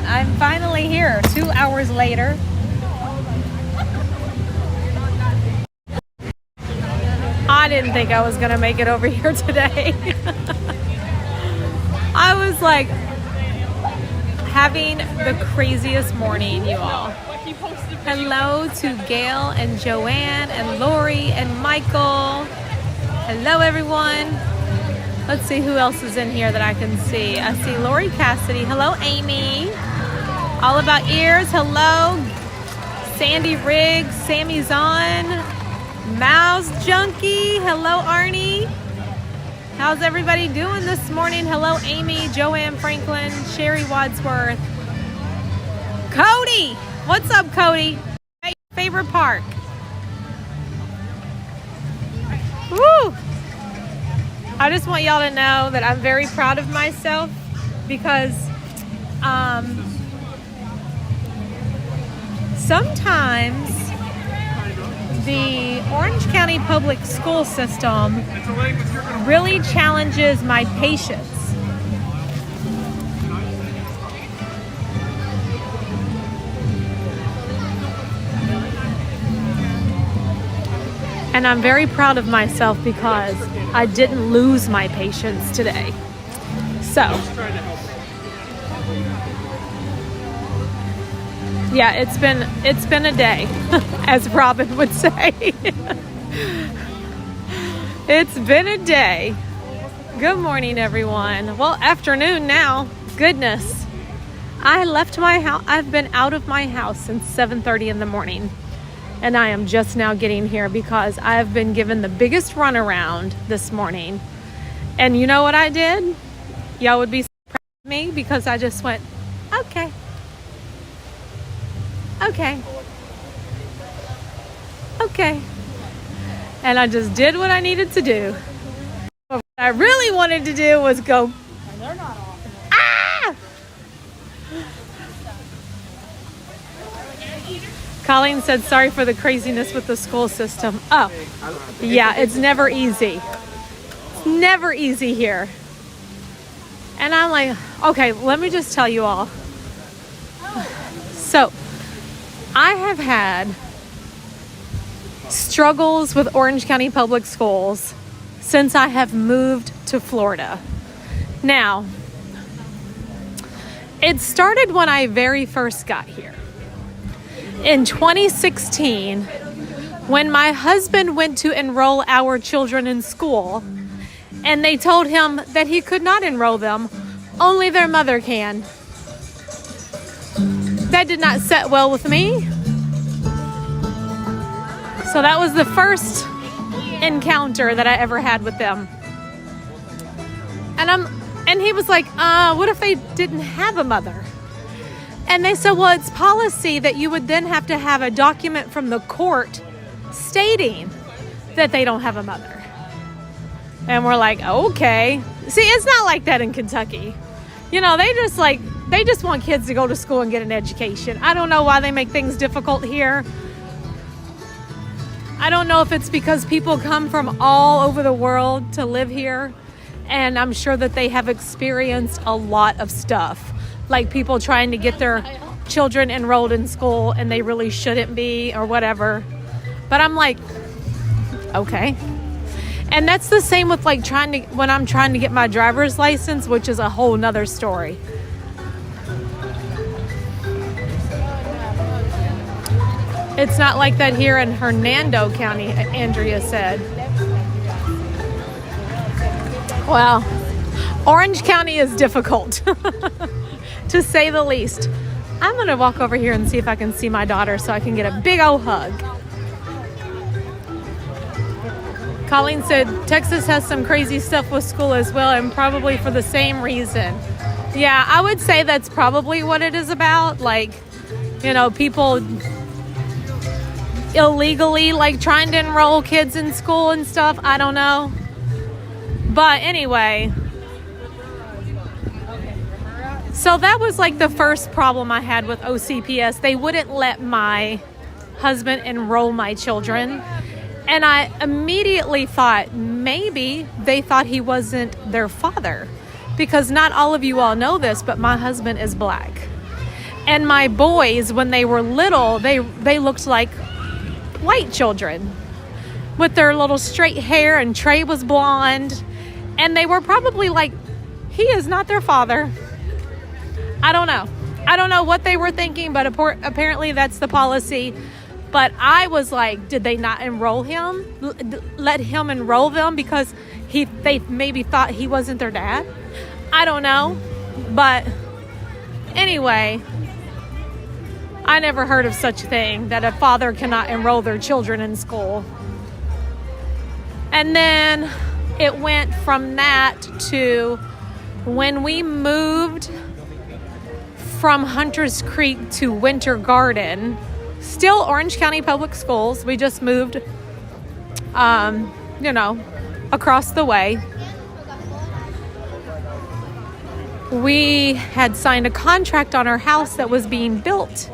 I'm finally here 2 hours later. I didn't think I was gonna make it over here today. I was like having the craziest morning, you all. Hello to Gail and Joanne and Lori and Michael. Hello everyone. Let's see who else is in here that I can see. I see Lori Cassidy. Hello, Amy. All About Ears. Hello. Sandy Riggs. Sammy Zahn. Mouse Junkie. Hello, Arnie. How's everybody doing this morning? Hello, Amy, Joanne Franklin, Sherry Wadsworth. Cody. What's up, Cody? My favorite park. Woo! I just want y'all to know that I'm very proud of myself because sometimes the Orange County Public School System really challenges my patience. And I'm very proud of myself because I didn't lose my patience today. So, yeah, it's been a day, as Robin would say. It's been a day. Good morning, everyone. Well, afternoon now. Goodness. I left my house. I've been out of my house since 7:30 in the morning. And I am just now getting here because I've been given the biggest runaround this morning. And you know what I did? Y'all would be so proud of me because I just went, okay. Okay. Okay. And I just did what I needed to do. But what I really wanted to do was go, and they're not off. Ah! Colleen said, sorry for the craziness with the school system. Oh, yeah, it's never easy. It's never easy here. And I'm like, okay, let me just tell you all. So, I have had struggles with Orange County Public Schools since I have moved to Florida. Now, it started when I very first got here. In 2016, when my husband went to enroll our children in school, and they told him that he could not enroll them, only their mother can. That did not sit well with me. So that was the first encounter that I ever had with them. And he was like, what if they didn't have a mother? And they said, well, it's policy that you would then have to have a document from the court stating that they don't have a mother. And we're like, okay. See, it's not like that in Kentucky. You know, they just want kids to go to school and get an education. I don't know why they make things difficult here. I don't know if it's because people come from all over the world to live here And I'm sure that they have experienced a lot of stuff, like people trying to get their children enrolled in school and they really shouldn't be or whatever. But I'm like, okay. And that's the same with like when I'm trying to get my driver's license, which is a whole nother story. It's not like that here in Hernando County, Andrea said. Well, Orange County is difficult, to say the least. I'm going to walk over here and see if I can see my daughter so I can get a big old hug. Colleen said Texas has some crazy stuff with school as well, and probably for the same reason. Yeah, I would say that's probably what it is about. Like, you know, people illegally like trying to enroll kids in school and stuff. I don't know. But anyway, so that was like the first problem I had with OCPS. They wouldn't let my husband enroll my children. And I immediately thought maybe they thought he wasn't their father. Because not all of you all know this, but my husband is black. And my boys, when they were little, they looked like white children with their little straight hair, and Trey was blonde. And they were probably like, he is not their father. I don't know. I don't know what they were thinking, but apparently that's the policy. But I was like, did they not enroll him? Let him enroll them because they maybe thought he wasn't their dad? I don't know. But anyway, I never heard of such a thing, that a father cannot enroll their children in school. And then it went from that to when we moved from Hunters Creek to Winter Garden, still Orange County Public Schools. We just moved, across the way. We had signed a contract on our house that was being built,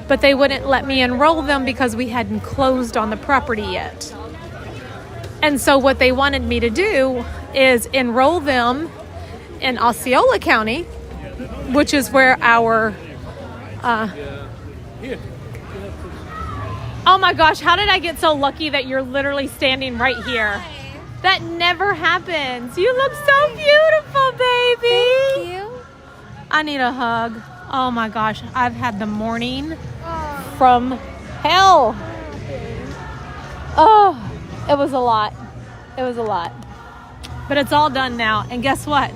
but they wouldn't let me enroll them because we hadn't closed on the property yet. And so what they wanted me to do is enroll them in Osceola County, which is where our... oh my gosh, how did I get so lucky that you're literally standing right here? Hi. That never happens. You look so beautiful, baby. Thank you. I need a hug. Oh my gosh, I've had the morning from hell. Oh, it was a lot. It was a lot. But it's all done now. And guess what?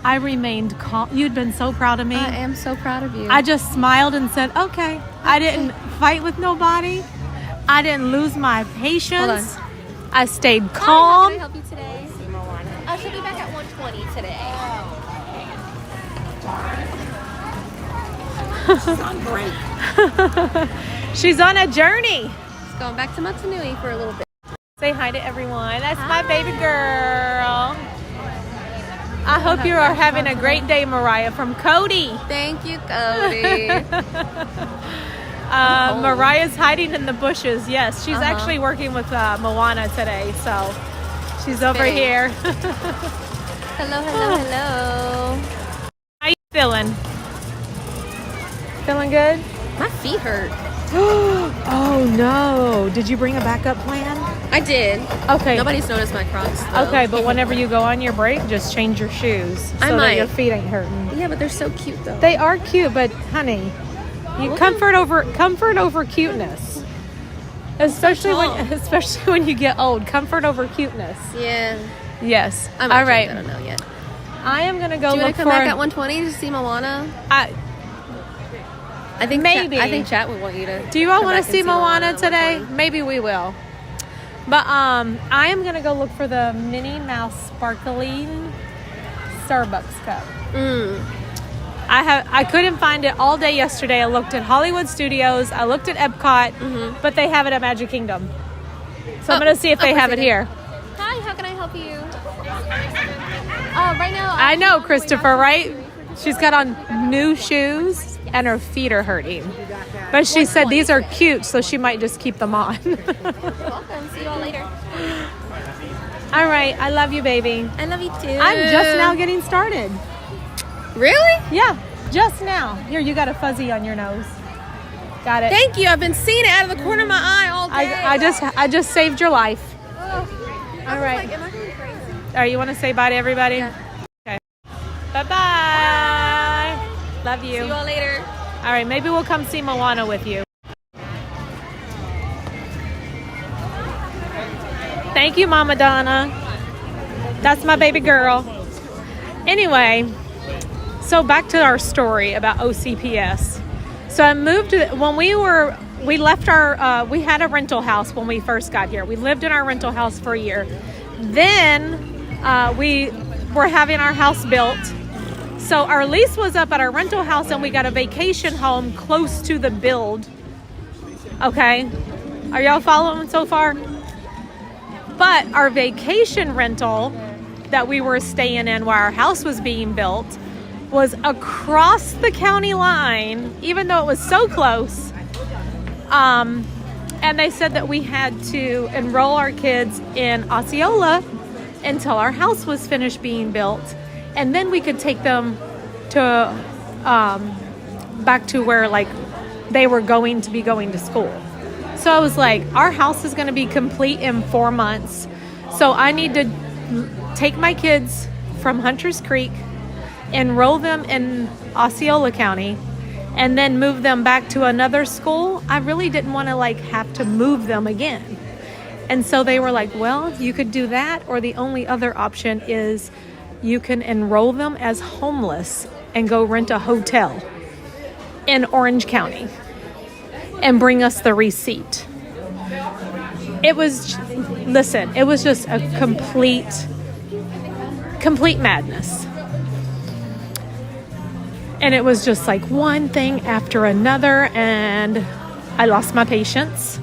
I remained calm. You'd been so proud of me. I am so proud of you. I just smiled and said, okay. I didn't fight with nobody. I didn't lose my patience. Hold on. I stayed calm. Hi, how can I help you today? She'll be back at 1:20 today. She's on break. She's on a journey. She's going back to Motunui for a little bit. Say hi to everyone. That's my baby girl. I hope you are having a great day, Mariah, from Cody. Thank you, Cody. Mariah's hiding in the bushes. Yes, she's actually working with Moana today, so she's over here. Hello, hello, hello. How you feeling? Feeling good? My feet hurt. Oh no! Did you bring a backup plan? I did. Okay. Nobody's noticed my Crocs, though. Okay, but whenever you go on your break, just change your shoes so I that might. your feet ain't hurting. Yeah, but they're so cute, though. They are cute, but honey, you comfort over cuteness. Especially when you get old, comfort over cuteness. Yeah. Yes. I'm all right. I don't know yet. I am gonna go Do you look want to come back at 1:20 to see Moana? I think maybe. I think chat would want you to. Do you all want to see Moana today? 1:20. Maybe we will. But I am gonna go look for the Minnie Mouse sparkling Starbucks cup. I couldn't find it all day yesterday. I looked at Hollywood Studios. I looked at Epcot, but they have it at Magic Kingdom. So I'm gonna see if they have it here. Hi, how can I help you? Right now. I know, Christopher, right? She's got on new shoes and her feet are hurting. But she said these are cute, so she might just keep them on. You're welcome. See you all later. All right. I love you, baby. I love you too. I'm just now getting started. Really? Yeah, just now. Here, you got a fuzzy on your nose. Got it. Thank you. I've been seeing it out of the corner of my eye all day. I just saved your life. All right. Am I going crazy? All right, you want to say bye to everybody? Yeah. Okay. Bye-bye. Love you. See you all later. All right, maybe we'll come see Moana with you. Thank you, Mama Donna. That's my baby girl. Anyway, so back to our story about OCPS. So I moved when we left our, we had a rental house when we first got here. We lived in our rental house for a year. Then we were having our house built. So our lease was up at our rental house and we got a vacation home close to the build. Okay. Are y'all following so far? But our vacation rental that we were staying in while our house was being built was across the county line, even though it was so close. And they said that we had to enroll our kids in Osceola until our house was finished being built. And then we could take them to back to where like they were going to be going to school. So I was like, our house is going to be complete in 4 months. So I need to take my kids from Hunters Creek, enroll them in Osceola County, and then move them back to another school. I really didn't want to like have to move them again. And so they were like, well, you could do that, or the only other option is you can enroll them as homeless and go rent a hotel in Orange County and bring us the receipt. It was just a complete madness. And it was just like one thing after another, and I lost my patience.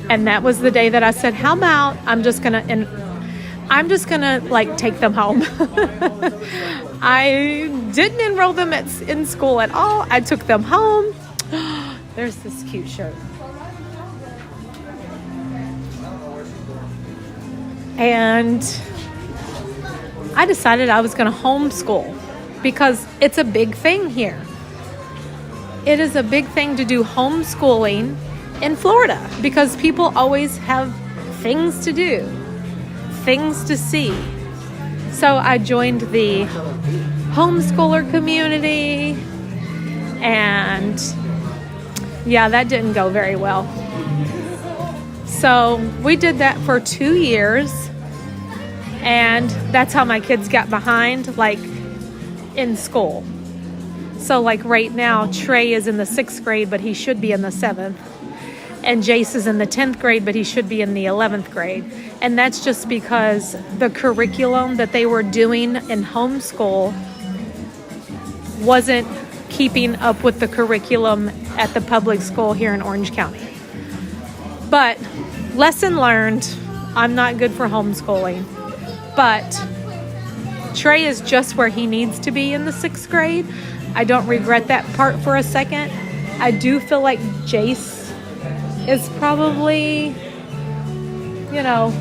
And that was the day that I said, how about I'm just gonna like take them home. I didn't enroll them in school at all. I took them home. There's this cute shirt. And I decided I was going to homeschool because it's a big thing here. It is a big thing to do homeschooling in Florida because people always have things to do, things to see. So I joined the homeschooler community, and yeah, that didn't go very well. So we did that for 2 years, and that's how my kids got behind, like, in school. So, like, right now, Trey is in the 6th grade, but he should be in the 7th. And Jace is in the 10th grade, but he should be in the 11th grade. And that's just because the curriculum that they were doing in homeschool wasn't keeping up with the curriculum at the public school here in Orange County. But lesson learned, I'm not good for homeschooling. But Trey is just where he needs to be in the 6th grade. I don't regret that part for a second. I do feel like Jace is probably, you know,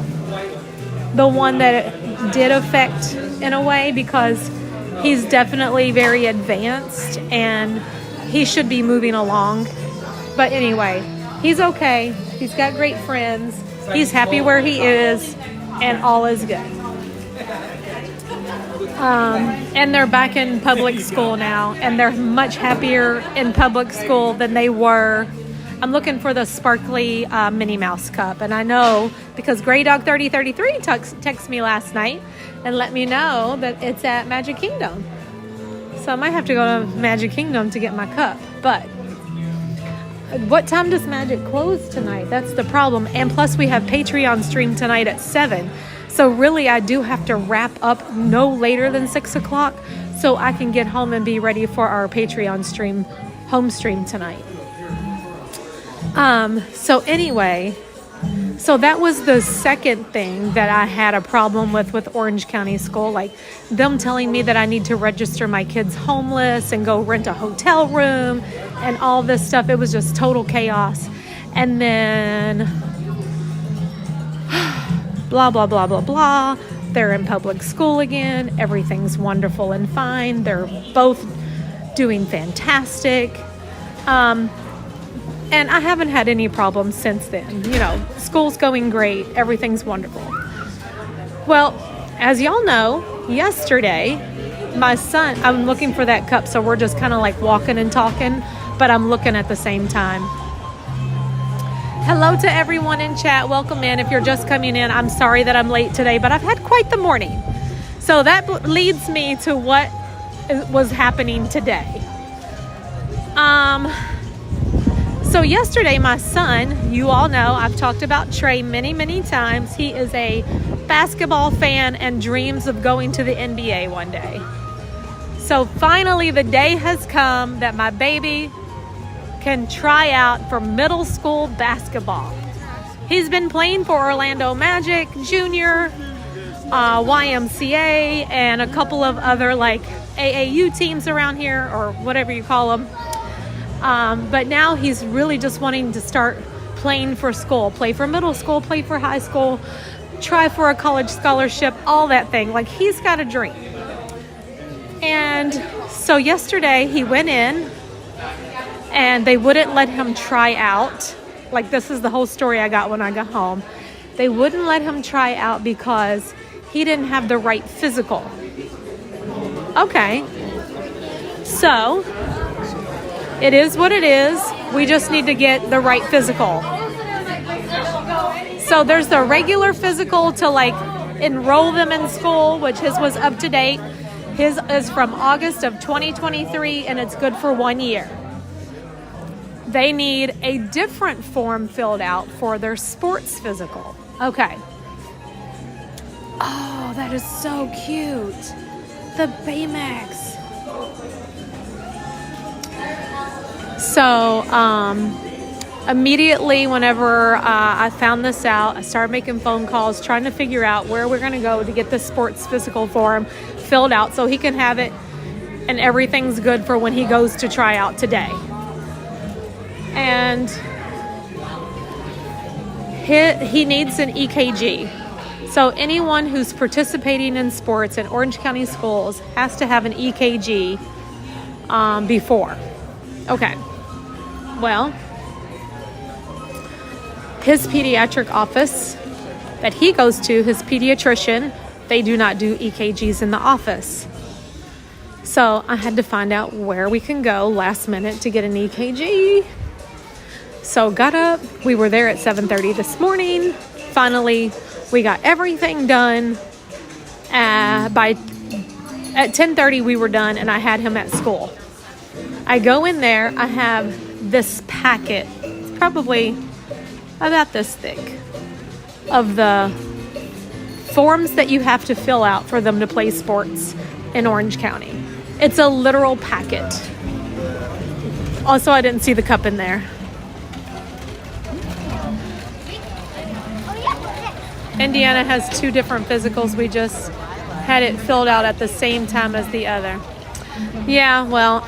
the one that it did affect in a way, because he's definitely very advanced and he should be moving along. But anyway, he's okay. He's got great friends. He's happy where he is, and all is good. And they're back in public school now, and they're much happier in public school than they were. I'm looking for the sparkly Minnie Mouse cup, and I know because Grey Dog 3033 texted me last night and let me know that it's at Magic Kingdom. So I might have to go to Magic Kingdom to get my cup. But what time does Magic close tonight? That's the problem. And plus we have Patreon stream tonight at 7. So really I do have to wrap up no later than 6 o'clock so I can get home and be ready for our Patreon stream, home stream tonight. So anyway, so that was the second thing that I had a problem with Orange County School, like them telling me that I need to register my kids homeless and go rent a hotel room and all this stuff. It was just total chaos. And then blah, blah, blah, blah, blah. They're in public school again. Everything's wonderful and fine. They're both doing fantastic. And I haven't had any problems since then. You know, school's going great. Everything's wonderful. Well, as y'all know, yesterday, my son, I'm looking for that cup, so we're just kind of like walking and talking, but I'm looking at the same time. Hello to everyone in chat. Welcome in. If you're just coming in, I'm sorry that I'm late today, but I've had quite the morning. So that leads me to what was happening today. So yesterday, my son, you all know, I've talked about Trey many, many times. He is a basketball fan and dreams of going to the NBA one day. So finally, the day has come that my baby can try out for middle school basketball. He's been playing for Orlando Magic, Junior, YMCA, and a couple of other like AAU teams around here, or whatever you call them. But now he's really just wanting to start playing for school, play for middle school, play for high school, try for a college scholarship, all that thing. Like, he's got a dream. And so yesterday he went in and they wouldn't let him try out. Like, this is the whole story I got when I got home. They wouldn't let him try out because he didn't have the right physical. Okay. So it is what it is. We just need to get the right physical. So there's the regular physical to like enroll them in school, which his was up to date. His is from August of 2023 and it's good for 1 year. They need a different form filled out for their sports physical. Okay. Oh, that is so cute. The Baymax. So, immediately whenever I found this out, I started making phone calls, trying to figure out where we're going to go to get the sports physical form filled out so he can have it and everything's good for when he goes to try out today. And he needs an EKG. So anyone who's participating in sports in Orange County schools has to have an EKG before. Okay. Well, his pediatric office that he goes to, his pediatrician, they do not do EKGs in the office. So I had to find out where we can go last minute to get an EKG. So got up, we were there at 7:30 this morning. Finally, we got everything done. At 10:30 we were done and I had him at school. I go in there, I have this packet, it's probably about this thick, of the forms that you have to fill out for them to play sports in Orange County. It's a literal packet. Also, I didn't see the cup in there. Indiana has 2 different physicals. We just had it filled out at the same time as the other. Yeah, well,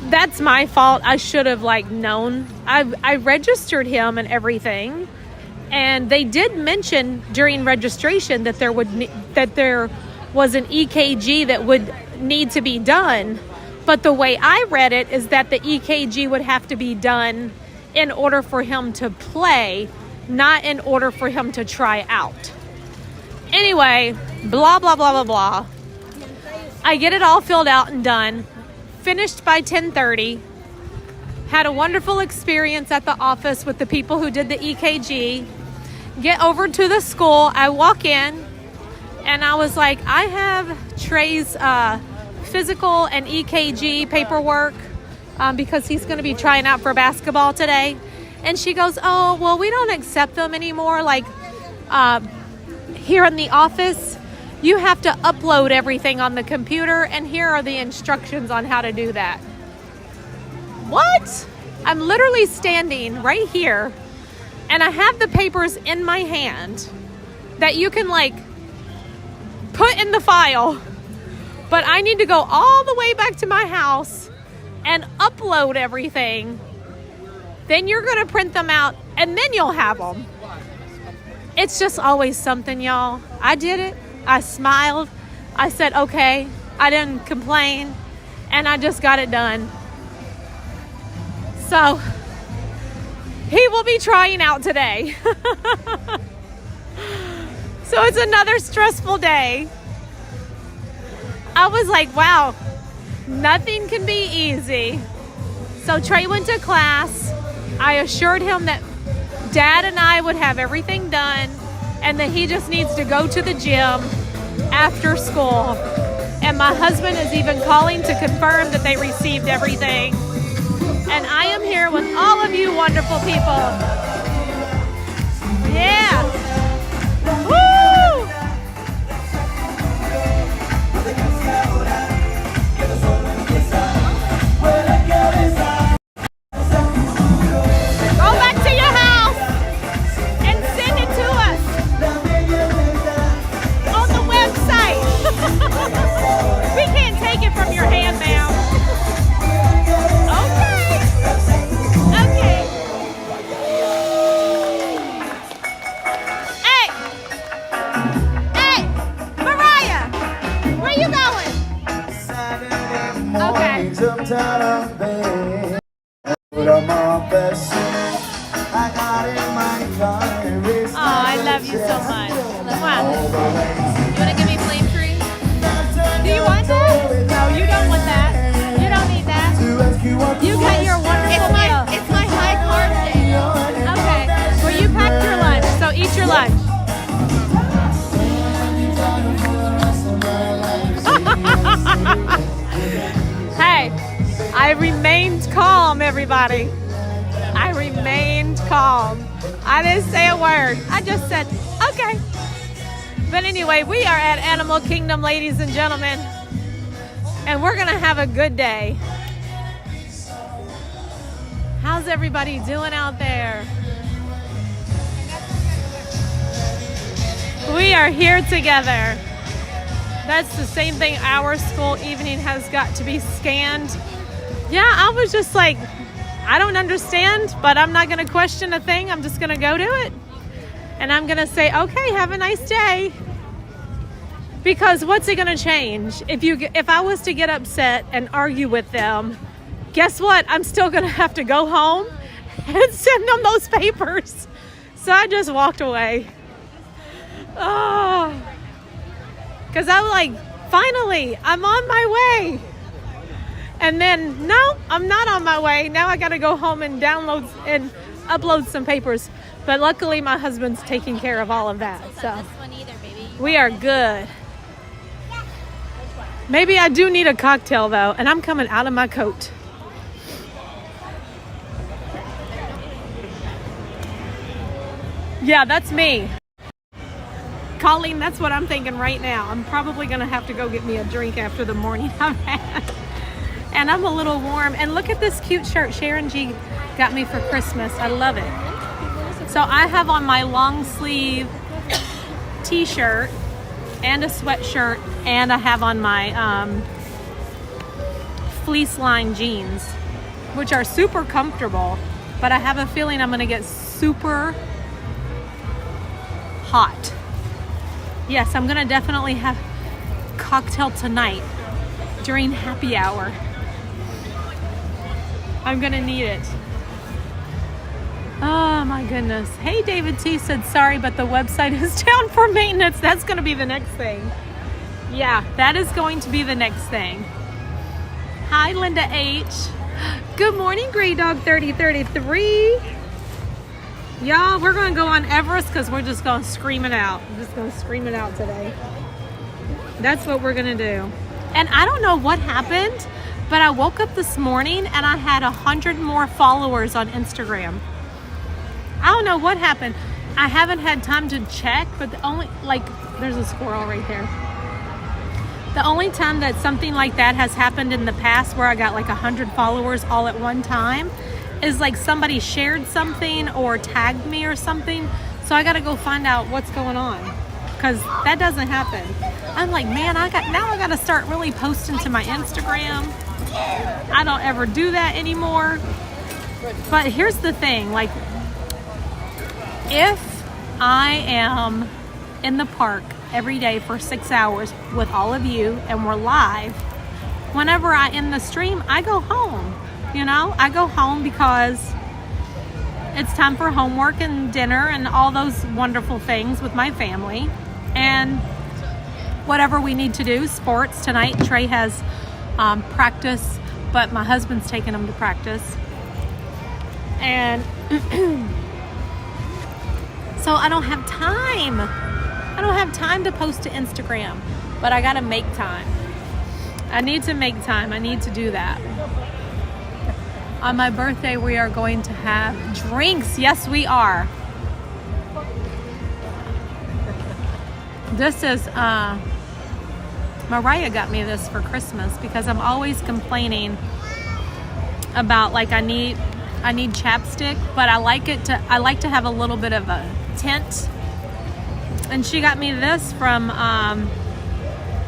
that's my fault. I should have known. I registered him and everything, and they did mention during registration that there was an EKG that would need to be done. But the way I read it is that the EKG would have to be done in order for him to play, not in order for him to try out. Anyway, blah, blah, blah, blah, blah. I get it all filled out and done. Finished by 10:30. Had a wonderful experience at the office with the people who did the EKG. Get over to the school. I walk in and I was like, I have Trey's physical and EKG paperwork because he's going to be trying out for basketball today. And she goes, oh, well, we don't accept them anymore. Here in the office, you have to upload everything on the computer, and here are the instructions on how to do that. What? I'm literally standing right here, and I have the papers in my hand that you can, put in the file. But I need to go all the way back to my house and upload everything. Then you're going to print them out, and then you'll have them. It's just always something, y'all. I did it. I smiled. I said, okay. I didn't complain. And I just got it done. So, he will be trying out today. So it's another stressful day. I was like, wow, nothing can be easy. So Trey went to class. I assured him that Dad and I would have everything done and that he just needs to go to the gym after school. And my husband is even calling to confirm that they received everything. And I am here with all of you wonderful people. Yeah. Woo! Go back to your house and send it to us on the website. We can't take it from your hand now. Okay. Hey, Mariah, where you going? Okay. Oh, I love you so much. Wow. You want to give me flame tree? Do you want that? No, you don't want that. You don't need that. You got your wonderful meal. It's my high carb day. Okay. Well, you packed your lunch, so eat your lunch. Hey, I remained calm, everybody. I remained calm. I didn't say a word. I just said, okay. But anyway, we are at Animal Kingdom, ladies and gentlemen. And we're going to have a good day. How's everybody doing out there? We are here together. That's the same thing our school evening has got to be scanned. Yeah, I was just like, I don't understand, but I'm not going to question a thing. I'm just going to go to it. And I'm going to say, okay, have a nice day. Because what's it going to change? If I was to get upset and argue with them, guess what? I'm still going to have to go home and send them those papers. So I just walked away. Oh, because I was like, finally, I'm on my way. And then, no, I'm not on my way. Now I got to go home and download and upload some papers. But luckily, my husband's taking care of all of that. So we are good. Maybe I do need a cocktail, though. And I'm coming out of my coat. Yeah, that's me. Colleen, that's what I'm thinking right now. I'm probably going to have to go get me a drink after the morning I've had. And I'm a little warm. And look at this cute shirt Sharon G got me for Christmas. I love it. So I have on my long sleeve t-shirt and a sweatshirt. And I have on my fleece line jeans, which are super comfortable. But I have a feeling I'm going to get super hot. Yes, I'm going to definitely have cocktail tonight during happy hour. I'm going to need it. Oh my goodness. Hey, David T said, sorry, but the website is down for maintenance. That's going to be the next thing. Yeah, that is going to be the next thing. Hi, Linda H. Good morning, Grey Dog 3033. Y'all, we're going to go on Everest because we're just going to scream it out. I'm just going to scream it out today. That's what we're going to do. And I don't know what happened, but I woke up this morning and I had 100 more followers on Instagram. I don't know what happened. I haven't had time to check, but the only, there's a squirrel right there. The only time that something like that has happened in the past where I got 100 followers all at one time is somebody shared something or tagged me or something. So I got to go find out what's going on because that doesn't happen. I'm like, man, I got to start really posting to my Instagram. I don't ever do that anymore. But here's the thing, if I am in the park every day for 6 hours with all of you, and we're live. Whenever I end the stream, I go home. You know, I go home because it's time for homework and dinner and all those wonderful things with my family. And whatever we need to do, sports. Tonight, Trey has practice, but my husband's taking him to practice. And so I don't have time. I don't have time to post to Instagram, but I gotta make time. I need to make time. I need to do that. On my birthday, we are going to have drinks. Yes, we are. This is, Mariah got me this for Christmas because I'm always complaining about, like, I need chapstick, but I like to have a little bit of a tint. And she got me this from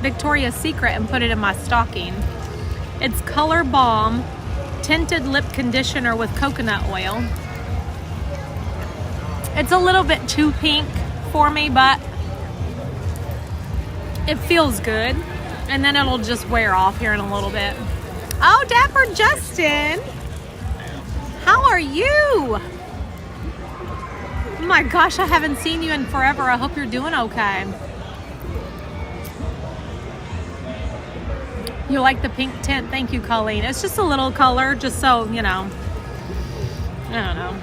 Victoria's Secret and put it in my stocking. It's Color Balm Tinted Lip Conditioner with coconut oil. It's a little bit too pink for me, but it feels good. And then it'll just wear off here in a little bit. Oh, Dapper Justin! How are you? Oh my gosh, I haven't seen you in forever. I hope you're doing okay. You like the pink tint? Thank you, Colleen. It's just a little color, just so, you know. I don't know.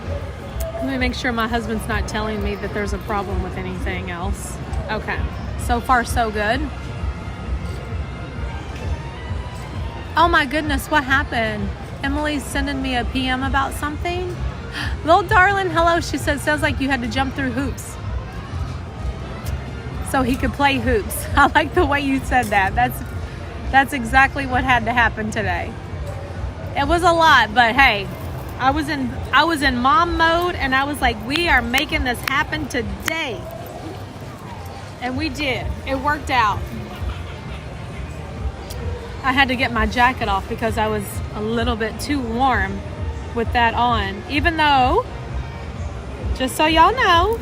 Let me make sure my husband's not telling me that there's a problem with anything else. Okay. So far, so good. Oh my goodness, what happened? Emily's sending me a PM about something. Little darling, hello. She said, sounds like you had to jump through hoops so he could play hoops. I like the way you said that. That's exactly what had to happen today. It was a lot, but hey, I was in mom mode, and I was like, we are making this happen today. And we did. It worked out. I had to get my jacket off because I was a little bit too warm with that on. Even though, just so y'all know,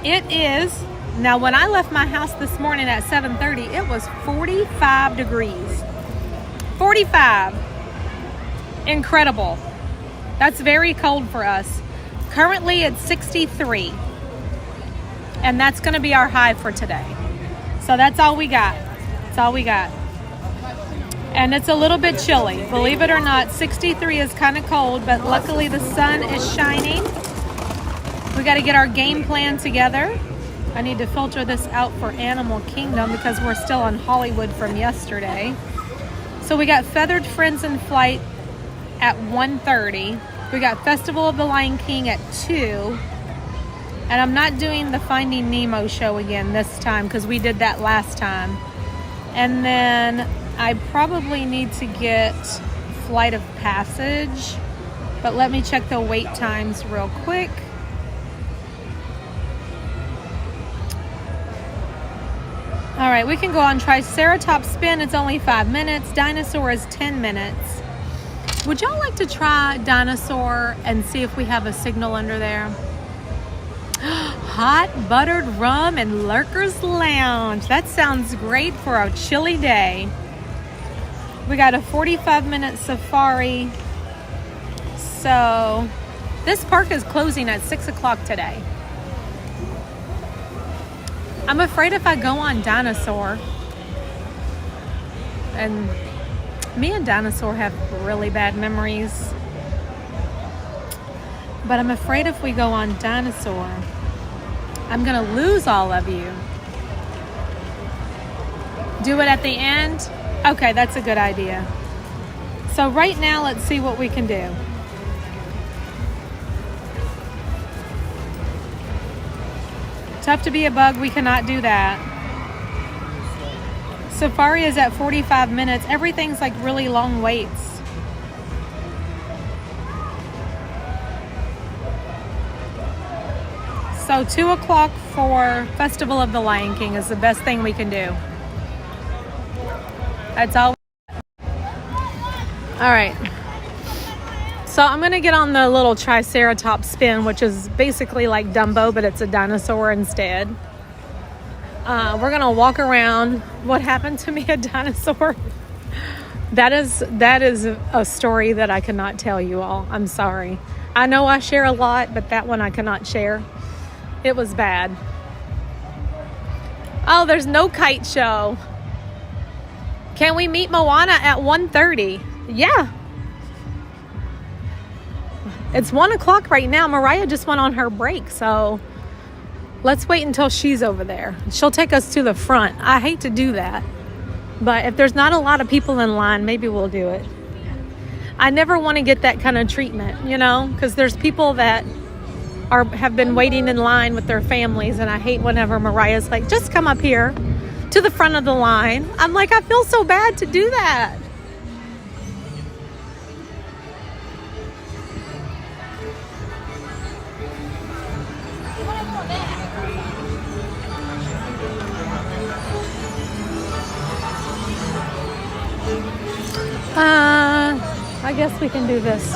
it is, now when I left my house this morning at 7:30, it was 45 degrees. 45. Incredible. That's very cold for us. Currently it's 63. And that's going to be our high for today. So that's all we got. That's all we got. And it's a little bit chilly. Believe it or not, 63 is kind of cold, but luckily the sun is shining. We got to get our game plan together. I need to filter this out for Animal Kingdom because we're still on Hollywood from yesterday. So we got Feathered Friends in Flight at 1:30. We got Festival of the Lion King at 2. And I'm not doing the Finding Nemo show again this time because we did that last time. And then I probably need to get Flight of Passage, but let me check the wait times real quick. All right, we can go on Triceratops Spin. It's only 5 minutes. Dinosaur is 10 minutes. Would y'all like to try Dinosaur and see if we have a signal under there? Hot buttered rum and Lurker's Lounge. That sounds great for a chilly day. We got a 45-minute safari. So this park is closing at 6 o'clock today. I'm afraid if I go on Dinosaur, and me and Dinosaur have really bad memories, but I'm afraid if we go on Dinosaur, I'm going to lose all of you. Do it at the end? Okay, that's a good idea. So right now, let's see what we can do. Tough to be a bug, we cannot do that. Safari is at 45 minutes. Everything's like really long waits. So 2 o'clock for Festival of the Lion King is the best thing we can do. That's all. All right. So I'm going to get on the little Triceratops spin, which is basically like Dumbo, but it's a dinosaur instead. We're going to walk around. What happened to me, a dinosaur? That is a story that I cannot tell you all. I'm sorry. I know I share a lot, but that one I cannot share. It was bad. Oh, there's no kite show. Can we meet Moana at 1:30? Yeah. It's 1 o'clock right now. Mariah just went on her break, so let's wait until she's over there. She'll take us to the front. I hate to do that, but if there's not a lot of people in line, maybe we'll do it. I never want to get that kind of treatment, you know, because there's people that have been waiting in line with their families, and I hate whenever Mariah's like, just come up here to the front of the line. I'm like, I feel so bad to do that. I guess we can do this.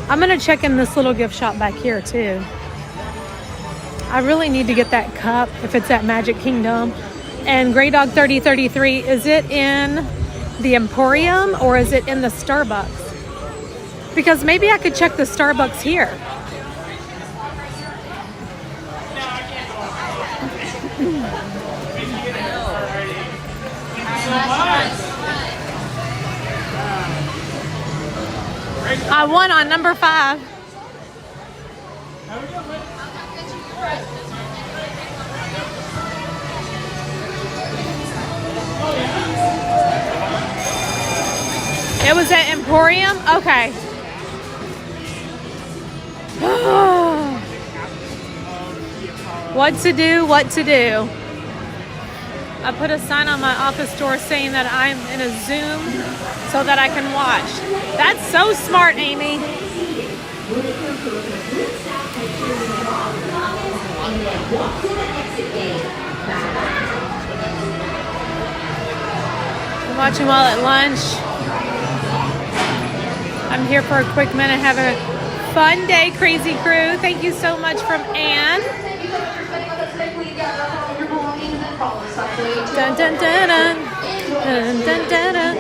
I'm going to check in this little gift shop back here too. I really need to get that cup if it's at Magic Kingdom. And Grey Dog 3033, is it in the Emporium or is it in the Starbucks? Because maybe I could check the Starbucks here. I won on number 5. It was at Emporium? Okay. What to do, what to do. I put a sign on my office door saying that I'm in a Zoom so that I can watch. That's so smart, Amy. I'm watching while at lunch. I'm here for a quick minute. Have a fun day, Crazy Crew. Thank you so much from Anne. Dun, dun, dun, dun. Dun, dun, dun, dun.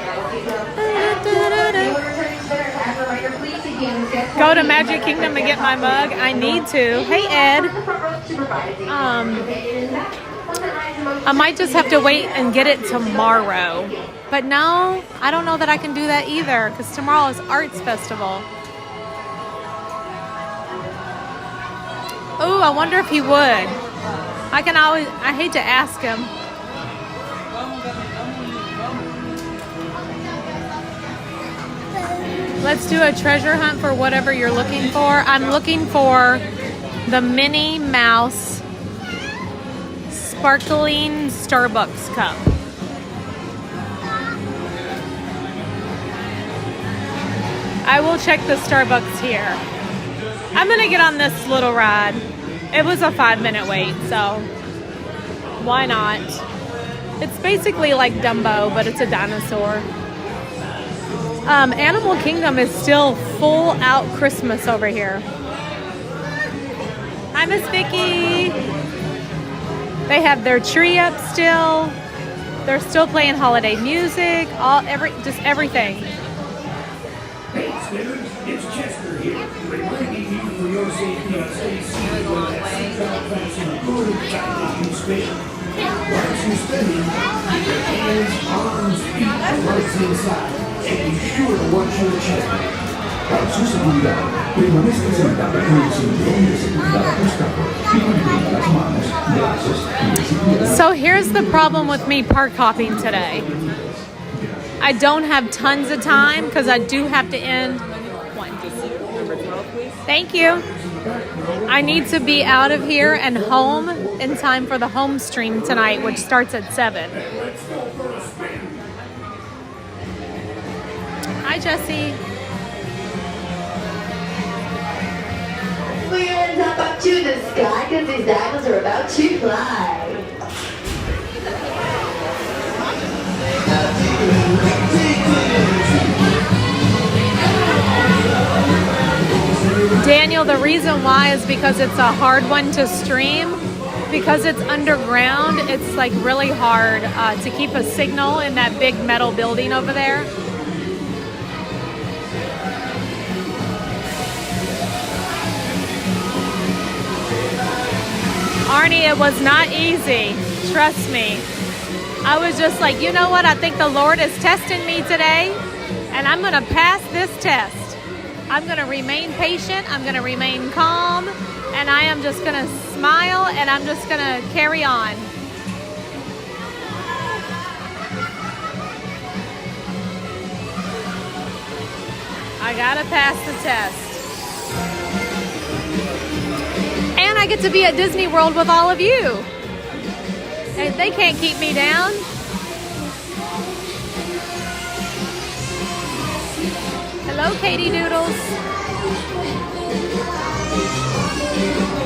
Go to Magic Kingdom and get my mug. I need to. Hey, Ed. I might just have to wait and get it tomorrow. But no, I don't know that I can do that either because tomorrow is Arts Festival. Oh, I wonder if he would. I hate to ask him. Let's do a treasure hunt for whatever you're looking for. I'm looking for the Minnie Mouse sparkling Starbucks cup. I will check the Starbucks here. I'm gonna get on this little ride. It was a 5-minute wait, so why not? It's basically like Dumbo, but it's a dinosaur. Animal Kingdom is still full out Christmas over here. Hi, Miss Vicky. They have their tree up still. They're still playing holiday music. Just everything. Hey, Spinners, it's Chester here, reminding you for your safety and stay when that seatbelt fasten good tightly you spin. Once you're spinning, keep your hands, arms, feet, and legs inside, and be sure to watch your chest. Para su seguridad, permanezca sentado en el cinturón de seguridad ajustado y mantenga las manos, brazos y extendidas. So here's the problem with me park hopping today. I don't have tons of time because I do have to end. Thank you. I need to be out of here and home in time for the home stream tonight, which starts at 7. Hi, Jesse. We're gonna jump up to the sky because these dinos are about to fly. Daniel, the reason why is because it's a hard one to stream. Because it's underground, it's like really hard to keep a signal in that big metal building over there. Arnie, it was not easy. Trust me. I was just like, you know what? I think the Lord is testing me today, and I'm going to pass this test. I'm going to remain patient. I'm going to remain calm, and I am just going to smile, and I'm just going to carry on. I got to pass the test. And I get to be at Disney World with all of you. They can't keep me down. Hello, Katie Doodles.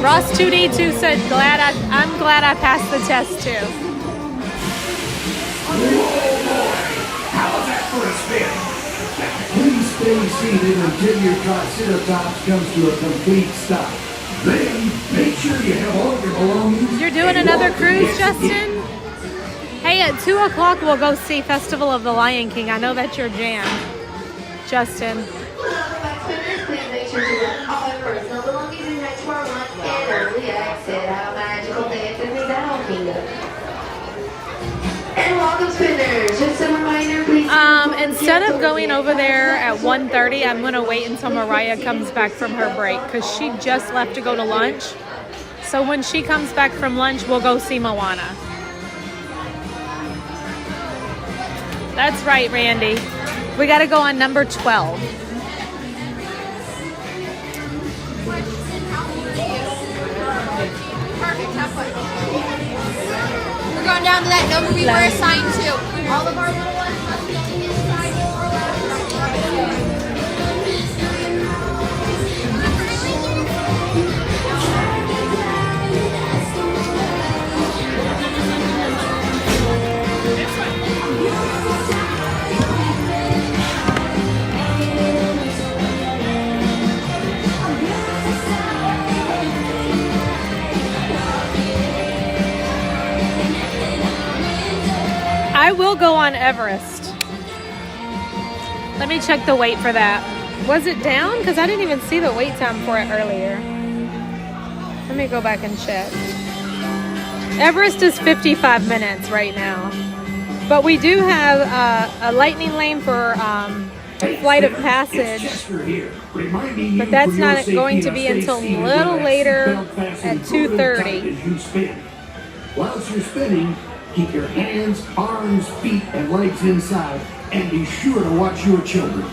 Ross 2D2 said, I'm glad I passed the test too. Whoa, boy! How was that for a spin? Please stay seated until your Triceratops comes to a complete stop. Then, make sure you have all your belongings. You're doing another cruise, Justin? Hey, at 2 o'clock we'll go see Festival of the Lion King. I know that's your jam, Justin. Please make sure to let all your personal belongings in next to our lunch and early exit. Have a magical day at Disney's Animal Kingdom. And welcome, spinners. Just a reminder, please. Instead of going over there at 1:30, I'm going to wait until Mariah comes back from her break because she just left to go to lunch. So when she comes back from lunch, we'll go see Moana. That's right, Randy. We got to go on number 12. We're going down to that number we were assigned to. All of our little ones must be on the inside. I will go on Everest. Let me check the wait for that. Was it down? Because I didn't even see the wait time for it earlier. Let me go back and check. Everest is 55 minutes right now. But we do have a lightning lane for Flight of Passage. But that's not going to be until a little later at 2:30. Whilst you're spinning, keep your hands, arms, feet, and legs inside, and be sure to watch your children.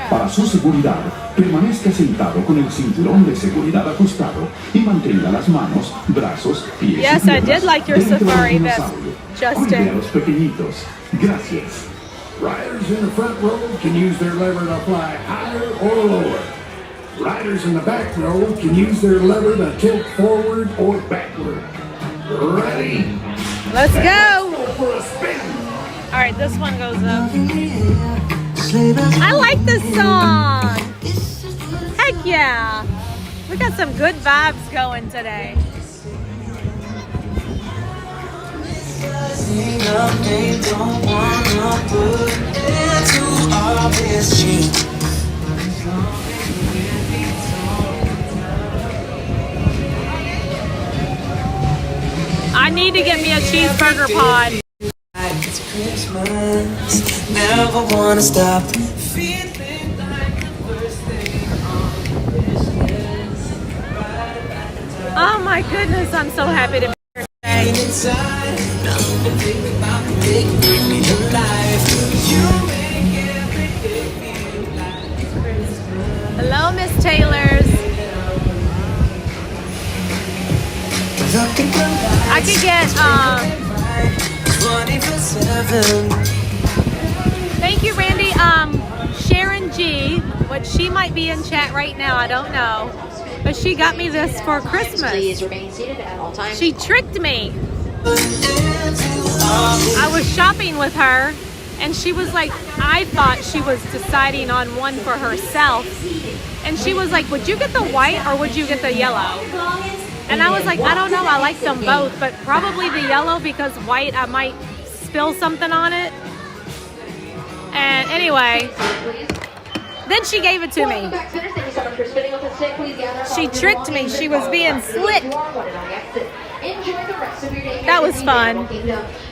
Para su seguridad, permanezca sentado con el cinturón de seguridad ajustado y mantenga las manos, brazos, pies Yes, y I piernas did like your dentro del safari vest, dinosaurio. Justin. Cuide a los pequeñitos. Gracias. Riders in the front row can use their lever to fly higher or lower. Riders in the back row can use their lever to tilt forward or backward. Ready? Let's go. For a spin. All right, this one goes up. I like this song. Heck yeah. We got some good vibes going today. I need to get me a cheeseburger pod. It's Christmas, never wanna stop feeling like the first thing on Christmas. Oh my goodness, I'm so happy to be here today. Inside, nothing to think about the big bring to life. You make everything feel like Christmas. Hello, Miss Taylor's. I could get 24/7. thank you, Randy. Sharon G, which she might be in chat right now, I don't know. But she got me this for Christmas. Please remain seated at all times. She tricked me. I was shopping with her And she was like, I thought she was deciding on one for herself. And she was like, would you get the white or would you get the yellow? And I was like, I don't know. I like them both, but probably the yellow because white, I might spill something on it. And anyway, then she gave it to me. She tricked me. She was being slick. That was fun.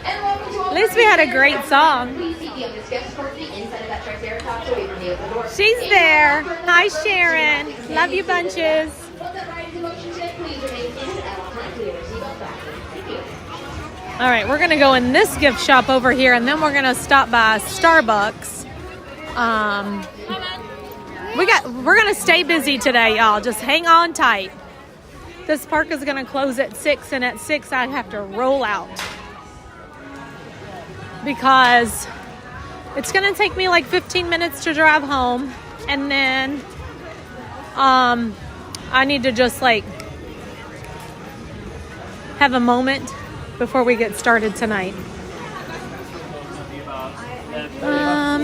At least we had a great song. She's there. Hi, Sharon. Love you bunches. All right, we're gonna go in this gift shop over here, and then we're gonna stop by Starbucks. We're gonna stay busy today, y'all. Just hang on tight. This park is gonna close at 6, and at 6 I have to roll out because it's gonna take me like 15 minutes to drive home, and then I need to just like have a moment before we get started tonight.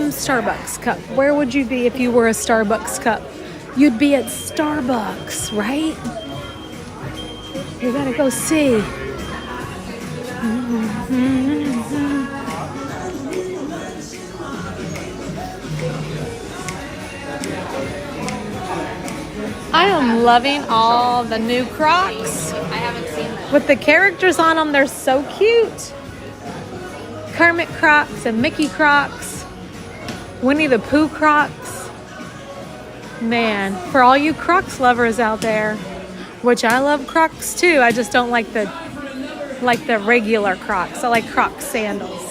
Starbucks cup. Where would you be if you were a Starbucks cup? You'd be at Starbucks, right? You gotta go see. I am loving all the new Crocs. I haven't seen them. With the characters on them, they're so cute. Kermit Crocs and Mickey Crocs. Winnie the Pooh Crocs. Man, for all you Crocs lovers out there, which I love Crocs too, I just don't like the regular Crocs. I like Crocs sandals.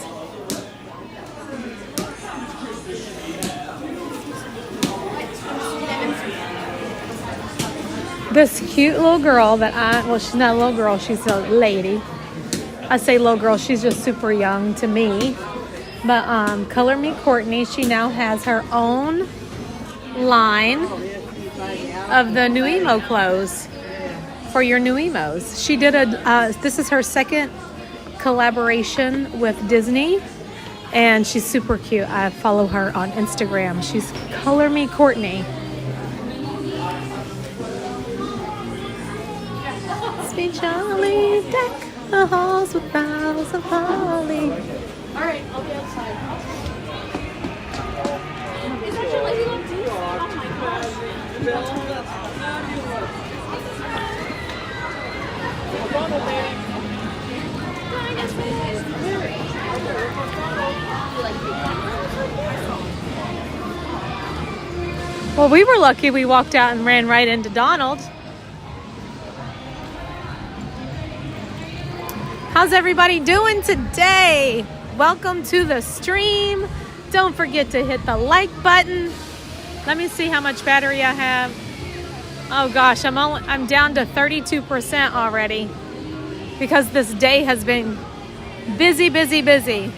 This cute little girl well, she's not a little girl, she's a lady. I say little girl, she's just super young to me. But Color Me Courtney, she now has her own line of the new emo clothes for your new emos. She did this is her second collaboration with Disney, and she's super cute. I follow her on Instagram. She's Color Me Courtney. Sweet Charlie, deck the halls with boughs of holly. All right, I'll be outside. Well, we were lucky we walked out and ran right into Donald. How's everybody doing today? Welcome to the stream. Don't forget to hit the like button. Let me see how much battery I have. Oh gosh, I'm down to 32% already because this day has been busy, busy, busy.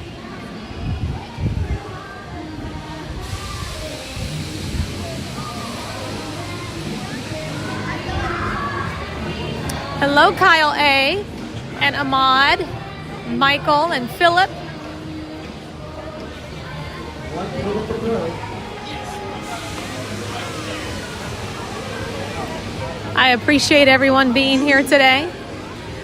Hello, Kyle A. and Ahmad, Michael and Philip. I appreciate everyone being here today.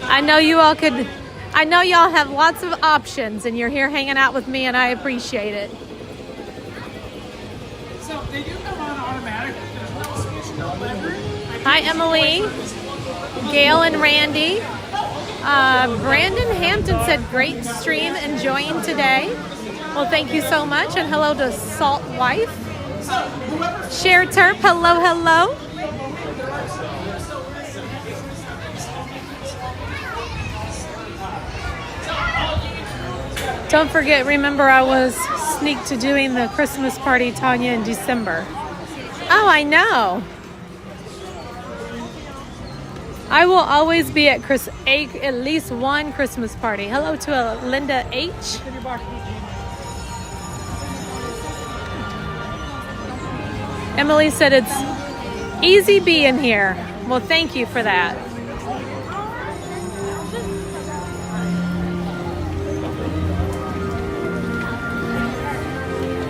I know y'all have lots of options and you're here hanging out with me and I appreciate it. So they do come on automatic. There's no switch, no lever. Hi, Emily, Gail and Randy. Brandon Hampton said, great stream, enjoying today. Well, thank you so much. And hello to Salt Wife. Share Terp, hello, hello. Don't forget, remember I was sneaked to doing the Christmas party, Tanya, in December. Oh, I know. I will always be at at least one Christmas party. Hello to Linda H. Emily said it's easy being here. Well, thank you for that.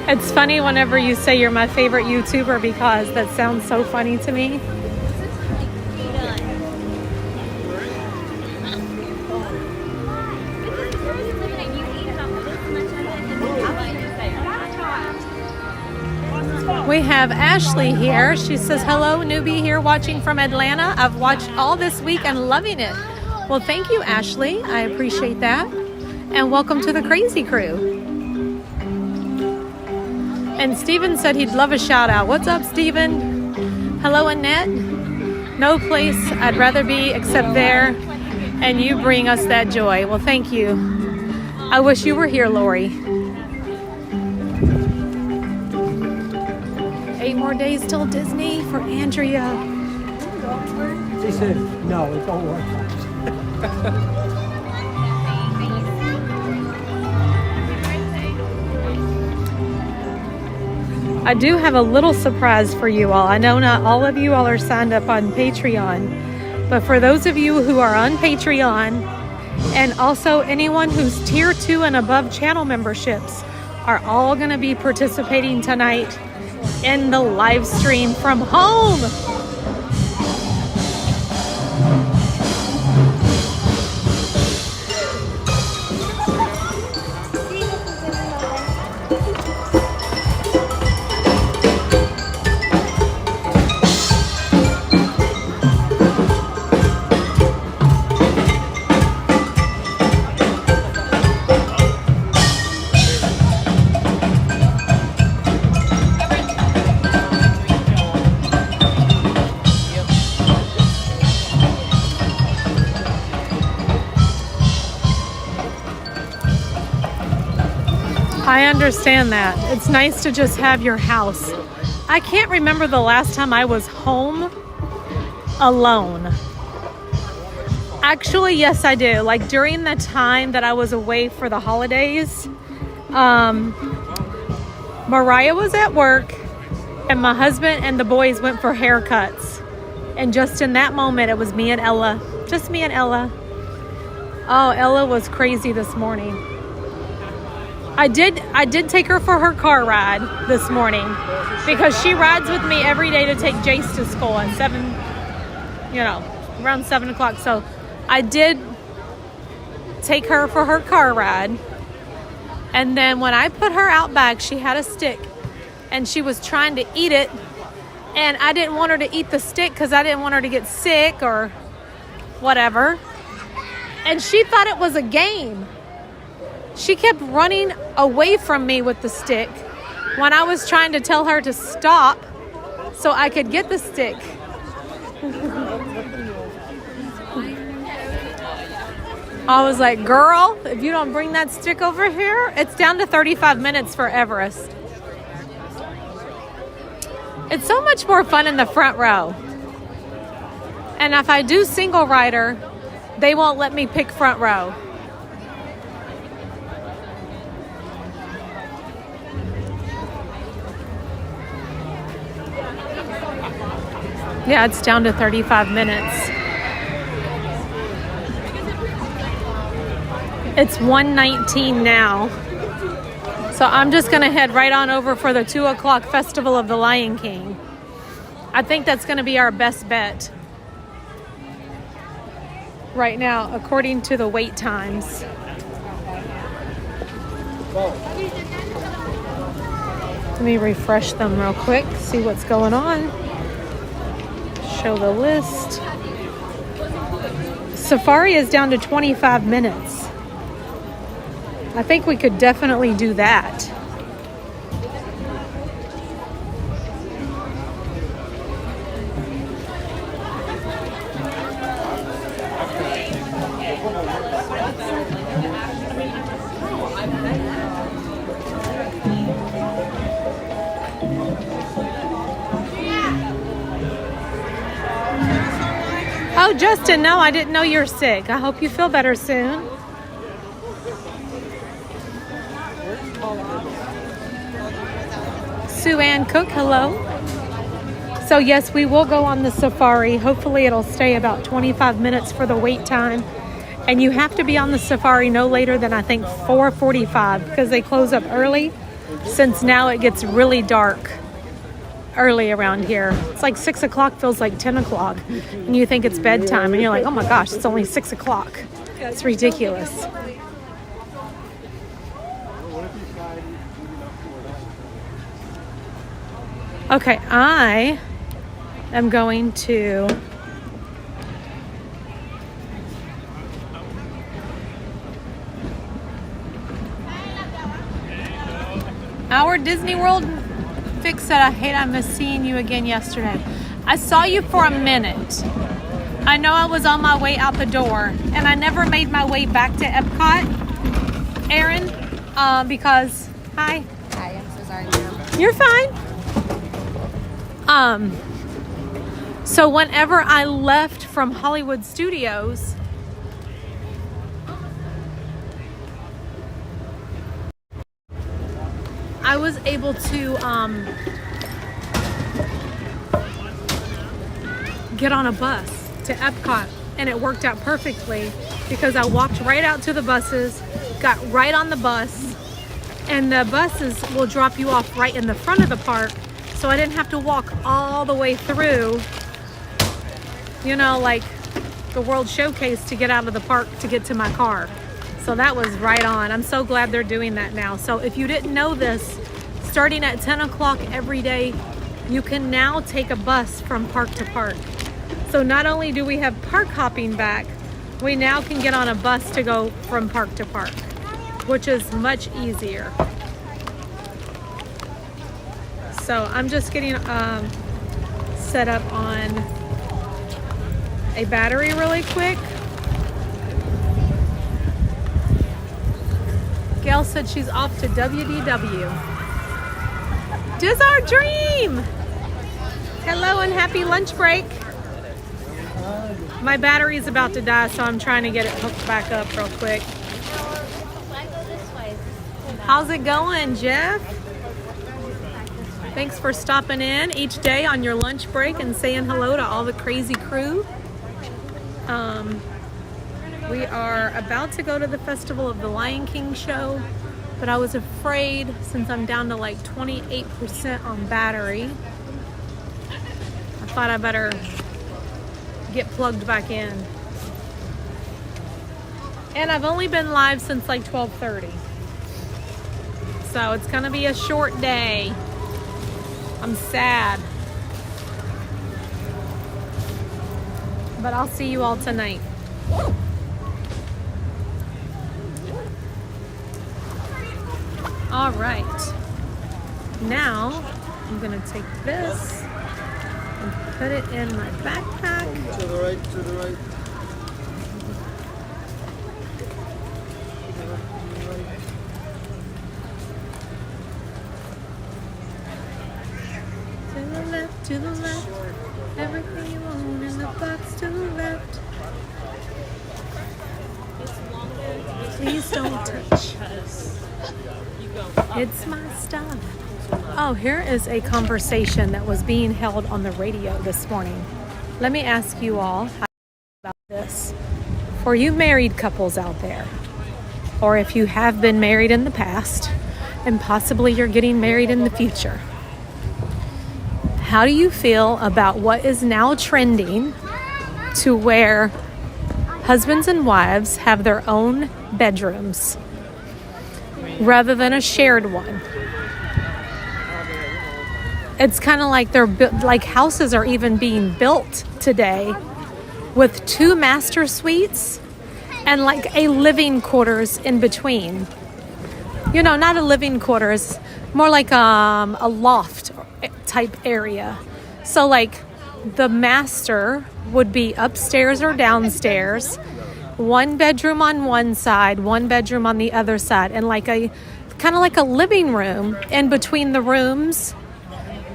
It's funny whenever you say you're my favorite YouTuber because that sounds so funny to me. We have Ashley here. She says, hello, newbie here watching from Atlanta. I've watched all this week and loving it. Well, thank you, Ashley. I appreciate that. And welcome to the Crazy Crew. And Steven said he'd love a shout out. What's up, Steven? Hello, Annette. No place I'd rather be except there, and you bring us that joy. Well, thank you. I wish you were here, Lori. 8 more days till Disney for Andrea. She said, no, it don't work. I do have a little surprise for you all. I know not all of you all are signed up on Patreon, but for those of you who are on Patreon, and also anyone who's tier 2 and above channel memberships, are all going to be participating tonight in the live stream from home. I understand that. It's nice to just have your house. I can't remember the last time I was home alone. Actually, yes, I do. Like during the time that I was away for the holidays, Mariah was at work and my husband and the boys went for haircuts. And just in that moment, it was me and Ella. Just me and Ella. Oh, Ella was crazy this morning. I did take her for her car ride this morning because she rides with me every day to take Jace to school at 7, around 7 o'clock. So I did take her for her car ride. And then when I put her out back, she had a stick and she was trying to eat it. And I didn't want her to eat the stick because I didn't want her to get sick or whatever. And she thought it was a game. She kept running away from me with the stick when I was trying to tell her to stop so I could get the stick. I was like, girl, if you don't bring that stick over here, it's down to 35 minutes for Everest. It's so much more fun in the front row. And if I do single rider, they won't let me pick front row. Yeah, it's down to 35 minutes. It's 1:19 now. So I'm just going to head right on over for the 2 o'clock Festival of the Lion King. I think that's going to be our best bet right now, according to the wait times. Let me refresh them real quick, see what's going on. Show the list. Safari is down to 25 minutes. I think we could definitely do that. Oh, Justin, no, I didn't know you're sick. I hope you feel better soon. Sue Ann Cook, hello. So yes, we will go on the safari. Hopefully it'll stay about 25 minutes for the wait time. And you have to be on the safari no later than I think 4:45 because they close up early. since now it gets really dark early around here. It's like 6 o'clock feels like 10 o'clock. And you think it's bedtime and you're like, oh my gosh, it's only 6 o'clock. It's ridiculous. Okay, I am going to our Disney World fix said, I hate I missed seeing you again yesterday. I saw you for a minute. I know I was on my way out the door, and I never made my way back to Epcot, Erin, because, hi. Hi, I'm so sorry. You're fine. So whenever I left from Hollywood Studios, I was able to get on a bus to Epcot, and it worked out perfectly because I walked right out to the buses, got right on the bus, and the buses will drop you off right in the front of the park, so I didn't have to walk all the way through, you know, like the World Showcase to get out of the park to get to my car. So that was right on. I'm so glad they're doing that now. So if you didn't know this, starting at 10 o'clock every day, you can now take a bus from park to park. So not only do we have park hopping back, we now can get on a bus to go from park to park, which is much easier. So I'm just getting set up on a battery really quick. Gail said she's off to WDW. Just our dream! Hello and happy lunch break. My battery's about to die, so I'm trying to get it hooked back up real quick. How's it going, Jeff? Thanks for stopping in each day on your lunch break and saying hello to all the crazy crew. We are about to go to the Festival of the Lion King show, but I was afraid, since I'm down to like 28% on battery, I thought I better get plugged back in. And I've only been live since like 12:30. So it's gonna be a short day. I'm sad. But I'll see you all tonight. All right. Now I'm gonna take this and put it in my backpack. To the right, to the right. To the left, everything you own in the box to the left. Please don't touch. It's my stuff. Oh, here is a conversation that was being held on the radio this morning. Let me ask you all how about this. For you married couples out there, or if you have been married in the past, and possibly you're getting married in the future, how do you feel about what is now trending to where husbands and wives have their own bedrooms rather than a shared one? It's kind of like they're like houses are even being built today with 2 master suites and like a living quarters in between. You know, not a living quarters, more like a loft type area. So like the master would be upstairs or downstairs, 1 bedroom on one side, 1 bedroom on the other side, and like a kind of like a living room in between the rooms.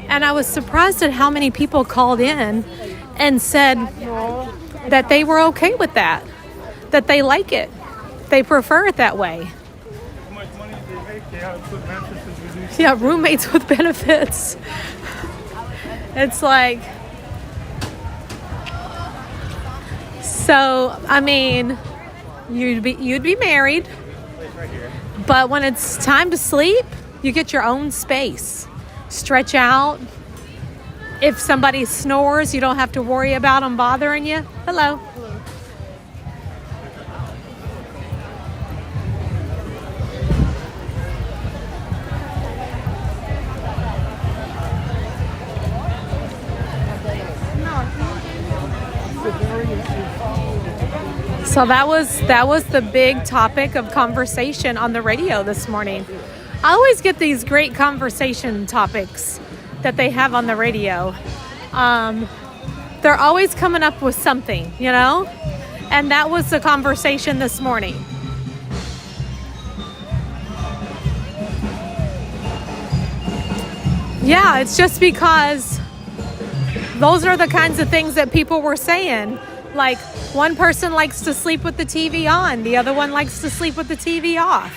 And I was surprised at how many people called in and said that they were okay with that they like it, they prefer it that way. How much money they make, they have to put mattresses. Yeah, roommates with benefits. It's like, so I mean, you'd be married, but when it's time to sleep, You get your own space. Stretch out. If somebody snores, you don't have to worry about them bothering you. Hello. So that was the big topic of conversation on the radio this morning. I always get these great conversation topics that they have on the radio. They're always coming up with something, you know? And that was the conversation this morning. Yeah, it's just because those are the kinds of things that people were saying. Like, one person likes to sleep with the TV on. The other one likes to sleep with the TV off.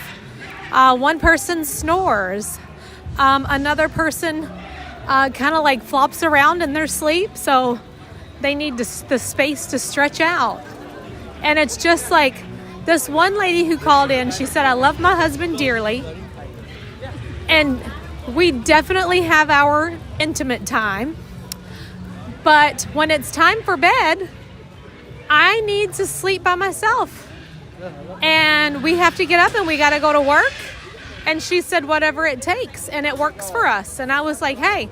One person snores. Another person kind of like flops around in their sleep. So they need the space to stretch out. And it's just like this one lady who called in. She said, I love my husband dearly. And we definitely have our intimate time. But when it's time for bed, I need to sleep by myself. And we have to get up and we got to go to work. And she said, whatever it takes. And it works for us. And I was like, hey,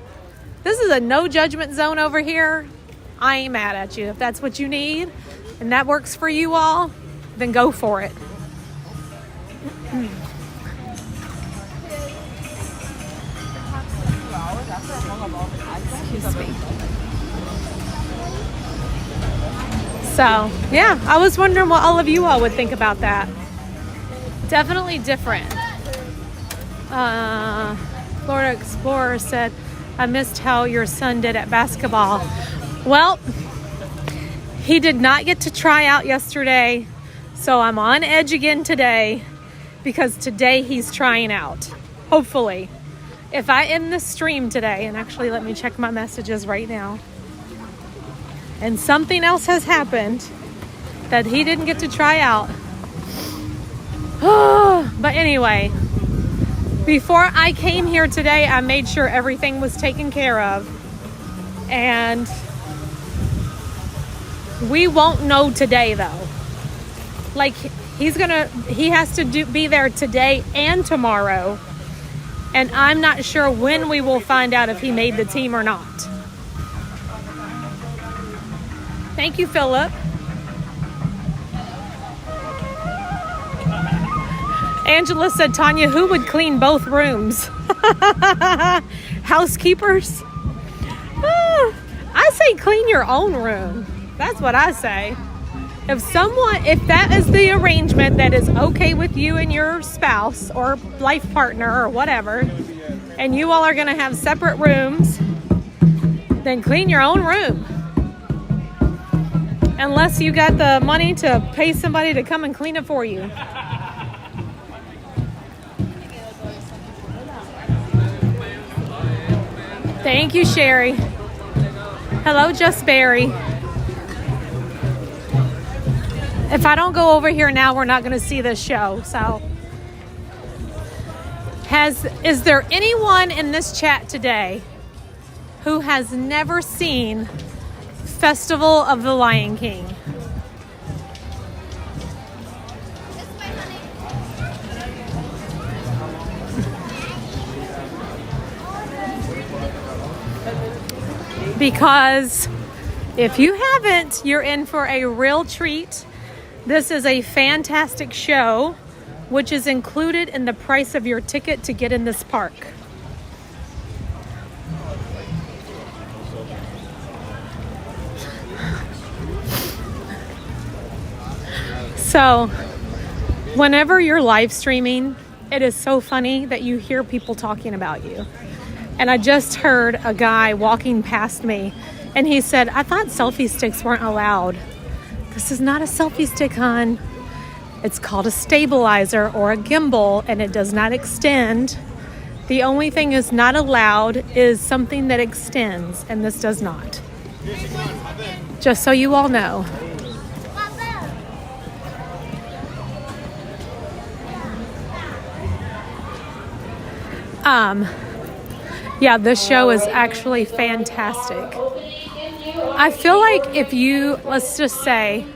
this is a no judgment zone over here. I ain't mad at you. If that's what you need and that works for you all, then go for it. Excuse me. So, yeah, I was wondering what all of you all would think about that. Definitely different. Florida Explorer said, I missed how your son did at basketball. Well, he did not get to try out yesterday, so I'm on edge again today because today he's trying out. Hopefully. If I end the stream today, and actually let me check my messages right now, and something else has happened that he didn't get to try out. But anyway, before I came here today, I made sure everything was taken care of. And we won't know today though. Like he has to be there today and tomorrow. And I'm not sure when we will find out if he made the team or not. Thank you, Philip. Angela said, Tanya, who would clean both rooms? Housekeepers? I say clean your own room. That's what I say. If that is the arrangement that is okay with you and your spouse or life partner or whatever, and you all are going to have separate rooms, then clean your own room. Unless you got the money to pay somebody to come and clean it for you. Thank you, Sherry. Hello, Just Barry. If I don't go over here now, we're not going to see this show. So, is there anyone in this chat today who has never seen Festival of the Lion King? Because if you haven't, you're in for a real treat. This is a fantastic show, which is included in the price of your ticket to get in this park. So, whenever you're live streaming, it is so funny that you hear people talking about you. And I just heard a guy walking past me, and he said, I thought selfie sticks weren't allowed. This is not a selfie stick, hon. It's called a stabilizer or a gimbal, and it does not extend. The only thing is not allowed is something that extends, and this does not. Just so you all know. Yeah, this show is actually fantastic. I feel like if you, let's just say,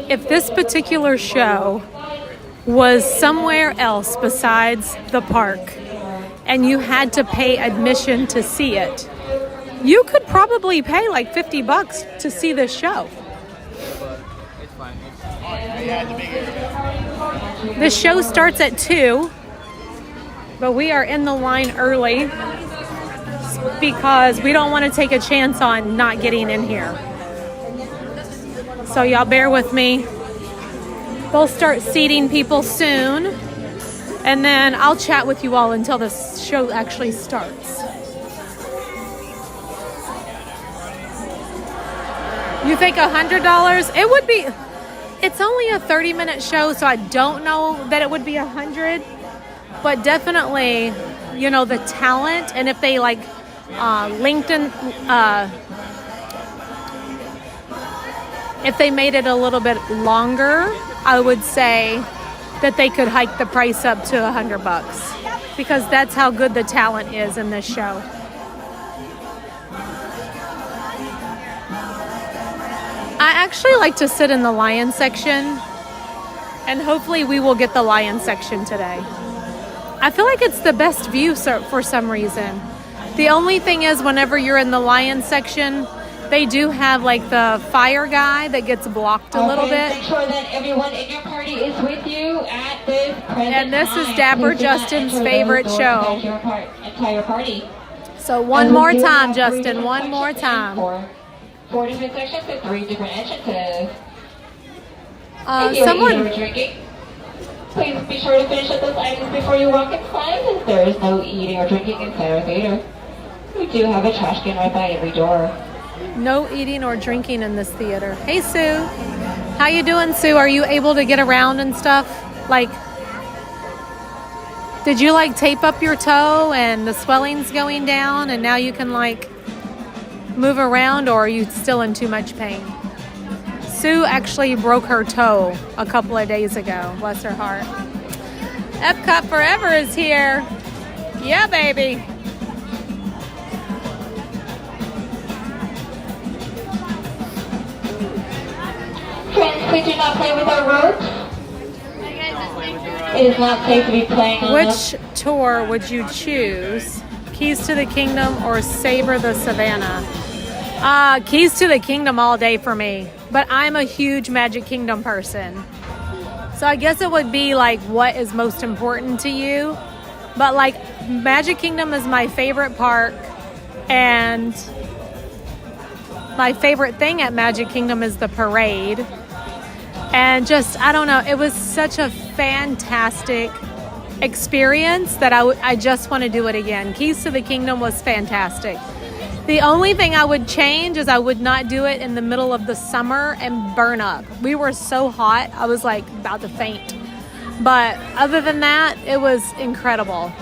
if this particular show was somewhere else besides the park and you had to pay admission to see it, you could probably pay like $50 to see this show. The show starts at 2, but we are in the line early because we don't want to take a chance on not getting in here. So y'all bear with me. They'll start seating people soon, and then I'll chat with you all until the show actually starts. You think $100? It would be. It's only a 30-minute show, so I don't know that it would be $100, but definitely, you know, the talent, and if they like LinkedIn, if they made it a little bit longer, I would say that they could hike the price up to $100 because that's how good the talent is in this show. I actually like to sit in the lion section, and hopefully we will get the lion section today. I feel like it's the best view for some reason. The only thing is, whenever you're in the lion section, they do have like the fire guy that gets blocked a little bit. Make sure that everyone in your party is with you at this present And this is time. Dapper Please do not Justin's enter favorite those doors show. without your entire party. So one And we more do time, have 3 Justin, different one more sections and time. Four different sections with 3 different entrances. If you're eating Someone, or drinking, please be sure to finish up those items before you walk inside, as there is no eating or drinking inside our theater. We do have a trash can right by every door. no eating or drinking in this theater. Hey, Sue. How you doing, Sue? Are you able to get around and stuff? Like, did you like tape up your toe and the swelling's going down and now you can like move around, or are you still in too much pain? Sue actually broke her toe a couple of days ago. Bless her heart. Epcot Forever is here. Yeah, baby. Friends, please do not play with our ropes. It is not safe to be playing on them. Which tour would you choose? Keys to the Kingdom or Savor the Savannah? Keys to the Kingdom all day for me. But I'm a huge Magic Kingdom person. So I guess it would be like what is most important to you. But like Magic Kingdom is my favorite park, and my favorite thing at Magic Kingdom is the parade. And just, I don't know, it was such a fantastic experience that I just want to do it again. Keys to the Kingdom was fantastic. The only thing I would change is I would not do it in the middle of the summer and burn up. We were so hot, I was like about to faint. But other than that, it was incredible.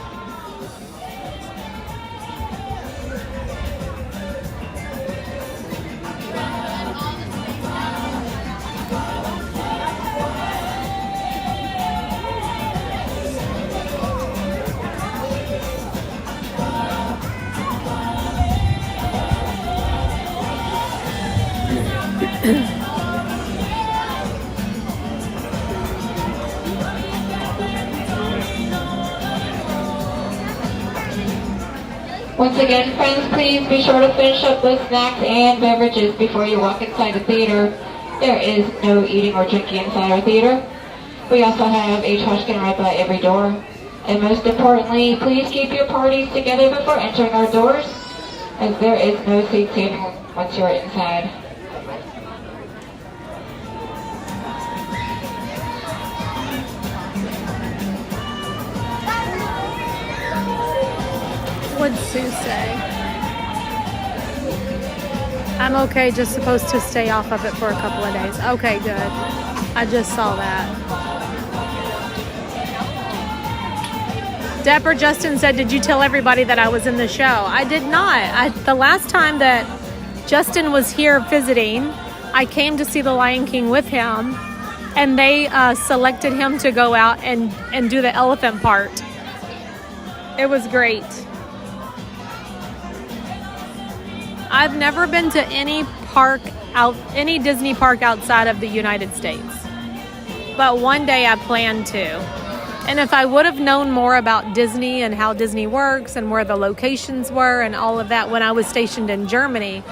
Once again, friends, please be sure to finish up with snacks and beverages before you walk inside the theater. There is no eating or drinking inside our theater. We also have a trash can right by every door. And most importantly, please keep your parties together before entering our doors, as there is no seat saving once you're inside. What'd Sue say? I'm okay, just supposed to stay off of it for a couple of days. Okay, good. I just saw that. Dapper Justin said, did you tell everybody that I was in the show? I did not. The last time that Justin was here visiting, I came to see the Lion King with him, and they selected him to go out and do the elephant part. It was great. I've never been to any Disney park outside of the United States. But one day I plan to. And if I would have known more about Disney and how Disney works and where the locations were and all of that when I was stationed in Germany,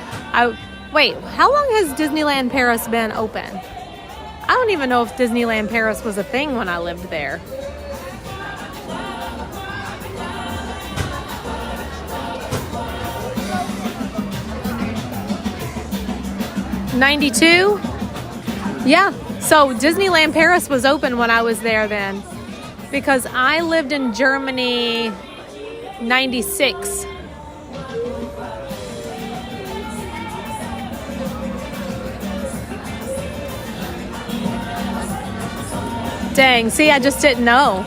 wait, how long has Disneyland Paris been open? I don't even know if Disneyland Paris was a thing when I lived there. '92? Yeah. So Disneyland Paris was open when I was there then, because I lived in Germany '96. Dang, see, I just didn't know.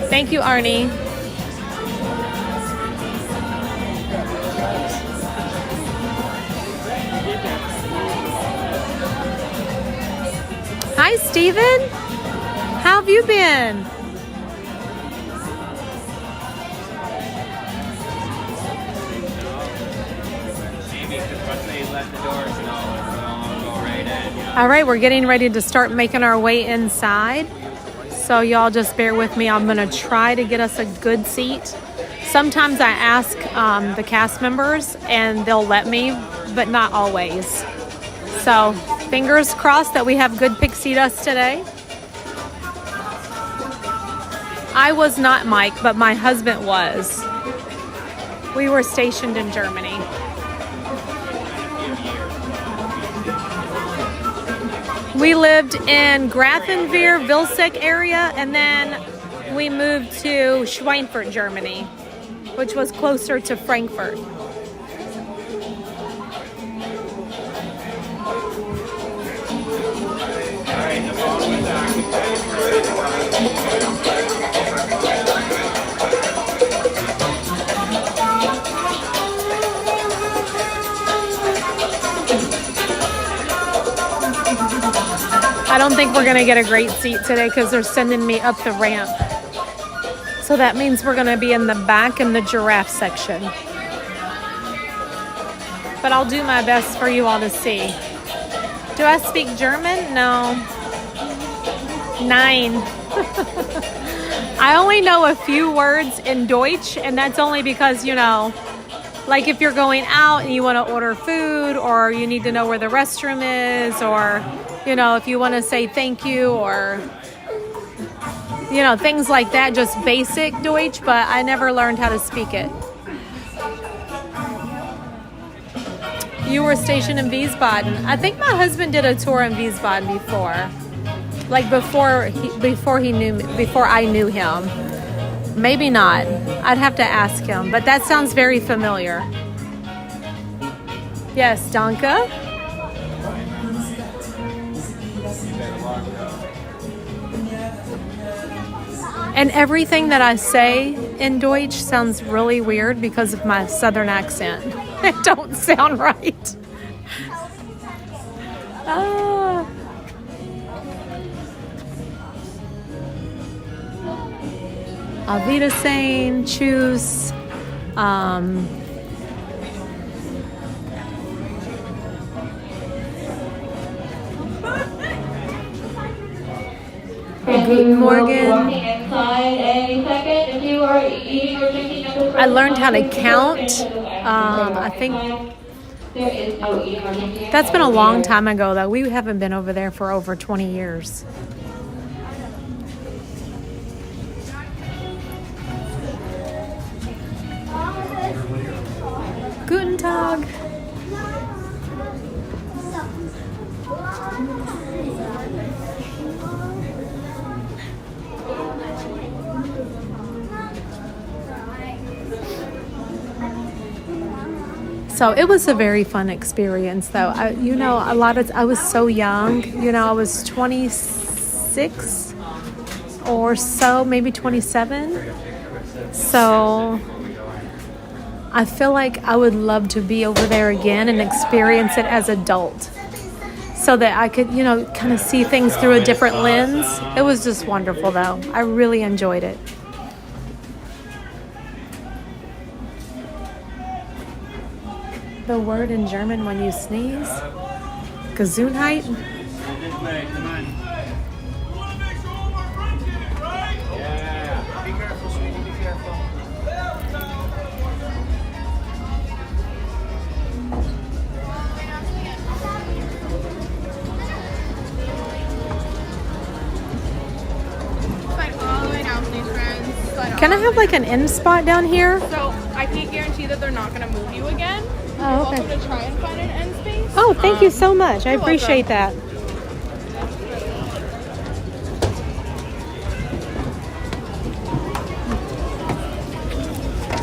Thank you, Arnie. Hi, Steven. How have you been? All right, we're getting ready to start making our way inside. So y'all just bear with me. I'm going to try to get us a good seat. Sometimes I ask the cast members and they'll let me, but not always. So fingers crossed that we have good pixie dust today. I was not Mike, but my husband was. We were stationed in Germany. We lived in Grafenwehr, Vilseck area, and then we moved to Schweinfurt, Germany, which was closer to Frankfurt. I don't think we're going to get a great seat today because they're sending me up the ramp. So that means we're going to be in the back in the giraffe section. But I'll do my best for you all to see. Do I speak German? No. 9. I only know a few words in Deutsch, and that's only because, you know, like if you're going out and you want to order food, or you need to know where the restroom is, or, you know, if you want to say thank you, or, you know, things like that, just basic Deutsch, but I never learned how to speak it. You were stationed in Wiesbaden. I think my husband did a tour in Wiesbaden before. Like before I knew him. Maybe not. I'd have to ask him, but that sounds very familiar. Yes, Danke. And everything that I say in Deutsch sounds really weird because of my southern accent. It don't sound right. Auf Wiedersehen, tschüss. Guten Morgen. I learned how to count. I think that's been a long time ago, though. We haven't been over there for over 20 years. Guten Tag. So it was a very fun experience, though. I was so young. You know, I was 26 or so, maybe 27. So I feel like I would love to be over there again and experience it as an adult. so that I could, kind of see things through a different lens. It was just wonderful, though. I really enjoyed it. The word in German when you sneeze? Gesundheit? Be careful, sweetie, be careful. Slide all the way down, please, friends. Slide Can I have like an in spot down here? So I can't guarantee that they're not going to move you again. Oh, You're okay. welcome to try and find an end space. Oh, thank you so much. I you're appreciate that.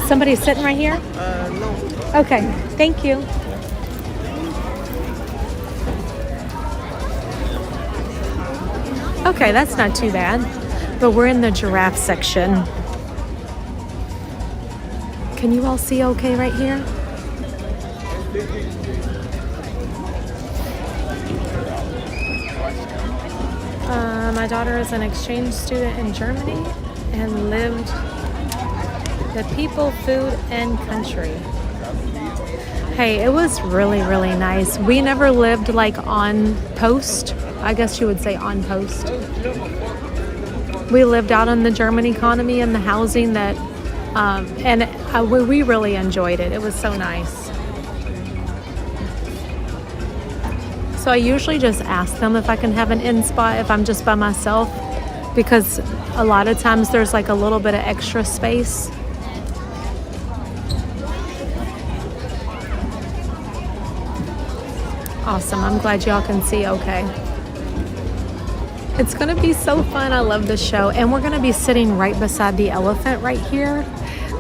Somebody sitting right here? No. Okay, thank you. Okay, that's not too bad. But we're in the giraffe section. Can you all see okay right here? My daughter is an exchange student in Germany and lived the people, food, and country. Hey, it was really, really nice. We never lived like on post. I guess you would say on post. We lived out in the German economy and the housing that, we really enjoyed it. It was so nice. So I usually just ask them if I can have an in spot if I'm just by myself, because a lot of times there's like a little bit of extra space. Awesome. I'm glad y'all can see okay. It's going to be so fun. I love this show. And we're going to be sitting right beside the elephant right here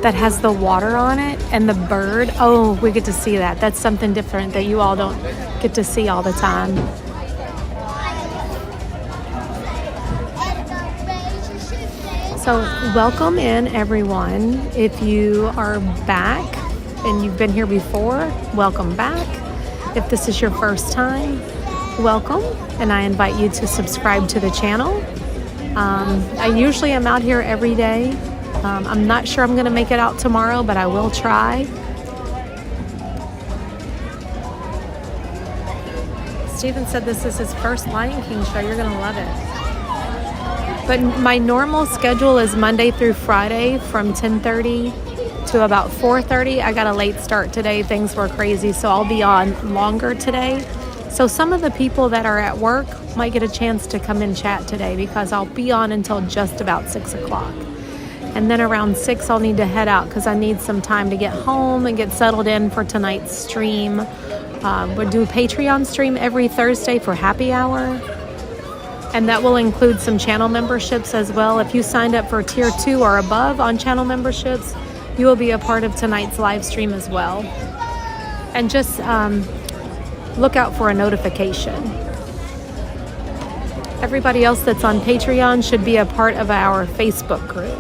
that has the water on it and the bird. Oh, we get to see that. That's something different that you all don't get to see all the time. So welcome in, everyone. If you are back and you've been here before, welcome back. If this is your first time, welcome, and I invite you to subscribe to the channel. I usually am out here every day. I'm not sure I'm going to make it out tomorrow, but I will try. Steven said this is his first Lion King show. You're going to love it. But my normal schedule is Monday through Friday from 10:30 to about 4:30. I got a late start today. Things were crazy, so I'll be on longer today. So some of the people that are at work might get a chance to come and chat today because I'll be on until just about 6 o'clock. And then around 6, I'll need to head out because I need some time to get home and get settled in for tonight's stream. We'll do a Patreon stream every Thursday for happy hour. And that will include some channel memberships as well. If you signed up for tier 2 or above on channel memberships, you will be a part of tonight's live stream as well. And just look out for a notification. Everybody else that's on Patreon should be a part of our Facebook group.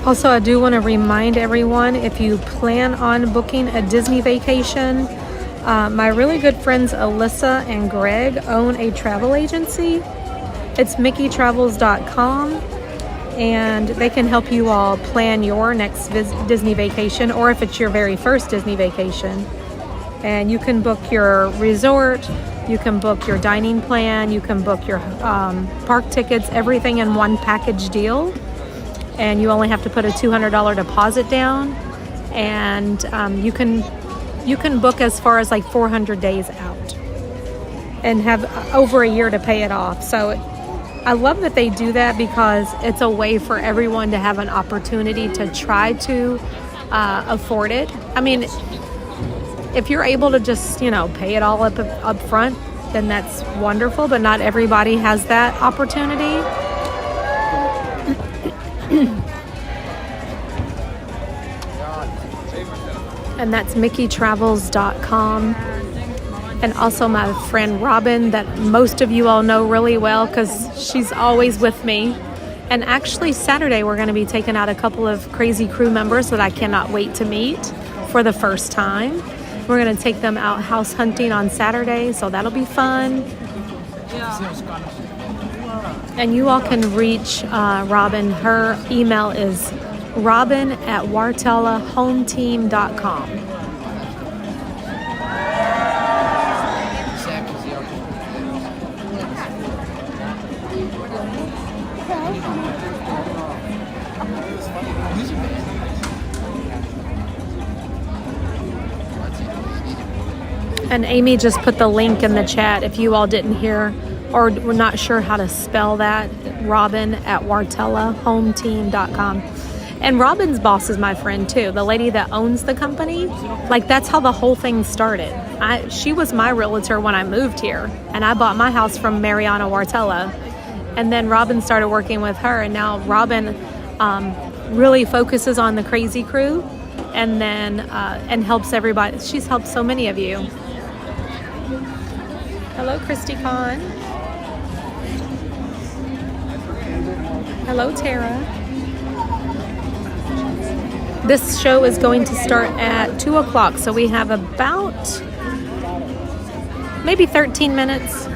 Also, I do want to remind everyone, if you plan on booking a Disney vacation, my really good friends Alyssa and Greg own a travel agency. It's MickeyTravels.com, and they can help you all plan your next Disney vacation, or if it's your very first Disney vacation. And you can book your resort, you can book your dining plan, you can book your park tickets, everything in one package deal. And you only have to put a $200 deposit down, and you can book as far as like 400 days out and have over a year to pay it off. So I love that they do that because it's a way for everyone to have an opportunity to try to afford it. I mean, if you're able to just pay it all up front, then that's wonderful, but not everybody has that opportunity. And that's MickeyTravels.com. And also my friend Robin, that most of you all know really well because she's always with me. And actually Saturday we're going to be taking out a couple of crazy crew members that I cannot wait to meet for the first time. We're going to take them out house hunting on Saturday, so that'll be fun. And you all can reach Robin. Her email is robin@wartellahometeam.com. And Amy just put the link in the chat if you all didn't hear or were not sure how to spell that. Robin@wartellahometeam.com. And Robin's boss is my friend too, the lady that owns the company. Like, that's how the whole thing started. She was my realtor when I moved here, and I bought my house from Mariana Wartella. And then Robin started working with her, and now Robin really focuses on the crazy crew, and then and helps everybody. She's helped so many of you. Hello, Christy Khan. Hello, Tara. This show is going to start at 2 o'clock, so we have about maybe 13 minutes.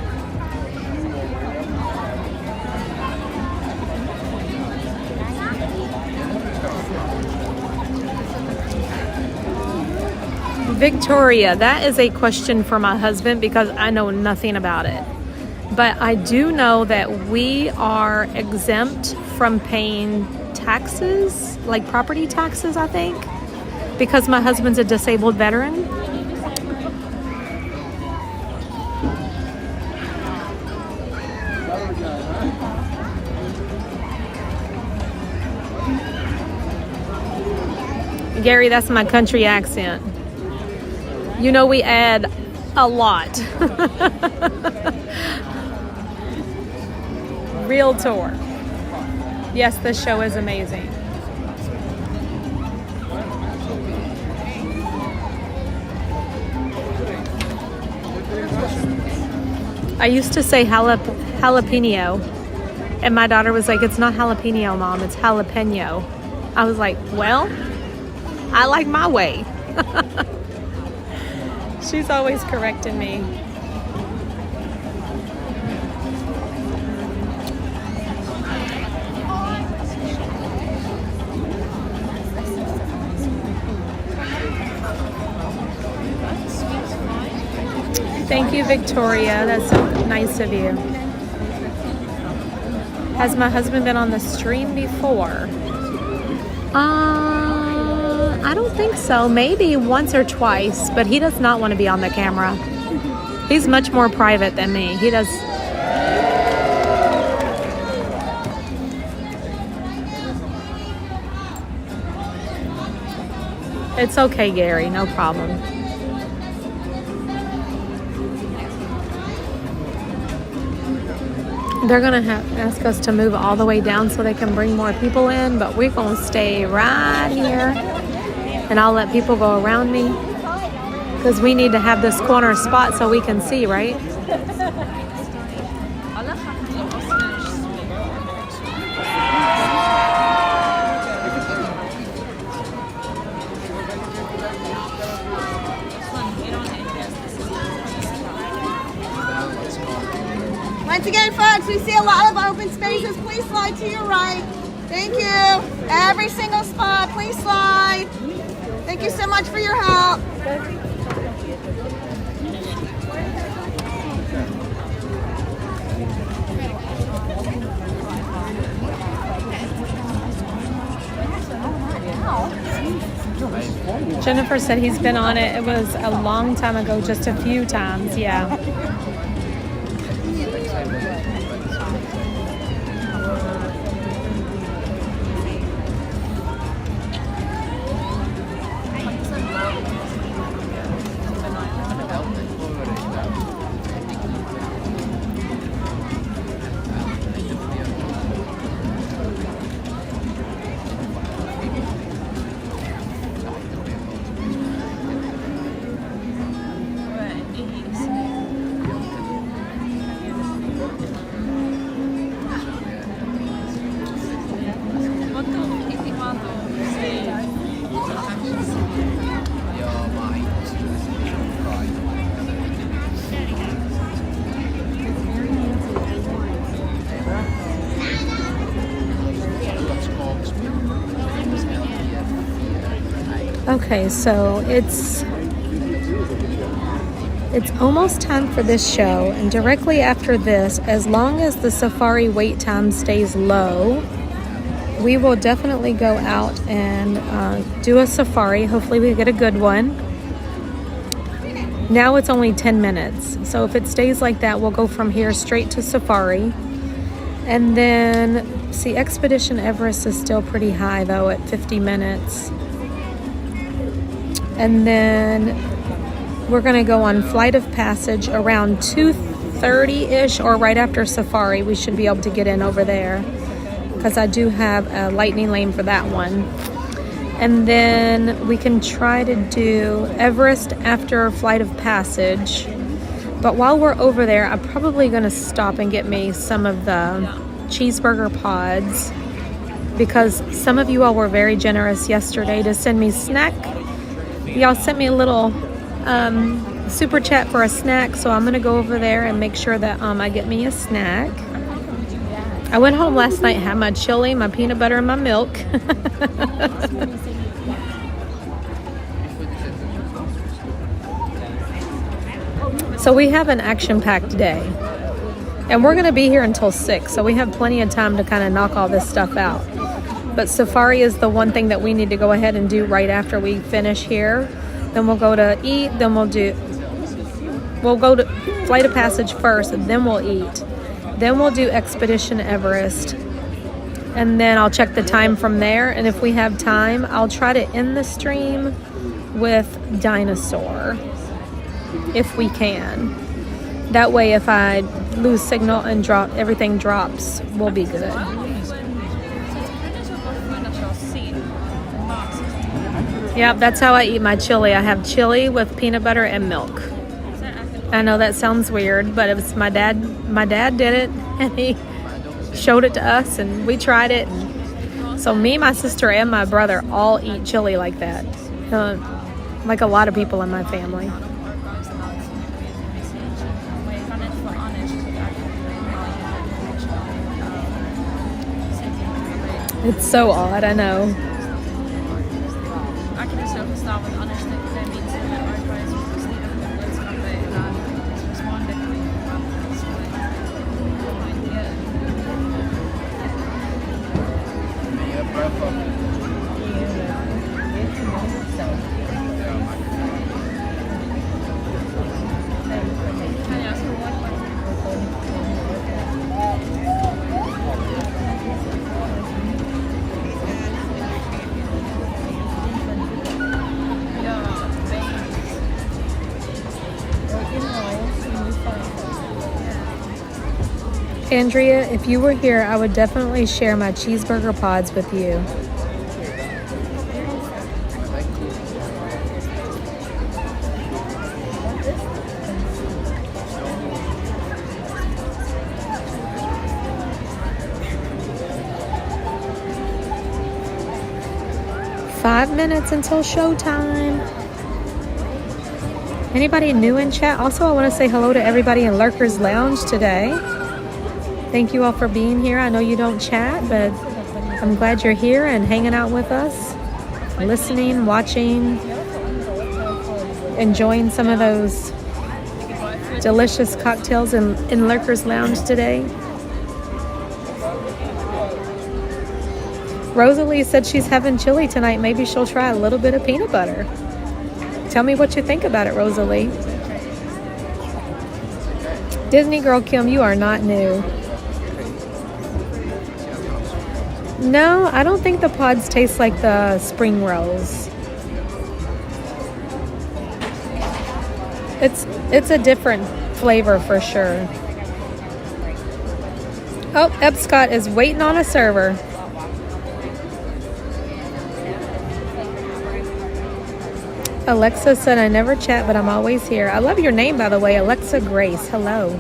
Victoria, that is a question for my husband because I know nothing about it. But I do know that we are exempt from paying taxes, like property taxes, I think, because my husband's a disabled veteran. Gary, that's my country accent. You know we add a lot. Realtor. Yes, this show is amazing. I used to say jalapeno, and my daughter was like, "It's not jalapeno, Mom, it's jalapeno." I was like, well, I like my way. She's always correcting me. Thank you, Victoria. That's so nice of you. Has my husband been on the stream before? I don't think so. Maybe once or twice, but he does not want to be on the camera. He's much more private than me. He does. It's okay, Gary. No problem. They're going to ask us to move all the way down so they can bring more people in, but we're going to stay right here. And I'll let people go around me because we need to have this corner spot so we can see, right? Once again, folks, we see a lot of open spaces. Please slide to your right. Thank you. Every single spot, please slide. Thank you so much for your help. Jennifer said he's been on it. It was a long time ago, just a few times. Yeah. Okay, so it's almost time for this show, and directly after this, as long as the safari wait time stays low, we will definitely go out and do a safari. Hopefully we get a good one. Now it's only 10 minutes, so if it stays like that, we'll go from here straight to safari. And then, see, Expedition Everest is still pretty high though at 50 minutes. And then we're gonna go on Flight of Passage around 2:30-ish or right after safari. We should be able to get in over there because I do have a lightning lane for that one. And then we can try to do Everest after Flight of Passage. But while we're over there, I'm probably gonna stop and get me some of the cheeseburger pods because some of you all were very generous yesterday to send me snack. Y'all sent me a little super chat for a snack, so I'm gonna go over there and make sure that I get me a snack. I went home last night, had my chili, my peanut butter, and my milk. So we have an action-packed day. And we're gonna be here until 6, so we have plenty of time to kind of knock all this stuff out. But safari is the one thing that we need to go ahead and do right after we finish here. Then we'll go to eat, then we'll go to Flight of Passage first, and then we'll eat. Then we'll do Expedition Everest. And then I'll check the time from there. And if we have time, I'll try to end the stream with Dinosaur. If we can. That way, if I lose signal and everything drops, we'll be good. Yeah, that's how I eat my chili. I have chili with peanut butter and milk. I know that sounds weird, but it was my dad. My dad did it, and he showed it to us, and we tried it. So me, my sister, and my brother all eat chili like that. Like a lot of people in my family. It's so odd, I know. Andrea, if you were here, I would definitely share my cheeseburger pods with you. Five minutes until showtime. Anybody new in chat? Also, I want to say hello to everybody in Lurkers Lounge today. Thank you all for being here. I know you don't chat, but I'm glad you're here and hanging out with us, listening, watching, enjoying some of those delicious cocktails in Lurkers Lounge today. Rosalie said she's having chili tonight. Maybe she'll try a little bit of peanut butter. Tell me what you think about it, Rosalie. Disney Girl Kim, you are not new. No, I don't think the pods taste like the spring rolls. It's a different flavor for sure. Oh, Epscott is waiting on a server. Alexa said, I never chat, but I'm always here. I love your name, by the way, Alexa Grace. Hello.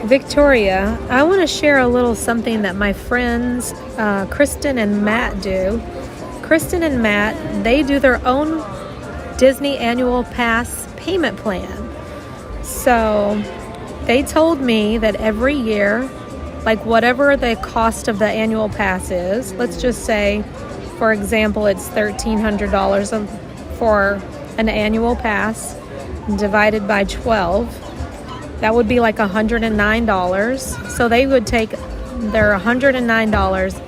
Victoria, I want to share a little something that my friends Kristen and Matt do. Kristen and Matt, they do their own Disney Annual Pass payment plan. So they told me that every year, like whatever the cost of the annual pass is, let's just say, for example, it's $1,300 for an annual pass divided by 12. That would be like $109. So they would take their $109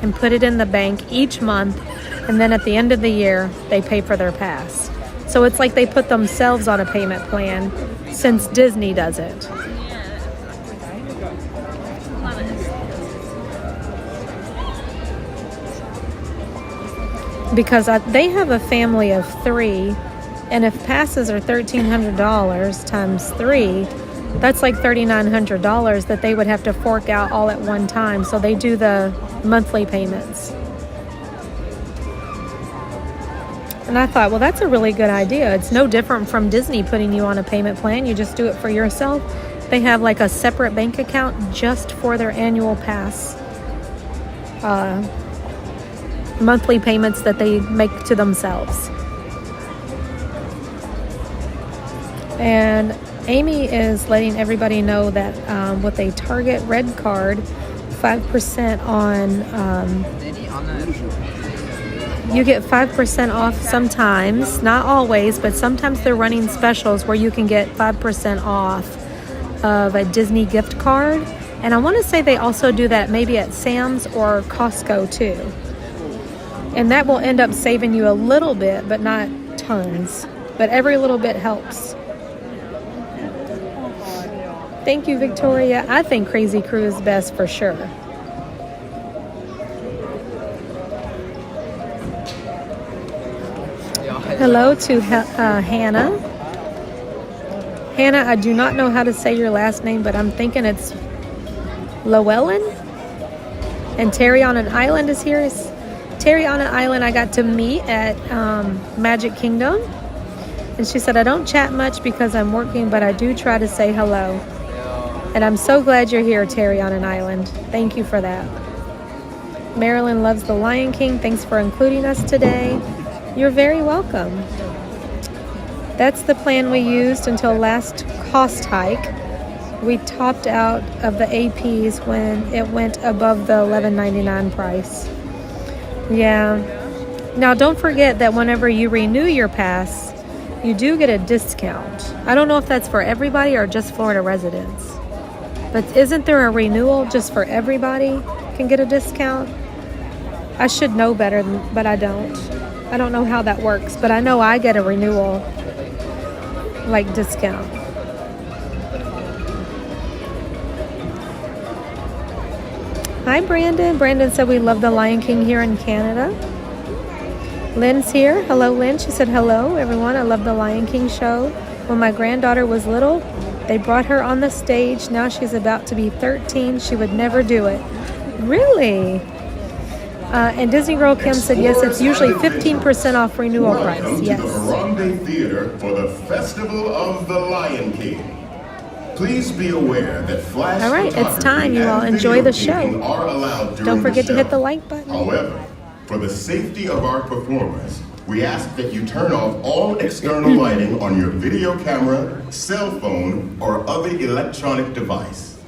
and put it in the bank each month, and then at the end of the year, they pay for their pass. So it's like they put themselves on a payment plan since Disney does it. Because they have a family of 3, and if passes are $1,300 times 3, that's like $3,900 that they would have to fork out all at one time. So they do the monthly payments. And I thought, well, that's a really good idea. It's no different from Disney putting you on a payment plan. You just do it for yourself. They have like a separate bank account just for their annual pass monthly payments that they make to themselves. And Amy is letting everybody know that with a Target Red Card, 5% on, you get 5% off sometimes, not always, but sometimes they're running specials where you can get 5% off of a Disney gift card. And I want to say they also do that maybe at Sam's or Costco too. And that will end up saving you a little bit, but not tons. But every little bit helps. Thank you, Victoria. I think Crazy Crew is best for sure. Hello to Hannah. Hannah, I do not know how to say your last name, but I'm thinking it's Llewellyn. And Terry on an Island is here. Terry on an Island I got to meet at Magic Kingdom. And she said, I don't chat much because I'm working, but I do try to say hello. And I'm so glad you're here, Terry on an Island. Thank you for that. Marilyn loves the Lion King. Thanks for including us today. You're very welcome. That's the plan we used until last cost hike. We topped out of the APs when it went above the $11.99 price. Yeah. Now don't forget that whenever you renew your pass, you do get a discount. I don't know if that's for everybody or just Florida residents. But isn't there a renewal just for everybody can get a discount? I should know better, but I don't. I don't know how that works, but I know I get a renewal like discount. Hi, Brandon. Brandon said we love the Lion King here in Canada. Lynn's here. Hello, Lynn. She said, hello, everyone. I love the Lion King show. When my granddaughter was little, they brought her on the stage. Now she's about to be 13. She would never do it. Really? And Disney Girl Kim said, yes, it's usually 15% off renewal price. Yes. To the Grande Theater for the Festival of the Lion King. Please be aware that flash all right, it's time. You all enjoy the show. Don't forget to hit the like button. However, for the safety of our performers, we ask that you turn off all external lighting on your video camera, cell phone, or other electronic device.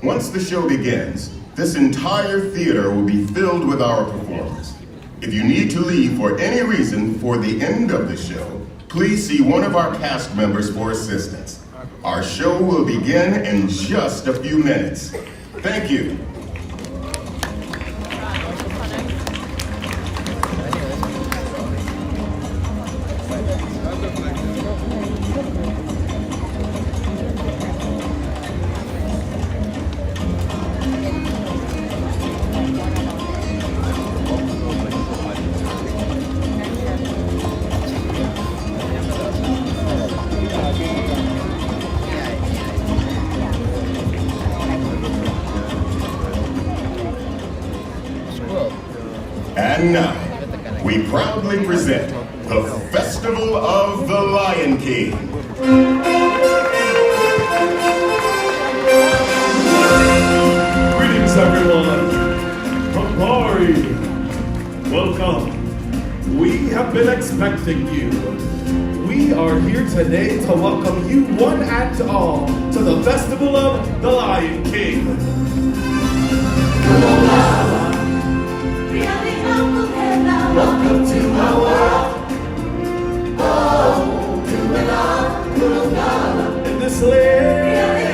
Once the show begins, this entire theater will be filled with our performers. If you need to leave for any reason for the end of the show, please see one of our cast members for assistance. Our show will begin in just a few minutes. Thank you. And now, we proudly present the Festival of the Lion King. Greetings, everyone. From Bari. Welcome. We have been expecting you. We are here today to welcome you one and all to the Festival of the Lion King. Welcome to my world. In this land,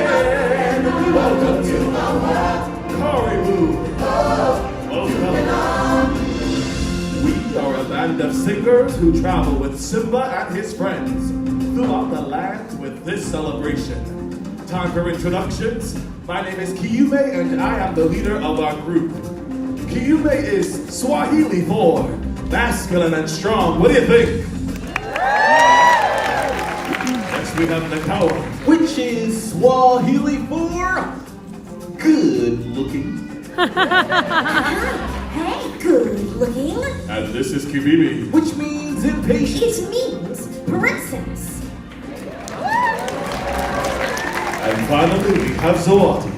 welcome to my world. Caribou, welcome. We are a band of singers who travel with Simba and his friends throughout the land with this celebration. Time for introductions. My name is Kjngdom and I am the leader of our group. Kjngdom is Swahili for masculine and strong. What do you think? Next we have Nakawa, which is Swahili for good looking. Hey, good looking. And this is Kibibi, which means impatient. It means princess. And finally we have Zawadi,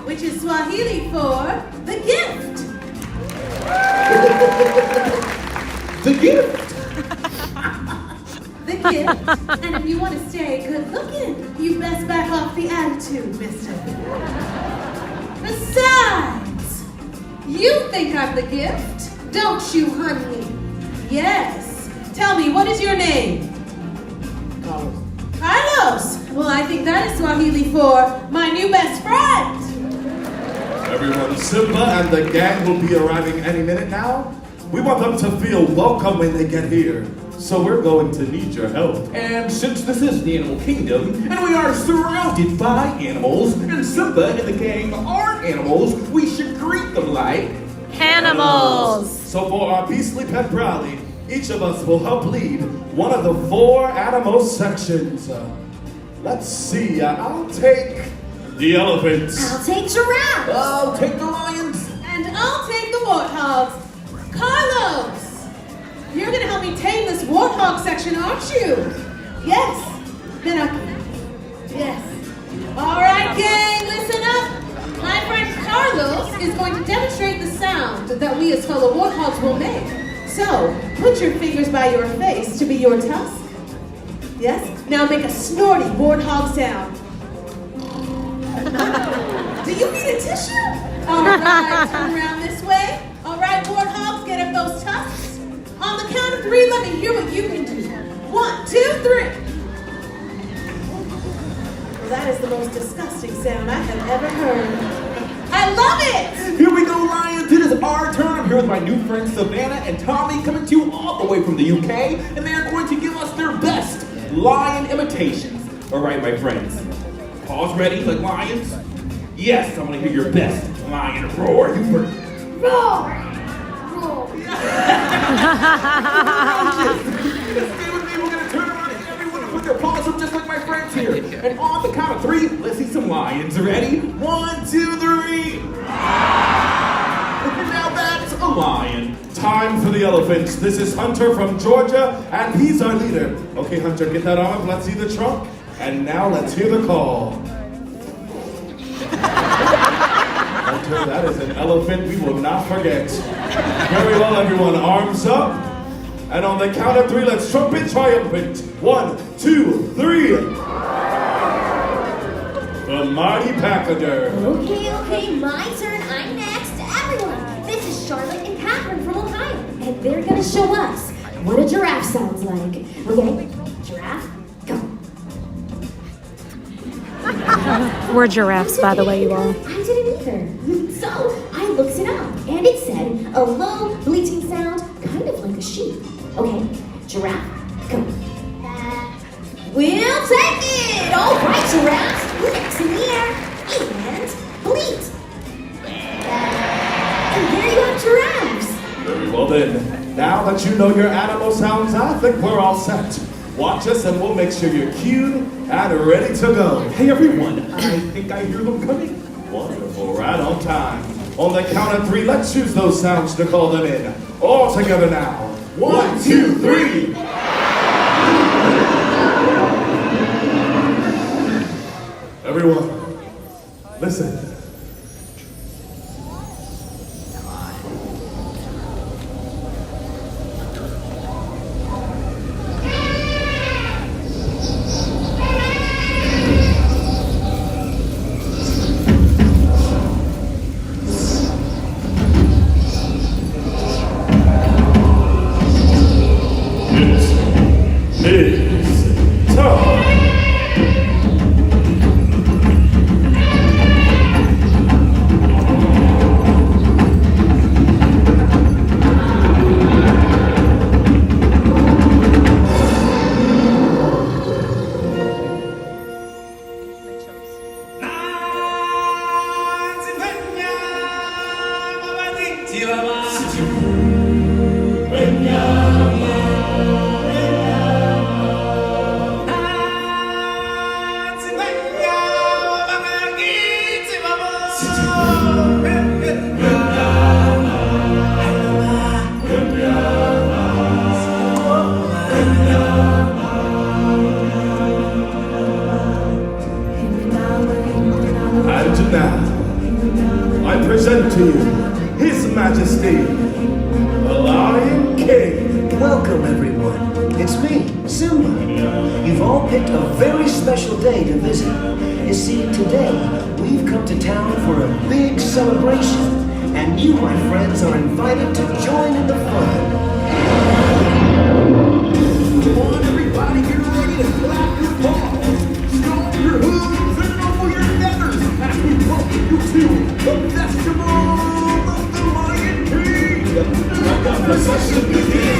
Which is Swahili for the gift. the gift. The gift. And if you want to stay good looking, you best back off the attitude, mister. Besides, you think I'm the gift, don't you, honey? Yes. Tell me, what is your name? Carlos. Well, I think that is Swahili for my new best friend. Everyone, Simba and the gang will be arriving any minute now. We want them to feel welcome when they get here. So we're going to need your help. And since this is the Animal Kingdom, and we are surrounded by animals, and Simba and the gang aren't animals, we should greet them like Animals. So for our beastly pet rally, each of us will help lead one of the 4 animal sections. Let's see, I'll take the elephants. I'll take giraffes. I'll take the lions. And I'll take the warthogs. Carlos! You're gonna help me tame this warthog section, aren't you? Yes. Then okay. Yes. All right, gang, listen up. My friend Carlos is going to demonstrate the sound that we as fellow warthogs will make. So, put your fingers by your face to be your tusk. Yes? Now make a snorty warthog sound. Do you need a tissue? All right, turn around this way. All right, warthogs, get up those tusks. On the count of 3, let me hear what you can do. 1, 2, 3. Well, that is the most disgusting sound I have ever heard. I love it! Here we go, lions. It is our turn. I'm here with my new friends Savannah and Tommy, coming to you all the way from the UK, and they are going to give us their best lion imitations. All right, my friends. Paws ready, like lions? Yes, I want to hear your best lion roar. You heard. Roar. Roar. Stay with me. We're going to turn around and everyone to put their paws up just like my friends here. And on the count of 3, let's see some lions. Ready? 1, 2, 3. Now that's a lion. Time for the elephants. This is Hunter from Georgia, and he's our leader. Okay, Hunter, get that arm up. Let's see the trunk. And now let's hear the call. Hunter, that is an elephant we will not forget. Very well, everyone. Arms up. And on the count of 3, let's trumpet triumphant. 1, 2, 3. The mighty pachyderm. Okay, my turn. I'm next. Everyone, this is Charlotte and Catherine from Ohio, and they're gonna show us what a giraffe sounds like. Okay, giraffe, go. We're giraffes, by the way, you all. I didn't either. So I looked it up, and it said a low bleating sound, kind of like a sheep. Okay, giraffe, go. We'll take it! All right, giraffes, legs in the air, and bleat. And there you have giraffes. Very well then. Now that you know your animal sounds, I think we're all set. Watch us and we'll make sure you're cued and ready to go. Hey everyone, I think I hear them coming. Wonderful, right on time. On the count of 3, let's choose those sounds to call them in. All together now. 1, 2, 3. Everyone, listen. to you, His Majesty, the Lion King. Welcome, everyone. It's me, Simba. You've all picked a very special day to visit. You see, today, we've come to town for a big celebration. And you, my friends, are invited to join in the fun. Come on, everybody, get ready to clap your paws, stomp your hooves, and ruffle your feathers as we welcome you to the Festival of the Lion King. Let the procession begin.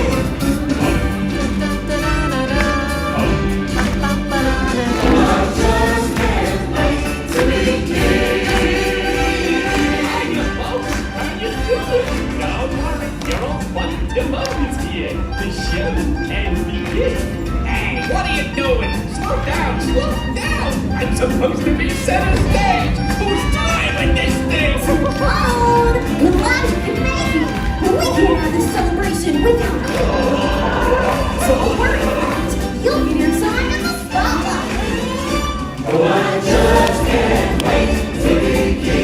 What are you doing? Slow down, slow down! I'm supposed to be center stage! Who's driving this thing? So come on! We're glad you can make it! But we can't have this celebration without you! So don't worry about it! You'll get your time in the spotlight! Oh, I just can't wait to begin.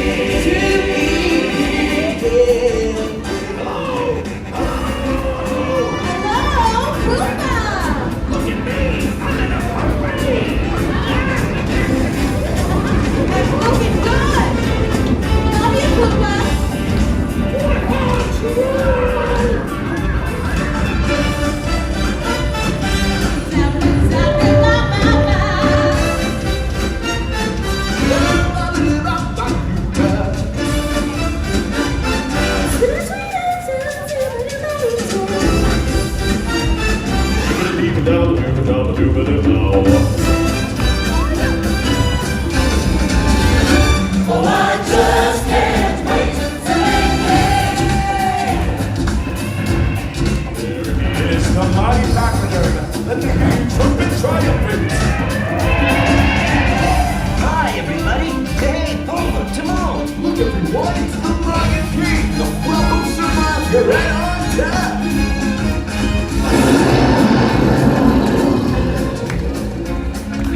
Hi, everybody. Hey, Puma, Timon. Look, everyone, it's the Lion King, the welcome survivor, right on time.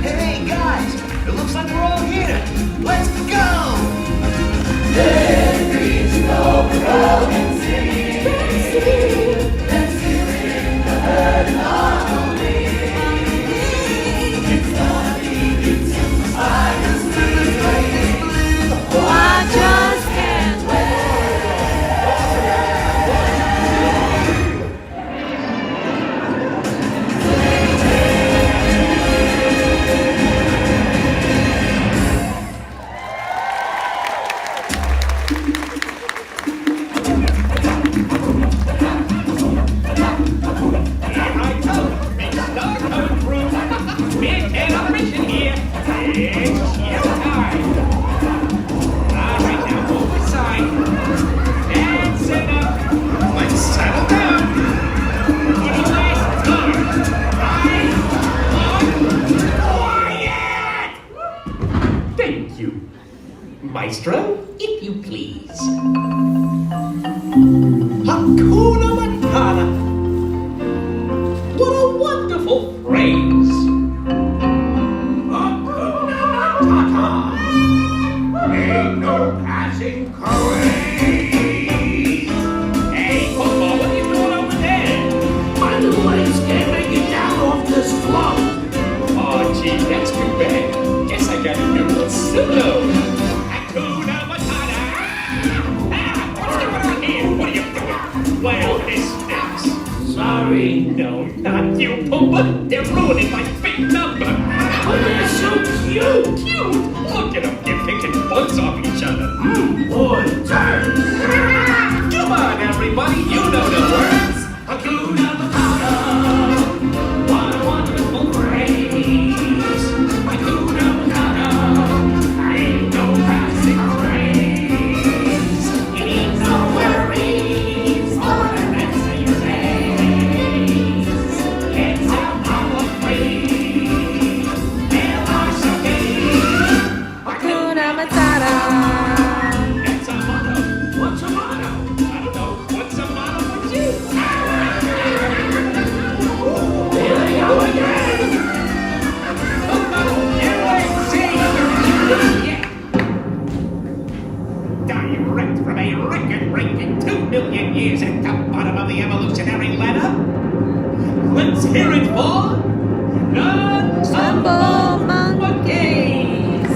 Hey, guys. It looks like we're all here. Let's go. Every snow crowd and sing. Let's hear in the herd and harmony. It's gonna be inspired to the grave. Oh, I just can't Maestro, if you please. Hakuna Matata. What a wonderful phrase. Hakuna Matata. Ain't no passing craze. Hey, Papa, what are you doing over there? My little legs can't make it down off this float. Oh, gee, that's too bad. Guess I gotta do a solo. Well, this stinks. Sorry. No, not you, Pumbaa. They're ruining my big number. Oh, they're so cute. Cute? Look at them. They're picking bugs off each other. Boy, turn. Come on, everybody. You know the words. Hakuna Matata. What a wonderful phrase. Hakuna Matata. Ain't no passing craze. You need no worries. It's our power phrase. hear it for the Tumble monkeys.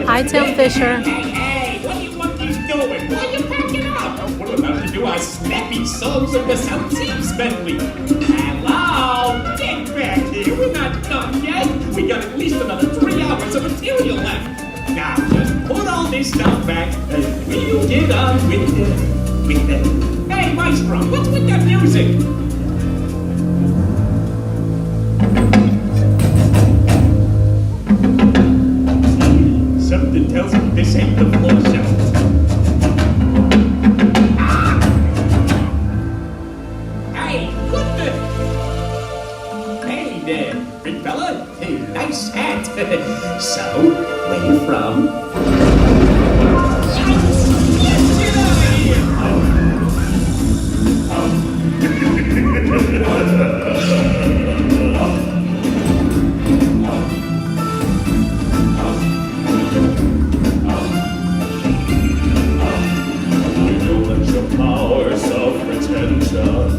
Hi, Tim Fisher. Hey, what do you want these doing? Why are you packing up? We're about to do our snappy songs of the South Seas medley. Hello? Get back here. We're not done yet. We got at least another 3 hours of material left. Now, just put all this stuff back and we'll get on with the... Hey, Maestro, what's with that music? Something tells me this ain't the floor show. Hey, what the? Hey there, big fella. Hey, nice hat. So, where you from? Let's get out of here. Powers of retention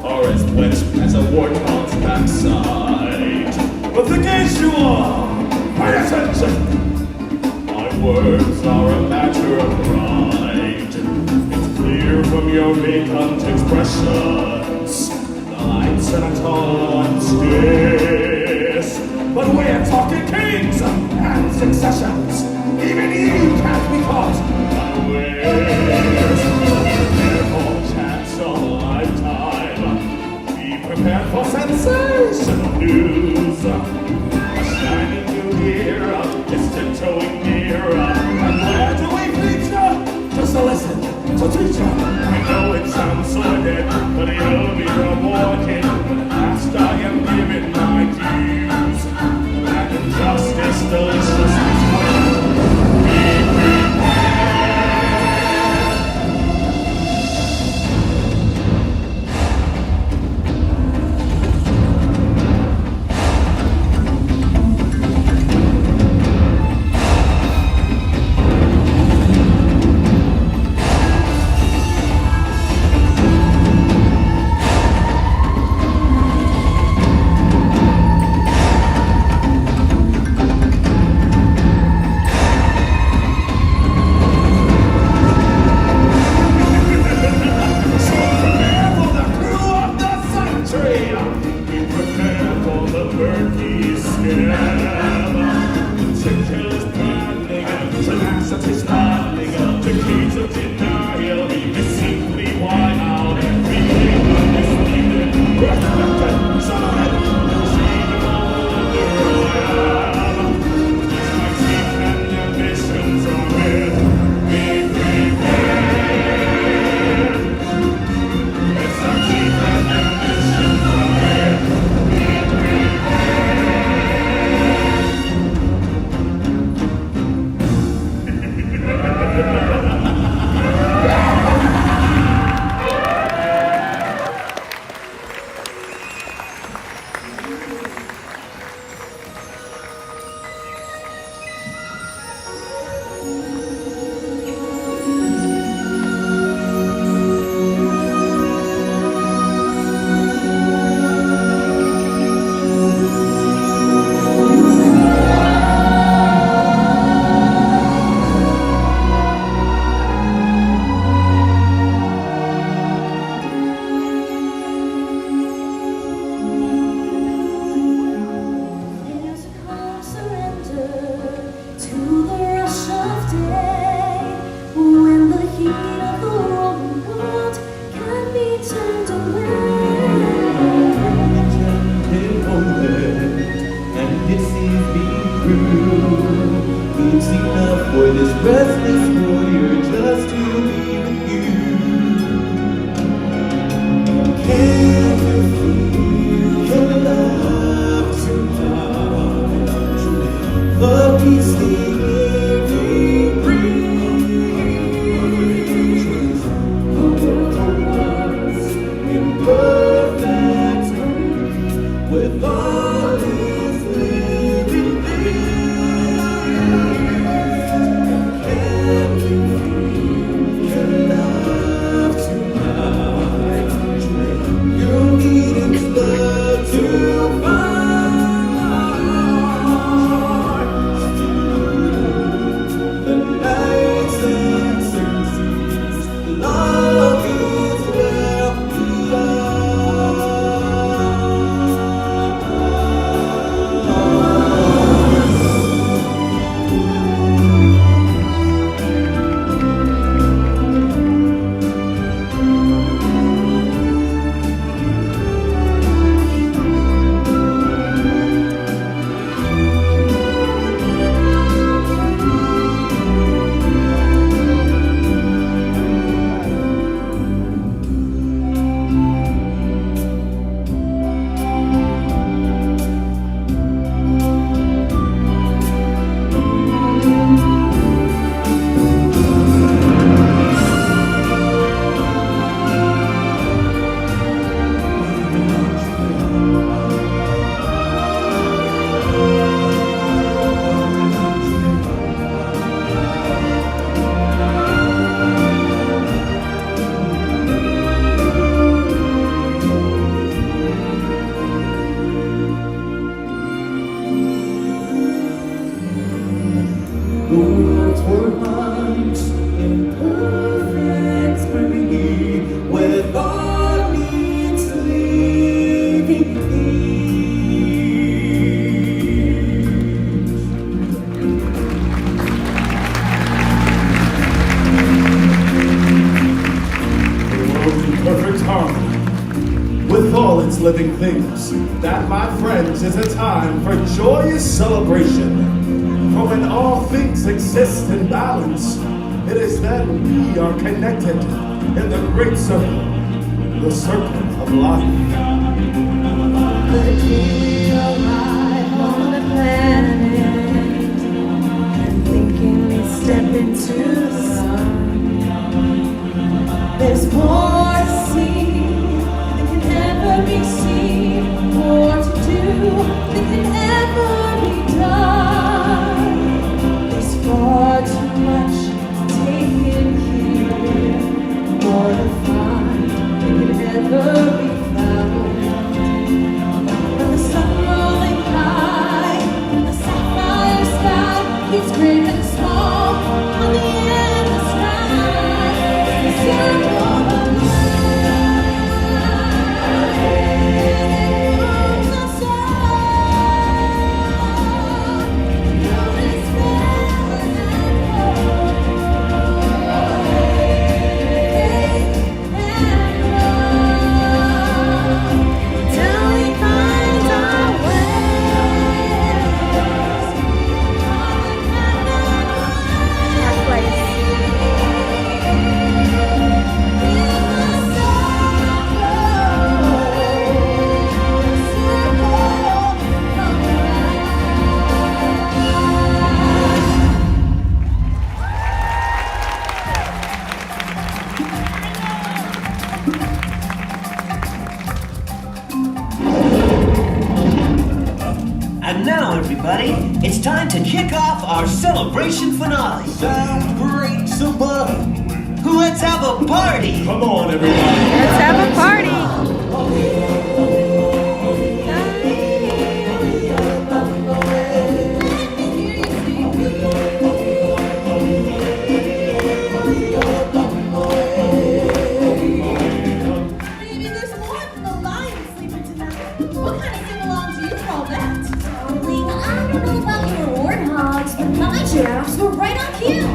are as wet as a warthog's backside. But the case you are, pay attention! My words are a matter of pride. It's clear from your vacant expressions. The lights and a tall one's this. But we're talking kings and successions. Even you can't be caught unawares. Therefore, perfect harmony with all its living things. That, my friends, is a time for joyous celebration. For when all things exist in balance, it is then we are connected in the great circle, the circle of life. The we arrive on the planet, and thinking we step into the sun. There's more to see than can ever be seen, more to do than can ever be done. There's far too much to take in here, more to find than can ever be found. When the sun rolling high in the sapphire sky keeps great and small on the endless ride, the circle of And now, everybody, it's time to kick off our celebration finale. Sounds great, Simba. Let's have a party. Come on, everybody. Let's have a party. Maybe there's more than the lion sleeping tonight. What kind of sing-along do you call that? Darling, I don't know about your warthogs, but my giraffes were right on cue.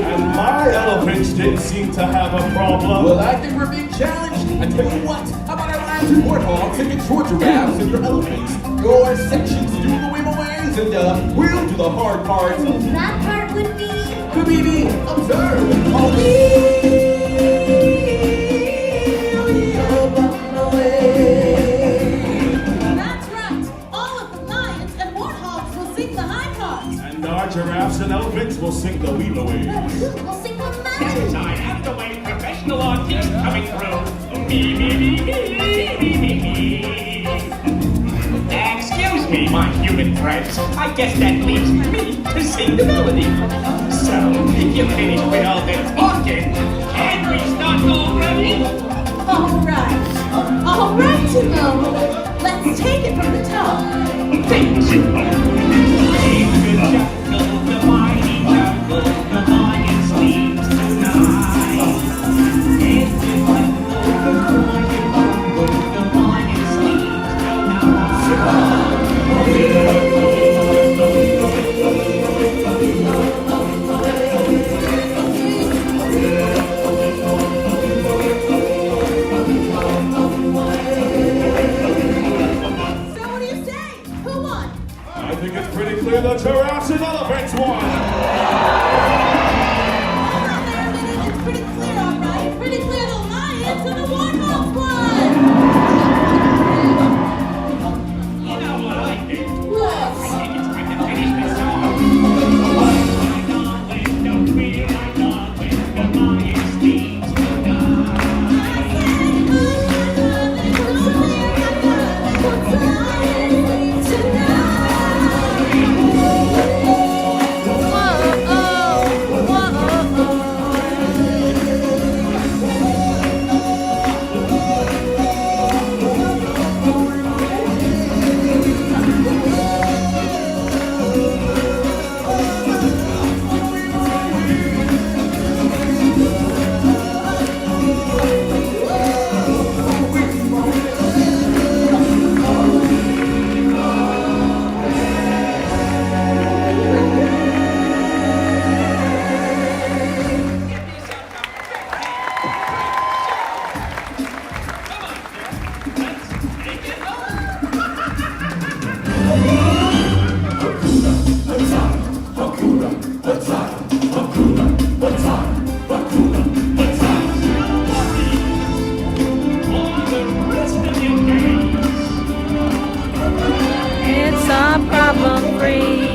And my elephants didn't seem to have a problem. Well, I think we're being challenged. I tell you what, how about I ride two warthogs and get your giraffes and your elephants? Your sections do the wave-aways and we'll do the hard part. That part would be... Habibi, observe. That's right. All of the lions and warthogs will sing the high parts. And our giraffes and elephants will sing the weave away. We'll sing the melody. Inside, out of the way, professional artist coming through. Me, me, me, me, me, me, me. Excuse me, my human friends. I guess that leaves me to sing the melody. So, if you're finished with all this talking, can we start already? All right. All right, Timon. Let's take it from the top. Thank you. In the jungle, the mighty jungle, the lion sleeps tonight. In the jungle, the lion sleeps So what do you say? Who won? I'd It's a problem free.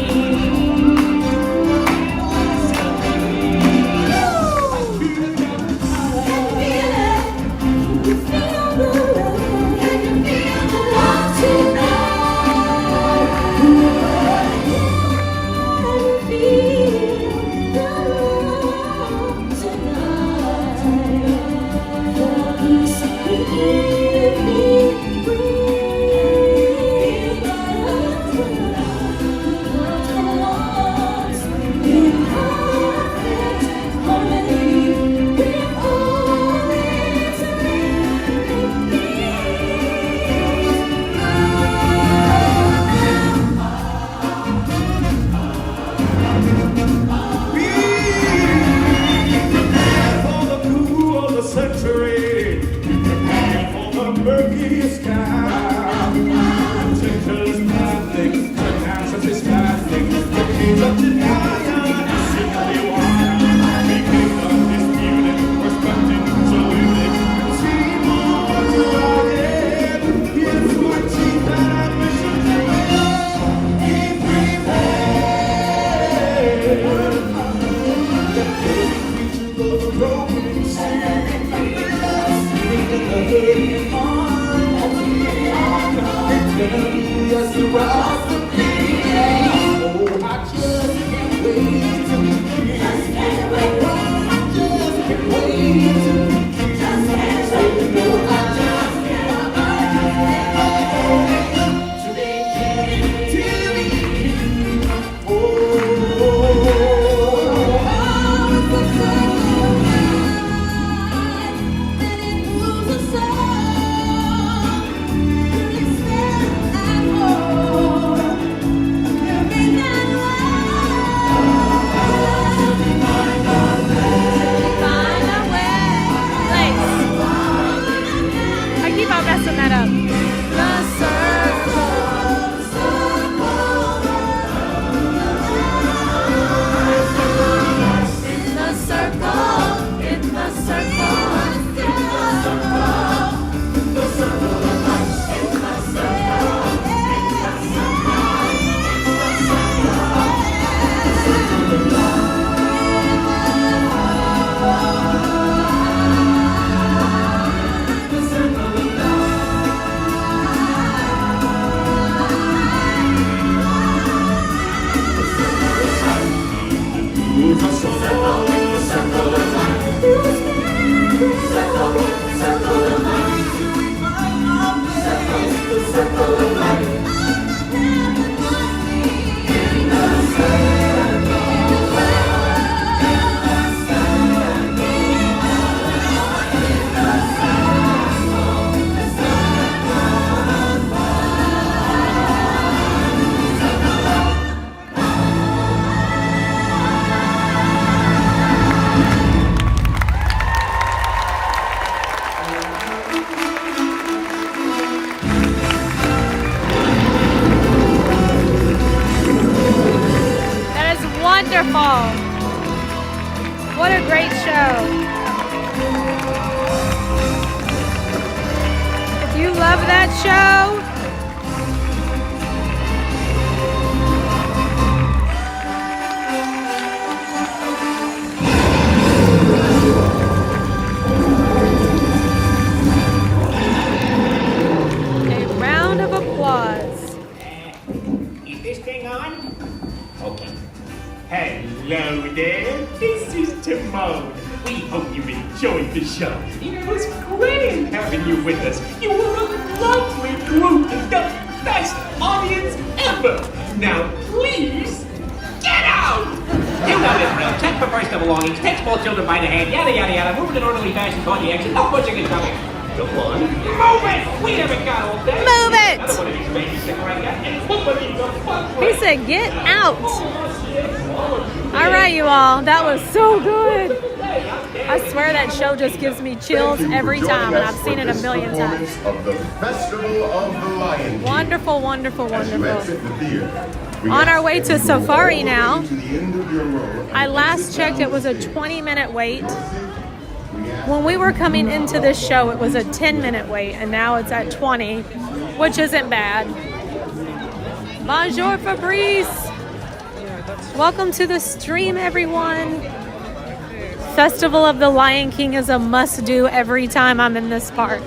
Wonderful. What a great show. If you love that show, a round of applause. Is this thing on? Okay. Hello there, this is Timon. We hope you enjoyed the show. It was great having you with us. You were a lovely group, the best audience ever. Now please, get out! You know this drill. Check for personal belongings, take small children by the hand, yada yada yada, move in an orderly fashion toward the exit, no pushing and shoving. Come on, move it! We haven't got all day. Move it! Another one of these babies sitting right there, and somebody in the front He said, get out. All right, you all. That was so good. I swear that show just gives me chills every time, and I've seen it a million times. Of the Festival of the Lion King. Wonderful, wonderful, As you wonderful. exit the theater, we On our ask way that to you Safari walk now. to the end of your row. I last checked, it was a 20-minute wait. When we were coming into this show, it was a 10-minute wait, and now it's at 20, which isn't bad. Bonjour, Fabrice. Welcome to the stream, everyone. Festival of the Lion King is a must-do every time I'm in this park.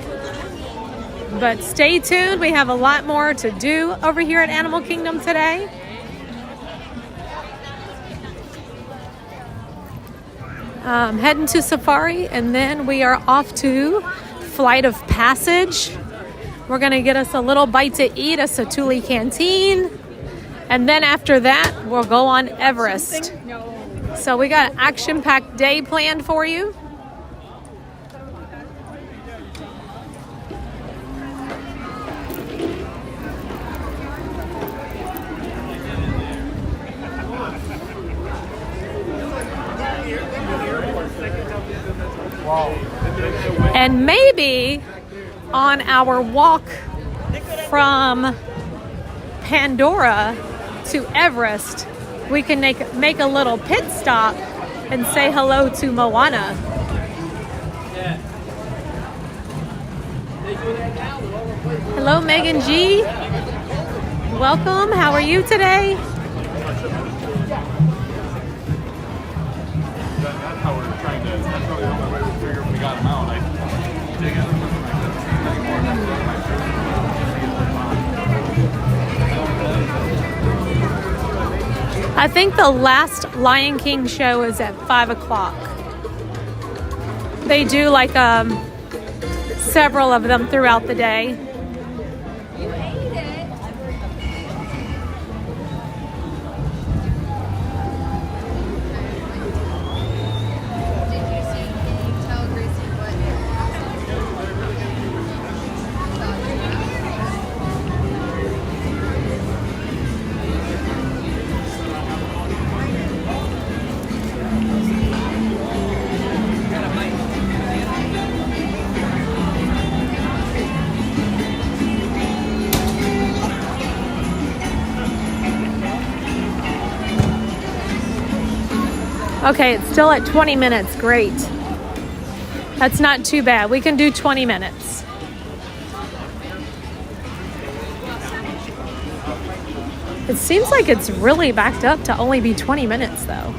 But stay tuned. We have a lot more to do over here at Animal Kingdom today. Heading to Safari, and then we are off to Flight of Passage. We're going to get us a little bite to eat, a Satuli Canteen. And then after that, we'll go on Everest. So we got an action-packed day planned for you. And maybe on our walk from Pandora to Everest, we can make a little pit stop and say hello to Moana. Hello, Megan G. Welcome. How are you today? That's how we're trying to, that's really the only way we figure if we got them out. I dig in. I think the last Lion King show is at 5 o'clock. They do like several of them throughout the day. Okay, it's still at 20 minutes. Great. That's not too bad. We can do 20 minutes. It seems like it's really backed up to only be 20 minutes, though.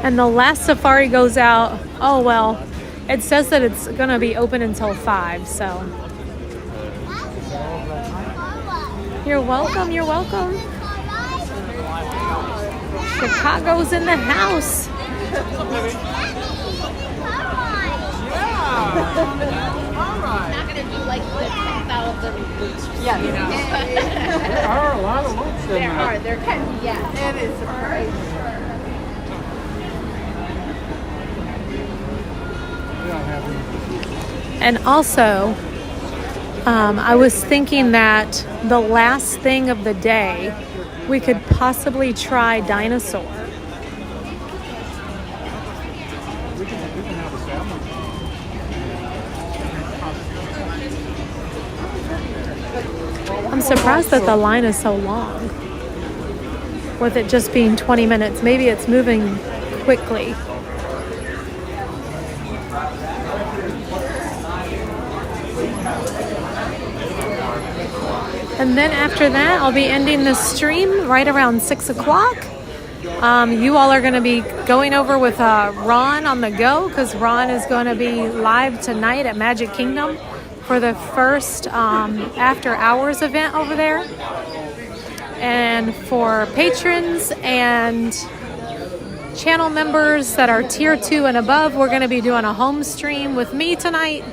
And the last safari goes out, oh, well, it says that it's going to be open until 5, so. You're welcome, you're welcome. Chicago's in the house. Not gonna do like the 10,000 loops. Yeah, you know. There are a lot of loops in there. Are. There can be, yeah. It is surprising. And also, I was thinking that the last thing of the day, we could possibly try dinosaur. I'm surprised that the line is so long, with it just being 20 minutes. Maybe it's moving quickly. And then after that, I'll be ending the stream right around 6 o'clock. You all are going to be going over with Ron on the go, because Ron is going to be live tonight at Magic Kingdom for the first after hours event over there. And for patrons and channel members that are tier 2 and above, we're going to be doing a home stream with me tonight.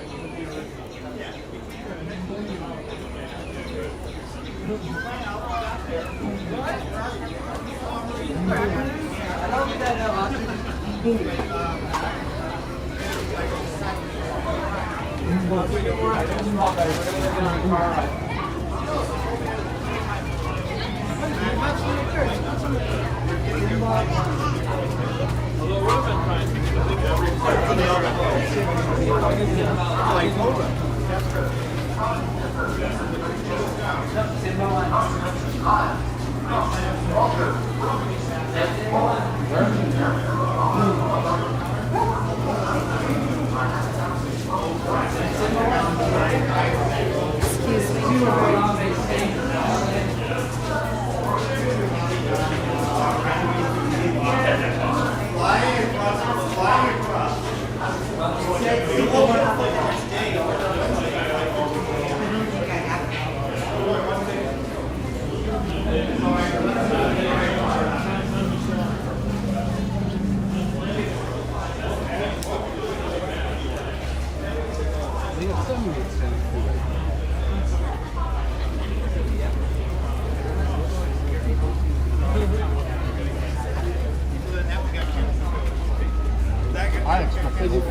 I expected it.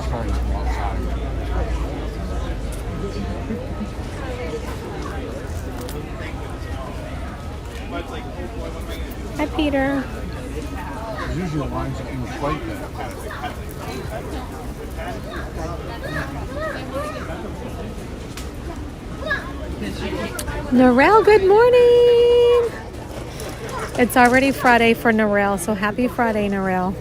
Starting from outside. Hi, Peter. There's usually lines up in the flight path. Narelle, good morning. It's already Friday for Narelle, so happy Friday, Narelle.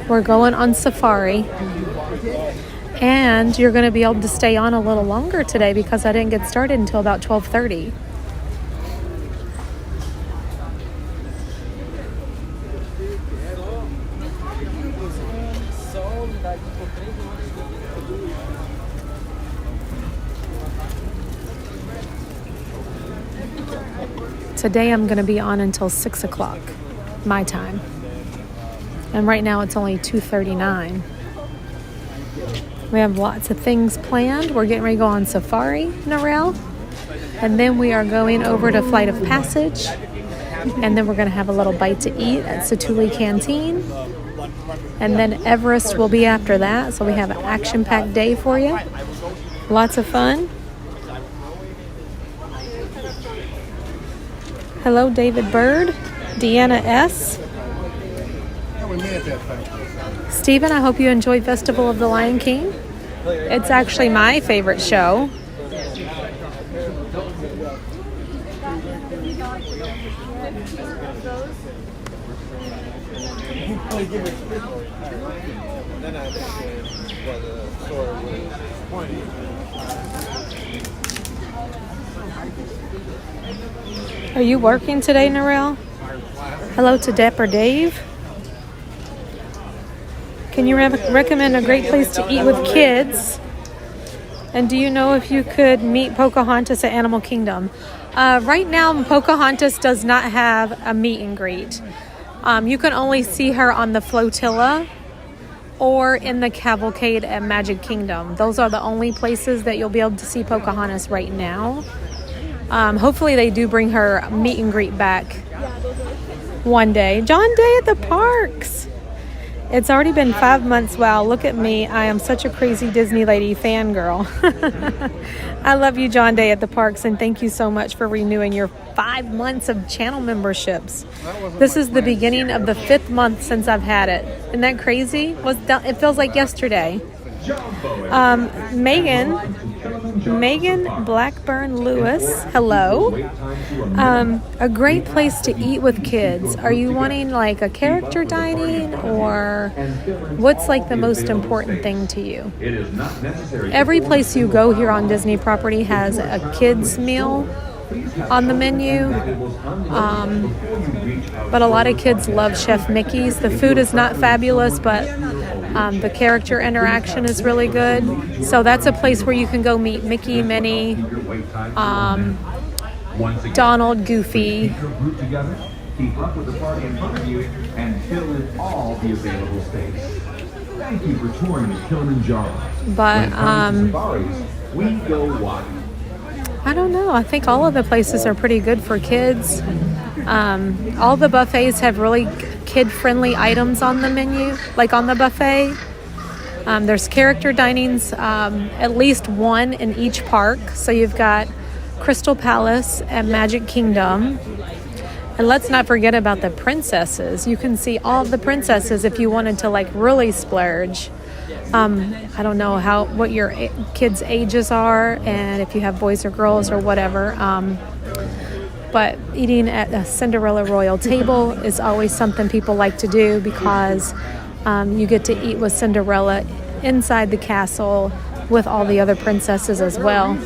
We're going on safari. And you're going to be able to stay on a little longer today because I didn't get started until about 12:30. Today I'm going to be on until 6 o'clock, my time. And right now it's only 2:39. We have lots of things planned. We're getting ready to go on safari, Narelle. And then we are going over to Flight of Passage. And then we're going to have a little bite to eat at Satuli Canteen. And then Everest will be after that. So we have an action-packed day for you. Lots of fun. Hello, David Bird. Deanna S. Stephen, I hope you enjoyed Festival of the Lion King. It's actually my favorite show. Are you working today, Narelle? Hello to Dapper Dave. Can you recommend a great place to eat with kids? And do you know if you could meet Pocahontas at Animal Kingdom? Right now, Pocahontas does not have a meet and greet. You can only see her on the flotilla or in the cavalcade at Magic Kingdom. Those are the only places that you'll be able to see Pocahontas right now. Hopefully they do bring her meet and greet back one day. John Day at the parks. It's already been 5 months. Wow, look at me. I am such a crazy Disney lady fangirl. I love you, John Day at the parks, and thank you so much for renewing your 5 months of channel memberships. This is the beginning of the 5th month since I've had it. Isn't that crazy? It feels like yesterday. Megan Blackburn Lewis, hello. A great place to eat with kids. Are you wanting like a character dining, or what's like the most important thing to you? Every place you go here on Disney property has a kids meal on the menu, but a lot of kids love Chef Mickey's. The food is not fabulous, but the character interaction is really good. So that's a place where you can go meet Mickey, Minnie, Donald, Goofy. Keep up with the party in front of you and fill in all the available space. Thank you for touring the Kilimanjaro. But we go wide. I don't know. I think all of the places are pretty good for kids. All the buffets have really kid-friendly items on the menu, like on the buffet. There's character dinings, at least one in each park. So you've got Crystal Palace and Magic Kingdom. And let's not forget about the princesses. You can see all of the princesses if you wanted to like really splurge. I don't know what your kids' ages are and if you have boys or girls or whatever. But eating at a Cinderella Royal table is always something people like to do because you get to eat with Cinderella inside the castle with all the other princesses as well.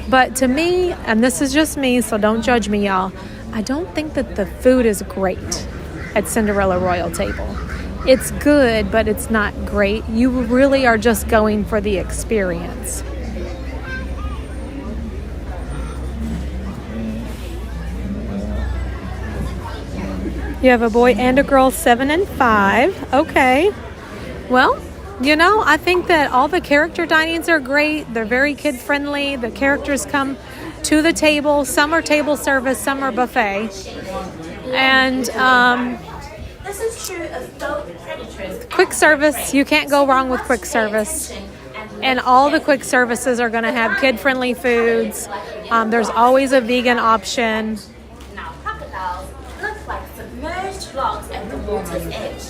But to me, and this is just me, so don't judge me, y'all, I don't think that the food is great at Cinderella Royal table. It's good, but it's not great. You really are just going for the experience. You have a boy and a girl, 7 and 5. Okay. Well, you know, I think that all the character dinings are great. They're very kid-friendly. The characters come to the table. Some are table service, some are buffet. And This is true of both predators. quick service, you can't go wrong with quick service. And all the quick services are going to have kid-friendly foods. There's always a vegan option. Now crocodiles look like submerged logs at the water's edge.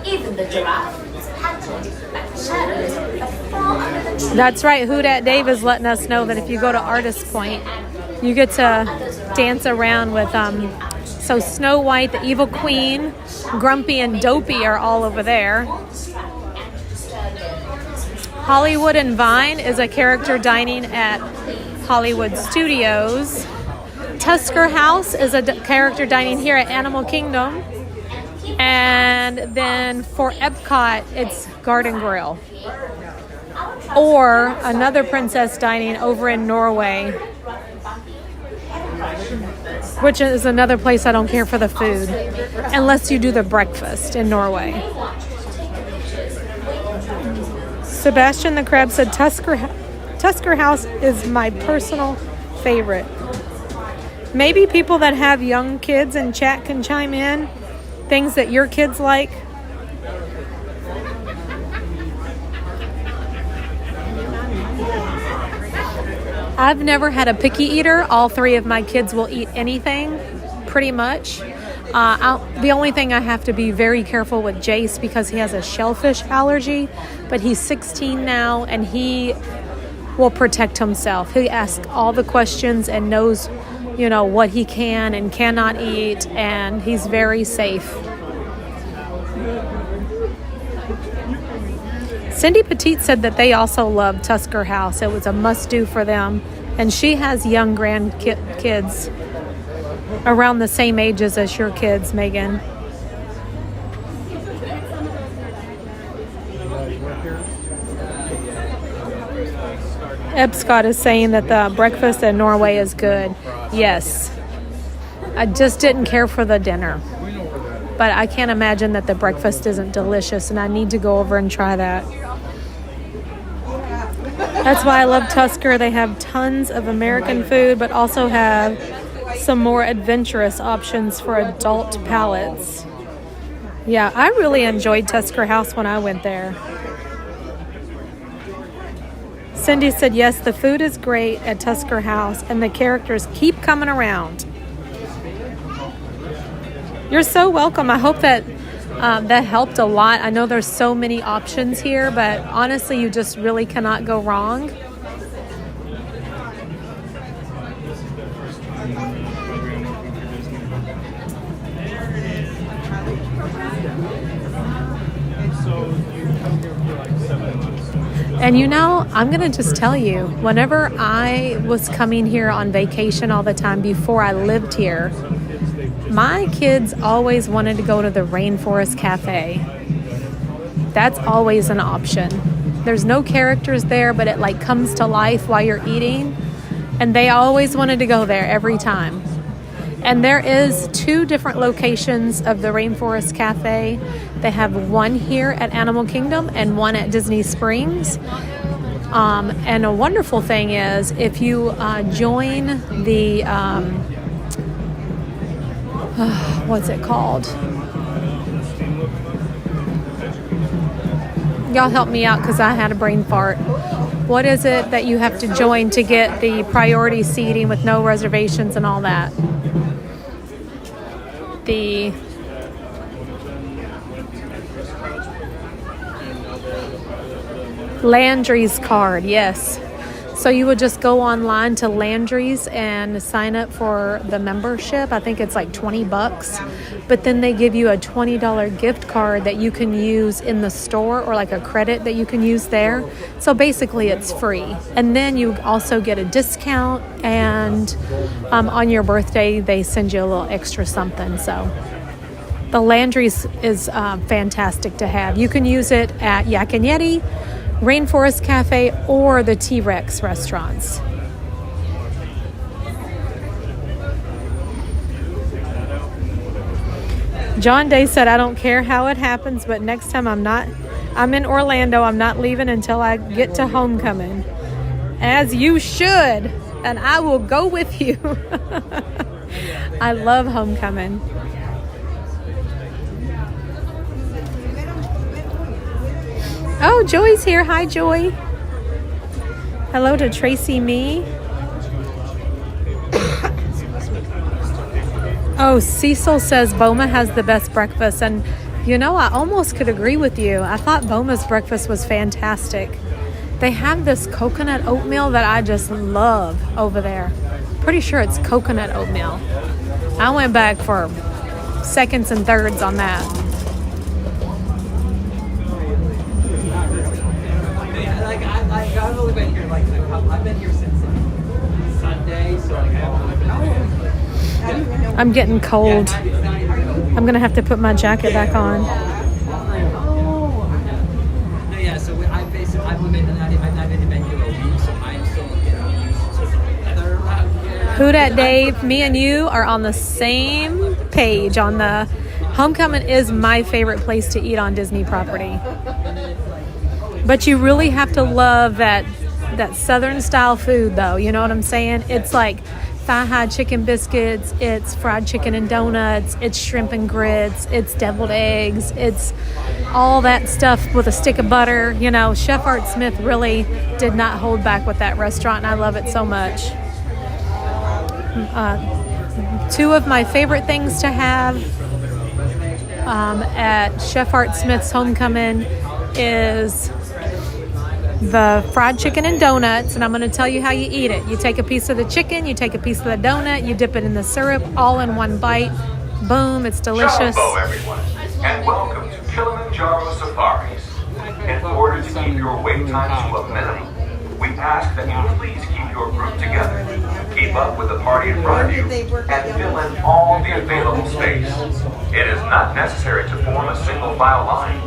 Even the giraffe is panting like the shadows that fall under the trees. That's right. Who Dat Dave is letting us know that if you go to Artist Point, you get to dance around with so Snow White, the Evil Queen, Grumpy, and Dopey are all over there. Hollywood and Vine is a character dining at Hollywood Studios. Tusker House is a character dining here at Animal Kingdom. And then for Epcot, it's Garden Grill. Or another princess dining over in Norway, which is another place I don't care for the food, unless you do the breakfast in Norway. Sebastian the Crab said Tusker House is my personal favorite. Maybe people that have young kids in chat can chime in. Things that your kids like. I've never had a picky eater. All three of my kids will eat anything, pretty much. The only thing I have to be very careful with Jace because he has a shellfish allergy, but he's 16 now and he will protect himself. He asks all the questions and knows, you know, what he can and cannot eat, and he's very safe. Cindy Petite said that they also love Tusker House. It was a must-do for them, and she has young grandkids around the same ages as your kids, Megan. Epcot is saying that the breakfast in Norway is good. Yes. I just didn't care for the dinner. But I can't imagine that the breakfast isn't delicious, and I need to go over and try that. That's why I love Tusker. They have tons of American food, but also have some more adventurous options for adult palates. Yeah, I really enjoyed Tusker House when I went there. Cindy said, yes, the food is great at Tusker House, and the characters keep coming around. You're so welcome. I hope that that helped a lot. I know there's so many options here, but honestly, you just really cannot go wrong. And you know, I'm going to just tell you, whenever I was coming here on vacation all the time before I lived here, my kids always wanted to go to the Rainforest Cafe. That's always an option. There's no characters there, but it like comes to life while you're eating. And they always wanted to go there every time. And there is 2 different locations of the Rainforest Cafe. They have one here at Animal Kingdom and one at Disney Springs. And a wonderful thing is if you join the, what's it called? Y'all help me out because I had a brain fart. What is it that you have to join to get the priority seating with no reservations and all that? The Landry's card, yes. So you would just go online to Landry's and sign up for the membership. I think it's like $20, but then they give you a $20 gift card that you can use in the store, or like a credit that you can use there. So basically it's free. And then you also get a discount, and on your birthday they send you a little extra something. So the Landry's is fantastic to have. You can use it at Yak and Yeti, Rainforest Cafe, or the T-Rex restaurants. John Day said, I don't care how it happens, but next time I'm in Orlando, I'm not leaving until I get to homecoming. As you should, and I will go with you. I love homecoming. Oh, Joy's here. Hi, Joy. Hello to Tracy Me. Oh, Cecil says Boma has the best breakfast. And, you know, I almost could agree with you. I thought Boma's breakfast was fantastic. They have this coconut oatmeal that I just love over there. Pretty sure it's coconut oatmeal. I went back for seconds and thirds on that. I've only been here like I've been here since Sunday, so like I haven't. I'm getting cold. I'm gonna have to put my jacket back on. No, yeah. So I've not even been here a week, so I'm still getting used to the weather out here. Who dat Dave? Me and you are on the same page on the homecoming is my favorite place to eat on Disney property. But you really have to love that southern style food though, you know what I'm saying? It's like thigh-high chicken biscuits, it's fried chicken and donuts, it's shrimp and grits, it's deviled eggs, it's all that stuff with a stick of butter. You know, Chef Art Smith really did not hold back with that restaurant, and I love it so much. Two of my favorite things to have at Chef Art Smith's homecoming is the fried chicken and donuts, and I'm going to tell you how you eat it. You take a piece of the chicken, you take a piece of the donut, you dip it in the syrup, all in one bite. Boom, it's delicious. Hello, everyone, and welcome to Kilimanjaro Safaris. In order to keep your wait time to a minimum, we ask that you please keep your group together, keep up with the party in front of you, and fill in all the available space. It is not necessary to form a single file line.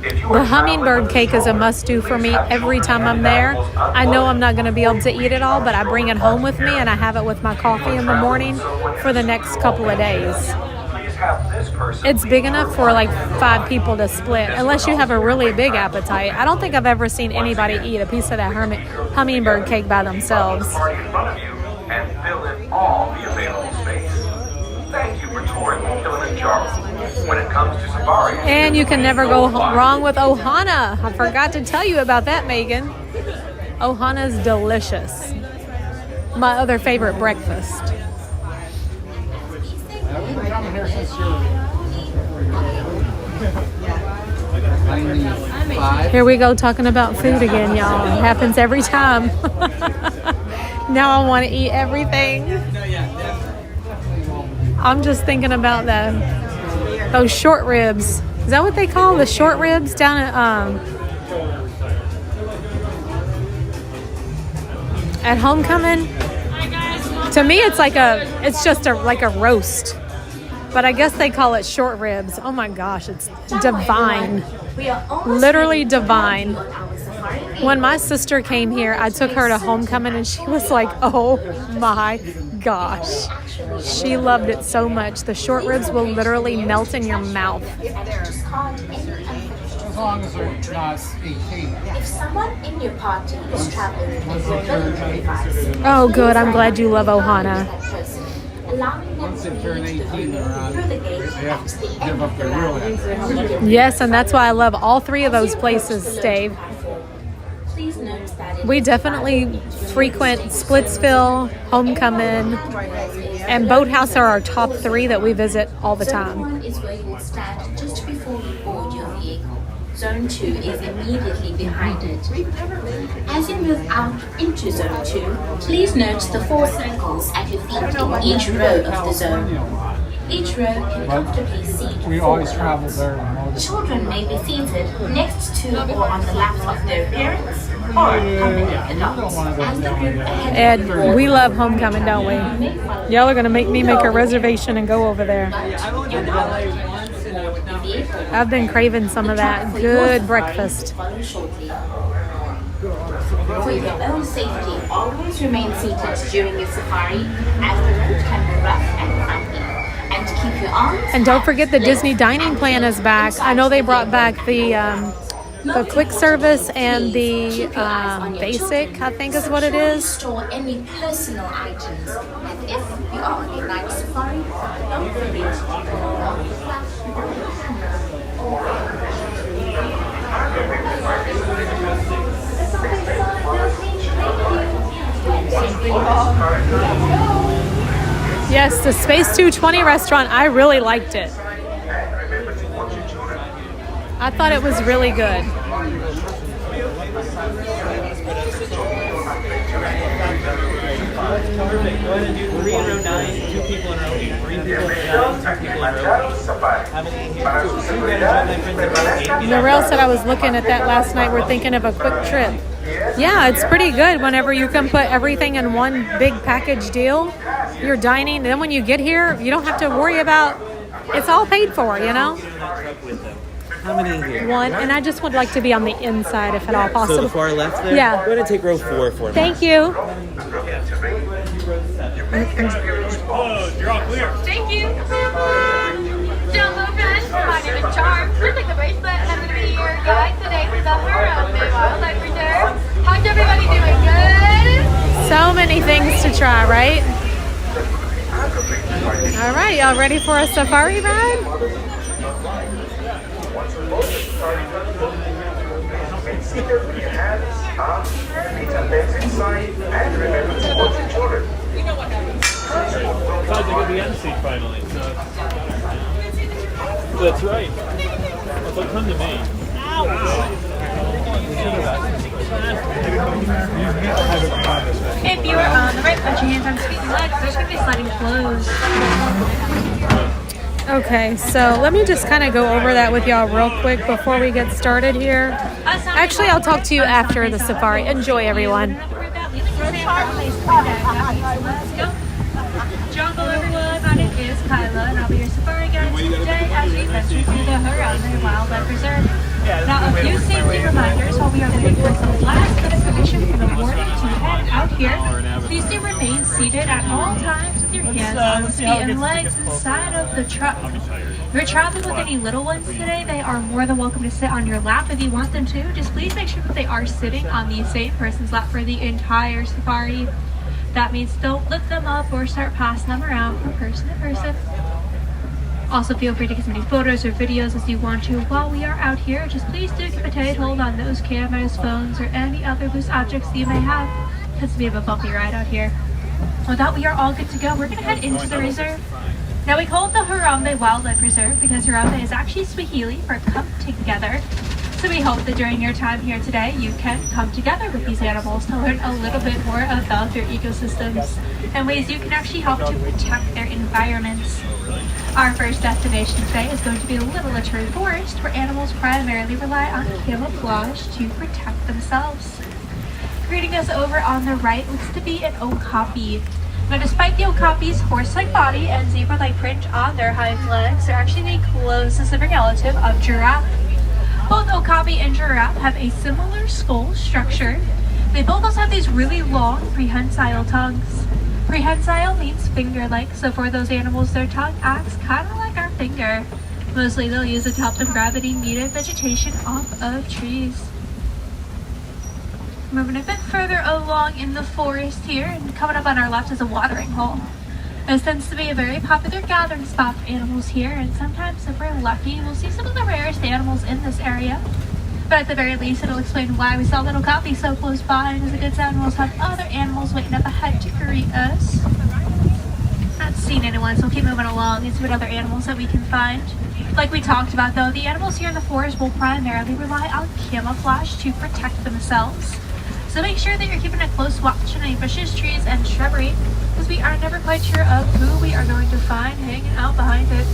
The hummingbird cake is a must-do for me every time I'm there. I know I'm not going to be able to eat it all, but I bring it home with me and I have it with my coffee in the morning for the next couple of days. It's big enough for like 5 people to split, unless you have a really big appetite. I don't think I've ever seen anybody eat a piece of that hummingbird cake by themselves. And fill in all the available space. Thank you for touring Kilimanjaro. When it comes to safaris, and you can never go wrong with Ohana. I forgot to tell you about that, Megan. Ohana's delicious. My other favorite breakfast. We've been coming here since you're Here we go talking about food again, y'all. It happens every time. Now I want to eat everything. I'm just thinking about those short ribs. Is that what they call the short ribs down at homecoming? To me, it's just like a roast, but I guess they call it short ribs. Oh my gosh, it's divine, literally divine. When my sister came here, I took her to homecoming, and she was like, "Oh my gosh." She loved it so much. The short ribs will literally melt in your mouth. as long as they're not 18. If someone in your party is traveling with a military device, Oh, good. I'm glad you love Ohana. allowing them Once to they turn leave the 18, they're out. through the gate They have at to the give end up of the their real round. hair. Yes, and that's why I love all three of those places, Dave. Please note that it We is definitely frequent Splitsville, Homecoming, and Boathouse are our top three that we visit all the Zone time. 1 is where you will stand just before you board your vehicle. Zone 2 is immediately behind it. As you move out into Zone 2, please note the 4 circles at your feet in each row of the zone. Each row can comfortably seat We 4 always travel adults. there. Children may be seated next to or on the laps of their parents or accompanying adults. As the group ahead of you And we love Homecoming, don't we? Y'all are going to make me make a reservation and go over there. I've only been to LA once and I would not be. I've been craving some of that good breakfast. follow shortly. For your own safety, always remain seated during your safari, as the road can be rough and bumpy. And to keep your arms And don't forget the Disney dining plan is back. I know they brought back the quick service and the basic, I think is what it is. Store any personal items. And if you are on a night safari, don't forget to keep your alarm Yes, the Space 220 restaurant, I really liked it. I thought it was really good. Perfect. Go ahead and do 3 in row 9, 2 people in row 8. 3 people in row 9, 2 people in row 8. Have a here. 2 my friends in row 8. Narelle said I was looking at that last night. We're thinking of a quick trip. Yeah, it's pretty good whenever you can put everything in one big package deal. You're dining, then when you get here, you don't have to worry about, it's all paid for, you know? How many here? One, and I just would like to be on the inside if at all possible. So the far left there? Yeah. Go ahead and take row 4 for me. Thank you. Oh, you're all clear. Thank you. Hello, friends. My name is Charm. Just like the bracelet, and I'm going to be your guide today for the Harambe Wildlife Reserve. How's everybody doing? Good? So many things to try, right? All right, y'all ready for a safari ride? Besides, I get the end seat finally. So. That's right. So come to me. If you are on the right, put your hands on squeeze your legs. There's going to be sliding closed. Okay, so let me just kind of go over that with y'all real quick before we get started here. Actually, I'll talk to you after the safari. Enjoy, everyone. Jungle, everyone. My name is Kyla, and I'll be your safari guide today as we venture through the Harambe Wildlife Reserve. Now, a few safety reminders while we are waiting for some last bit of permission from the warden to head out here. Please do remain seated at all times with your hands on the feet and legs inside of the truck. If you're traveling with any little ones today, they are more than welcome to sit on your lap if you want them to. Just please make sure that they are sitting on the same person's lap for the entire safari. That means don't lift them up or start passing them around from person to person. Also, feel free to get as many photos or videos as you want to while we are out here. Just please do keep a tight hold on those cameras, phones, or any other loose objects you may have. It's a bit of a bumpy ride out here. With that, we are all good to go. We're going to head into the reserve. Now, we call it the Harambe Wildlife Reserve because Harambe is actually Swahili for come together. So we hope that during your time here today, you can come together with these animals to learn a little bit more about their ecosystems and ways you can actually help to protect their environments. Our first destination today is going to be Little Latrine Forest, where animals primarily rely on camouflage to protect themselves. Greeting us over on the right looks to be an okapi. Now, despite the okapi's horse-like body and zebra-like print on their hind legs, they're actually the closest living relative of giraffe. Both okapi and giraffe have a similar skull structure. They both also have these really long prehensile tongues. Prehensile means finger-like, so for those animals, their tongue acts kind of like our finger. Mostly they'll use it to help them grab any native vegetation off of trees. Moving a bit further along in the forest here, and coming up on our left is a watering hole. This tends to be a very popular gathering spot for animals here, and sometimes if we're lucky, we'll see some of the rarest animals in this area. But at the very least, it'll explain why we saw little coffee so close by, and as a good sign, we'll have other animals waiting up ahead to greet us. Not seen anyone, so we'll keep moving along and see what other animals that we can find. Like we talked about though, the animals here in the forest will primarily rely on camouflage to protect themselves. So make sure that you're keeping a close watch on any bushes, trees, and shrubbery, because we are never quite sure of who we are going to find hanging out behind it.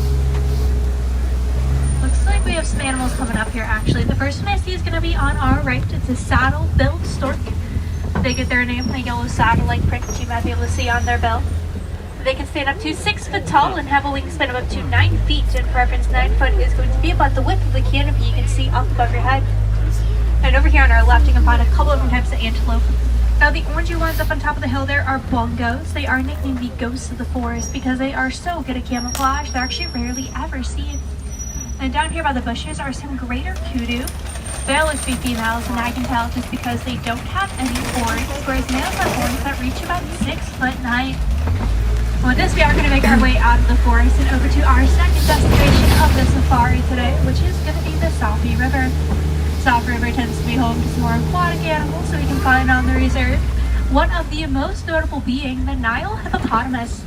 Looks like we have some animals coming up here actually. The first one I see is going to be on our right. It's a saddle-billed stork. They get their name from the yellow saddle-like print you might be able to see on their bill. They can stand up to 6 foot tall and have a wingspan of up to 9 feet. And for reference, 9 foot is going to be about the width of the canopy you can see up above your head. And over here on our left, you can find a couple of different types of antelope. Now the orangey ones up on top of the hill there are bongos. They are nicknamed the ghosts of the forest because they are so good at camouflage. They're actually rarely ever seen. And down here by the bushes are some greater kudu. They all look to be females, and I can tell just because they don't have any horns, whereas males have horns that reach about 6'9". With this, we are going to make our way out of the forest and over to our second destination of the safari today, which is going to be the Salphy River. Salphy River tends to be home to some more aquatic animals that we can find on the reserve. One of the most notable being the Nile hippopotamus.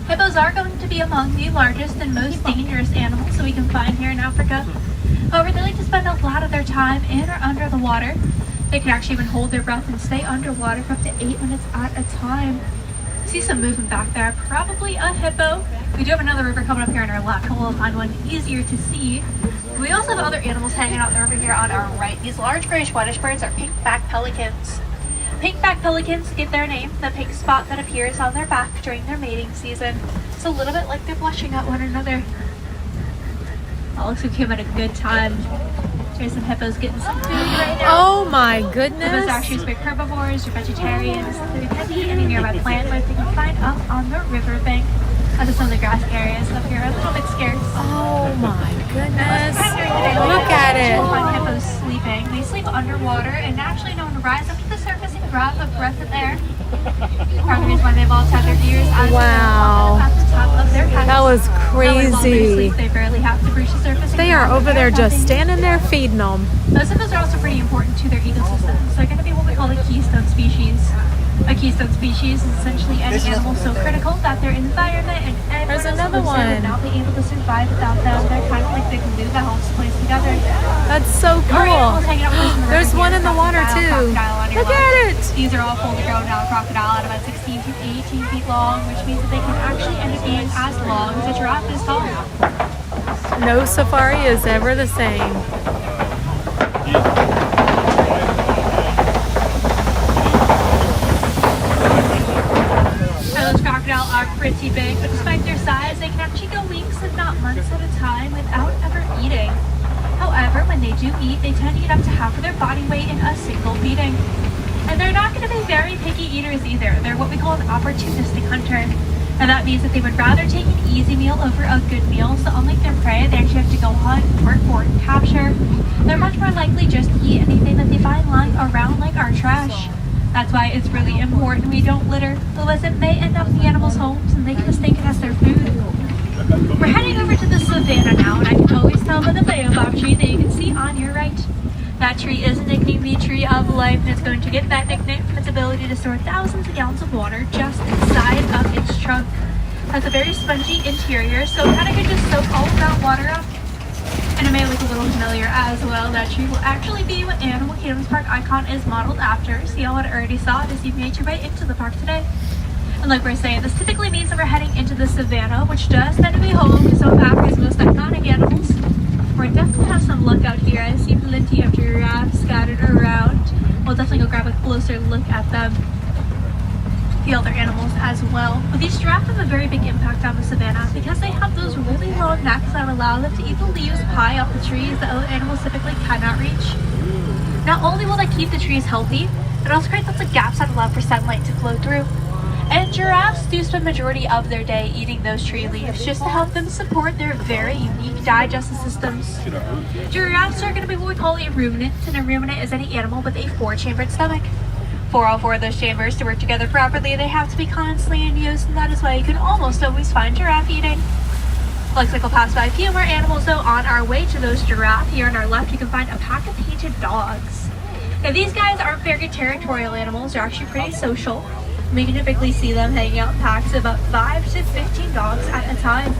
Hippos are going to be among the largest and most dangerous animals that we can find here in Africa. However, they like to spend a lot of their time in or under the water. They can actually even hold their breath and stay underwater for up to 8 minutes at a time. See some movement back there, probably a hippo. We do have another river coming up here on our left, and we'll find one easier to see. We also have other animals hanging out there over here on our right. These large grayish whitish birds are pink-backed pelicans. Pink-backed pelicans get their name from the pink spot that appears on their back during their mating season. It's a little bit like they're blushing at one another. Oh, looks like we came at a good time. There's some hippos getting some food right now. Oh my goodness. Hippos are actually big herbivores or vegetarians. They can eat any nearby plant life they can find up on the riverbank. As some of the grass areas up here are a little bit scarce. Oh my goodness. Look at it. We'll find hippos sleeping. They sleep underwater and naturally known to rise up to the surface and grab a breath of air. Part of the reason why they've all had their ears as Wow. at the top of their heads. That was While they crazy. sleep, they barely have to breach the surface. They are over there just standing there feeding them. Those hippos are also pretty important to their ecosystems. They're going to be what we call a keystone species. A keystone species is essentially any animal so critical that their environment and There's everyone another else lives in would one. not be able to survive without them. They're kind of like the glue that holds the place together. That's so Our animals cool. hanging out with us in the There's river one here, in the water crocodile too. on your Look left. at it. These are all fully grown now crocodile at about 16 to 18 feet long, which means that they can actually end up being as long as a giraffe is tall. No safari is ever the same. Now, those crocodile are pretty big, but despite their size, they can actually go weeks, if not months at a time without ever eating. However, when they do eat, they tend to eat up to half of their body weight in a single feeding. And they're not going to be very picky eaters either. They're what we call an opportunistic hunter. And that means that they would rather take an easy meal over a good meal. So unlike their prey, they actually have to go hunt, work for, and capture. They're much more likely just to eat anything that they find lying around like our trash. That's why it's really important we don't litter, otherwise it may end up in the animals' homes and they can mistake it as their food. We're heading over to the savannah now, and I can always tell by the baobab tree that you can see on your right. That tree is nicknamed the Tree of Life, and it's going to get that nickname from its ability to store thousands of gallons of water just inside of its trunk. It has a very spongy interior, so it kind of could just soak all of that water up. And it may look a little familiar as well. That tree will actually be what Animal Kingdom's park icon is modeled after. So y'all had already saw it as you made your way into the park today. And like we're saying, this typically means that we're heading into the savannah, which does tend to be home to some of Africa's most iconic animals. We're definitely have some luck out here. I see plenty of giraffes scattered around. We'll definitely go grab a closer look at them. The other animals as well. But these giraffes have a very big impact on the savannah because they have those really long necks that allow them to eat the leaves high up the trees that other animals typically cannot reach. Not only will they keep the trees healthy, it also creates lots of gaps that allow for sunlight to flow through. And giraffes do spend the majority of their day eating those tree leaves just to help them support their very unique digestive systems. Giraffes are going to be what we call a ruminant, and a ruminant is any animal with a 4-chambered stomach. For all four of those chambers to work together properly, they have to be constantly in use, and that is why you can almost always find giraffe eating. Looks like we'll pass by a few more animals though on our way to those giraffe. Here on our left, you can find a pack of painted dogs. Now these guys aren't very territorial animals, they're actually pretty social. We can typically see them hanging out in packs of about 5 to 15 dogs at a time.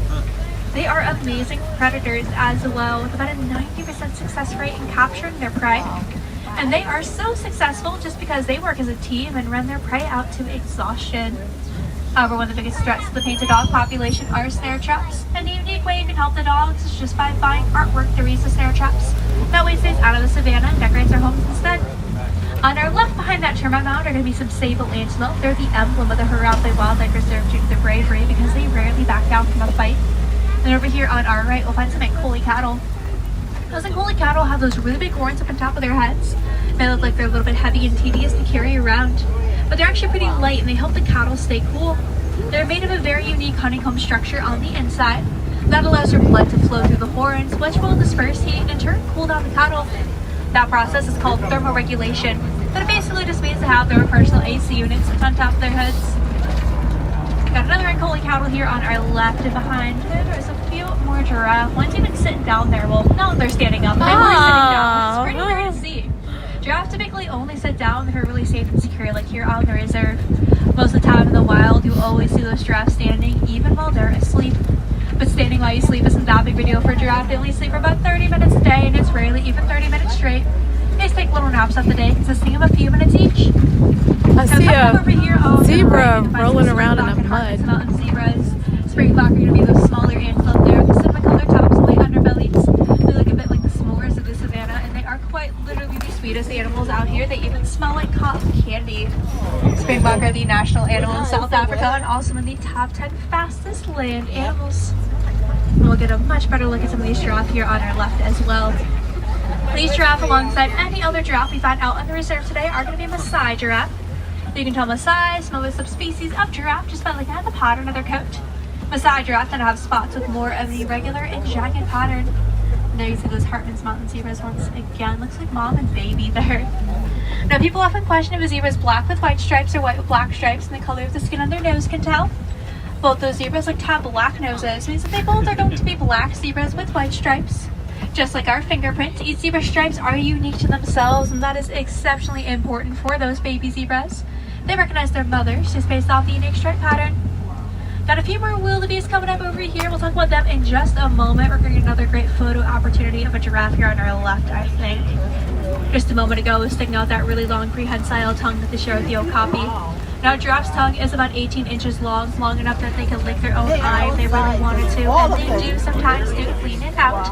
They are amazing predators as well, with about a 90% success rate in capturing their prey. And they are so successful just because they work as a team and run their prey out to exhaustion. However, one of the biggest threats to the painted dog population are snare traps. And a unique way you can help the dogs is just by buying artwork to reuse the snare traps. That way it stays out of the savannah and decorates their homes instead. On our left behind that termite mound are going to be some sable antelope. They're the emblem of the Harambe Wildlife Reserve due to their bravery because they rarely back down from a fight. And over here on our right, we'll find some Ankoli cattle. Those Ankoli cattle have those really big horns up on top of their heads. They look like they're a little bit heavy and tedious to carry around, but they're actually pretty light and they help the cattle stay cool. They're made of a very unique honeycomb structure on the inside that allows their blood to flow through the horns, which will disperse heat and in turn cool down the cattle. That process is called thermoregulation, but it basically just means they have their own personal AC units on top of their heads. Got another Ankoli cattle here on our left, and behind there's a few more giraffe. One's even sitting down there. Well, no, they're standing up. They were sitting down. It's pretty rare to see. Giraffes typically only sit down if they're really safe and secure, like here on the reserve. Most of the time in the wild, you always see those giraffes standing, even while they're asleep. But standing while you sleep isn't that big of a deal for a giraffe. They only sleep for about 30 minutes a day, and it's rarely even 30 minutes straight. They just take little naps of the day, consisting of a few minutes each. I see a zebra rolling around in the mud. Mountain zebras. Springbok are going to be those smaller antelope there with cinnamon colored tops and white underbellies. They look a bit like the s'mores of the savannah, and they are quite literally the sweetest animals out here. They even smell like cotton candy. Springbok are the national animal in South Africa and also in the top 10 fastest land animals. And we'll get a much better look at some of these giraffe here on our left as well. These giraffe, alongside any other giraffe we find out on the reserve today, are going to be a Maasai giraffe. You can tell Maasai is some subspecies of giraffe just by looking at the pattern of their coat. Maasai giraffe tend to have spots with more of the regular and jagged pattern. And there you see those Hartman's mountain zebras once again. Looks like mom and baby there. Now people often question if a zebra is black with white stripes or white with black stripes, and the color of the skin on their nose can tell. Both those zebras like to have black noses, means that they both are going to be black zebras with white stripes. Just like our fingerprints, each zebra stripes are unique to themselves, and that is exceptionally important for those baby zebras. They recognize their mothers just based off the unique stripe pattern. Got a few more wildebeest coming up over here. We'll talk about them in just a moment. We're going to get another great photo opportunity of a giraffe here on our left, I think. Just a moment ago, I was sticking out that really long prehensile tongue that they share with the okapi. Now, a giraffe's tongue is about 18 inches long enough that they can lick their own eye if they really wanted to, and they do sometimes clean it out.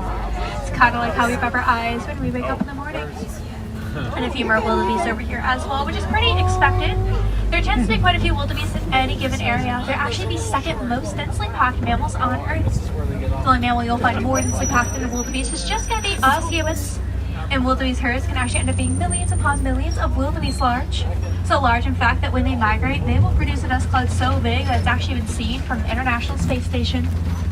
It's kind of like how we rub our eyes when we wake up in the morning. And a few more wildebeest over here as well, which is pretty expected. There tends to be quite a few wildebeest in any given area. They're actually the second most densely packed mammals on Earth. The only mammal you'll find more densely packed than the wildebeest is just going to be us humans. And wildebeest herds can actually end up being millions upon millions of wildebeest large. So large, in fact, that when they migrate, they will produce a dust cloud so big that it's actually been seen from the International Space Station.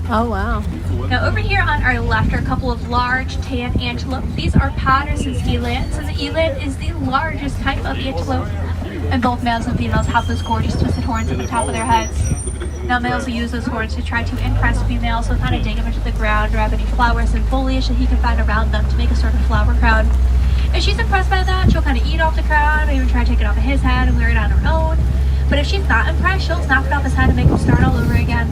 Oh, wow. Now over here on our left are a couple of large tan antelope. These are Patterson's elands, and the eland is the largest type of antelope. And both males and females have those gorgeous twisted horns at the top of their heads. Now males will use those horns to try to impress females, so kind of dig them into the ground, grab any flowers and foliage that he can find around them to make a sort of flower crown. If she's impressed by that, she'll kind of eat off the crown, maybe try to take it off of his head and wear it on her own. But if she's not impressed, she'll snap it off his head and make him start all over again.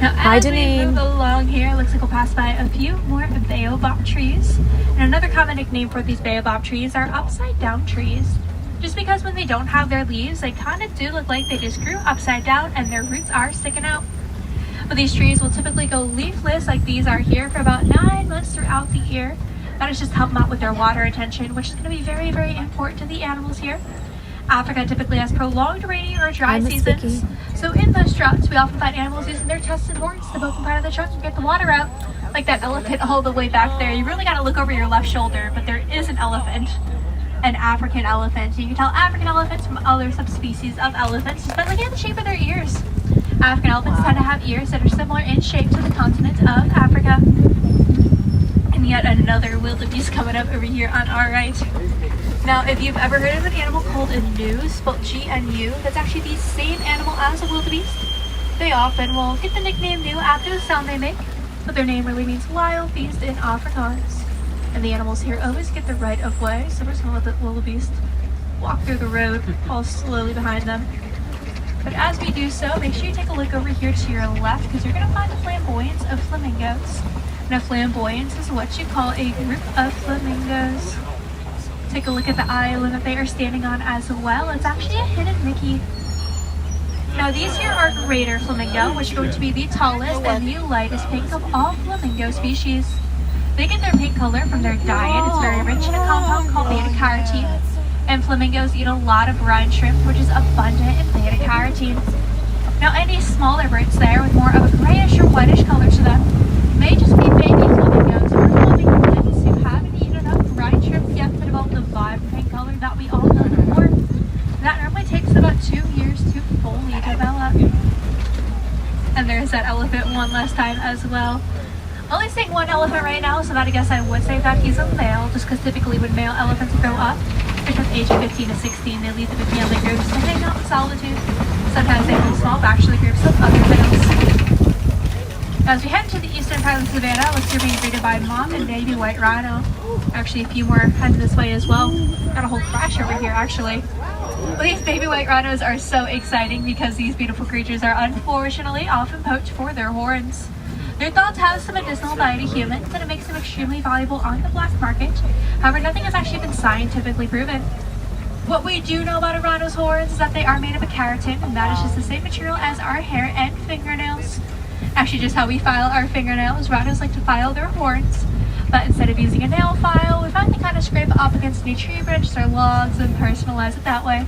Now as we move along here, looks like we'll pass by a few more baobab trees. And another common nickname for these baobab trees are upside down trees. Just because when they don't have their leaves, they kind of do look like they just grew upside down and their roots are sticking out. But these trees will typically go leafless like these are here for about 9 months throughout the year. That is just to help them out with their water retention, which is going to be very, very important to the animals here. Africa typically has prolonged rainy or dry seasons. So in those droughts, we often find animals using their tusks and horns to poke part of the trunk and get the water out. Like that elephant all the way back there. You really got to look over your left shoulder, but there is an elephant. An African elephant. You can tell African elephants from other subspecies of elephants just by looking at the shape of their ears. African elephants tend to have ears that are similar in shape to the continent of Africa. And yet another wildebeest coming up over here on our right. Now, if you've ever heard of an animal called a gnu, spelled G-N-U, that's actually the same animal as a wildebeest. They often will get the nickname gnu after the sound they make, but their name really means wild beast in Afrikaans. And the animals here always get the right of way, so we're just gonna let the wildebeest walk through the road, all slowly behind them. But as we do so, make sure you take a look over here to your left, because you're gonna find the flamboyance of flamingos. Now, flamboyance is what you call a group of flamingos. Take a look at the island that they are standing on as well. It's actually a hidden Mickey. Now, these here are greater flamingo, which are going to be the tallest and the lightest pink of all flamingo species. They get their pink color from their diet. It's very rich in a compound called beta-carotene. And flamingos eat a lot of brine shrimp, which is abundant in beta-carotene. Now, any smaller birds there with more of a grayish or whitish color to them may just be baby flamingos or loving ones who haven't eaten enough brine shrimp yet to develop the vibrant pink color that we all know them for. That normally takes about 2 years to fully develop. And there's that elephant one last time as well. Only seeing one elephant right now, so that I guess I would say that he's a male, just because typically when male elephants grow up, from age of 15 to 16, they leave the family groups to hang out in solitude. Sometimes they have small bachelor groups of other males. As we head to the eastern part of the savannah, we're being greeted by mom and baby white rhino. Actually, a few more heading this way as well. Got a whole crash over here, actually. Well, these baby white rhinos are so exciting because these beautiful creatures are unfortunately often poached for their horns. They're thought to have some medicinal value to humans, and it makes them extremely valuable on the black market. However, nothing has actually been scientifically proven. What we do know about a rhino's horns is that they are made of a keratin, and that is just the same material as our hair and fingernails. Actually, just how we file our fingernails, rhinos like to file their horns. But instead of using a nail file, we find they kind of scrape it up against any tree branches or logs and personalize it that way.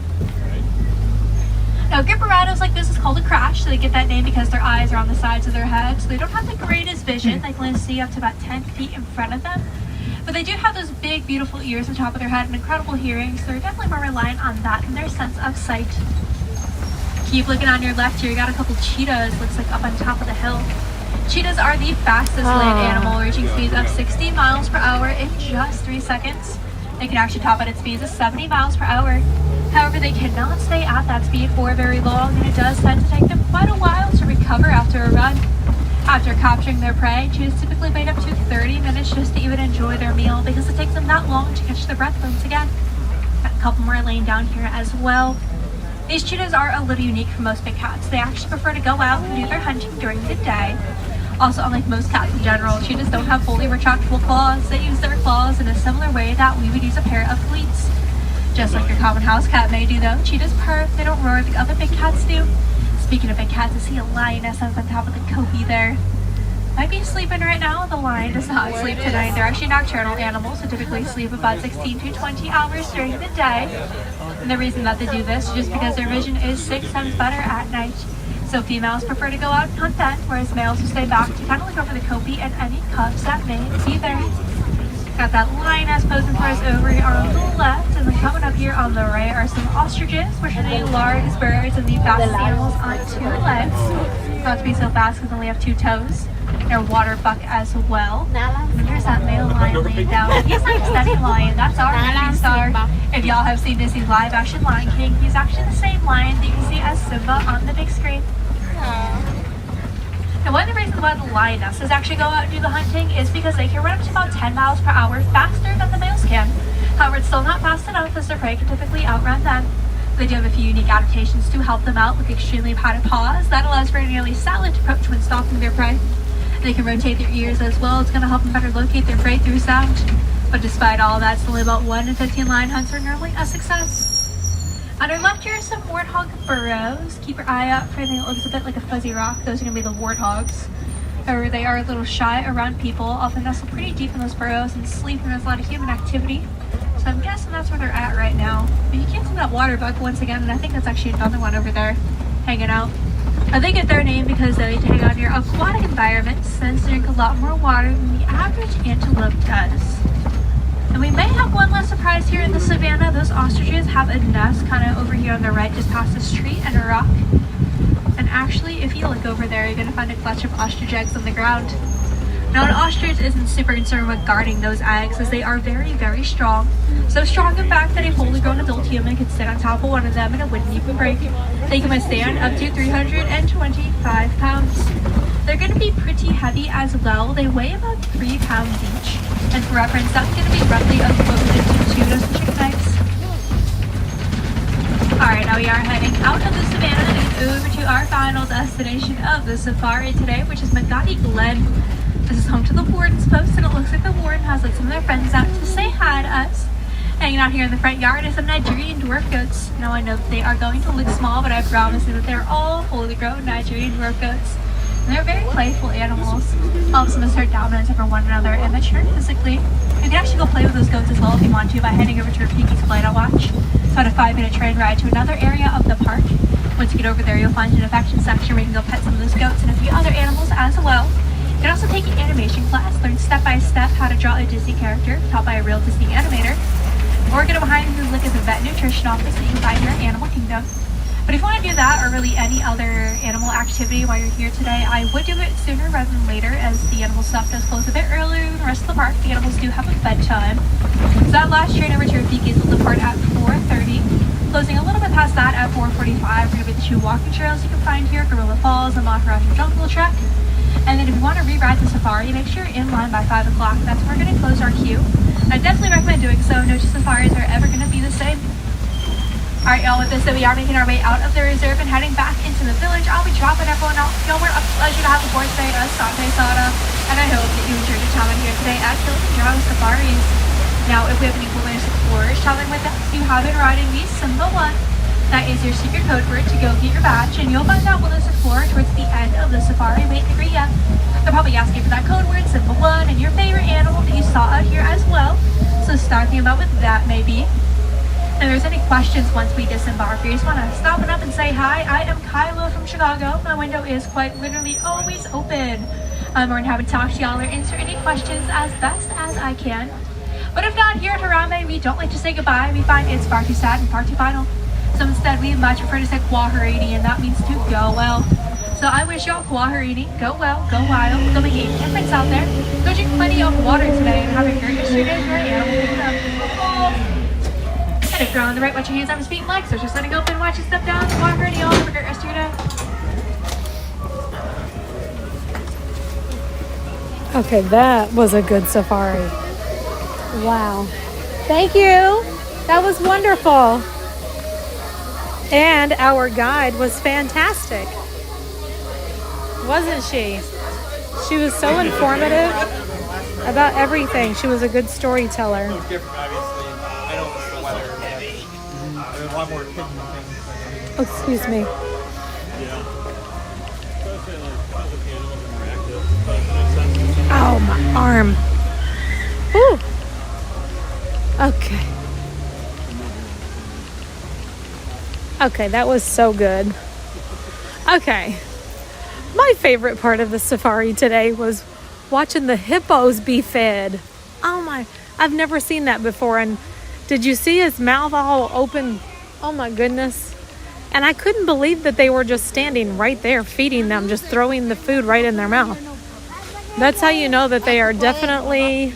Now, a group of rhinos like this is called a crash, so they get that name because their eyes are on the sides of their head, so they don't have the greatest vision. They can only see up to about 10 feet in front of them. But they do have those big, beautiful ears on top of their head and incredible hearing, so they're definitely more reliant on that than their sense of sight. Keep looking on your left here, you got a couple cheetahs, looks like up on top of the hill. Cheetahs are the fastest land animal, reaching speeds of 60 miles per hour in just 3 seconds. They can actually top out at speeds of 70 miles per hour. However, they cannot stay at that speed for very long, and it does tend to take them quite a while to recover after a run. After capturing their prey, cheetahs typically wait up to 30 minutes just to even enjoy their meal because it takes them that long to catch their breath once again. Got a couple more laying down here as well. These cheetahs are a little unique from most big cats. They actually prefer to go out and do their hunting during the day. Also, unlike most cats in general, cheetahs don't have fully retractable claws. They use their claws in a similar way that we would use a pair of cleats. Just like your common house cat may do though, cheetahs purr, they don't roar like other big cats do. Speaking of big cats, I see a lioness up on top of the copy there. Might be sleeping right now. The lion does not sleep tonight. They're actually nocturnal animals, so typically sleep about 16 to 20 hours during the day. And the reason that they do this is just because their vision is 6 times better at night. So females prefer to go out and hunt then, whereas males will stay back to kind of look over the copy and any cubs that may be there. Got that lioness posing for us over here on the left, and then coming up here on the right are some ostriches, which are the largest birds and the fastest animals on 2 legs. Not to be so fast because they only have 2 toes. They're water buck as well. And there's that male lion laying down. He's like a steady lion. That's our movie star. If y'all have seen Disney's live action Lion King, he's actually the same lion that you can see as Simba on the big screen. Now, one of the reasons why the lionesses actually go out and do the hunting is because they can run up to about 10 miles per hour faster than the males can. However, it's still not fast enough as their prey can typically outrun them. They do have a few unique adaptations to help them out with extremely padded paws. That allows for a nearly silent approach when stalking their prey. They can rotate their ears as well. It's going to help them better locate their prey through sound. But despite all that, it's only about 1 in 15 lion hunts are normally a success. On our left here are some warthog burrows. Keep your eye out for anything that looks a bit like a fuzzy rock. Those are going to be the warthogs. However, they are a little shy around people, often nestle pretty deep in those burrows and sleep when there's a lot of human activity. So I'm guessing that's where they're at right now. But you can't see that water buck once again, and I think that's actually another one over there hanging out. They get their name because they like to hang out near aquatic environments since they drink a lot more water than the average antelope does. And we may have one last surprise here in the savannah. Those ostriches have a nest kind of over here on the right, just past this tree and a rock. And actually, if you look over there, you're going to find a clutch of ostrich eggs on the ground. Now, an ostrich isn't super concerned with guarding those eggs as they are very, very strong. So strong, in fact, that a fully grown adult human could sit on top of one of them and it wouldn't even break. They can withstand up to 325 pounds. They're going to be pretty heavy as well. They weigh about 3 pounds each. And for reference, that's going to be roughly equivalent to 2 dozen chicken eggs. Alright, now we are heading out of the savannah and over to our final destination of the safari today, which is McGotty Glen. This is home to the warden's post, and it looks like the warden has let some of their friends out to say hi to us. Hanging out here in the front yard is some Nigerian dwarf goats. Now I know that they are going to look small, but I promise you that they're all fully grown Nigerian dwarf goats. And they're very playful animals. Helps them assert dominance over one another and mature physically. You can actually go play with those goats as well if you want to by heading over to Rafiki's Flight I'll Watch. It's about a 5-minute train ride to another area of the park. Once you get over there, you'll find an affection section where you can go pet some of those goats and a few other animals as well. You can also take an animation class, learn step-by-step how to draw a Disney character taught by a real Disney animator, or get a behind-the-scenes look at the vet nutrition office that you can find here at Animal Kingdom. But if you want to do that or really any other animal activity while you're here today, I would do it sooner rather than later as the animal stuff does close a bit earlier than the rest of the park. The animals do have a bedtime. So that last train over to Rafiki's will depart at 4:30. Closing a little bit past that at 4:45, we're going to be the 2 walking trails you can find here, Gorilla Falls and Maharaja Jungle Trek. And then if you want to re-ride the safari, make sure you're in line by 5 o'clock. That's when we're going to close our queue. I definitely recommend doing so. No two safaris are ever going to be the same. Alright, y'all, with this, so we are making our way out of the reserve and heading back into the village. I'll be dropping everyone off. Y'all, we're a pleasure to have aboard today, Asante Sada. And I hope that you enjoyed your time here today at Kjngdom Safaris. Now, if we have any wilderness explorers traveling with us, you have been riding the Simba 1. That is your secret code word to go get your badge, and you'll find that wilderness explorer towards the end of the safari waiting to greet you. They'll probably ask you for that code word, Simba 1, and your favorite animal that you saw out here as well. So start thinking about what that may be. And if there's any questions once we disembark, or you just want to stop it up and say hi, I am Kylo from Chicago. My window is quite literally always open. I'm more than happy to talk to y'all or answer any questions as best as I can. But if not, here at Harambe, we don't like to say goodbye. We find it's far too sad and far too final. So instead, we much prefer to say Kwahariti, and that means to go well. So I wish y'all Kwahariti, go well, go wild, go make a difference out there. Go drink plenty of water today and have a great rest of your day here at Animal Kingdom. And if you're on the right, watch your hands, arms, feet, and legs. So just letting open, watch it step down, Kwahariti, y'all. Have a great rest of your day. Okay, that was a good safari. Wow. Thank you. That was wonderful. And our guide was fantastic. Wasn't she? She was so informative about everything. She was a good storyteller. It's different, obviously. I know it's the weather, but there's a lot more kids and things. Oh, excuse me. Yeah. Especially like the animals are more active. But it makes sense. Oh, my arm. Ooh. Okay. Okay, that was so good. Okay. My favorite part of the safari today was watching the hippos be fed. Oh my, I've never seen that before. And did you see his mouth all open? Oh my goodness. And I couldn't believe that they were just standing right there feeding them, just throwing the food right in their mouth. That's how you know that they are definitely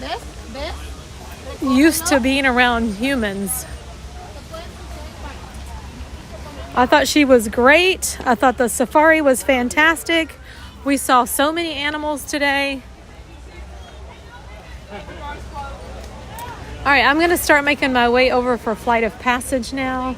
used to being around humans. I thought she was great. I thought the safari was fantastic. We saw so many animals today. All right, I'm going to start making my way over for Flight of Passage now.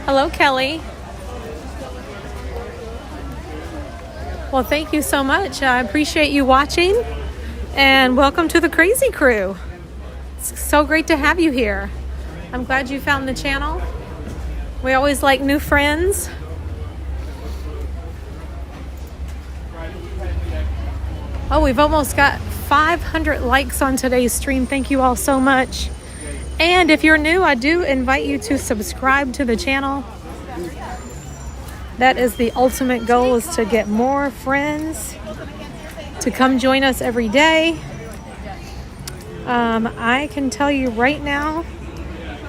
Hello, Kelly. Well, thank you so much. I appreciate you watching, and welcome to the Crazy Crew. It's so great to have you here. I'm glad you found the channel. We always like new friends. Oh, we've almost got 500 likes on today's stream. Thank you all so much. And if you're new, I do invite you to subscribe to the channel. That is the ultimate goal, is to get more friends to come join us every day. I can tell you right now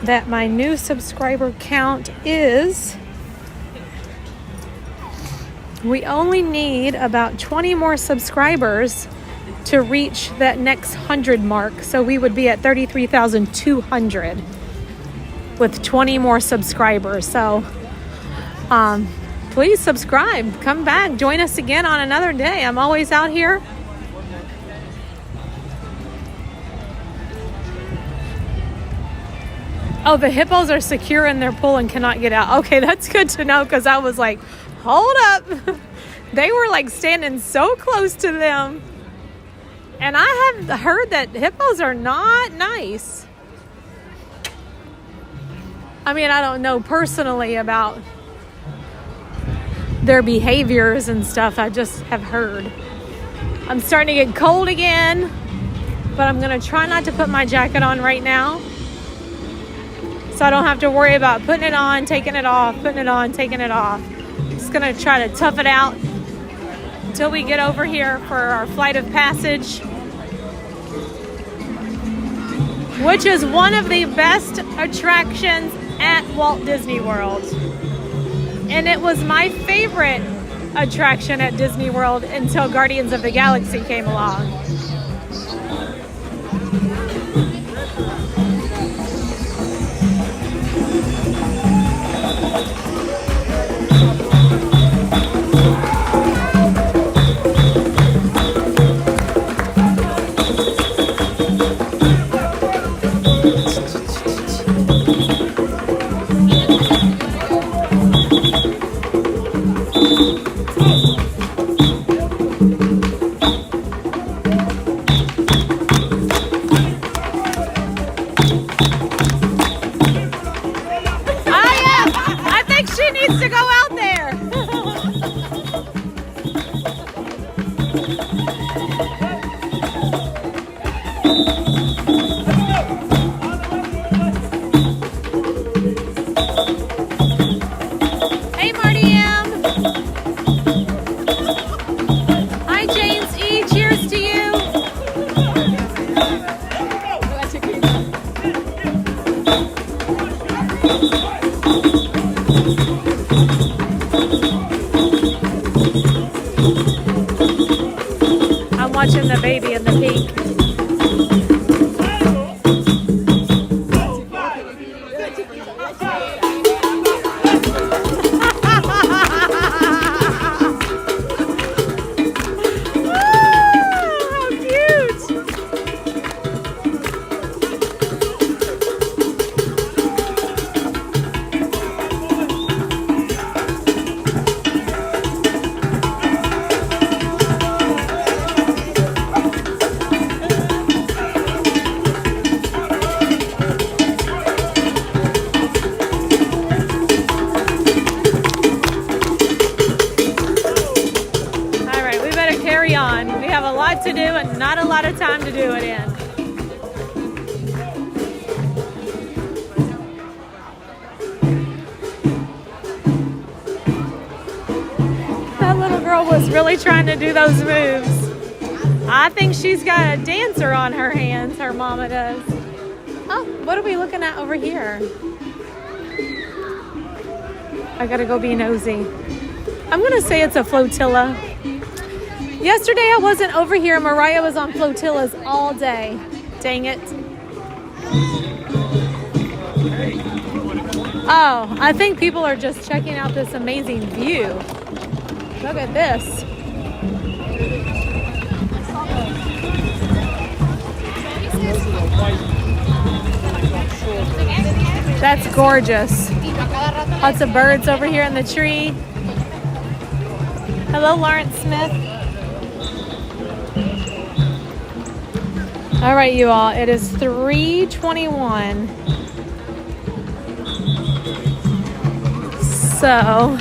that my new subscriber count is, we only need about 20 more subscribers to reach that next 100 mark. So we would be at 33,200 with 20 more subscribers. So please subscribe, come back, join us again on another day. I'm always out here. Oh, the hippos are secure in their pool and cannot get out. Okay, that's good to know, because I was like, hold up. They were like standing so close to them. And I have heard that hippos are not nice. I mean, I don't know personally about their behaviors and stuff. I just have heard. I'm starting to get cold again, but I'm going to try not to put my jacket on right now, so I don't have to worry about putting it on, taking it off, putting it on, taking it off. Just going to try to tough it out until we get over here for our flight of passage, which is one of the best attractions at Walt Disney World. And it was my favorite attraction at Disney World until Guardians of the Galaxy came along. Watching the baby in the peak. How cute! To do and not a lot of time to do it in. That little girl was really trying to do those moves. I think she's got a dancer on her hands, her mama does. Oh, what are we looking at over here? I gotta go be nosy. I'm gonna say it's a flotilla. Yesterday I wasn't over here. Mariah was on flotillas all day. Dang it. Oh, I think people are just checking out this amazing view. Look at this. That's gorgeous. Lots of birds over here in the tree. Hello, Lawrence Smith. All right, you all, it is 3:21. So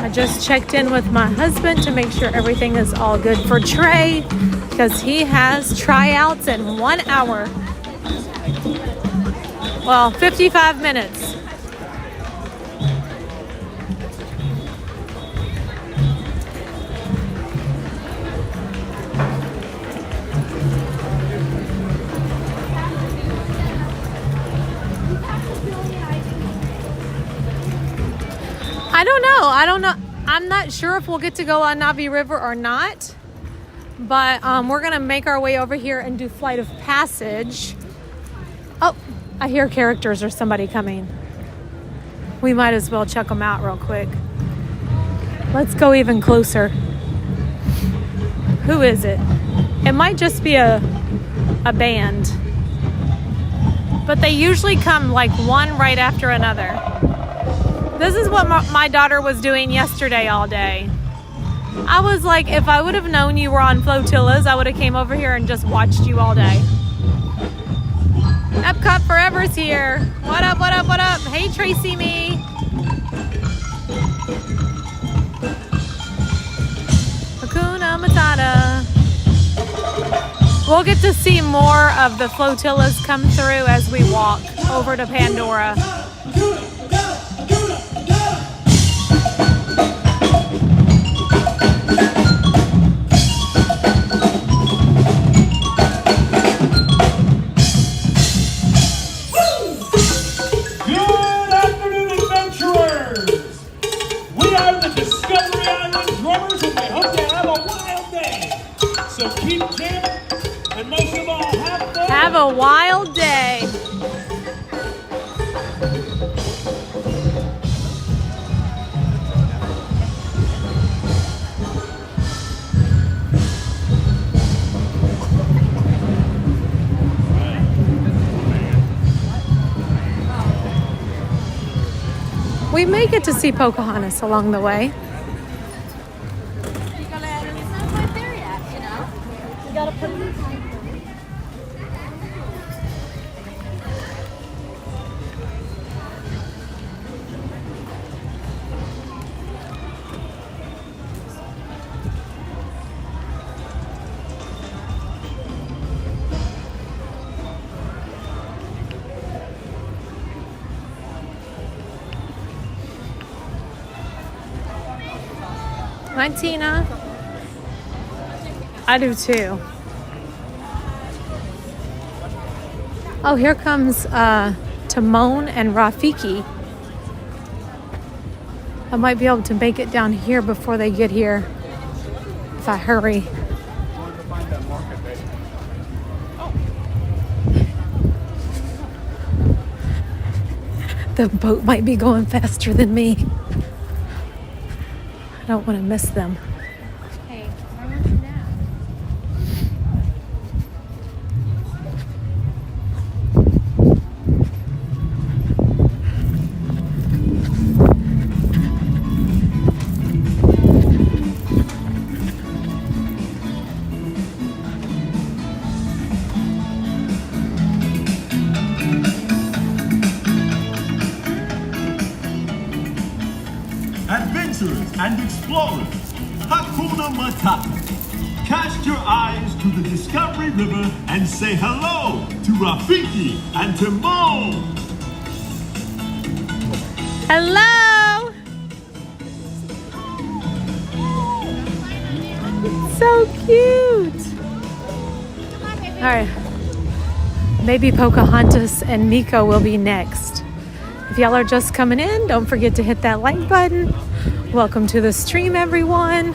I just checked in with my husband to make sure everything is all good for Trey, because he has tryouts in 1 hour. Well, 55 minutes. I don't know. I'm not sure if we'll get to go on Navi River or not. But we're going to make our way over here and do Flight of Passage. Oh, I hear characters or somebody coming. We might as well check them out real quick. Let's go even closer. Who is it? It might just be a band. But they usually come like one right after another. This is what my daughter was doing yesterday all day. I was like, if I would have known you were on flotillas, I would have came over here and just watched you all day. Epcot Forever's here. What up, what up, what up? Hey, Tracy me. Hakuna Matata. We'll get to see more of the flotillas come through as we walk over to Pandora. Have a wild day. We may get to see Pocahontas along the way. You gotta put it in. Hi, Tina. I do too. Oh, here comes Timon and Rafiki. I might be able to make it down here before they get here if I hurry. The boat might be going faster than me. I don't want to miss them. Hey, where are you now? Adventurers and explorers, Hakuna Matata. Cast your eyes to the Discovery River and say hello to Rafiki and Timon. Hello! So cute! Alright. Maybe Pocahontas and Nico will be next. If y'all are just coming in, don't forget to hit that like button. Welcome to the stream, everyone.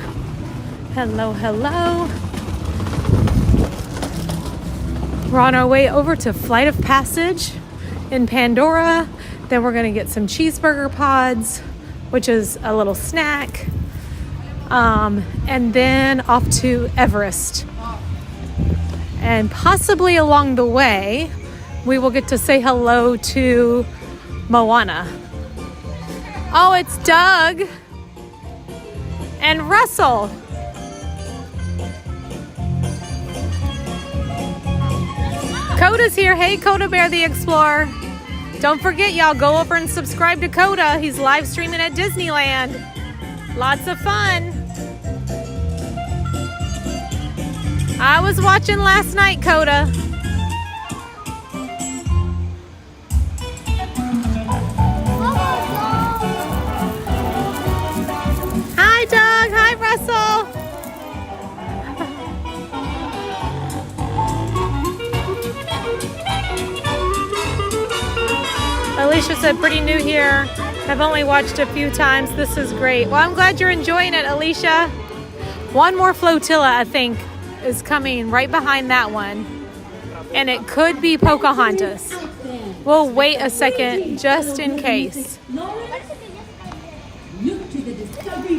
Hello, hello. We're on our way over to Flight of Passage in Pandora. Then we're going to get some cheeseburger pods, which is a little snack. And then off to Everest. And possibly along the way, we will get to say hello to Moana. Oh, it's Doug and Russell. Coda's here. Hey, Coda Bear the Explorer. Don't forget, y'all, go over and subscribe to Coda. He's live streaming at Disneyland. Lots of fun. I was watching last night, Coda. Hi, Doug. Hi, Russell. Alicia said, pretty new here. I've only watched a few times. This is great. Well, I'm glad you're enjoying it, Alicia. One more flotilla, I think, is coming right behind that one. And it could be Pocahontas. We'll wait a second just in case.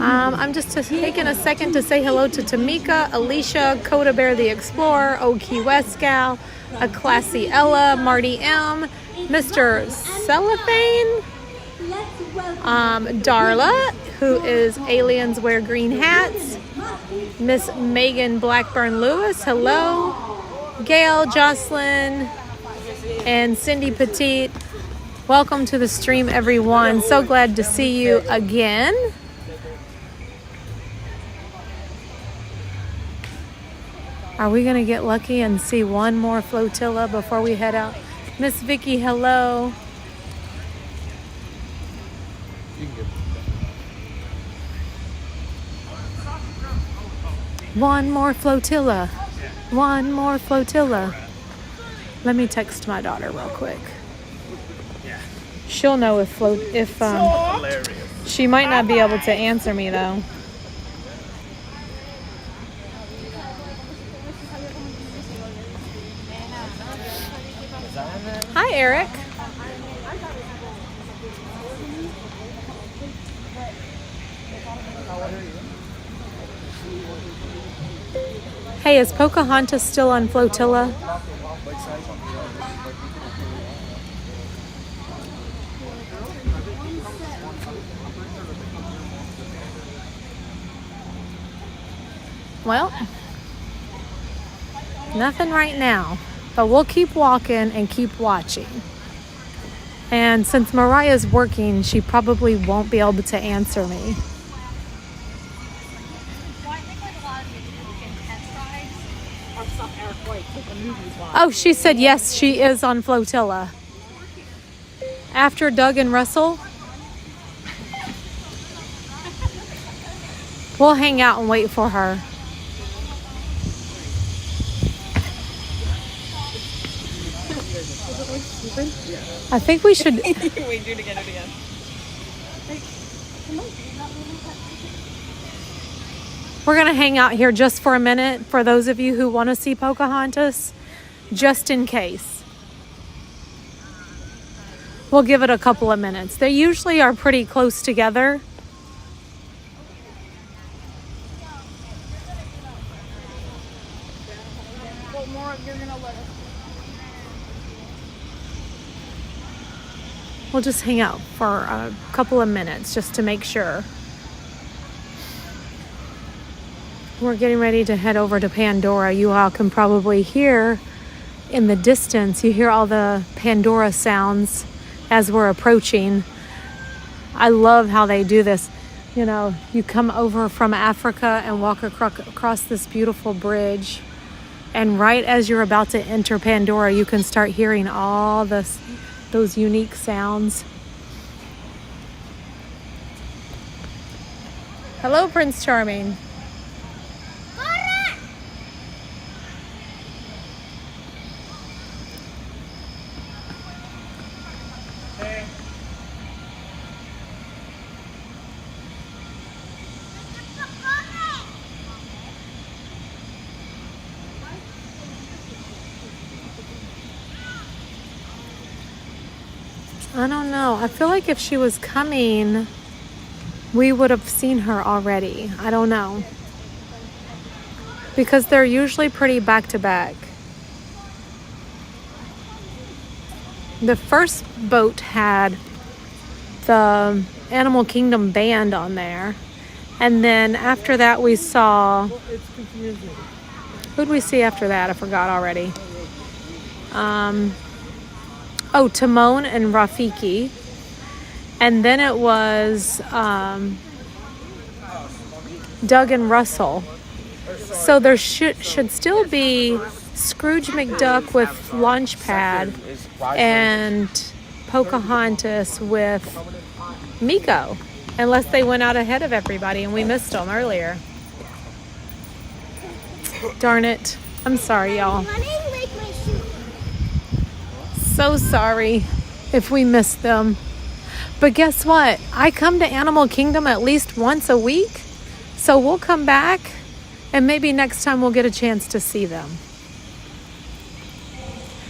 I'm just taking a second to say hello to Tamika, Alicia, Coda Bear the Explorer, Old Key West Gal, A Classy Ella, Marty M, Mr. Cellophane, Darla, who is Aliens Wear Green Hats, Miss Megan Blackburn Lewis, hello, Gail, Jocelyn, and Cindy Petite. Welcome to the stream, everyone. So glad to see you again. Are we going to get lucky and see one more flotilla before we head out? Miss Vicky, hello. One more flotilla. One more flotilla. Let me text my daughter real quick. She'll know if she might not be able to answer me though. Hi, Eric. Hey, is Pocahontas still on flotilla? Well, nothing right now, but we'll keep walking and keep watching. And since Mariah's working, she probably won't be able to answer me. Oh, she said yes, she is on flotilla. After Doug and Russell, we'll hang out and wait for her. I think we should. Wait, do it again, We're going to hang out here just for a minute for those of you who want to see Pocahontas, just in case. We'll give it a couple of minutes. They usually are pretty close together. What more you're gonna let us? We'll just hang out for a couple of minutes just to make sure. We're getting ready to head over to Pandora. You all can probably hear in the distance, you hear all the Pandora sounds as we're approaching. I love how they do this. You know, you come over from Africa and walk across this beautiful bridge. And right as you're about to enter Pandora, you can start hearing all those unique sounds. Hello, Prince Charming. I don't know. I feel like if she was coming, we would have seen her already. I don't know. Because they're usually pretty back to back. The first boat had the Animal Kingdom band on there. And then after that we saw... It's confusing. Who'd we see after that? I forgot already. Oh, Timon and Rafiki. And then it was Doug and Russell. So there should still be Scrooge McDuck with Launchpad and Pocahontas with Miko. Unless they went out ahead of everybody and we missed them earlier. Darn it. I'm sorry, y'all. So sorry if we missed them. But guess what? I come to Animal Kingdom at least once a week. So we'll come back and maybe next time we'll get a chance to see them.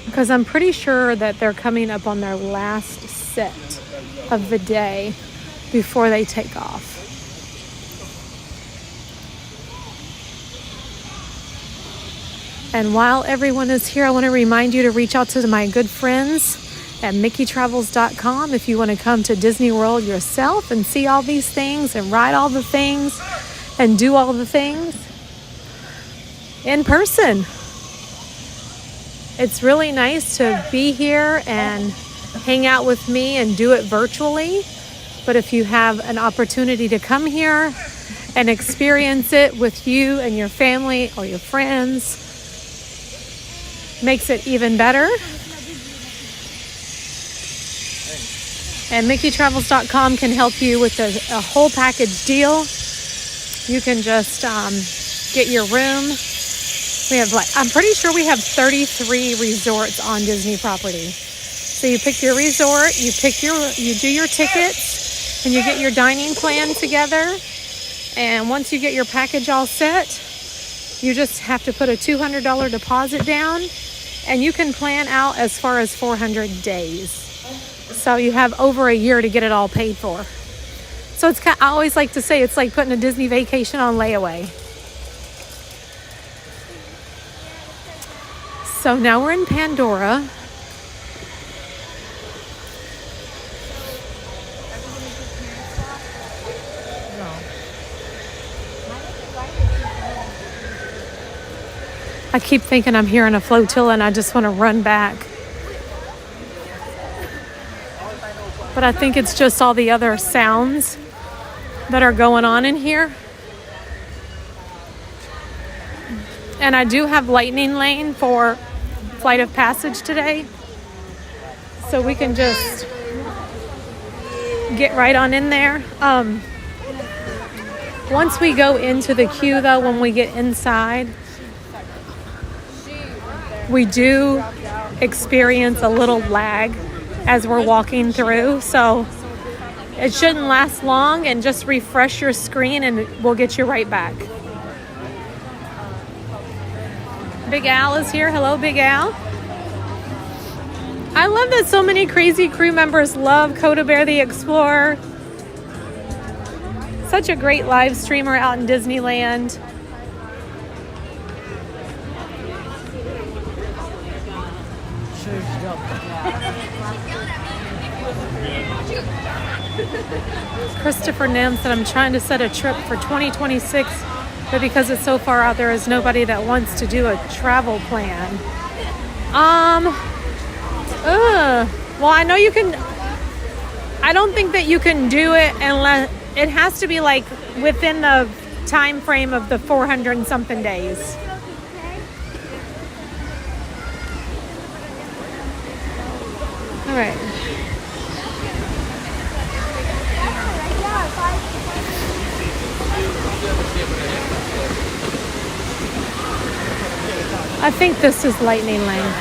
Because I'm pretty sure that they're coming up on their last set of the day before they take off. And while everyone is here, I want to remind you to reach out to my good friends at MickeyTravels.com if you want to come to Disney World yourself and see all these things and ride all the things and do all the things in person. It's really nice to be here and hang out with me and do it virtually. But if you have an opportunity to come here and experience it with you and your family or your friends, makes it even better. And MickeyTravels.com can help you with a whole package deal. You can just get your room. We have I'm pretty sure we have 33 resorts on Disney property. So you pick your resort, you do your tickets, and you get your dining plan together. And once you get your package all set, you just have to put a $200 deposit down, and you can plan out as far as 400 days. So you have over a year to get it all paid for. So I always like to say it's like putting a Disney vacation on layaway. So now we're in Pandora. I keep thinking I'm hearing a flotilla and I just want to run back. But I think it's just all the other sounds that are going on in here. And I do have Lightning Lane for Flight of Passage today. So we can just get right on in there. Once we go into the queue though, when we get inside, we do experience a little lag as we're walking through. So it shouldn't last long, and just refresh your screen and we'll get you right back. Big Al is here. Hello, Big Al. I love that so many crazy crew members love Coda Bear the Explorer. Such a great live streamer out in Disneyland. Christopher Nim said, I'm trying to set a trip for 2026, but because it's so far out, there is nobody that wants to do a travel plan. Well, I know you can. I don't think that you can do it unless it has to be like within the time frame of the 400 and something days. All right. I think this is Lightning Lane.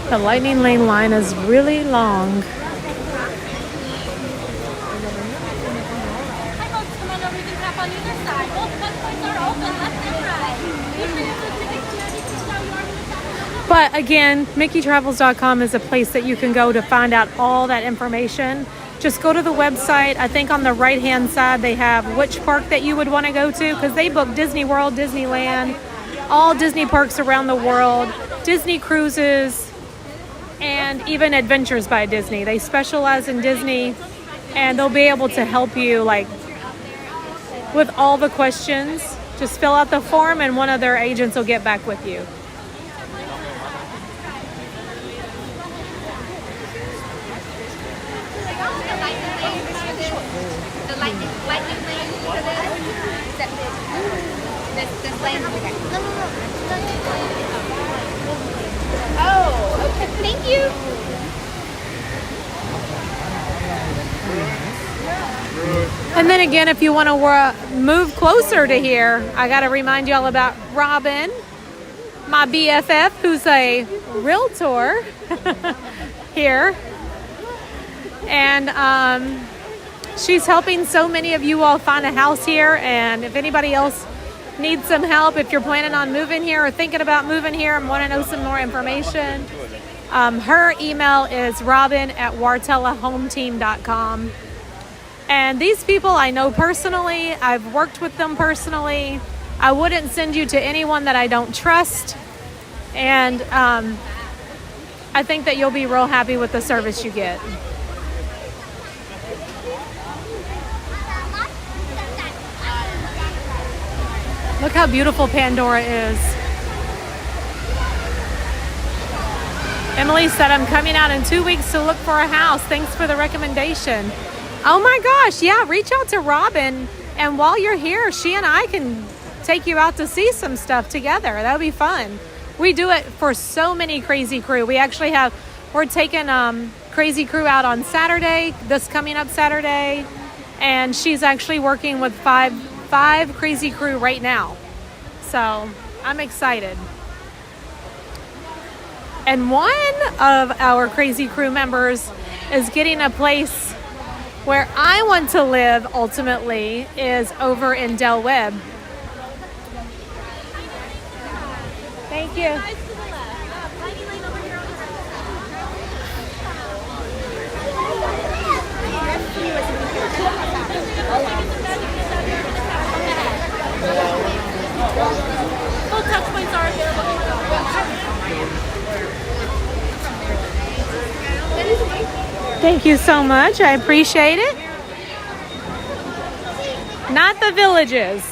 The Lightning Lane line is really long. But again, MickeyTravels.com is a place that you can go to find out all that information. Just go to the website. I think on the right-hand side they have which park that you would want to go to, because they book Disney World, Disneyland, all Disney parks around the world, Disney cruises, and even Adventures by Disney. They specialize in Disney, and they'll be able to help you like with all the questions. Just fill out the form and one of their agents will get back with you. Oh, okay. Thank you. And then again, if you want to move closer to here, I got to remind you all about Robin, my BFF, who's a realtor here. And she's helping so many of you all find a house here. And if anybody else needs some help, if you're planning on moving here or thinking about moving here and want to know some more information, her email is robin@wartellahometeam.com. And these people I know personally. I've worked with them personally. I wouldn't send you to anyone that I don't trust. And I think that you'll be real happy with the service you get. Look how beautiful Pandora is. Emily said, I'm coming out in 2 weeks to look for a house. Thanks for the recommendation. Oh my gosh, yeah, reach out to Robin. And while you're here, she and I can take you out to see some stuff together. That would be fun. We do it for so many Crazy Crew. We're taking Crazy Crew out on Saturday, this coming up Saturday. And she's actually working with five Crazy Crew right now. So I'm excited. And one of our Crazy Crew members is getting a place where I want to live ultimately is over in Del Webb. Thank you. Full touch points are available. Thank you so much. I appreciate it. Not the Villages.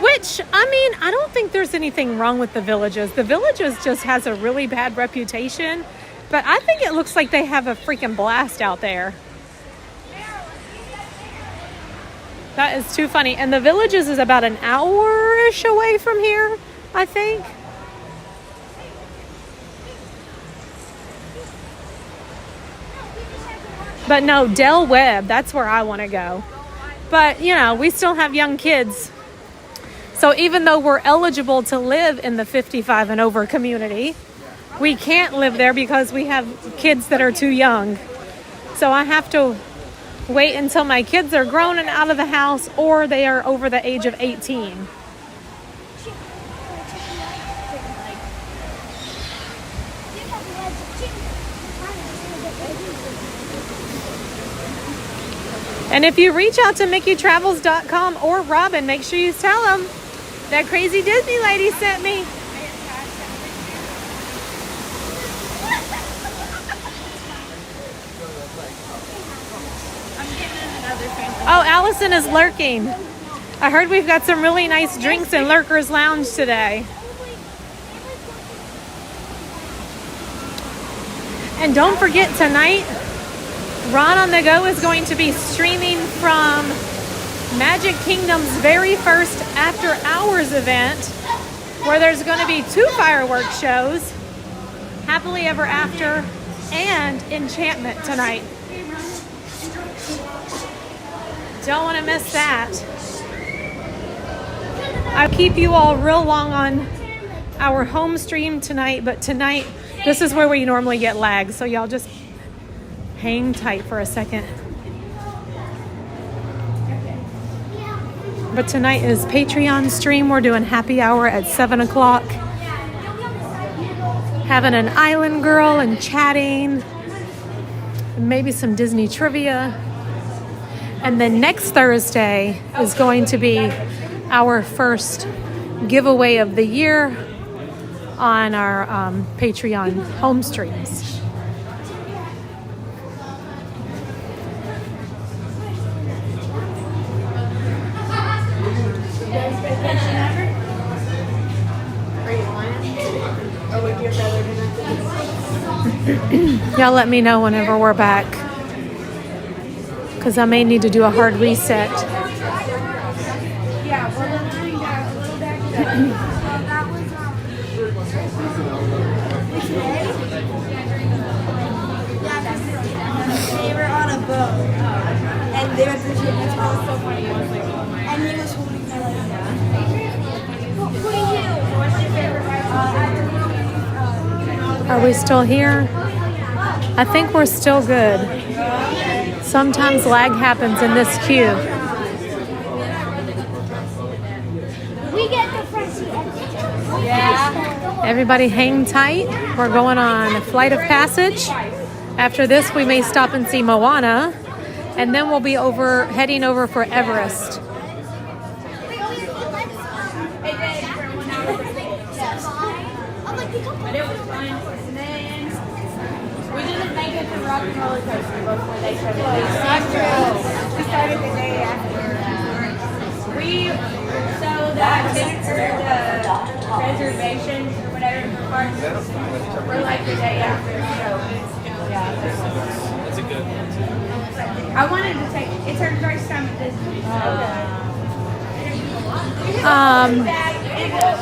Which, I mean, I don't think there's anything wrong with the Villages. The Villages just has a really bad reputation. But I think it looks like they have a freaking blast out there. That is too funny. And the Villages is about an hour-ish away from here, I think. But no, Del Webb, that's where I want to go. But, you know, we still have young kids. So even though we're eligible to live in the 55 and over community, we can't live there because we have kids that are too young. So I have to wait until my kids are grown and out of the house or they are over the age of 18. And if you reach out to MickeyTravels.com or Robin, make sure you tell them that crazy Disney lady sent me. Oh, Allison is lurking. I heard we've got some really nice drinks in Lurker's Lounge today. And don't forget tonight, Ron on the Go is going to be streaming from Magic Kingdom's very first After Hours event, where there's going to be 2 fireworks shows, Happily Ever After and Enchantment tonight. Don't want to miss that. I'll keep you all real long on our home stream tonight, but tonight, this is where we normally get lag, so y'all just hang tight for a second. But tonight is Patreon stream. We're doing happy hour at 7 o'clock. Having an island girl and chatting. And maybe some Disney trivia. And then next Thursday is going to be our first giveaway of the year on our Patreon home streams. Y'all let me know whenever we're back, because I may need to do a hard reset. They were on a boat, and they were fishing. That's all so funny. And he was holding my leg. Who are you? What's your favorite ride? Are we still here? I think we're still good. Sometimes lag happens in this queue. We get the front seat. Yeah. Everybody hang tight. We're going on a flight of passage. After this, we may stop and see Moana, and then we'll be heading over for Everest. We didn't make it to Rock and Roller Coaster before they shut it down. We started the day after. So the reservations or whatever for parks were like the day after. So yeah, That's a good one. I wanted to take. It's our first time at Disney.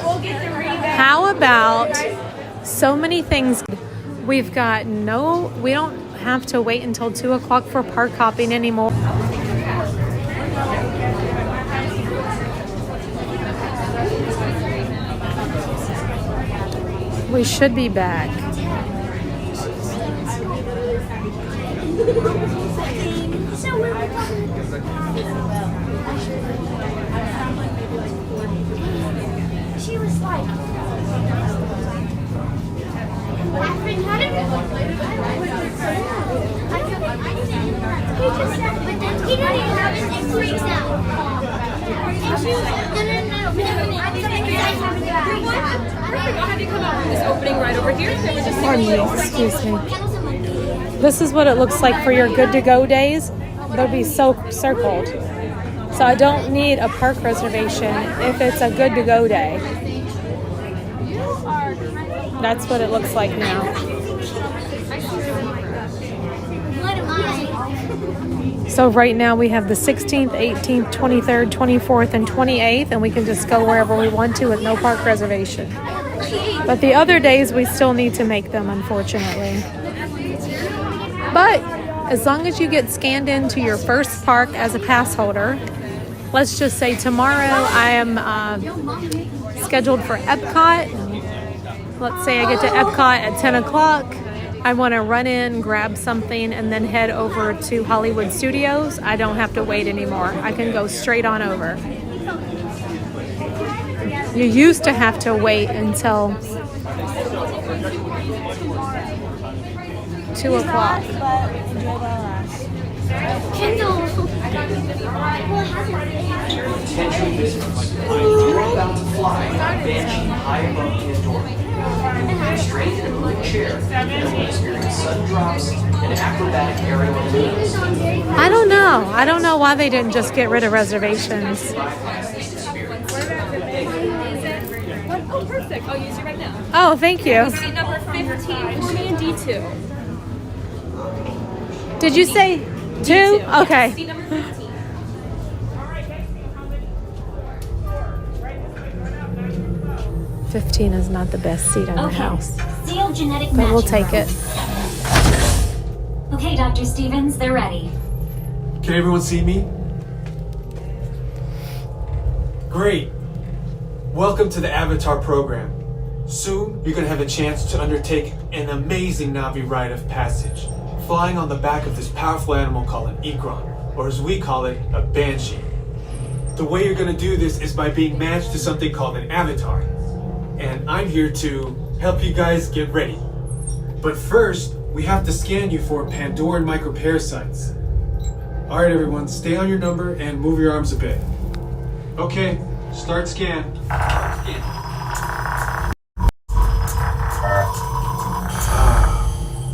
We'll get the rebate. How about so many things? We don't have to wait until 2 o'clock for park hopping anymore. We should be back. She was like, he didn't even have it, it freaks out. And she was like, no. Have you come out from this opening right over here? They were just Pardon me, excuse me. This is what it looks like for your good to go days. They'll be so circled. So I don't need a park reservation if it's a good to go day. That's what it looks like now. So right now we have the 16th, 18th, 23rd, 24th, and 28th, and we can just go wherever we want to with no park reservation. But the other days we still need to make them, unfortunately. But as long as you get scanned into your first park as a pass holder, let's just say tomorrow I am scheduled for Epcot. Let's say I get to Epcot at 10 o'clock. I want to run in, grab something, and then head over to Hollywood Studios. I don't have to wait anymore. I can go straight on over. You used to have to wait until 2 o'clock. Attention visitors. You're about to fly on Banshee high above the door. Restrained in a moving chair, you will experience sudden drops and acrobatic aerial maneuvers. I don't know. I don't know why they didn't just get rid of reservations. Oh, perfect. I'll use you right now. Oh, thank you. Seat number 15 for me and D2. Did you say 2? D2. Okay. Seat number 15. 15 is not the best seat in the house, Sealed genetic but we'll matching take it. Okay, Dr. Stevens, they're ready. Can everyone see me? Great. Welcome to the Avatar program. Soon, you're going to have a chance to undertake an amazing Navi rite of passage, flying on the back of this powerful animal called an Ikron, or as we call it, a Banshee. The way you're going to do this is by being matched to something called an avatar. And I'm here to help you guys get ready. But first, we have to scan you for Pandoran microparasites. Alright everyone, stay on your number and move your arms a bit. Okay, start scan.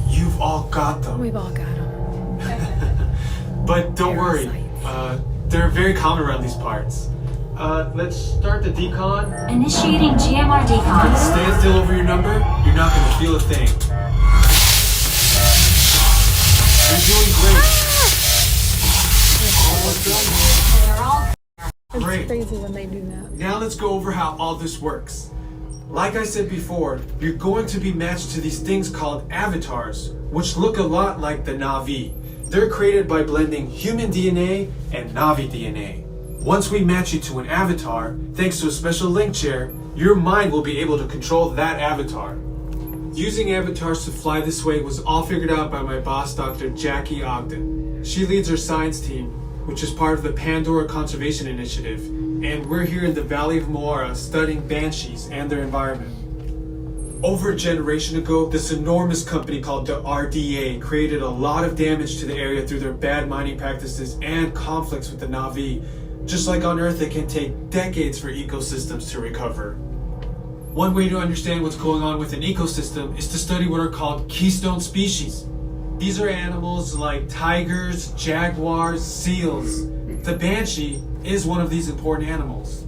You've all got them. We've all got them. But don't worry, they're very common around these parts. Let's start the decon. Initiating GMR decon. Stand still over your number. You're not going to feel a thing. You're doing great. Almost done. It's Great. crazy when they do that. Now let's go over how all this works. Like I said before, you're going to be matched to these things called avatars, which look a lot like the Na'vi. They're created by blending human DNA and Na'vi DNA. Once we match you to an avatar, thanks to a special link chair, your mind will be able to control that avatar. Using avatars to fly this way was all figured out by my boss, Dr. Jackie Ogden. She leads our science team, which is part of the Pandora Conservation Initiative, and we're here in the Valley of Moara studying banshees and their environment. Over a generation ago, this enormous company called the RDA created a lot of damage to the area through their bad mining practices and conflicts with the Na'vi. Just like on Earth, it can take decades for ecosystems to recover. One way to understand what's going on with an ecosystem is to study what are called keystone species. These are animals like tigers, jaguars, seals. The banshee is one of these important animals.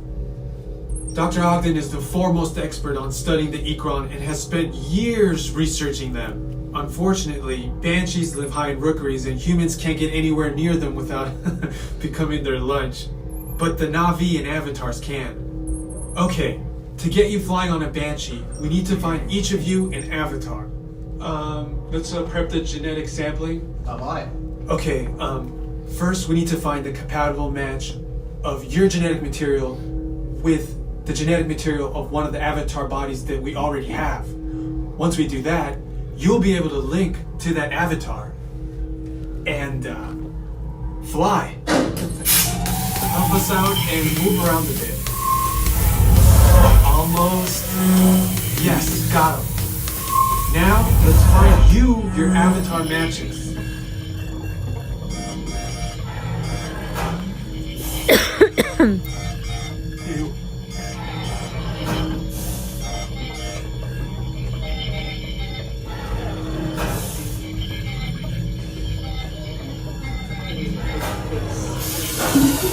Dr. Ogden is the foremost expert on studying the Ikran and has spent years researching them. Unfortunately, banshees live high in rookeries and humans can't get anywhere near them without becoming their lunch. But the Na'vi and avatars can. Okay, to get you flying on a banshee, we need to find each of you an avatar. Let's prep the genetic sampling. I'm on it. Okay, first we need to find the compatible match of your genetic material with the genetic material of one of the avatar bodies that we already have. Once we do that, you'll be able to link to that avatar and fly. Help us out and move around a bit. Almost. Yes, got him. Now, let's find you your avatar matches.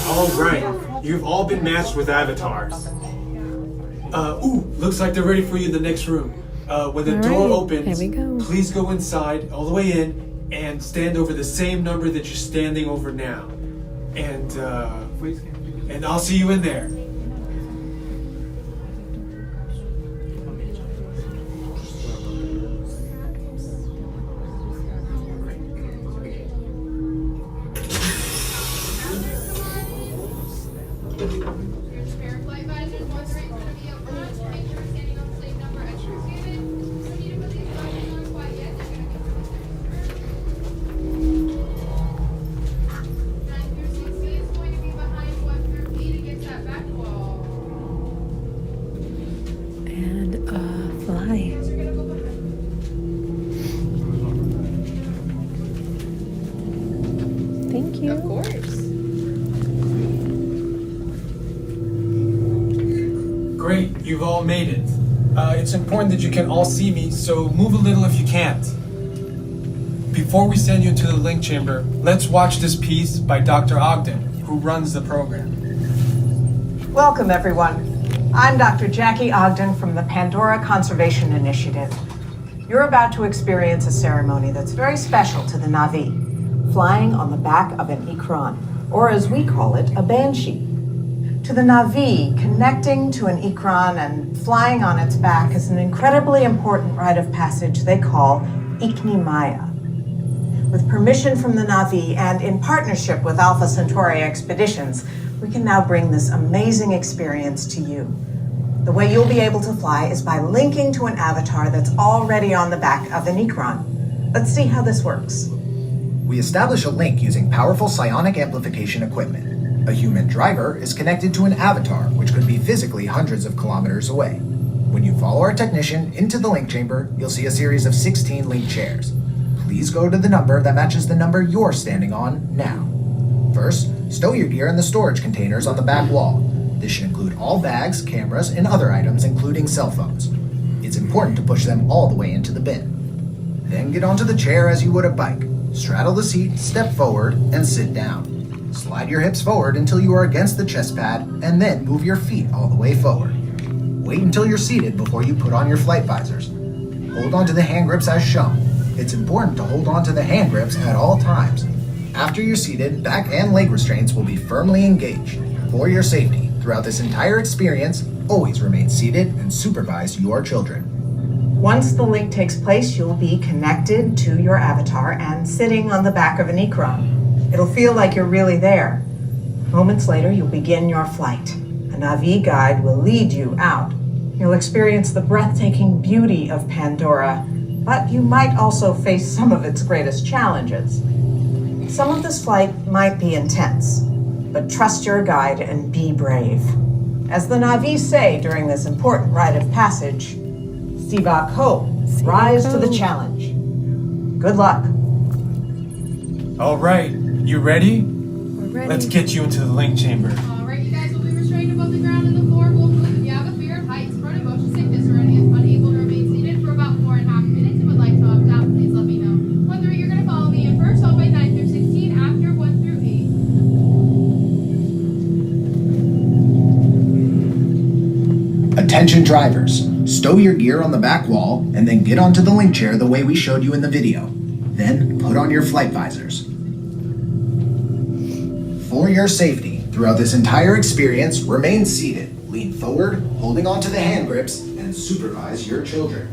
Alright, you've all been matched with avatars. Looks like they're ready for you in the next room. When the door opens, please go inside, all the way in, and stand over the same number that you're standing over now. And I'll see you in there. Fly. Thank you. Of course. Great, you've all made it. It's important that you can all see me, so move a little if you can't. Before we send you into the link chamber, let's watch this piece by Dr. Ogden, who runs the program. Welcome, everyone. I'm Dr. Jackie Ogden from the Pandora Conservation Initiative. You're about to experience a ceremony that's very special to the Na'vi, flying on the back of an Ikran, or as we call it, a Banshee. To the Na'vi, connecting to an Ikran and flying on its back is an incredibly important rite of passage they call Iknimaya. With permission from the Na'vi and in partnership with Alpha Centauri Expeditions, we can now bring this amazing experience to you. The way you'll be able to fly is by linking to an avatar that's already on the back of an Ikran. Let's see how this works. We establish a link using powerful psionic amplification equipment. A human driver is connected to an avatar, which could be physically hundreds of kilometers away. When you follow our technician into the link chamber, you'll see a series of 16 link chairs. Please go to the number that matches the number you're standing on now. First, stow your gear in the storage containers on the back wall. This should include all bags, cameras, and other items, including cell phones. It's important to push them all the way into the bin. Then get onto the chair as you would a bike. Straddle the seat, step forward, and sit down. Slide your hips forward until you are against the chest pad, and then move your feet all the way forward. Wait until you're seated before you put on your flight visors. Hold on to the hand grips as shown. It's important to hold on to the hand grips at all times. After you're seated, back and leg restraints will be firmly engaged. For your safety, Throughout this entire experience, always remain seated and supervise your children. Once the link takes place, you'll be connected to your avatar and sitting on the back of an ikram. It'll feel like you're really there. Moments later, you'll begin your flight. A Na'vi guide will lead you out. You'll experience the breathtaking beauty of Pandora, but you might also face some of its greatest challenges. Some of this flight might be intense, but trust your guide and be brave. As the Na'vi say during this important rite of passage, Siva Ko, rise to the challenge. Good luck. All right, you ready? We're ready. Let's get you into the link chamber. All right, you guys will be restrained above the ground and the floor will move if you have a fear of heights, chronic motion sickness, or any unable to remain seated for about 4.5 minutes and would like to opt out, please let me know. 1 through 8, you're going to follow me in first, followed by 9 through 16, after 1 through 8. Attention drivers, stow your gear on the back wall and then get onto the link chair the way we showed you in the video. Then put on your flight visors. For your safety, throughout this entire experience, remain seated, lean forward, holding onto the hand grips, and supervise your children.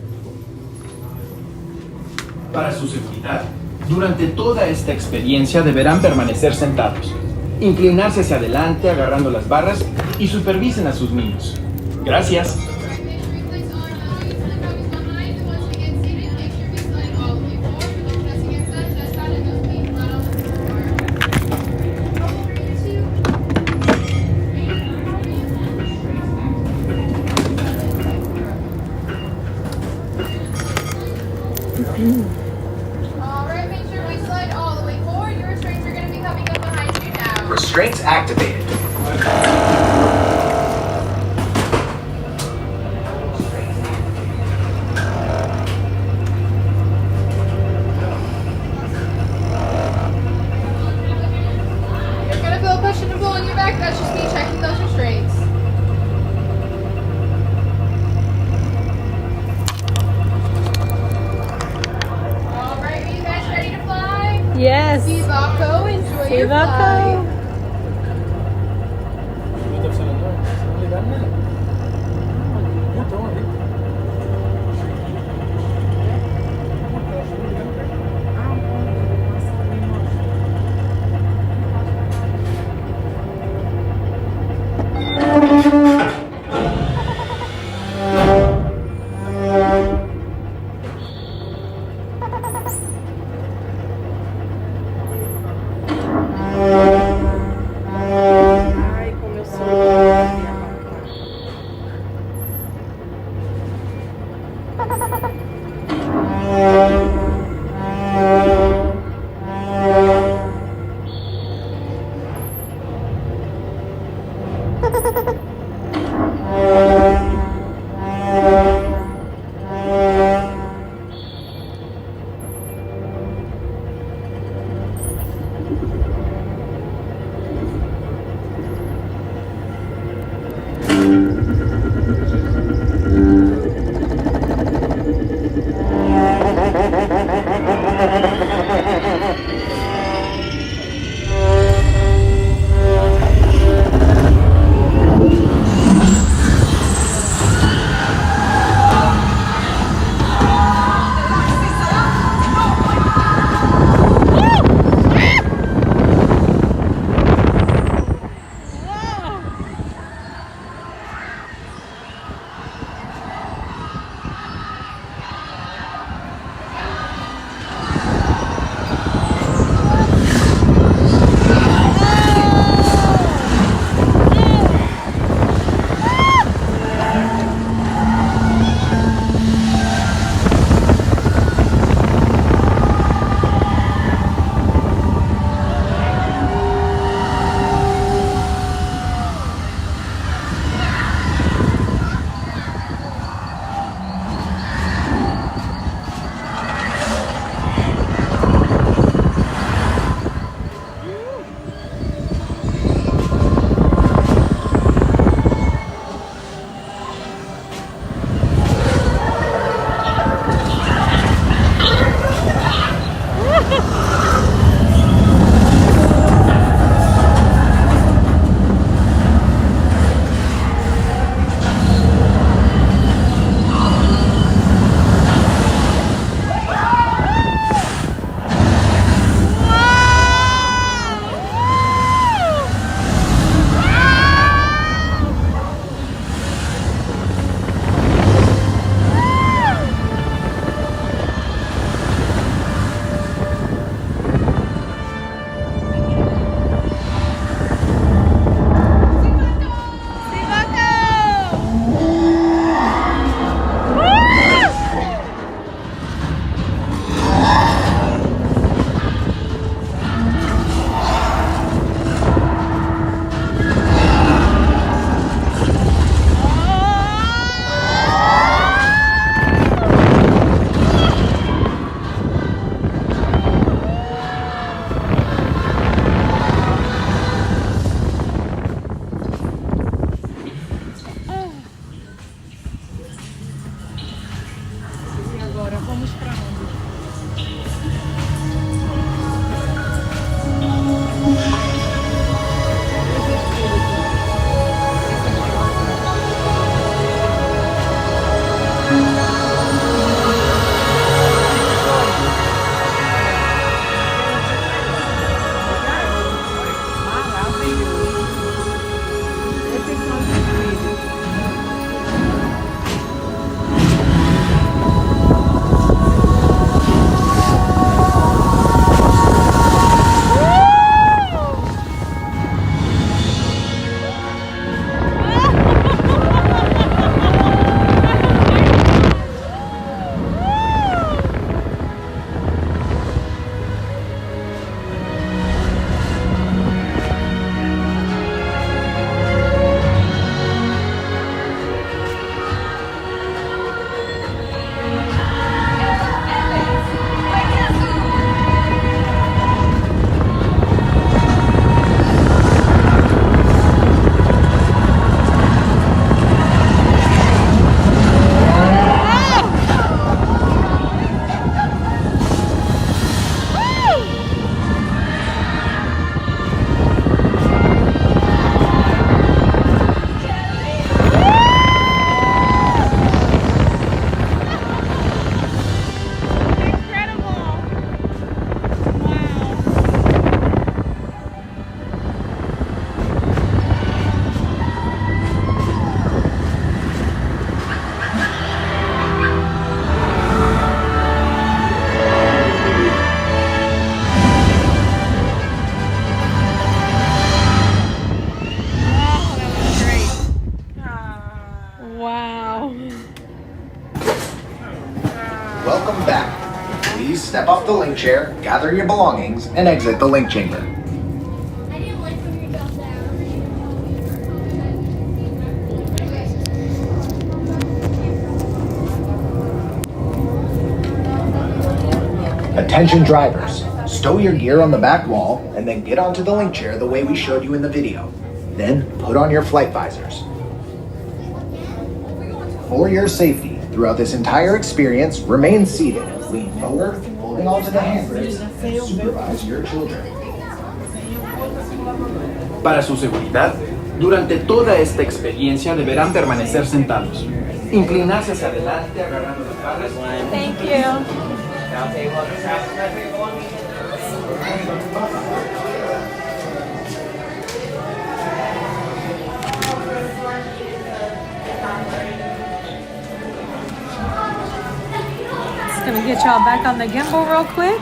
Para su seguridad, durante toda esta experiencia deberán permanecer sentados, inclinarse hacia adelante agarrando las barras y supervisen a sus niños. Gracias. Alright, make sure we slide all the way forward. Your restraints are going to be coming up behind you now. Restraints activated. You're going to feel a push and a pull in your back. That's just me checking those restraints. Alright, are you guys ready to fly? Yes. Siva Ko, enjoy your flight. Wow. Welcome back. Please step off the link chair, gather your belongings, and exit the link chamber. Attention drivers, stow your gear on the back wall and then get onto the link chair the way we showed you in the video. Then put on your flight visors. For your safety, throughout this entire experience, remain seated, lean forward, holding onto the handgrips, and supervise your children. Para su seguridad, durante toda esta experiencia deberán permanecer sentados, inclinarse hacia adelante agarrando las barras. Thank you. Just gonna get y'all back on the gimbal real quick.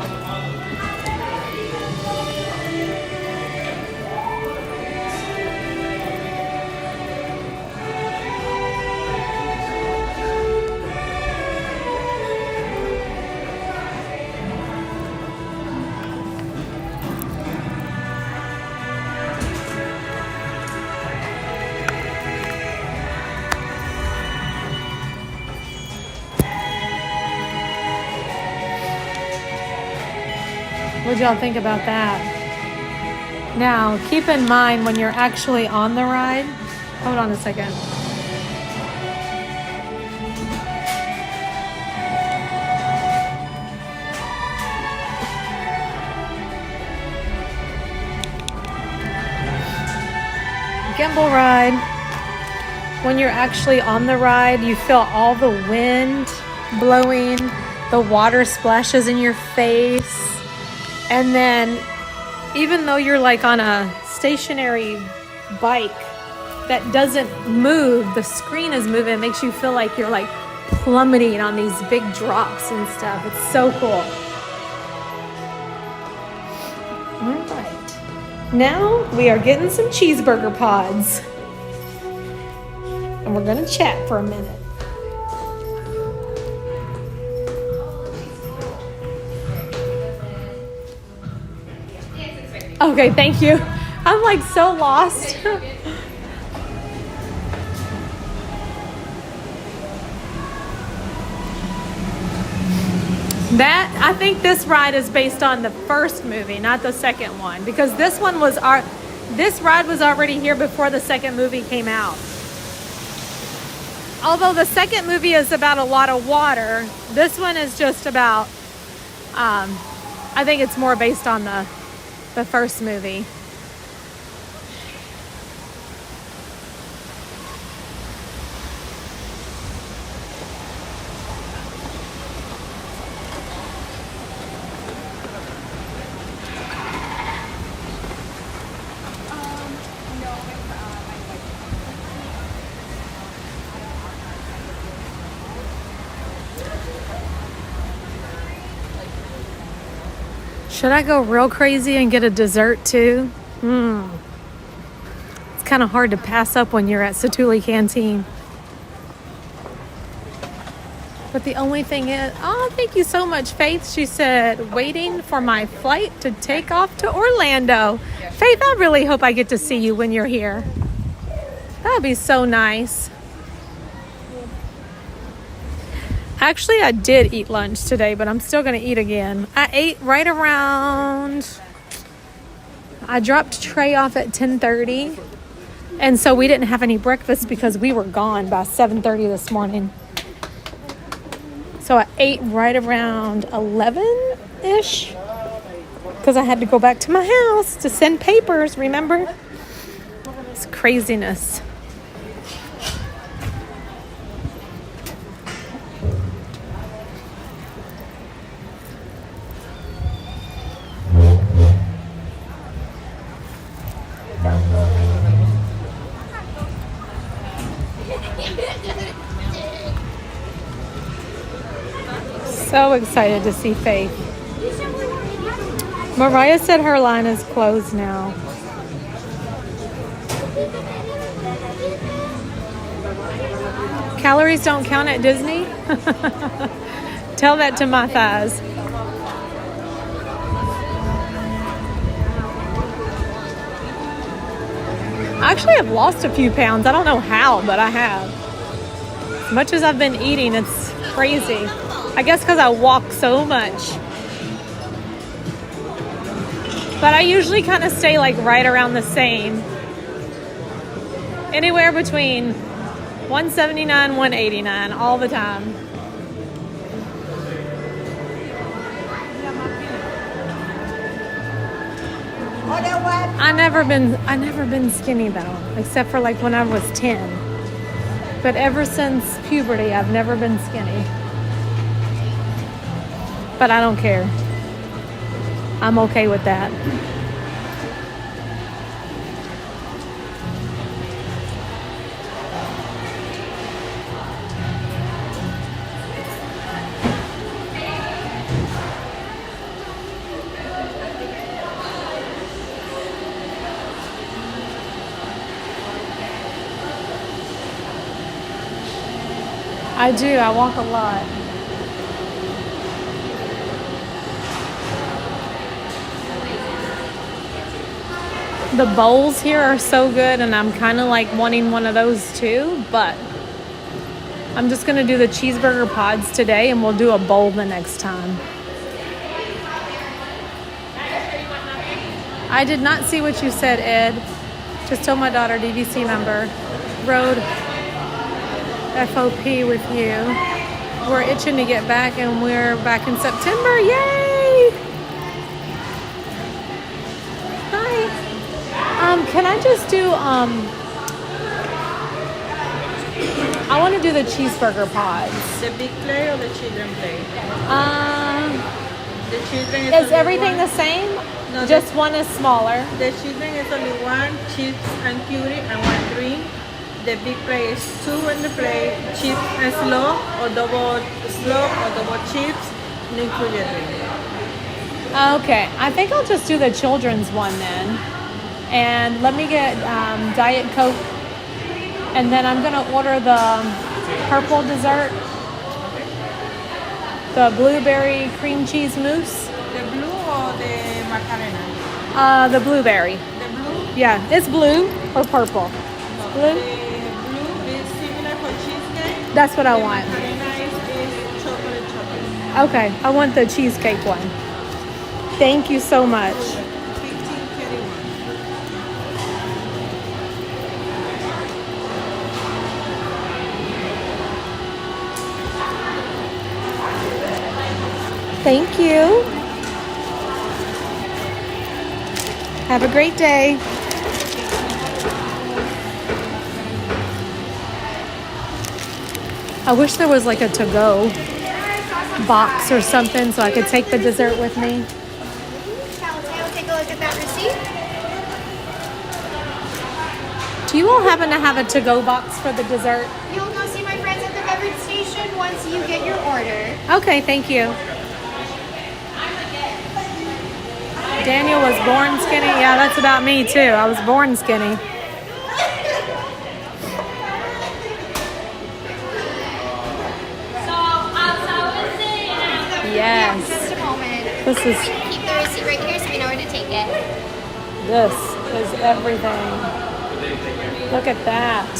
What y'all think about that? Now, keep in mind when you're actually on the ride, hold on a second. Gimbal ride. When you're actually on the ride, you feel all the wind blowing, the water splashes in your face. And then even though you're like on a stationary bike that doesn't move, the screen is moving. It makes you feel like you're like plummeting on these big drops and stuff. It's so cool. All right. Now we are getting some cheeseburger pods. And we're gonna chat for a minute. Okay, thank you. I'm like so lost. I think this ride is based on the first movie, not the second one, because this ride was already here before the second movie came out. Although the second movie is about a lot of water, this one is just about, I think it's more based on the first movie. Should I go real crazy and get a dessert too? It's kind of hard to pass up when you're at Satu'li Canteen. But the only thing is, oh, thank you so much, Faith. She said, waiting for my flight to take off to Orlando. Faith, I really hope I get to see you when you're here. That would be so nice. Actually, I did eat lunch today, but I'm still going to eat again. I ate right around... I dropped Trey off at 10:30. And so we didn't have any breakfast because we were gone by 7:30 this morning. So I ate right around 11-ish. Because I had to go back to my house to send papers, remember? It's craziness. So excited to see Faith. Mariah said her line is closed now. Calories don't count at Disney? Tell that to my thighs. I actually have lost a few pounds. I don't know how, but I have. As much as I've been eating, it's crazy. I guess because I walk so much. But I usually kind of stay like right around the same. Anywhere between 179, 189 all the time. I never been skinny though, except for like when I was 10. But ever since puberty, I've never been skinny. But I don't care. I'm okay with that. I do. I walk a lot. The bowls here are so good, and I'm kind of like wanting one of those too, but I'm just going to do the cheeseburger pods today, and we'll do a bowl the next time. I did not see what you said, Ed. Just told my daughter, DVC member, road FOP with you. We're itching to get back, and we're back in September. Yay! Hi. Can I just do, I want to do the cheeseburger pods. The big plate or the children plate? The children is everything the same? No, just one is smaller. The children is only one, chips and curry and one drink. The big plate is two in the plate, chips and slow or double chips, and include your drink. Okay, I think I'll just do the children's one then. And let me get Diet Coke. And then I'm going to order the purple dessert. The blueberry cream cheese mousse. The blue or the Macarena? The blueberry. The blue? Yeah, it's blue or purple. No, Blue? The blue is similar for cheesecake. That's what I want. Macarena is chocolate. Okay, I want the cheesecake one. Thank you so much. Thank you. Have a great day. I wish there was like a to-go box or something so I could take the dessert with me. I'll take a look at that receipt. Do you all happen to have a to-go box for the dessert? You'll go see my friends at the beverage station once you get your order. Okay, thank you. Daniel was born skinny. Yeah, that's about me too. I was born skinny. Yes. Just a moment. This is. Keep the receipt right here so we know where to take it. This is everything. Look at that.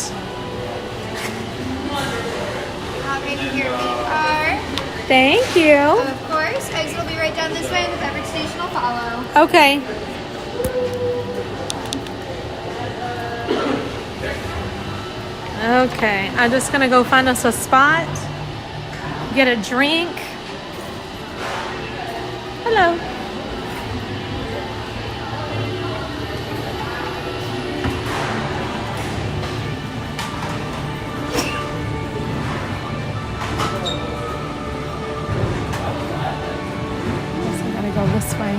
Alrighty, here we are. Thank you. Of course, exit will be right down this way, and the beverage station will follow. Okay. Okay, I'm just gonna go find us a spot, get a drink. Hello. Go this way.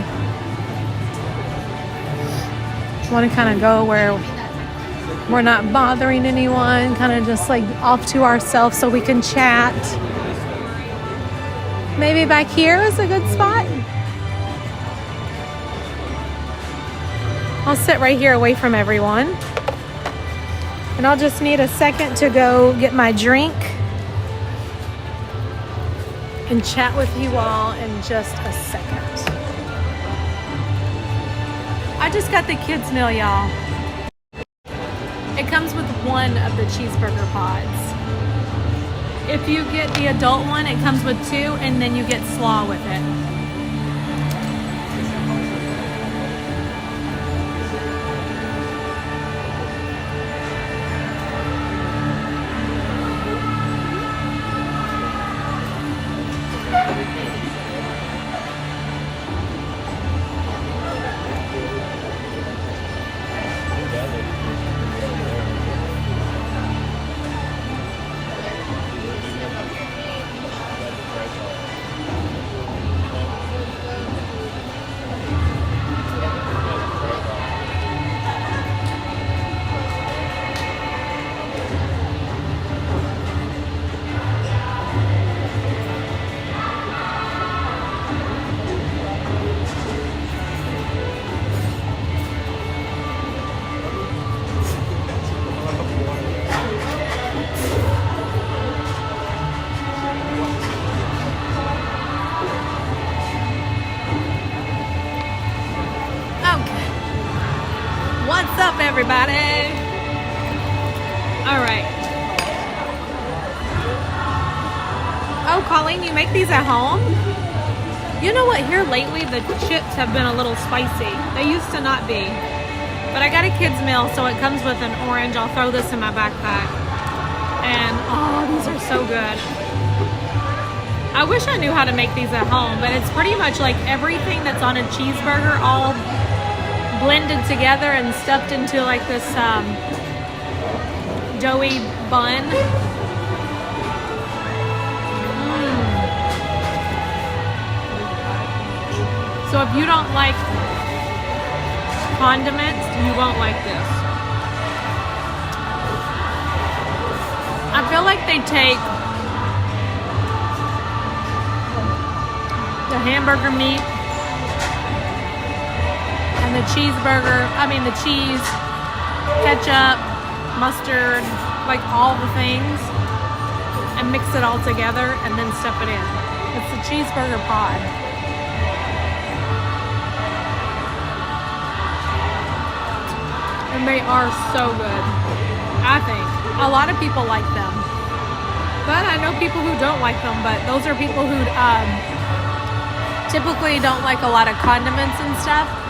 Want to kind of go where we're not bothering anyone, kind of just like off to ourselves so we can chat. Maybe back here is a good spot. I'll sit right here away from everyone. And I'll just need a second to go get my drink and chat with you all in just a second. I just got the kids' meal, y'all. It comes with one of the cheeseburger pods. If you get the adult one, it comes with two, and then you get slaw with it. What's up, everybody? All right. Oh, Colleen, you make these at home? You know what? Here lately, the chips have been a little spicy. They used to not be. But I got a kid's meal, so it comes with an orange. I'll throw this in my backpack. And, oh, these are so good. I wish I knew how to make these at home, but it's pretty much like everything that's on a cheeseburger all blended together and stuffed into like this doughy bun. So if you don't like condiments, you won't like this. I feel like they take the hamburger meat and the cheeseburger, the cheese, ketchup, mustard, like all the things, and mix it all together and then stuff it in. It's the cheeseburger pod. And they are so good. I think. A lot of people like them. But I know people who don't like them, but those are people who typically don't like a lot of condiments and stuff.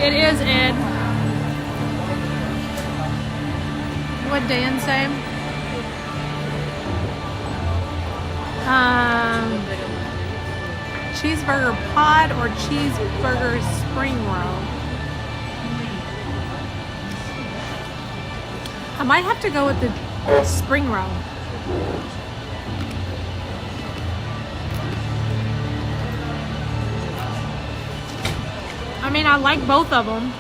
It is Ed. What Dan say? Cheeseburger pod or cheeseburger spring roll? I might have to go with the spring roll. I like both of them.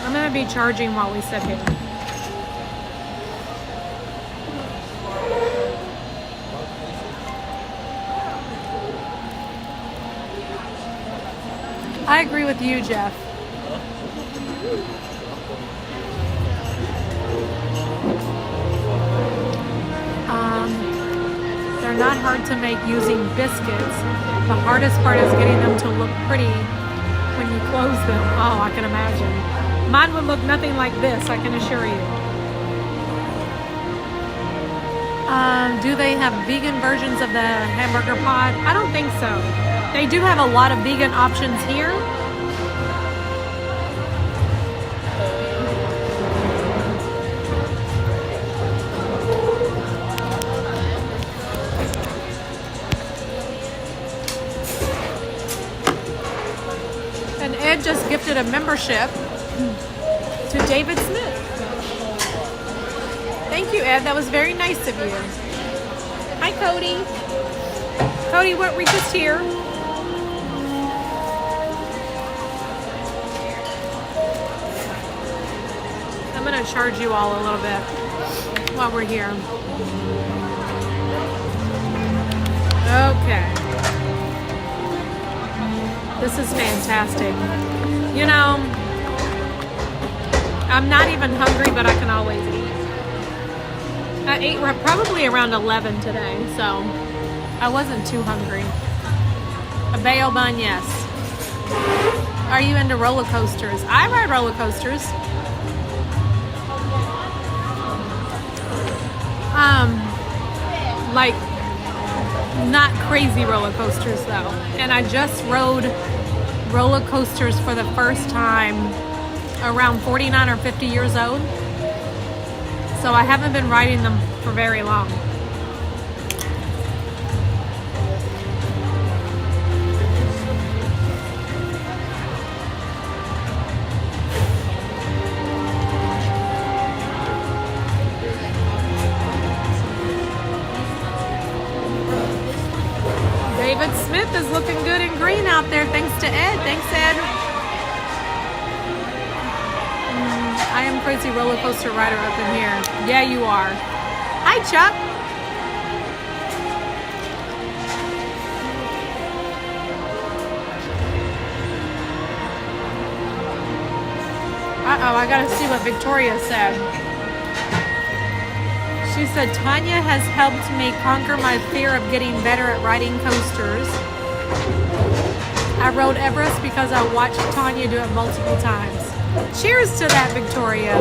I'm gonna be charging while we sit here. I agree with you, Jeff. They're not hard to make using biscuits. The hardest part is getting them to look pretty when you close them. Oh, I can imagine. Mine would look nothing like this, I can assure you. Do they have vegan versions of the hamburger pod? I don't think so. They do have a lot of vegan options here. And Ed just gifted a membership to David Smith. Thank you, Ed. That was very nice of you. Hi, Cody. Cody, what? We just here. I'm gonna charge you all a little bit while we're here. Okay. This is fantastic. You know, I'm not even hungry, but I can always eat. I ate probably around 11 today, so I wasn't too hungry. A bail bun, yes. Are you into roller coasters? I ride roller coasters. Like, not crazy roller coasters though. And I just rode roller coasters for the first time around 49 or 50 years old. So I haven't been riding them for very long. David Smith is looking good in green out there. Thanks to Ed. Thanks, Ed. I am crazy roller coaster rider up in here. Yeah, you are. Hi, Chuck. Uh-oh, I gotta see what Victoria said. She said, Tanya has helped me conquer my fear of getting better at riding coasters. I rode Everest because I watched Tanya do it multiple times. Cheers to that, Victoria.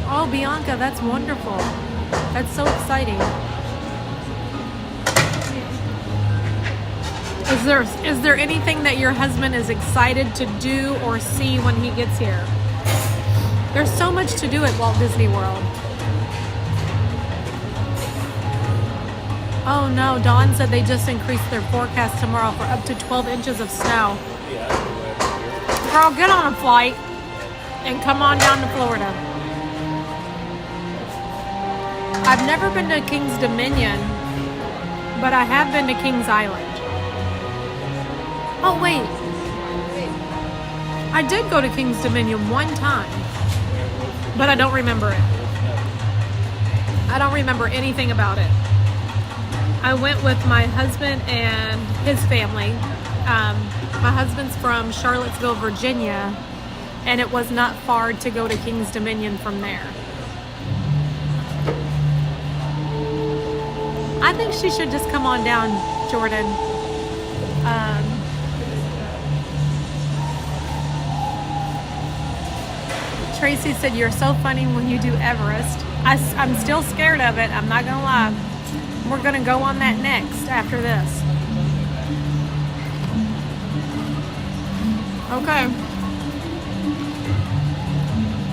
Oh, Bianca, that's wonderful. That's so exciting. Is there anything that your husband is excited to do or see when he gets here? There's so much to do at Walt Disney World. Oh no, Dawn said they just increased their forecast tomorrow for up to 12 inches of snow. Girl, get on a flight and come on down to Florida. I've never been to King's Dominion, but I have been to King's Island. Oh wait, I did go to King's Dominion one time, but I don't remember it. I don't remember anything about it. I went with my husband and his family. My husband's from Charlottesville, Virginia, and it was not far to go to King's Dominion from there. I think she should just come on down, Jordan. Tracy said, you're so funny when you do Everest. I'm still scared of it, I'm not gonna lie. We're gonna go on that next after this. Okay.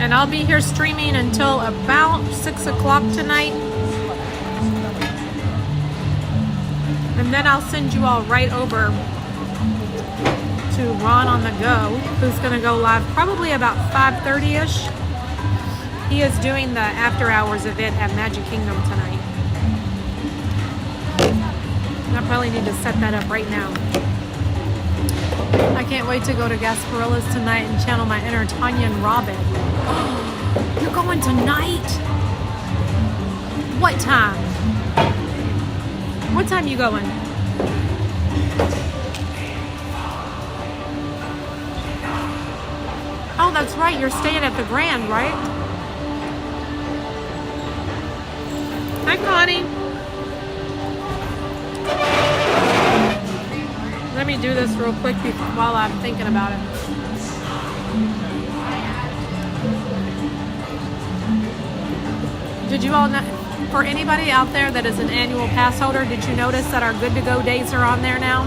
And I'll be here streaming until about 6 o'clock tonight. And then I'll send you all right over to Ron on the Go, who's gonna go live probably about 5:30ish. He is doing the after hours event at Magic Kingdom tonight. I probably need to set that up right now. I can't wait to go to Gasparilla's tonight and channel my inner Tanya and Robin. You're going tonight? What time? What time you going? Oh, that's right. You're staying at the Grand, right? Hi, Connie. Let me do this real quick while I'm thinking about it. Did you all know, for anybody out there that is an annual pass holder, did you notice that our good to go days are on there now?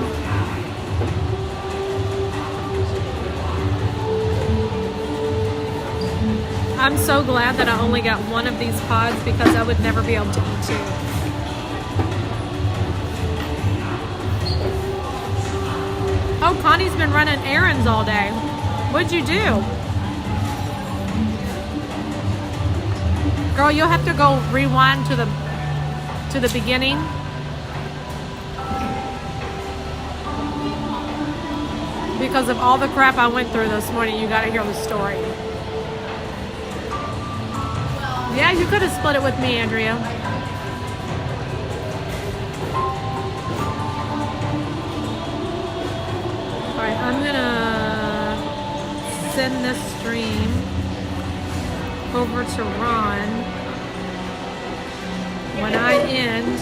I'm so glad that I only got one of these pods because I would never be able to eat two. Oh, Connie's been running errands all day. What'd you do? Girl, you'll have to go rewind to the beginning. Because of all the crap I went through this morning, you gotta hear the story. Yeah, you could have split it with me, Andrea. Alright, I'm gonna send this stream over to Ron when I end.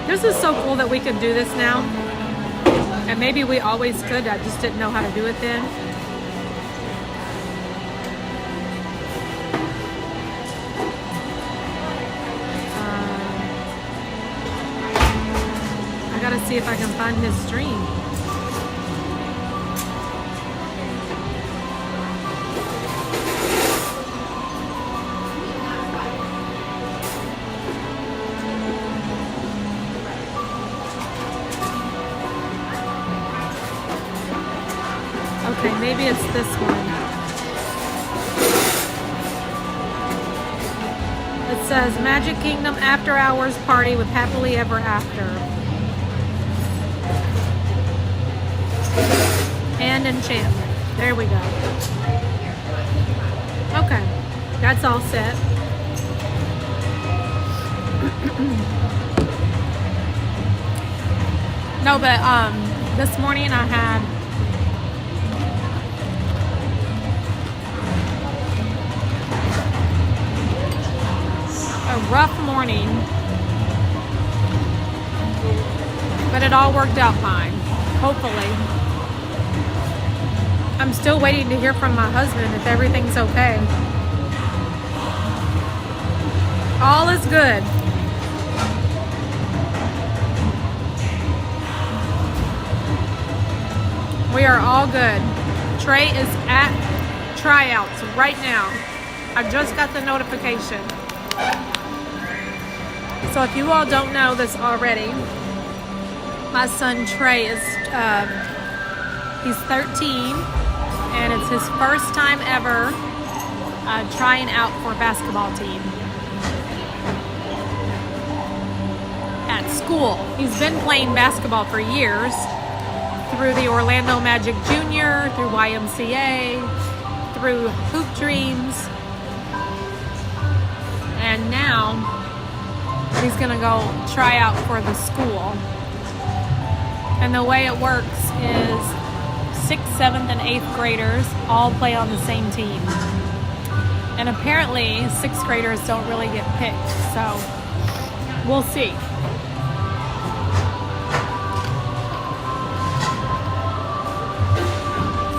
This is so cool that we can do this now. And maybe we always could, I just didn't know how to do it then. I gotta see if I can find his stream. Okay, maybe it's this one. It says Magic Kingdom After Hours Party with Happily Ever After. And Enchantment. There we go. Okay, that's all set. No, but this morning I had a rough morning, but it all worked out fine, hopefully. I'm still waiting to hear from my husband if everything's okay. All is good. We are all good. Trey is at tryouts right now. I just got the notification. So if you all don't know this already, my son Trey is, he's 13, and it's his first time ever trying out for a basketball team at school. He's been playing basketball for years through the Orlando Magic Junior, through YMCA, through Hoop Dreams, and now he's gonna go try out for the school. And the way it works is 6th, 7th, and 8th graders all play on the same team. And apparently 6th graders don't really get picked, so we'll see.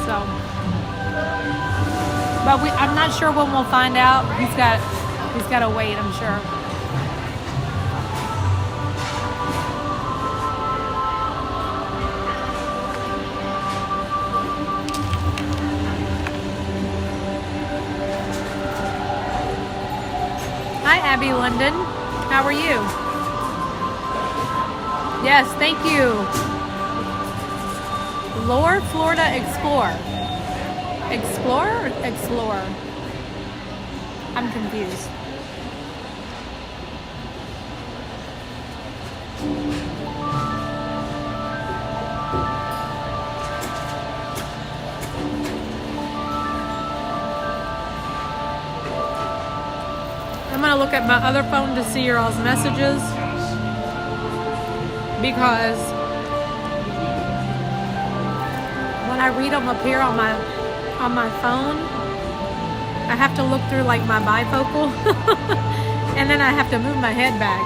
So, but I'm not sure when we'll find out. He's got to wait, I'm sure. Hi, Abby London. How are you? Yes, thank you. Lore Florida Explorer. Explorer or Explorer? I'm confused. I'm gonna look at my other phone to see your all's messages, because when I read them up here on my phone, I have to look through like my bifocal and then I have to move my head back,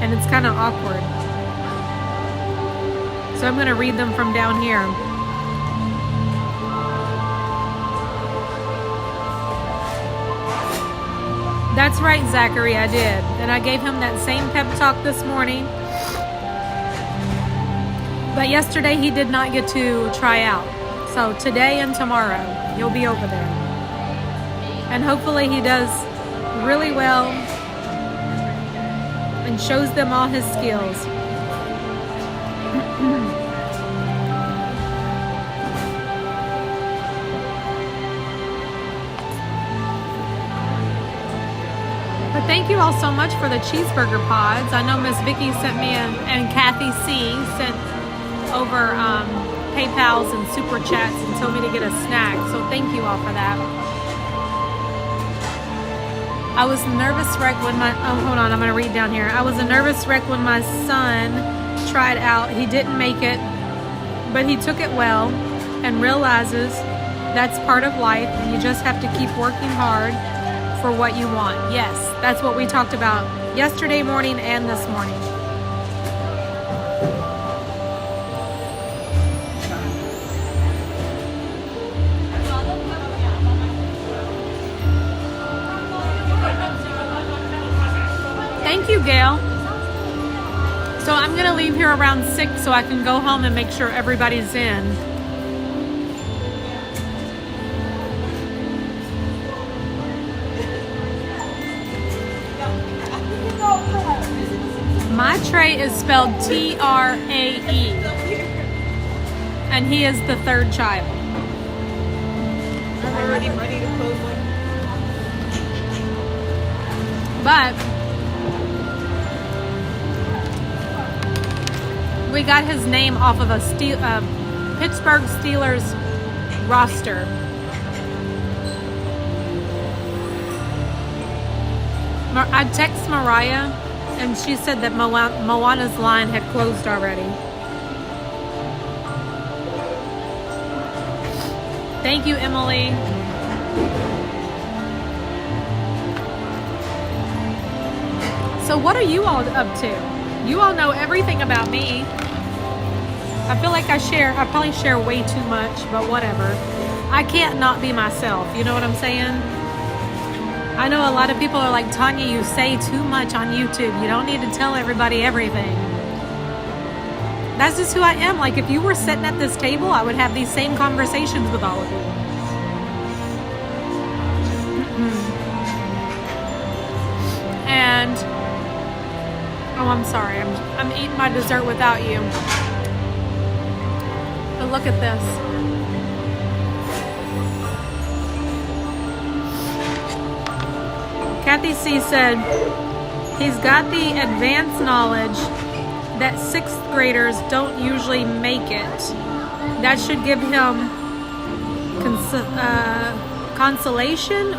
and it's kind of awkward. So I'm gonna read them from down here. That's right, Zachary, I did. And I gave him that same pep talk this morning. But yesterday he did not get to try out. So today and tomorrow, he'll be over there. And hopefully he does really well and shows them all his skills. thank you all so much for the cheeseburger pods. I know Miss Vicky sent me and Kathy C sent over PayPals and super chats and told me to get a snack. So thank you all for that. I was a nervous wreck when my, oh hold on, I'm gonna read down here. I was a nervous wreck when my son tried out. He didn't make it, but he took it well and realizes that's part of life and you just have to keep working hard for what you want. Yes, that's what we talked about yesterday morning and this morning. Thank you, Gail. So I'm gonna leave here around 6 so I can go home and make sure everybody's in. My Trey is spelled T-R-A-E, and he is the third child. I'm already ready to close one. But we got his name off of a Pittsburgh Steelers roster. I text Mariah and she said that Moana's line had closed already. Thank you, Emily. So what are you all up to? You all know everything about me. I feel like I probably share way too much, but whatever. I can't not be myself, you know what I'm saying? I know a lot of people are like, Tanya, you say too much on YouTube. You don't need to tell everybody everything. That's just who I am. Like, if you were sitting at this table, I would have these same conversations with all of you. And, oh, I'm sorry. I'm eating my dessert without you. But look at this. Kathy C said, he's got the advanced knowledge that 6th graders don't usually make it. That should give him consolation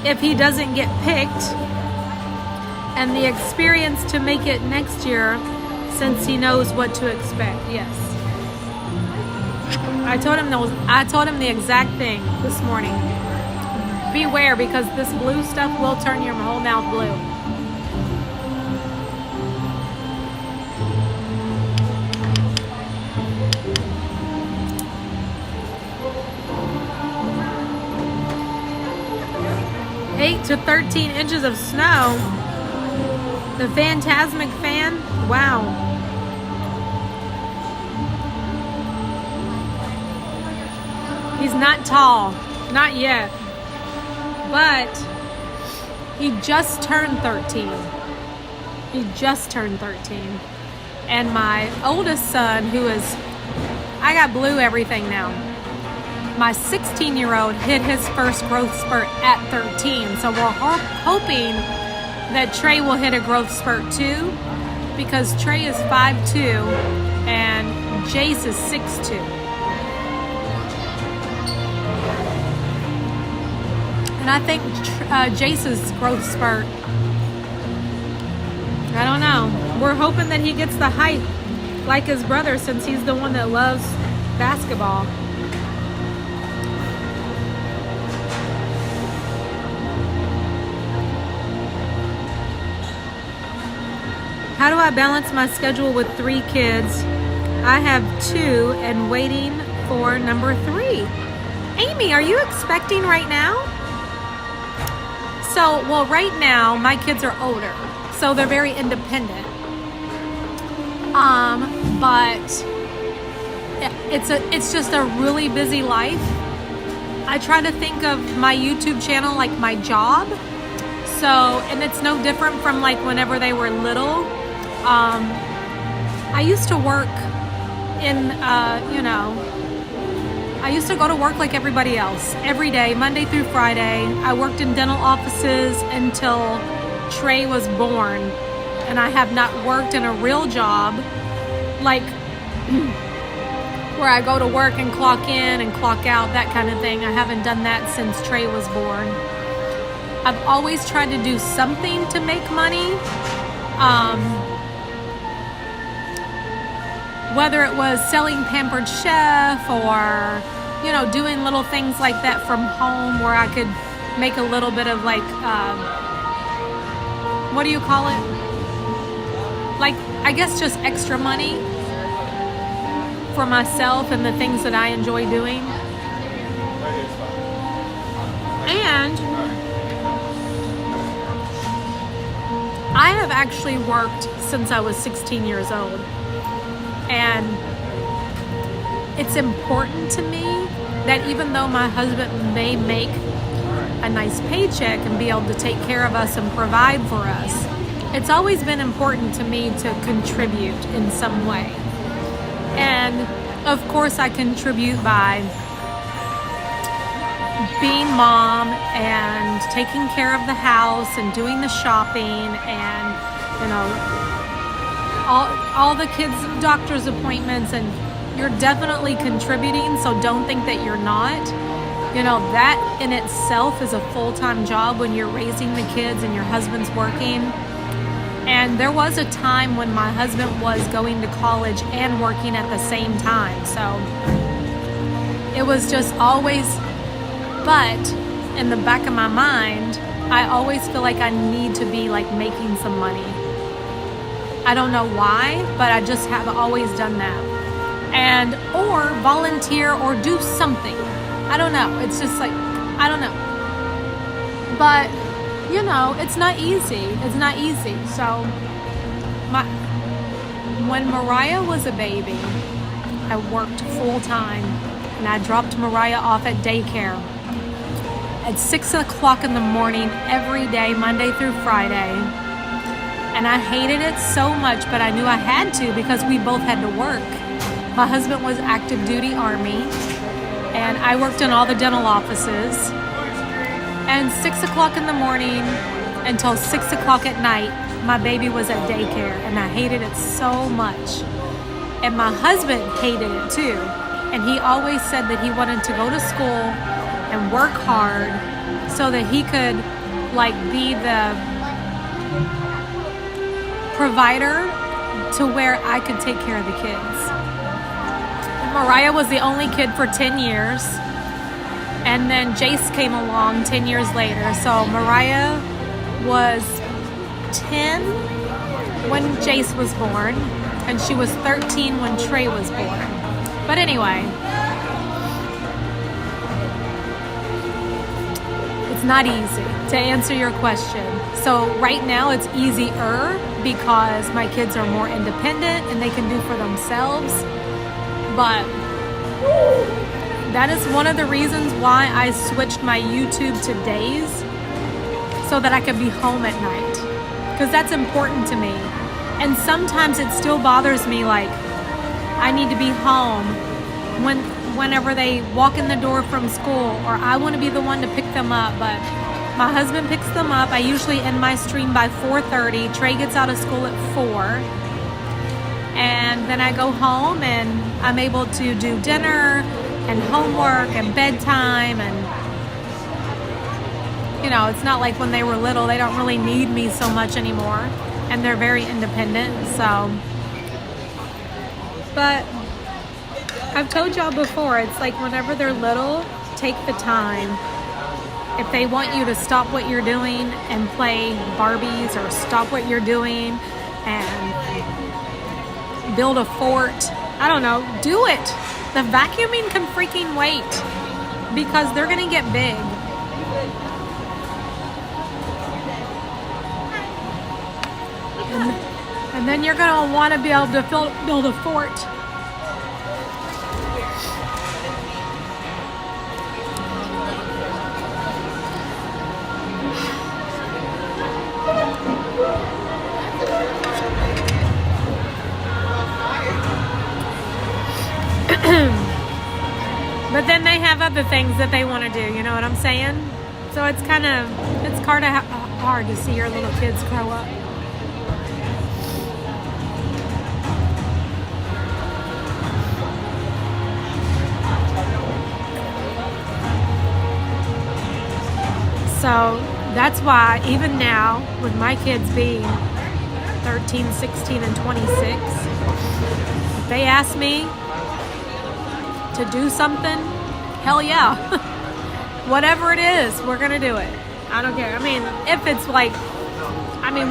if he doesn't get picked, and the experience to make it next year since he knows what to expect. Yes. I told him the exact thing this morning. Beware, because this blue stuff will turn your whole mouth blue. Eight to 13 inches of snow. The Phantasmic fan. Wow. He's not tall. Not yet. But he just turned 13. He just turned 13. And my oldest son, I got blue everything now. My 16-year-old hit his first growth spurt at 13. So we're hoping that Trey will hit a growth spurt too, because Trey is 5'2" and Jace is 6'2". And I think Jace's growth spurt, I don't know. We're hoping that he gets the height like his brother, since he's the one that loves basketball. How do I balance my schedule with 3 kids? I have 2 and waiting for number 3. Amy, are you expecting right now? So, well, right now, my kids are older, so they're very independent. But it's just a really busy life. I try to think of my YouTube channel like my job. So, and it's no different from like whenever they were little. I used to work in, I used to go to work like everybody else, every day, Monday through Friday. I worked in dental offices until Trey was born, and I have not worked in a real job, like where I go to work and clock in and clock out, that kind of thing. I haven't done that since Trey was born. I've always tried to do something to make money. Whether it was selling Pampered Chef or, you know, doing little things like that from home where I could make a little bit of like, what do you call it? Like, I guess just extra money for myself and the things that I enjoy doing. And I have actually worked since I was 16 years old. And it's important to me that even though my husband may make a nice paycheck and be able to take care of us and provide for us, it's always been important to me to contribute in some way. And of course I contribute by being mom and taking care of the house and doing the shopping and, you know, all the kids' doctor's appointments, and you're definitely contributing, so don't think that you're not. You know, that in itself is a full-time job when you're raising the kids and your husband's working. And there was a time when my husband was going to college and working at the same time, so it was just always, but in the back of my mind, I always feel like I need to be like making some money. I don't know why, but I just have always done that. And, or volunteer or do something. I don't know. It's just like, I don't know. But, you know, it's not easy. It's not easy. So, when Mariah was a baby, I worked full time. And I dropped Mariah off at daycare at 6 o'clock in the morning every day, Monday through Friday. And I hated it so much, but I knew I had to because we both had to work. My husband was active duty Army, and I worked in all the dental offices. And 6 o'clock in the morning until 6 o'clock at night, my baby was at daycare, and I hated it so much. And my husband hated it too. And he always said that he wanted to go to school and work hard so that he could like be the provider to where I could take care of the kids. Mariah was the only kid for 10 years, and then Jace came along 10 years later. So Mariah was 10 when Jace was born, and she was 13 when Trey was born. But anyway, it's not easy, to answer your question. So right now it's easier because my kids are more independent and they can do for themselves. But that is one of the reasons why I switched my YouTube to days, so that I could be home at night, because that's important to me. And sometimes it still bothers me, like I need to be home whenever they walk in the door from school, or I want to be the one to pick them up, but my husband picks them up. I usually end my stream by 4:30. Trey gets out of school at 4. And then I go home and I'm able to do dinner and homework and bedtime. And, you know, it's not like when they were little, they don't really need me so much anymore. And they're very independent, so. But I've told y'all before, it's like whenever they're little, take the time. If they want you to stop what you're doing and play Barbies, or stop what you're doing and build a fort, I don't know, do it. The vacuuming can freaking wait because they're gonna get big. And then you're gonna want to be able to build a fort. But then have other things that they want to do, you know what I'm saying? So it's kind of hard to see your little kids grow up. So that's why even now, with my kids being 13, 16, and 26, if they ask me to do something, hell yeah. Whatever it is, we're going to do it. I don't care. I mean, if it's like,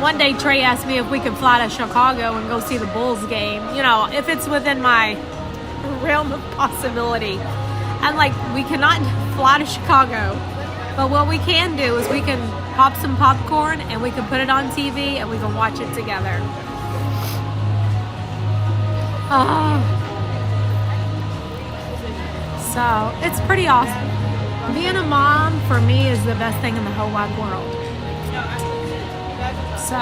one day Trey asked me if we could fly to Chicago and go see the Bulls game. You know, if it's within my realm of possibility. And like, we cannot fly to Chicago. But what we can do is we can pop some popcorn and we can put it on TV and we can watch it together. So it's pretty awesome. Being a mom for me is the best thing in the whole wide world. So,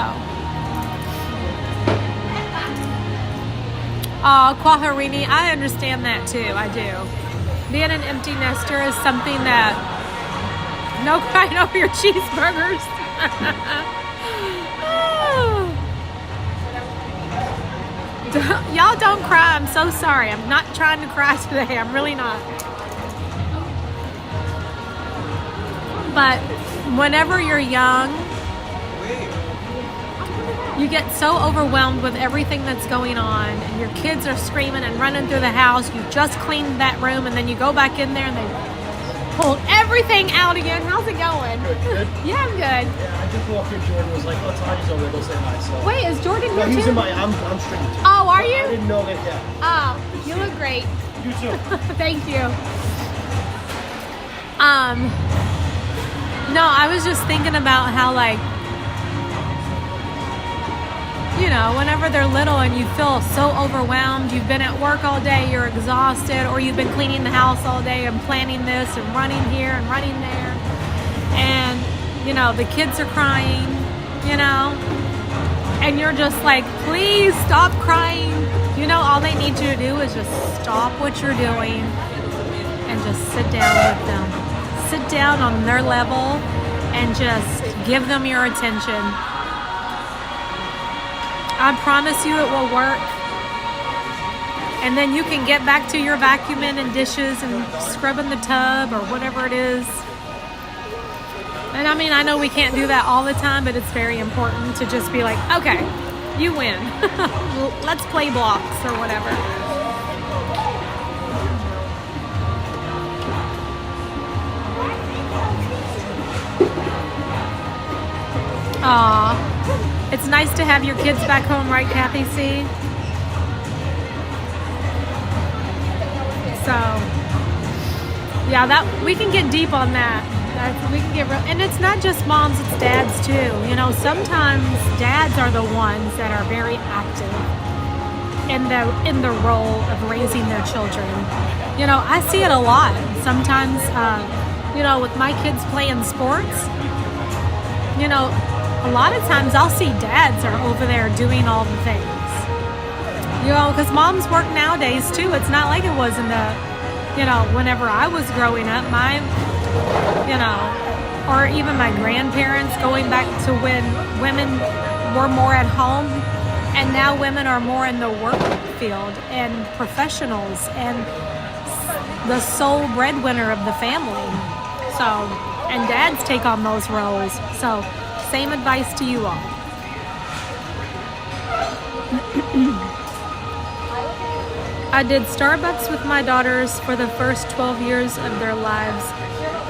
Kwaharini, I understand that too. I do. Being an empty nester is something that. No crying over your cheeseburgers. Y'all don't cry. I'm so sorry. I'm not trying to cry today. I'm really not. But whenever you're young, you get so overwhelmed with everything that's going on, and your kids are screaming and running through the house. You just cleaned that room, and then you go back in there and they pulled everything out again. How's it going? Good. Yeah, I'm good. Yeah, I just walked in. Jordan was like, "Oh, Tanya's over there. Go say hi." So. Wait, is Jordan here he's too? in my. I'm streaming too. Oh, are you? I didn't know that. Yeah. Oh, you look great. You too. Thank you. No, I was just thinking about how, like, you know, whenever they're little and you feel so overwhelmed, you've been at work all day, you're exhausted, or you've been cleaning the house all day and planning this and running here and running there. And, you know, the kids are crying, you know, and you're just like, please stop crying. You know, all they need you to do is just stop what you're doing and just sit down with them. Sit down on their level and just give them your attention. I promise you it will work. And then you can get back to your vacuuming and dishes and scrubbing the tub or whatever it is. And I mean, I know we can't do that all the time, but it's very important to just be like, okay, you win. Let's play blocks or whatever. Aww. It's nice to have your kids back home, right, Kathy C? So, yeah, that we can get deep on that. We can get real, and it's not just moms; it's dads too. You know, sometimes dads are the ones that are very active in the role of raising their children. You know, I see it a lot. Sometimes, you know, with my kids playing sports, you know. A lot of times I'll see dads are over there doing all the things. You know, because moms work nowadays too. It's not like it was in the, you know, whenever I was growing up, you know, or even my grandparents, going back to when women were more at home, and now women are more in the work field and professionals and the sole breadwinner of the family. So, and dads take on those roles. So, same advice to you all. I did Starbucks with my daughters for the first 12 years of their lives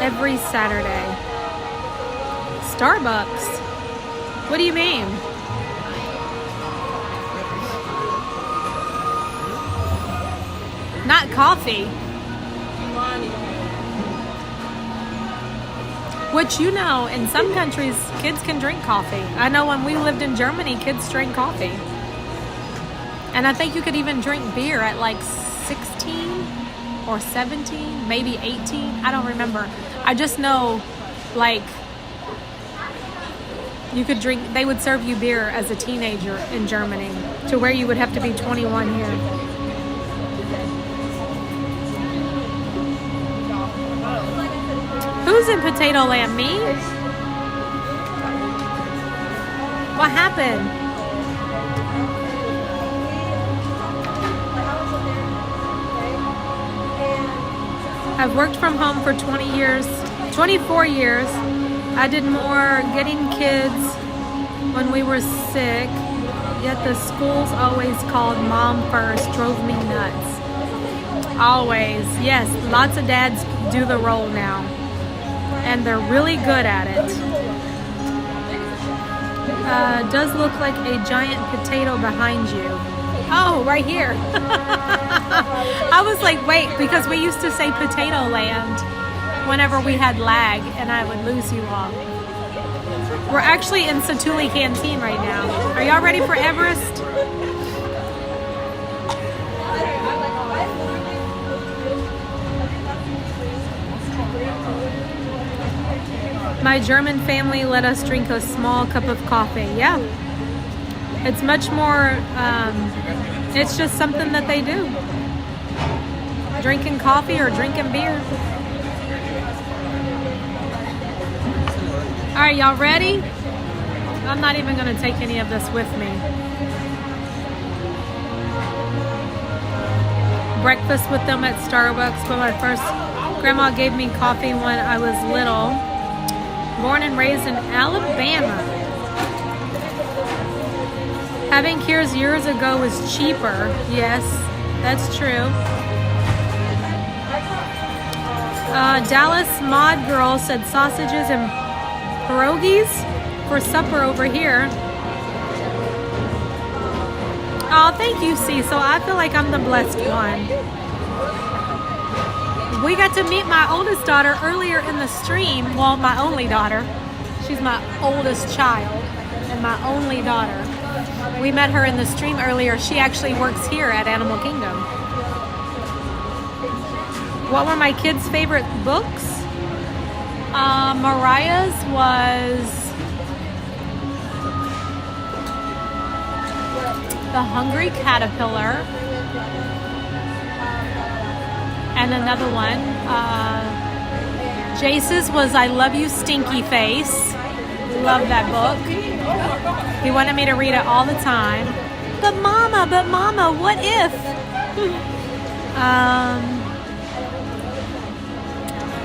every Saturday. Starbucks? What do you mean? Not coffee. Which, you know, in some countries, kids can drink coffee. I know when we lived in Germany, kids drank coffee. And I think you could even drink beer at like 16 or 17, maybe 18. I don't remember. I just know, like, you could drink, they would serve you beer as a teenager in Germany, to where you would have to be 21 here. Who's in Potato Land? Me? What happened? I've worked from home for 24 years. I did more getting kids when we were sick, yet the schools always called mom first, drove me nuts. Always. Yes, lots of dads do the role now, and they're really good at it. Does look like a giant potato behind you. Oh, right here. I was like, wait, because we used to say Potato Land whenever we had lag, and I would lose you all. We're actually in Satuli Canteen right now. Are y'all ready for Everest? My German family let us drink a small cup of coffee. Yeah. It's much more, it's just something that they do. Drinking coffee or drinking beer. All right, y'all ready? I'm not even gonna take any of this with me. Breakfast with them at Starbucks, but my first grandma gave me coffee when I was little. Born and raised in Alabama. Having kids years ago was cheaper. Yes, that's true. Dallas Mod Girl said sausages and pierogies for supper over here. Oh, thank you, Cecil. I feel like I'm the blessed one. We got to meet my oldest daughter earlier in the stream. Well, my only daughter. She's my oldest child and my only daughter. We met her in the stream earlier. She actually works here at Animal Kingdom. What were my kids' favorite books? Mariah's was The Hungry Caterpillar. And another one. Jace's was I Love You Stinky Face. Love that book. He wanted me to read it all the time. But mama, what if?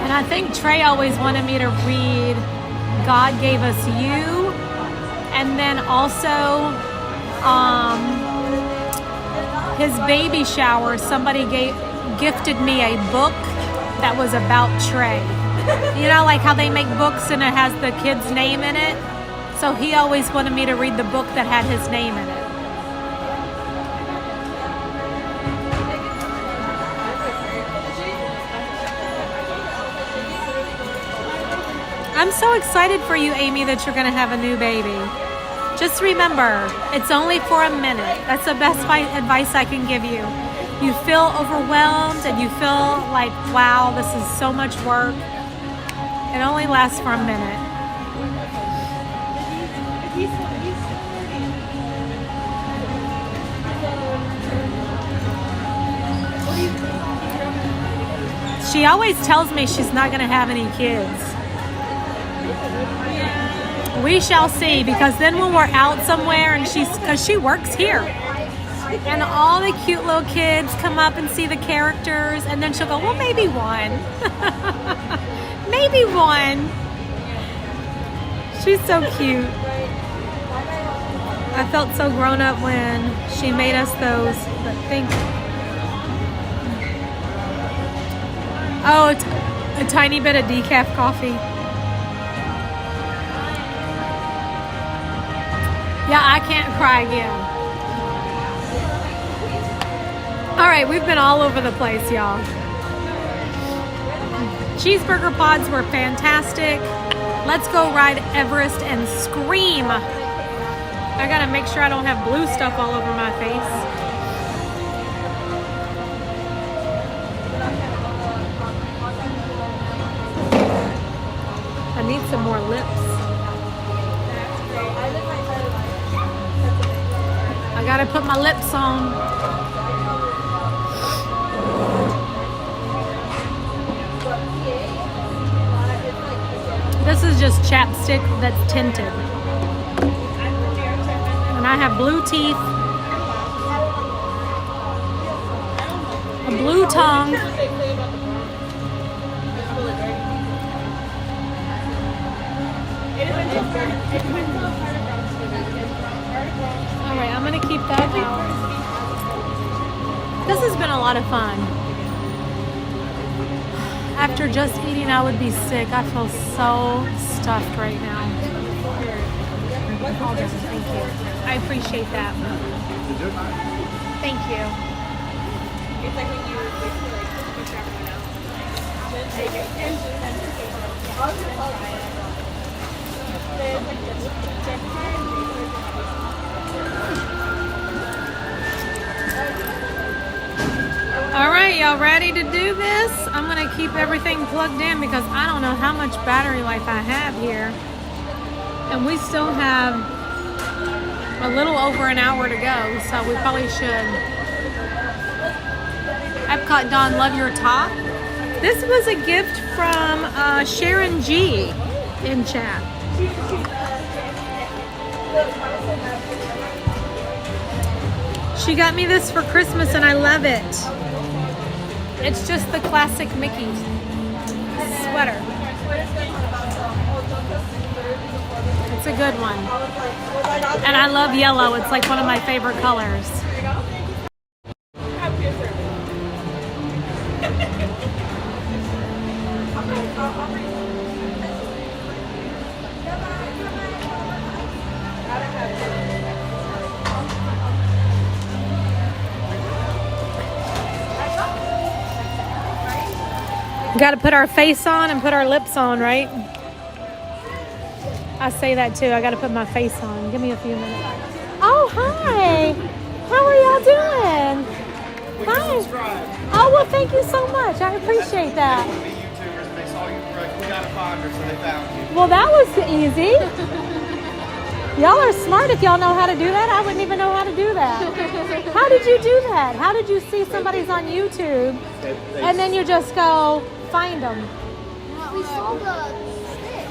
And I think Trey always wanted me to read God Gave Us You. And then also his baby shower, somebody gifted me a book that was about Trey. You know, like how they make books and it has the kid's name in it? So he always wanted me to read the book that had his name in it. I'm so excited for you, Amy, that you're going to have a new baby. Just remember, it's only for a minute. That's the best advice I can give you. You feel overwhelmed and you feel like, wow, this is so much work. It only lasts for a minute. She always tells me she's not going to have any kids. We shall see, because then when we're out somewhere and because she works here. And all the cute little kids come up and see the characters, and then she'll go, well, maybe one. Maybe one. She's so cute. I felt so grown up when she made us those. But a tiny bit of decaf coffee. Yeah, I can't cry again. All right, we've been all over the place, y'all. Cheeseburger pods were fantastic. Let's go ride Everest and scream. I gotta make sure I don't have blue stuff all over my face. I need some more lips. I gotta put my lips on. is just chapstick that's tinted. And I have blue teeth, a blue tongue, alright, I'm gonna keep that out. This has been a lot of fun. After just eating, I would be sick. I feel so stuffed right now. Thank you. I appreciate that. Thank you. It's like when you push everyone else. Then take it. All right, y'all ready to do this? I'm gonna keep everything plugged in because I don't know how much battery life I have here. And we still have a little over an hour to go, so we probably should. Epcot Dawn, love your top. This was a gift from Sharon G in chat. She got me this for Christmas and I love it. It's just the classic Mickey sweater. It's a good one. And I love yellow. It's like one of my favorite colors. Got to put our face on and put our lips on, right? I say that too. I got to put my face on. Give me a few minutes. Oh, hi. How are y'all doing? Hi. Oh, well, thank you so much. I appreciate that. Well, that was easy. Y'all are smart if y'all know how to do that. I wouldn't even know how to do that. How did you do that? How did you see somebody's on YouTube and then you just go find them? We saw the stick.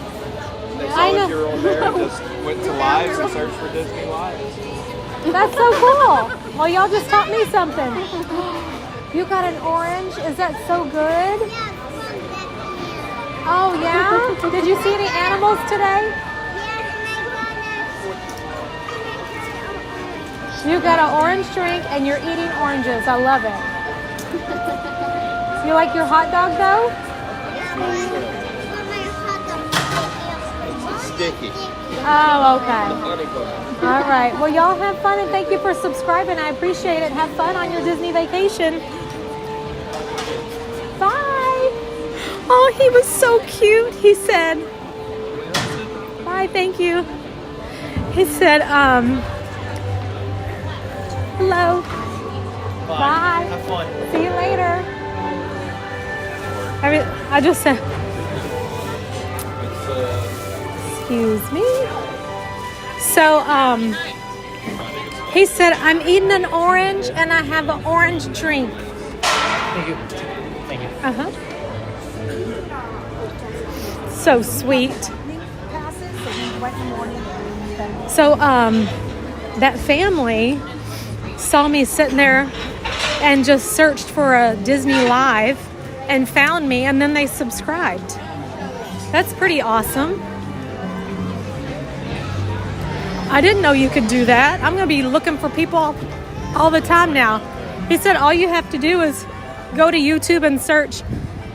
They saw a year-old bear and just went to Lives and searched for Disney Lives. That's so cool. Well, y'all just taught me something. You got an orange? Is that so good? Oh, yeah? Did you see any animals today? You got an orange drink and you're eating oranges. I love it. You like your hot dog though? It's sticky. Oh, okay. All right. Well, y'all have fun and thank you for subscribing. I appreciate it. Have fun on your Disney vacation. Bye. Oh, he was so cute. He said, bye, thank you. He said, hello. Bye. Have fun. See you later. I just said, excuse me. So, he said, I'm eating an orange and I have an orange drink. Thank you. Thank you. Uh-huh. So sweet. So, that family saw me sitting there and just searched for a Disney Live and found me, and then they subscribed. That's pretty awesome. I didn't know you could do that. I'm going to be looking for people all the time now. He said all you have to do is go to YouTube and search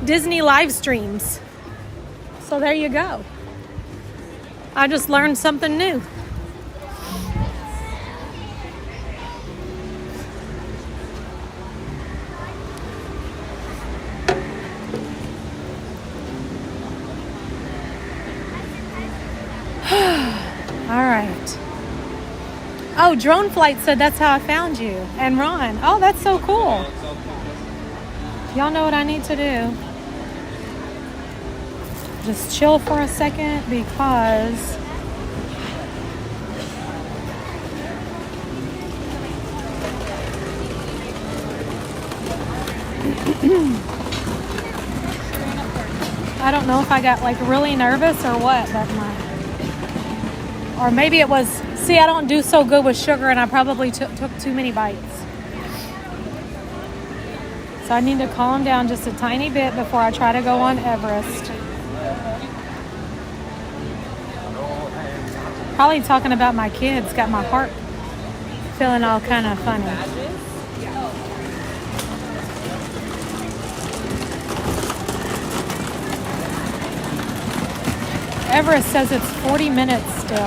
Disney live streams. So there you go. I just learned something new. All right. Oh, Drone Flight said that's how I found you. And Ron. Oh, that's so cool. Y'all know what I need to do. Just chill for a second because I don't know if I got like really nervous or what, but or maybe it was, see, I don't do so good with sugar and I probably took too many bites. So I need to calm down just a tiny bit before I try to go on Everest. Probably talking about my kids got my heart feeling all kind of funny. Everest says it's 40 minutes still.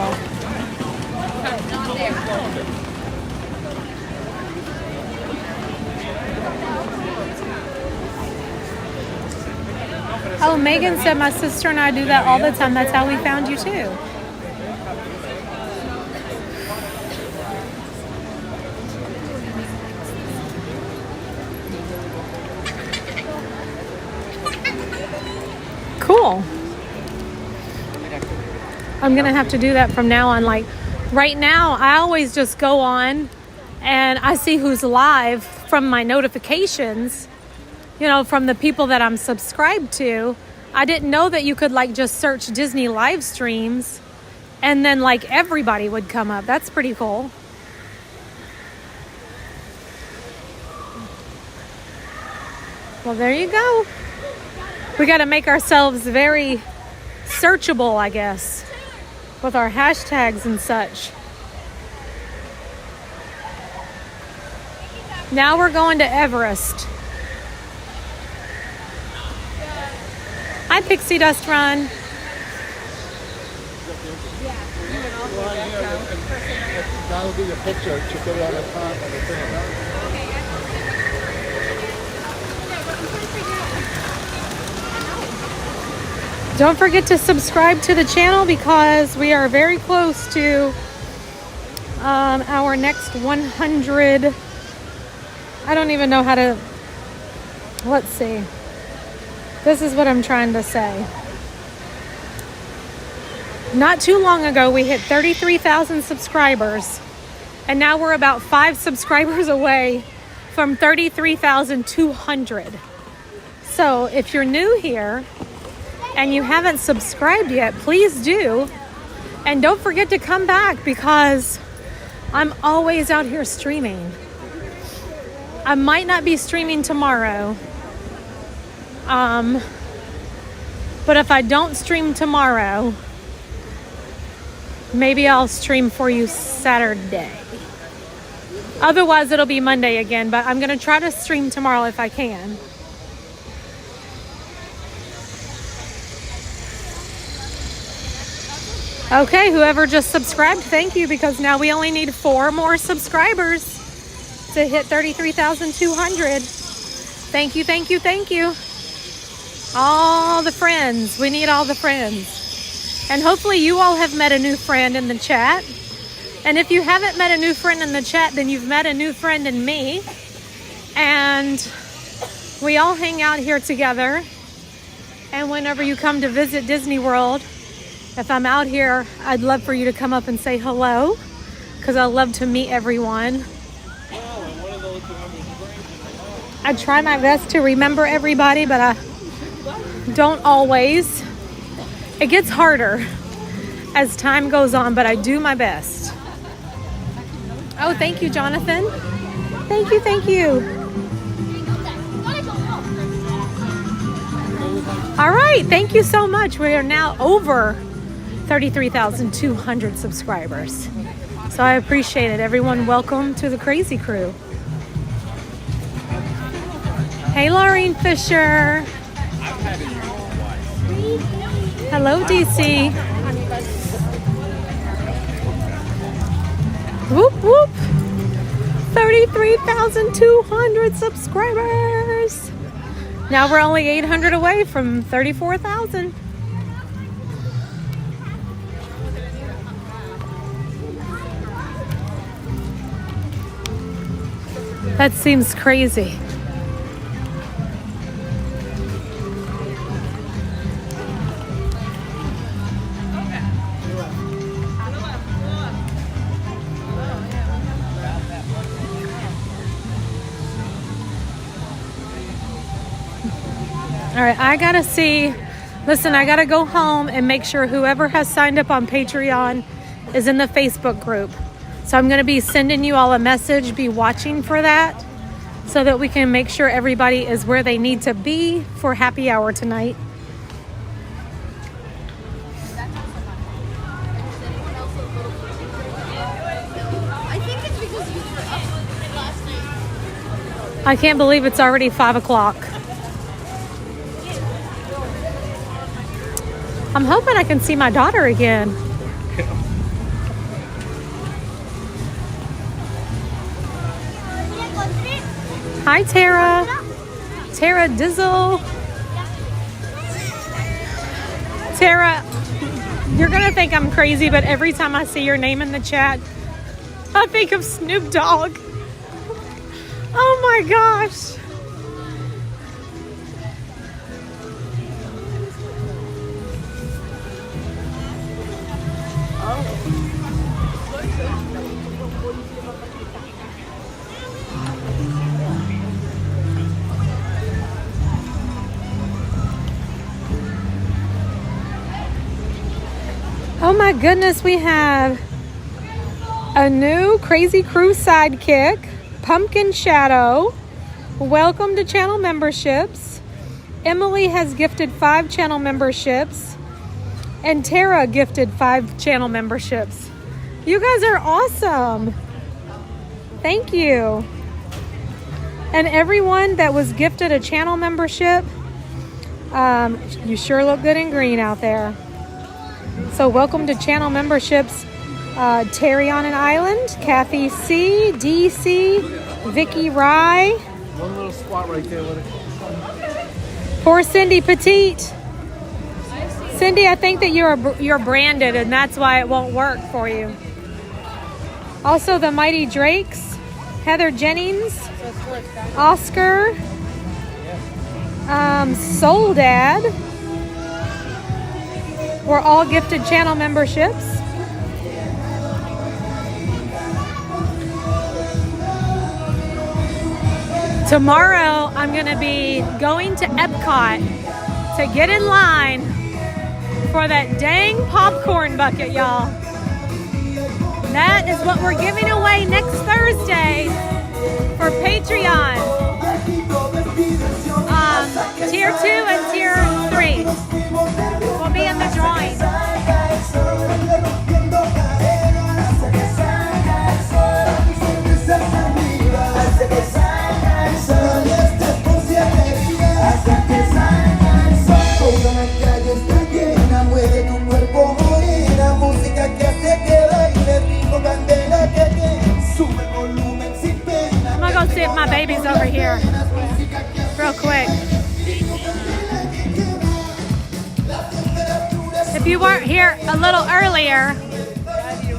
Oh, Megan said my sister and I do that all the time. That's how we found you too. Cool. I'm gonna have to do that from now on. Like right now, I always just go on and I see who's live from my notifications, you know, from the people that I'm subscribed to. I didn't know that you could like just search Disney live streams and then like everybody would come up. That's pretty cool. Well, there you go. We got to make ourselves very searchable, I guess, with our hashtags and such. Now we're going to Everest. Hi, Pixie Dust Run. That'll be your picture to put it on the top of the thing. Don't forget to subscribe to the channel because we are very close to our next 100. I don't even know how to, let's see. This is what I'm trying to say. Not too long ago, we hit 33,000 subscribers, and now we're about 5 subscribers away from 33,200. So if you're new here and you haven't subscribed yet, please do. And don't forget to come back because I'm always out here streaming. I might not be streaming tomorrow. But if I don't stream tomorrow, maybe I'll stream for you Saturday. Otherwise, it'll be Monday again, but I'm going to try to stream tomorrow if I can. Okay, whoever just subscribed, thank you, because now we only need 4 more subscribers to hit 33,200. Thank you, thank you, thank you. All the friends. We need all the friends. And hopefully you all have met a new friend in the chat. And if you haven't met a new friend in the chat, then you've met a new friend in me. And we all hang out here together. And whenever you come to visit Disney World, if I'm out here, I'd love for you to come up and say hello, because I love to meet everyone. I try my best to remember everybody, but I don't always. It gets harder as time goes on, but I do my best. Oh, thank you, Jonathan. Thank you, thank you. All right, thank you so much. We are now over 33,200 subscribers. So I appreciate it. Everyone, welcome to the Crazy Crew. Hey, Laureen Fisher. Hello, DC. Whoop, whoop. 33,200 subscribers. Now we're only 800 away from 34,000. That seems crazy. All right, I gotta see Listen, I gotta go home and make sure whoever has signed up on Patreon is in the Facebook group. So I'm gonna be sending you all a message, be watching for that, so that we can make sure everybody is where they need to be for happy hour tonight. I think it's because you were up last night. I can't believe it's already 5 o'clock. I'm hoping I can see my daughter again. Hi, Tara. Tara Dizzle. Tara, you're going to think I'm crazy, but every time I see your name in the chat, I think of Snoop Dogg. Oh my gosh. Oh my goodness, we have a new Crazy Crew sidekick, Pumpkin Shadow. Welcome to channel memberships. Emily has gifted 5 channel memberships, and Tara gifted 5 channel memberships. You guys are awesome. Thank you. And everyone that was gifted a channel membership, you sure look good in green out there. So welcome to channel memberships, Terry on an Island, Kathy C, DC, Vicky Rye. One little squat right there with it. Poor Cindy Petite. Cindy, I think that you're branded, and that's why it won't work for you. Also, the Mighty Drakes, Heather Jennings, Oscar, Soul Dad. We're all gifted channel memberships. Tomorrow, I'm going to be going to Epcot to get in line for that dang popcorn bucket, y'all. That is what we're giving away next Thursday for Patreon. Tier 2 and Tier 3 will be in the drawing. I'm gonna go see if my baby's over here real quick. If you weren't here a little earlier,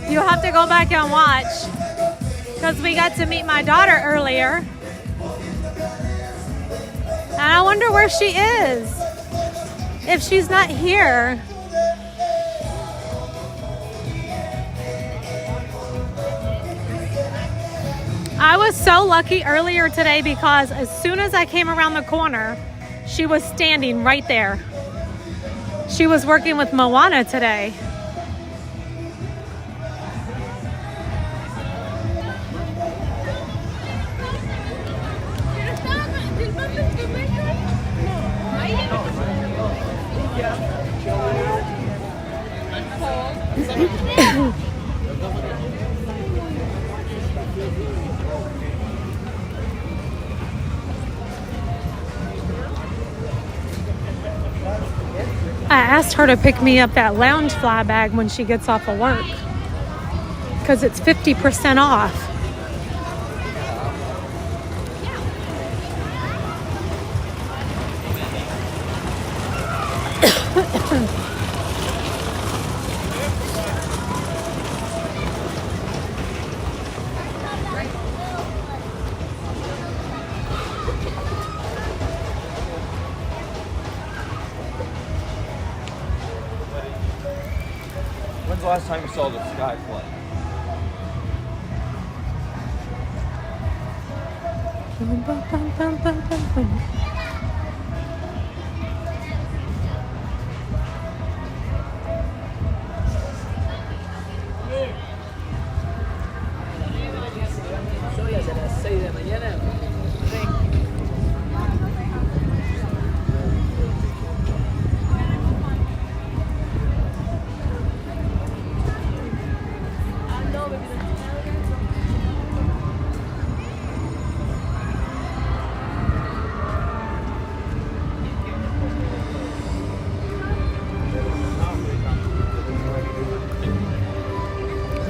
you'll have to go back and watch, because we got to meet my daughter earlier. And I wonder where she is, if she's not here. I was so lucky earlier today because as soon as I came around the corner, she was standing right there. She was working with Moana today. I asked her to pick me up that lounge fly bag when she gets off of work, because it's 50% off. When's the last time you saw the sky fly?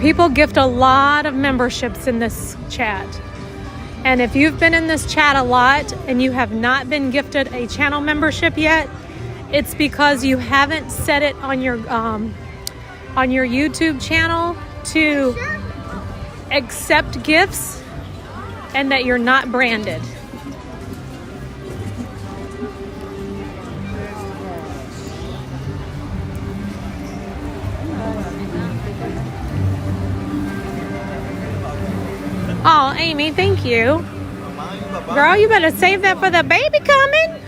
People gift a lot of memberships in this chat. And if you've been in this chat a lot and you have not been gifted a channel membership yet, it's because you haven't set it on your YouTube channel to accept gifts and that you're not branded. Oh, Amy, thank you. Girl, you better save that for the baby coming.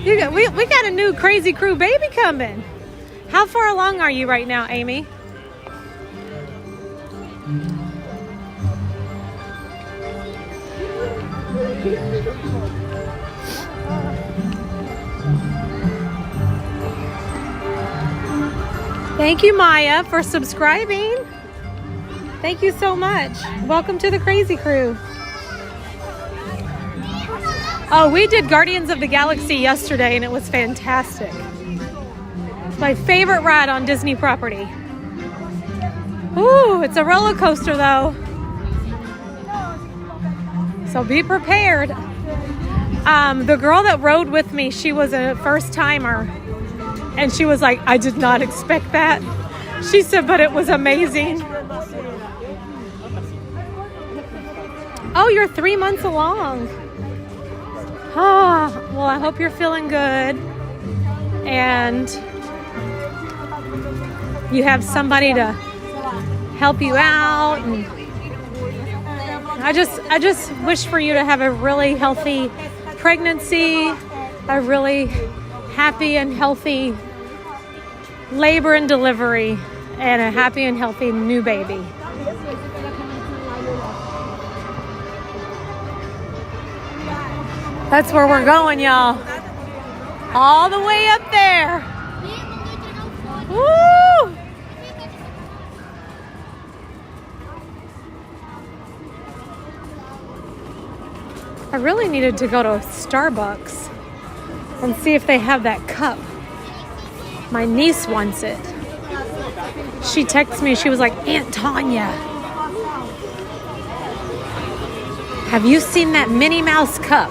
We got a new Crazy Crew baby coming. How far along are you right now, Amy? Thank you, Maya, for subscribing. Thank you so much. Welcome to the Crazy Crew. Oh, we did Guardians of the Galaxy yesterday and it was fantastic. It's my favorite ride on Disney property. Ooh, it's a roller coaster though. So be prepared. The girl that rode with me, she was a first timer. And she was like, I did not expect that. She said, but it was amazing. Oh, you're 3 months along. Ah, well, I hope you're feeling good. And you have somebody to help you out. And I just wish for you to have a really healthy pregnancy, a really happy and healthy labor and delivery, and a happy and healthy new baby. That's where we're going, y'all. All the way up there. Woo! I really needed to go to Starbucks and see if they have that cup. My niece wants it. She texted me, she was like, Aunt Tanya, have you seen that Minnie Mouse cup?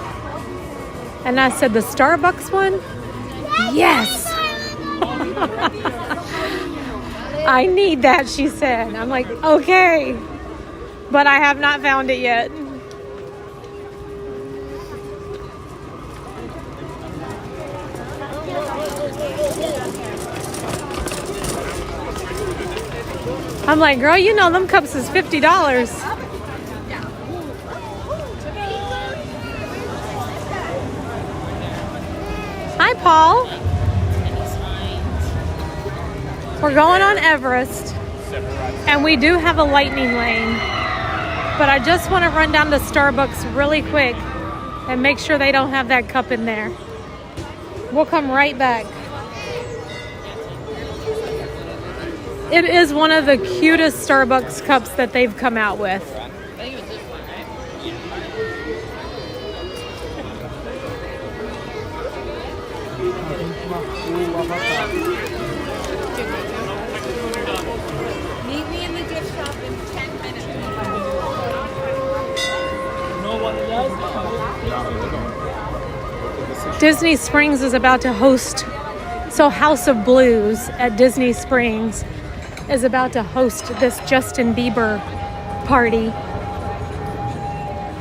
And I said, the Starbucks one? Yes. I need that, she said. I'm like, okay. But I have not found it yet. I'm like, girl, you know them cups is $50. Hi, Paul. We're going on Everest, and we do have a lightning lane, but I just want to run down to Starbucks really quick and make sure they don't have that cup in there. We'll come right back. It is one of the cutest Starbucks cups that they've come out with. Meet me in the gift shop in 10 minutes. Disney Springs is about to host, so House of Blues at Disney Springs is about to host this Justin Bieber party.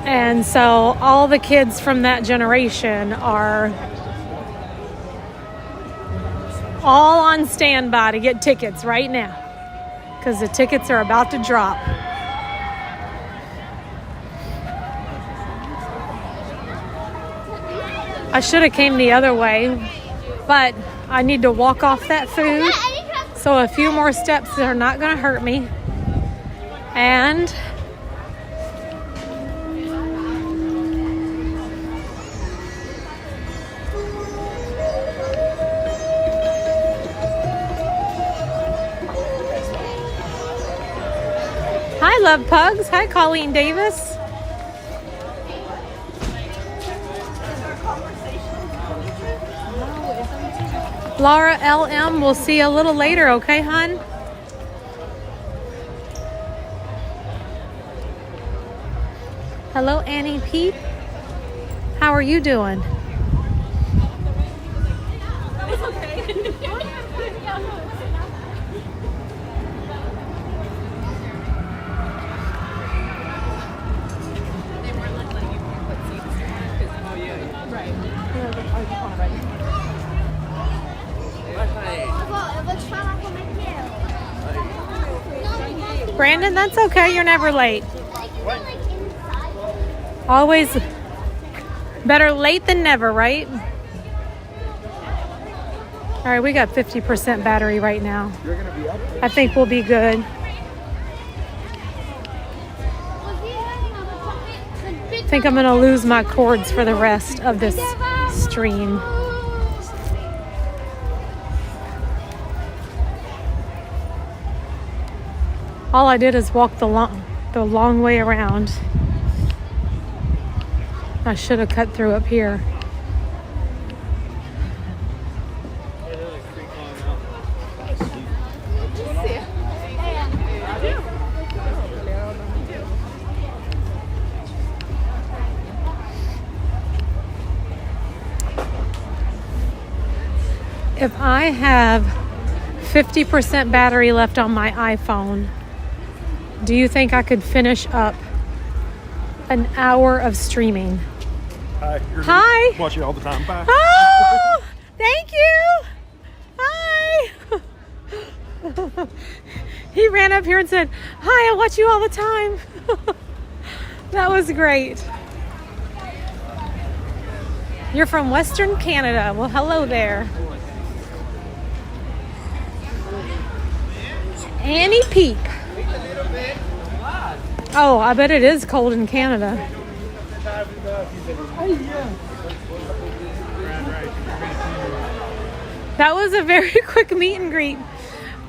And so all the kids from that generation are all on standby to get tickets right now, because the tickets are about to drop. I should have came the other way, but I need to walk off that food. So a few more steps that are not going to hurt me. And hi, Love Pugs. Hi, Colleen Davis. Laura LM, we'll see you a little later, okay, hon? Hello, Annie Pete. How are you doing? It's okay. Brandon, that's okay. You're never late. Always better late than never, right? All right, we got 50% battery right now. I think we'll be good. I think I'm going to lose my cords for the rest of this stream. All I did is walk the long way around. I should have cut through up here. If I have 50% battery left on my iPhone, do you think I could finish up an hour of streaming? Hi. Hi. Watch you all the time. Bye. Oh, thank you. Hi. He ran up here and said, hi, I watch you all the time. That was great. You're from Western Canada. Well, hello there. Annie Peep. Oh, I bet it is cold in Canada. That was a very quick meet and greet.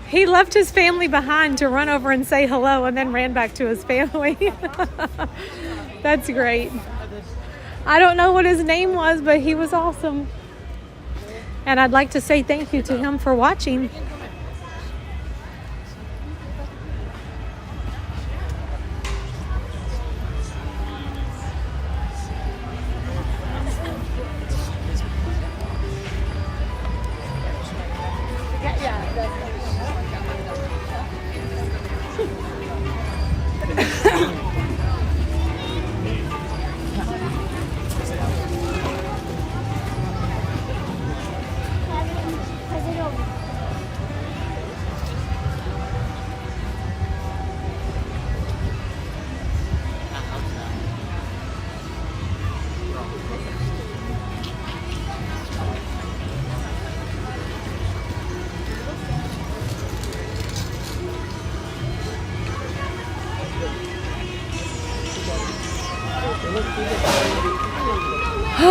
He left his family behind to run over and say hello and then ran back to his family. That's great. I don't know what his name was, but he was awesome. And I'd like to say thank you to him for watching.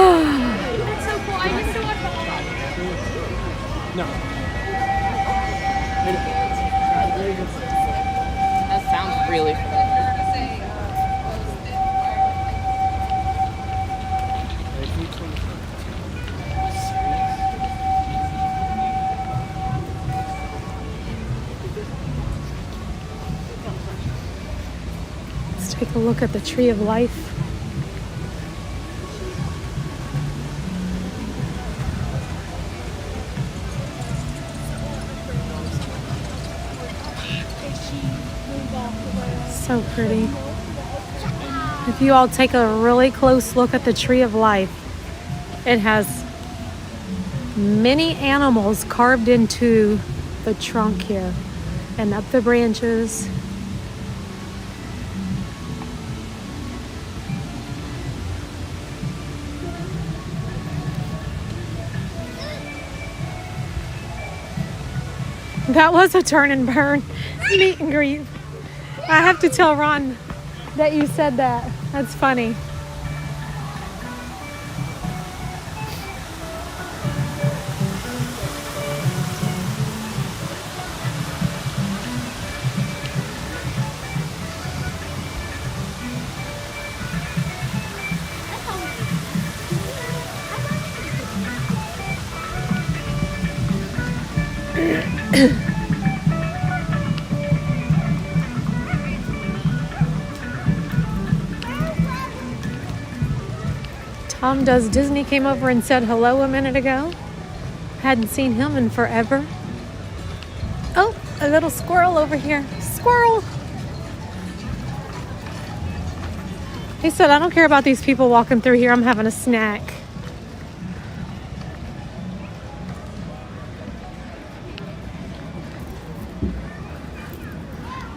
That's so cool. I used to watch No. That sounds really fun. Let's take a look at the Tree of Life. So pretty. If you all take a really close look at the Tree of Life, it has many animals carved into the trunk here and up the branches. That was a turn and burn meet and greet. I have to tell Ron that you said that. That's funny. Does Disney came over and said hello a minute ago. Hadn't seen him in forever. Oh, a little squirrel over here. Squirrel! He said, I don't care about these people walking through here. I'm having a snack.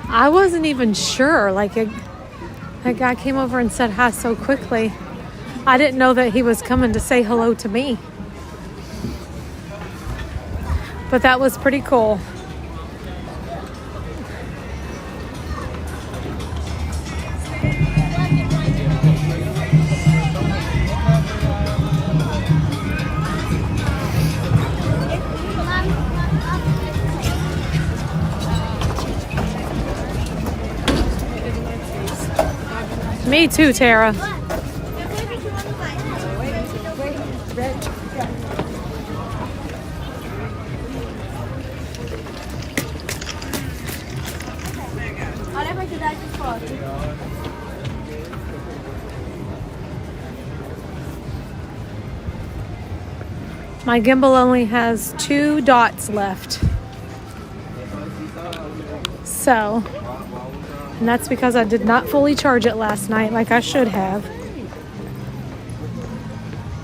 I wasn't even sure. Like, that guy came over and said hi so quickly. I didn't know that he was coming to say hello to me. But that was pretty cool. Me too, Tara. My gimbal only has 2 dots left. So, and that's because I did not fully charge it last night like I should have.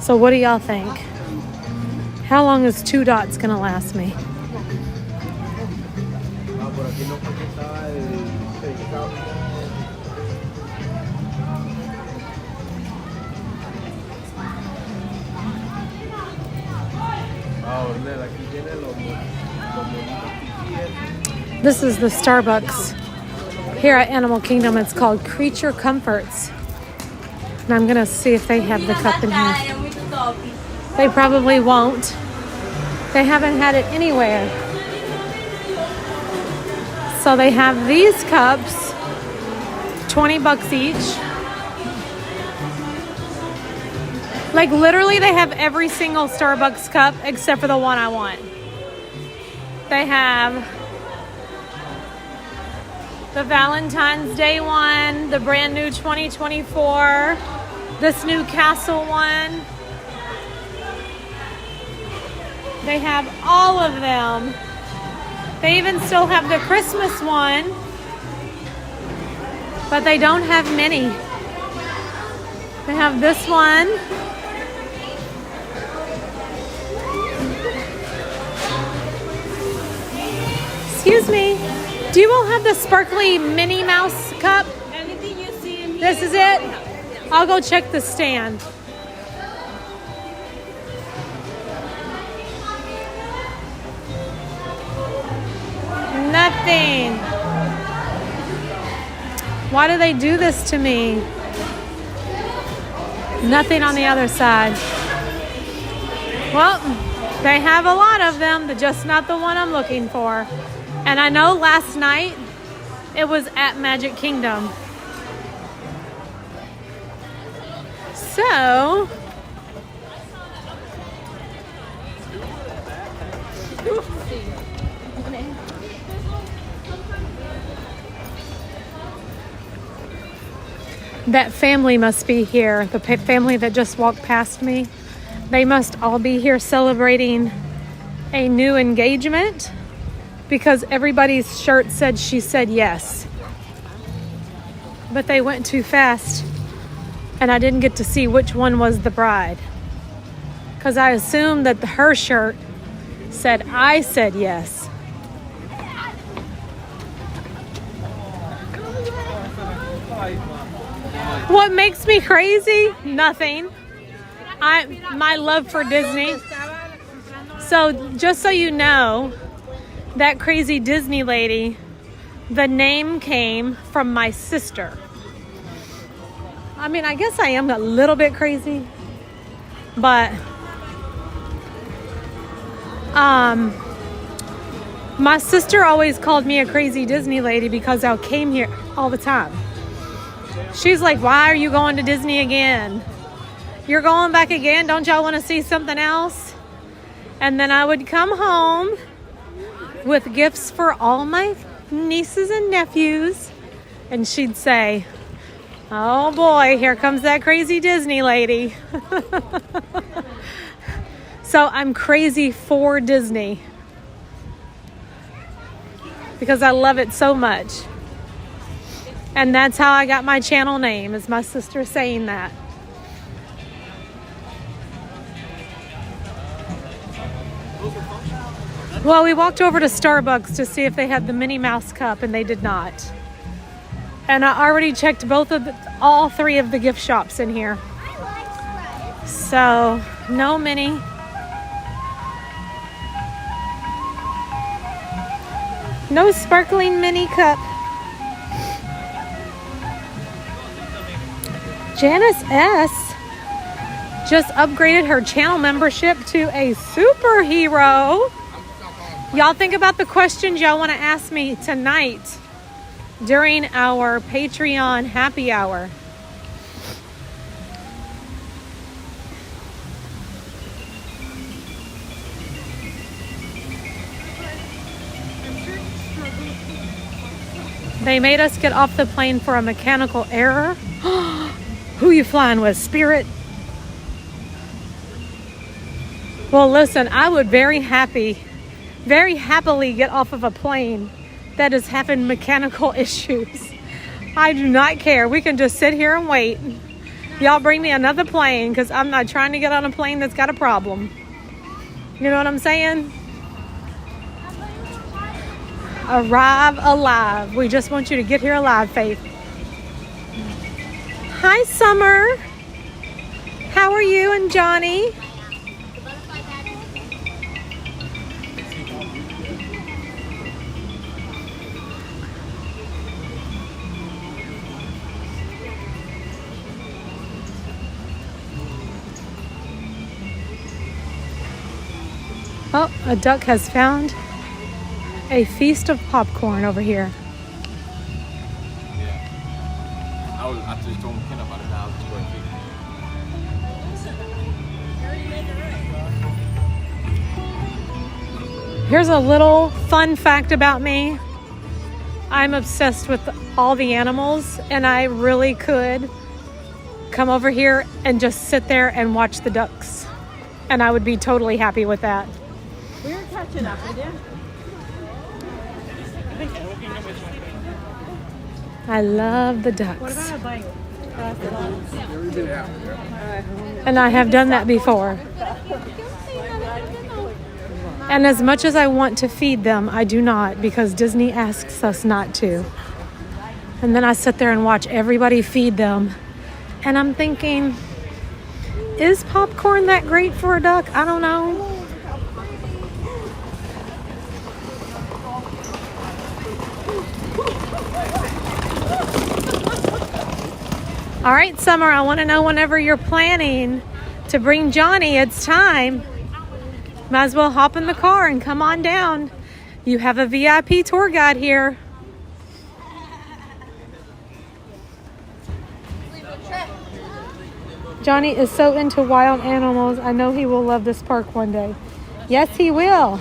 So what do y'all think? How long is 2 dots gonna last me? This is the Starbucks here at Animal Kingdom. It's called Creature Comforts. And I'm gonna see if they have the cup in here. They probably won't. They haven't had it anywhere. So they have these cups, 20 bucks each. Like literally they have every single Starbucks cup except for the one I want. They have the Valentine's Day one, the brand new 2024, this new Castle one. They have all of them. They even still have the Christmas one, but they don't have many. They have this one. Excuse me. Do you all have the sparkly Minnie Mouse cup? Anything you see in here. This is it? I'll go check the stand. Nothing. Why do they do this to me? Nothing on the other side. Well, they have a lot of them, but just not the one I'm looking for. And I know last night it was at Magic Kingdom. So, that family must be here. The family that just walked past me. They must all be here celebrating a new engagement because everybody's shirt said she said yes. But they went too fast and I didn't get to see which one was the bride. Because I assumed that her shirt said I said yes. What makes me crazy? Nothing. My love for Disney. So just so you know, that crazy Disney lady, the name came from my sister. I mean, I guess I am a little bit crazy, but my sister always called me a crazy Disney lady because I came here all the time. She's like, why are you going to Disney again? You're going back again? Don't y'all want to see something else? And then I would come home with gifts for all my nieces and nephews. And she'd say, Oh boy, here comes that crazy Disney lady. So I'm crazy for Disney because I love it so much. And that's how I got my channel name, is my sister saying that. Well, we walked over to Starbucks to see if they had the Minnie Mouse cup, and they did not. And I already checked all three of the gift shops in here. So, no Minnie. No sparkling Minnie cup. Janice S. just upgraded her channel membership to a superhero. Y'all think about the questions y'all want to ask me tonight during our Patreon happy hour. They made us get off the plane for a mechanical error. Who you flying with, Spirit? Well, listen, I would very happily get off of a plane that is having mechanical issues. I do not care. We can just sit here and wait. Y'all bring me another plane, because I'm not trying to get on a plane that's got a problem. You know what I'm saying? Arrive alive. We just want you to get here alive, Faith. Hi, Summer. How are you and Johnny? Oh, a duck has found a feast of popcorn over here. I just told Ken about 1,000 square feet. Here's a little fun fact about me. I'm obsessed with all the animals, and I really could come over here and just sit there and watch the ducks. And I would be totally happy with that. We were catching up, we did. I love the ducks. What about a bite? And I have done that before. And as much as I want to feed them, I do not, because Disney asks us not to. And then I sit there and watch everybody feed them. And I'm thinking, is popcorn that great for a duck? I don't know. All right, Summer, I want to know whenever you're planning to bring Johnny, it's time. Might as well hop in the car and come on down. You have a VIP tour guide here. Johnny is so into wild animals. I know he will love this park one day. Yes, he will.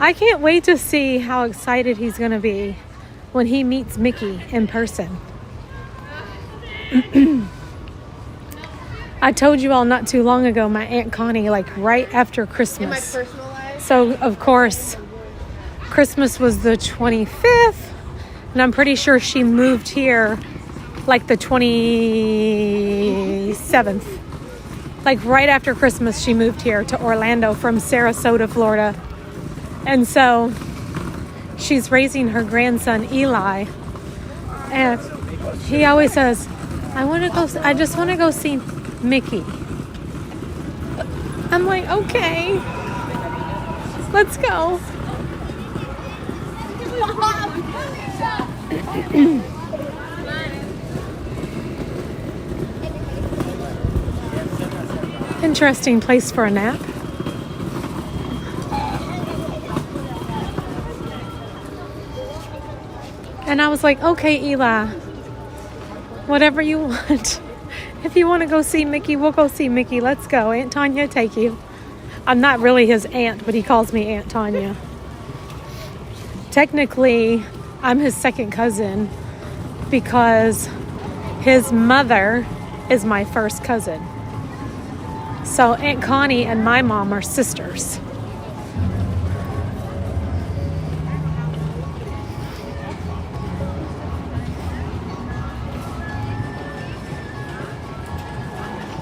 I can't wait to see how excited he's going to be when he meets Mickey in person. I told you all not too long ago, my Aunt Connie, like right after Christmas. In my personal life? So, of course, Christmas was the 25th, and I'm pretty sure she moved here like the 27th. Like right after Christmas, she moved here to Orlando from Sarasota, Florida. And so she's raising her grandson, Eli. And he always says, I just want to go see Mickey. I'm like, okay, let's go. Interesting place for a nap. And I was like, okay, Eli, whatever you want. If you want to go see Mickey, we'll go see Mickey. Let's go. Aunt Tanya, take you. I'm not really his aunt, but he calls me Aunt Tanya. technically, I'm his second cousin because his mother is my first cousin. So Aunt Connie and my mom are sisters.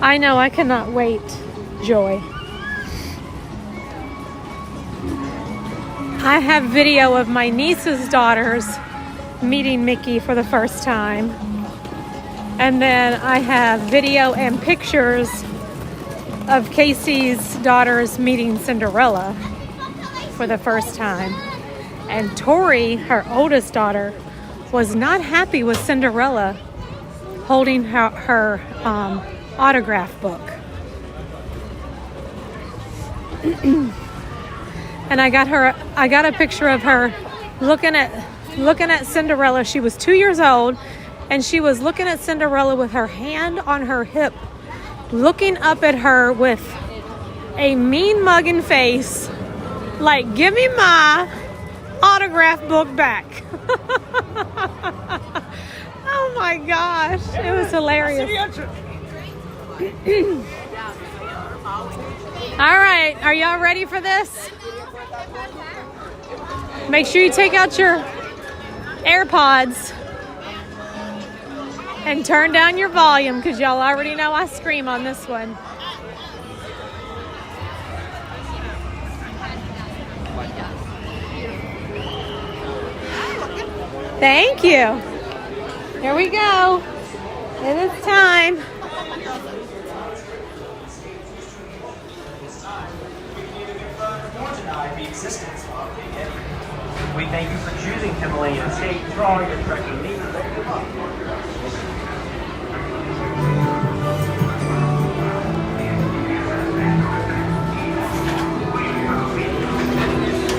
I know, I cannot wait, Joy. I have video of my niece's daughters meeting Mickey for the first time. And then I have video and pictures of Casey's daughters meeting Cinderella for the first time. And Tori, her oldest daughter, was not happy with Cinderella holding her autograph book. And I got a picture of her looking at Cinderella. She was 2 years old, and she was looking at Cinderella with her hand on her hip, looking up at her with a mean mugging face, like, give me my autograph book back. Oh my gosh, it was hilarious. All right, are y'all ready for this? Make sure you take out your AirPods and turn down your volume, because y'all already know I scream on this one. Thank you. Here we go. It is time. We thank you for choosing Himalayan State for all your trekking needs.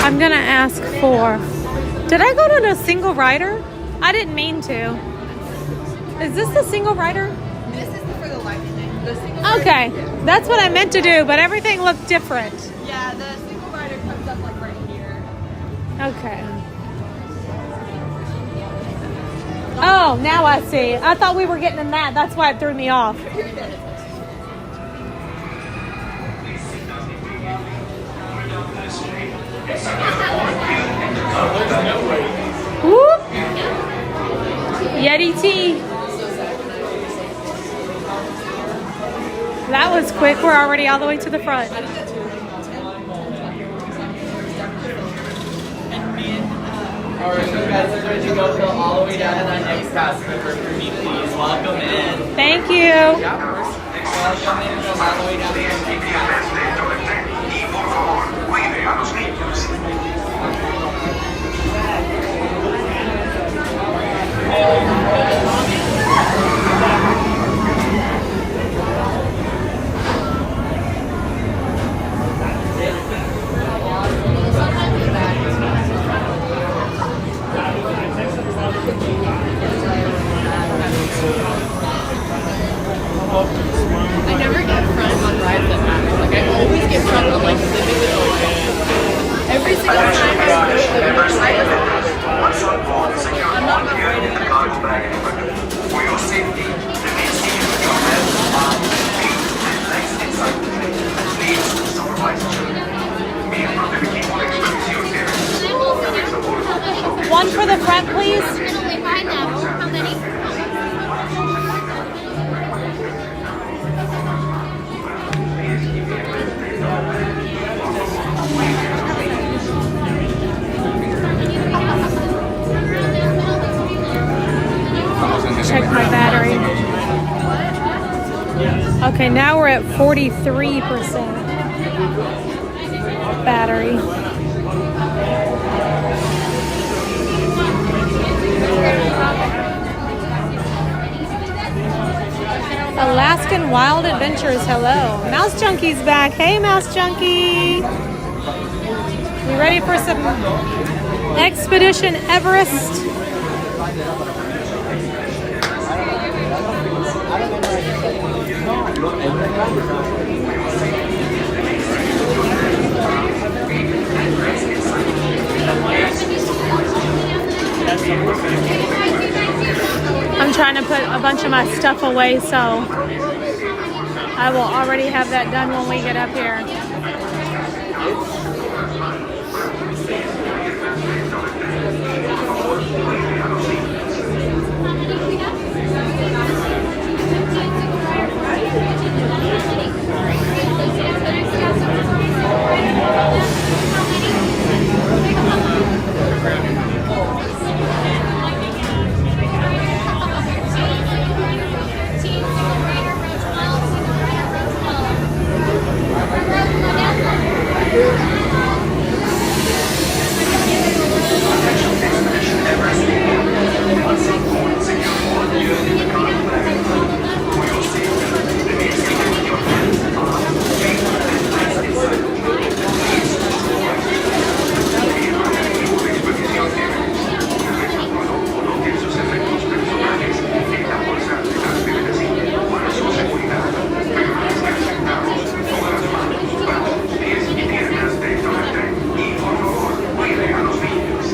I'm gonna ask for, did I go to a single rider? I didn't mean to. Is this the single rider? This is for the life thing. Okay, that's what I meant to do, but everything looked different. Yeah, the single rider comes up like right here. Okay. Oh, now I see. I thought we were getting in that. That's why it threw me off. Whoop. Yeti tea. That was quick. We're already all the way to the front. Alright, so guys, are ready to go fill all the way down to that next pass river for me, please. Welcome in. Thank you. Yeah, of course. Welcome in, go all the way down to the next pass. I never get front on rides that matter. Like, I always get front on, like, the individual rides. Every single time I go to I'm not afraid of that. For your safety, the next thing you your head are feet and legs inside. Please supervise children. Miembros del equipo de expedición Everest. One for the front, please. How many? Check my battery. Okay, now we're at 43% battery. Alaskan Wild Adventures, hello. Mouse Junkie's back. Hey, Mouse Junkie. You ready for some Expedition Everest? trying to put a bunch of my stuff away, so I will already have that done when we get up here. Expedition Everest. Once on board, secure all gear in the cargo bag. For your safety, remain seated with your hands, arms, feet, and legs inside. Please supervise the expedición Everest. Coloque sus efectos personales en la bolsa de las pertenencias para su seguridad. Permanezcan sentados, todas las manos, brazos, pies y piernas dentro del tren. Y por favor, cuide a los niños.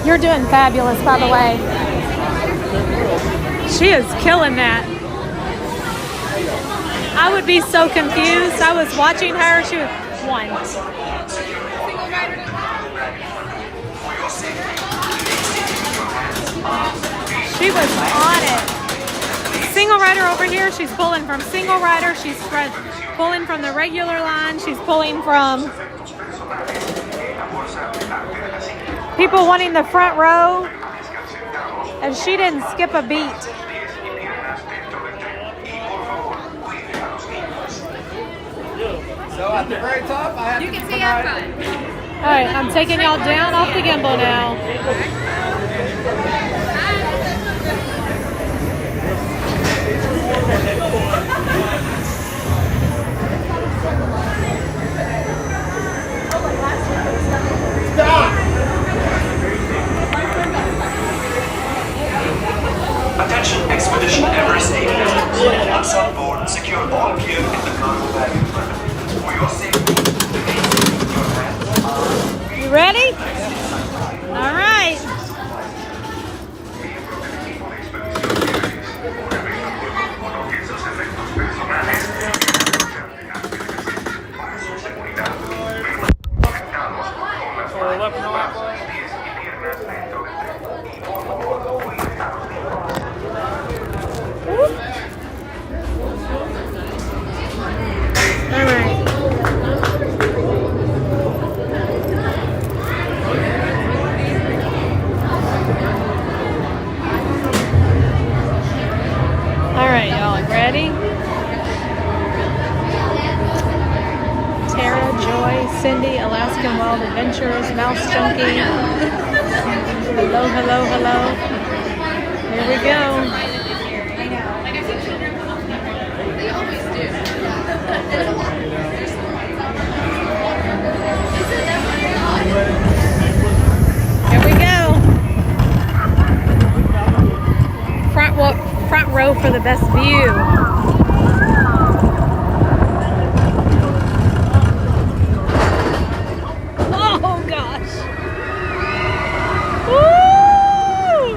You're doing fabulous, by the way. She is killing that. I would be so confused. I was watching her. She was one. She was on it. Single rider over here. She's pulling from single rider. She's pulling from the regular line. She's pulling from people wanting the front row, and she didn't skip a beat. So at the very top, I have You can see everybody. All right, I'm taking y'all down off the gimbal now. Attention Expedition Everest agents. Once on board, secure all gear in the cargo bag in front of you. For your safety, remain seated with your hands, arms, feet, You ready? and legs inside. All right. Coloque sus efectos personales en la bolsa de las pertenencias para su seguridad. Conectados con las manos, brazos, pies y piernas dentro del tren. Y por favor, cuide a los niños. All right. All right, y'all ready? Tara, Joy, Cindy, Alaskan Wild Adventures, Mouse Junkie. Hello, hello, hello. Here we go. They always do. Here we go. Front row for the best view. Oh gosh. Woo!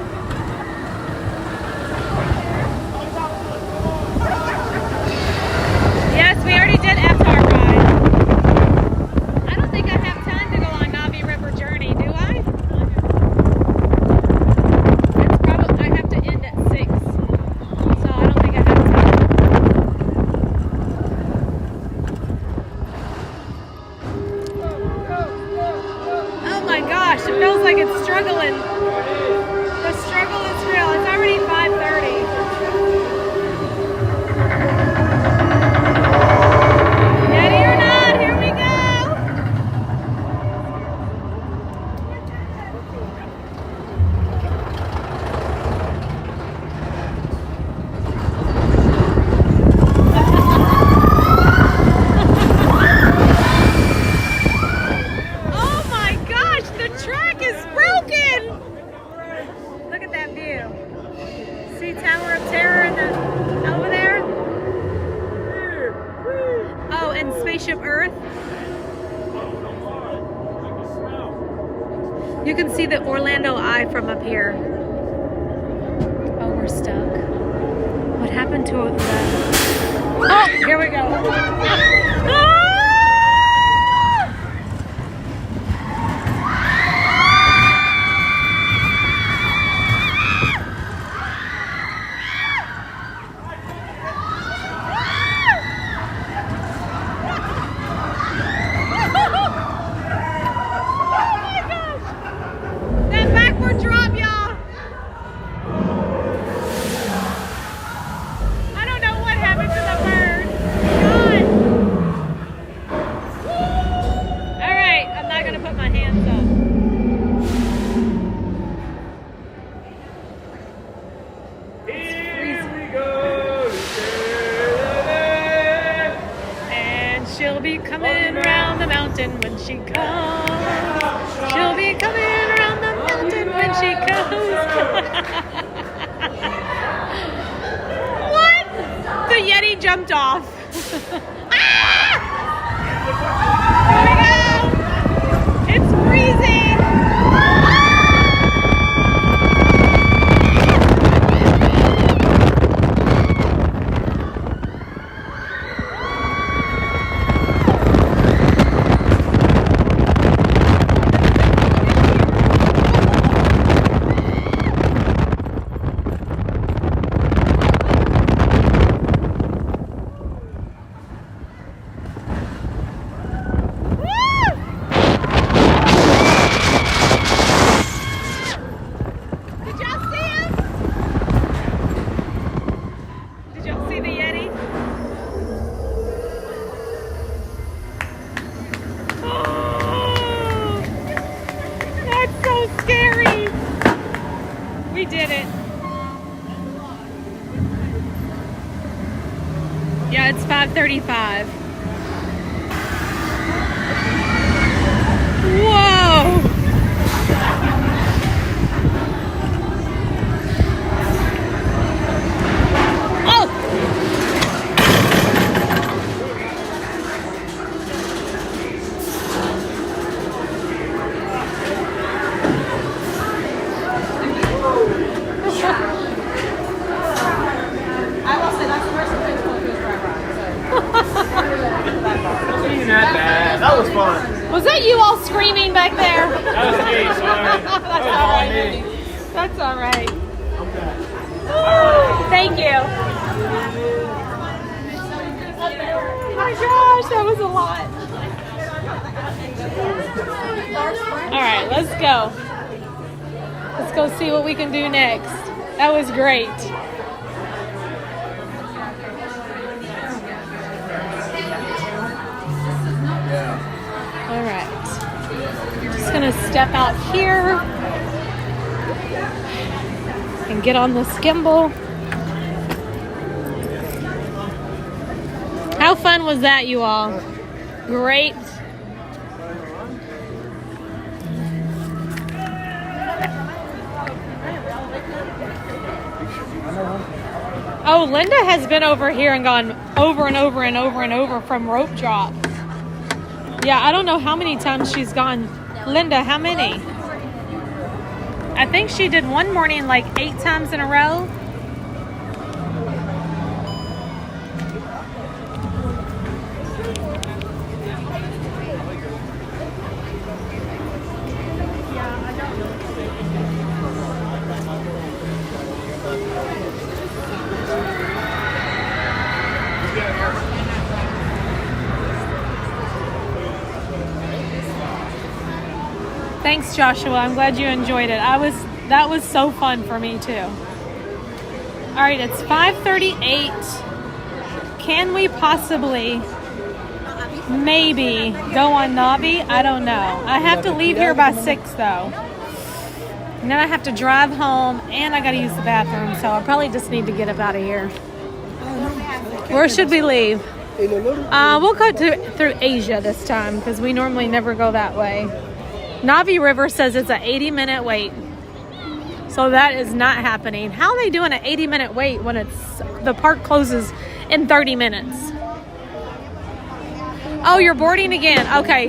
Yes, we already did FTAR ride. I don't think I have time to go on Navi River Journey, do I? It's probably, I have to end at 6. So I don't think I have time. in Spaceship Earth. You can see the Orlando Eye from up here. Oh, we're stuck. What happened to the... Oh, here we go. That backward drop, y'all. I don't know what happened to the bird. God. All right, I'm not gonna put my hands up. Here we go. And she'll be coming around the mountain when she comes. She'll be coming around the mountain when she goes. What? The Yeti jumped off. Ah! Here we go. It's freezing. We did it. Yeah, it's 5:35. Whoa! Not bad. That was fun. Was that you all screaming back there? That was me, sorry. That's all right. That's all right. Thank you. Oh my gosh, that was a lot. All right, let's go. Let's go see what we can do next. That was great. All right, just gonna step out here and get on this gimbal. How fun was that, you all? Great. Oh, Linda has been over here and gone over and over and over and over from rope drop. Yeah, I don't know how many times she's gone. Linda, how many? I think she did one morning like 8 times in a row. Thanks, Joshua. I'm glad you enjoyed it. That was so fun for me too. All right, it's 5:38. Can we possibly maybe go on Navi? I don't know. I have to leave here by 6 though. And then I have to drive home and I got to use the bathroom, so I probably just need to get up out of here. Where should we leave? We'll go through Asia this time because we normally never go that way. Navi River says it's an 80-minute wait. So that is not happening. How are they doing an 80-minute wait when the park closes in 30 minutes? Oh, you're boarding again. Okay.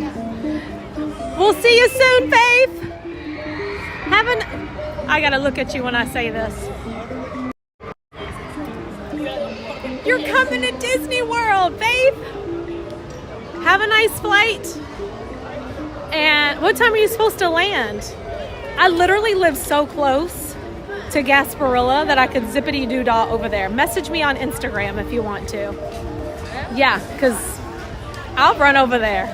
We'll see you soon, Faith. I gotta look at you when I say this. You're coming to Disney World, Faith. Have a nice flight. And what time are you supposed to land? I literally live so close to Gasparilla that I could zippity-doo-dah over there. Message me on Instagram if you want to. Yeah, because I'll run over there.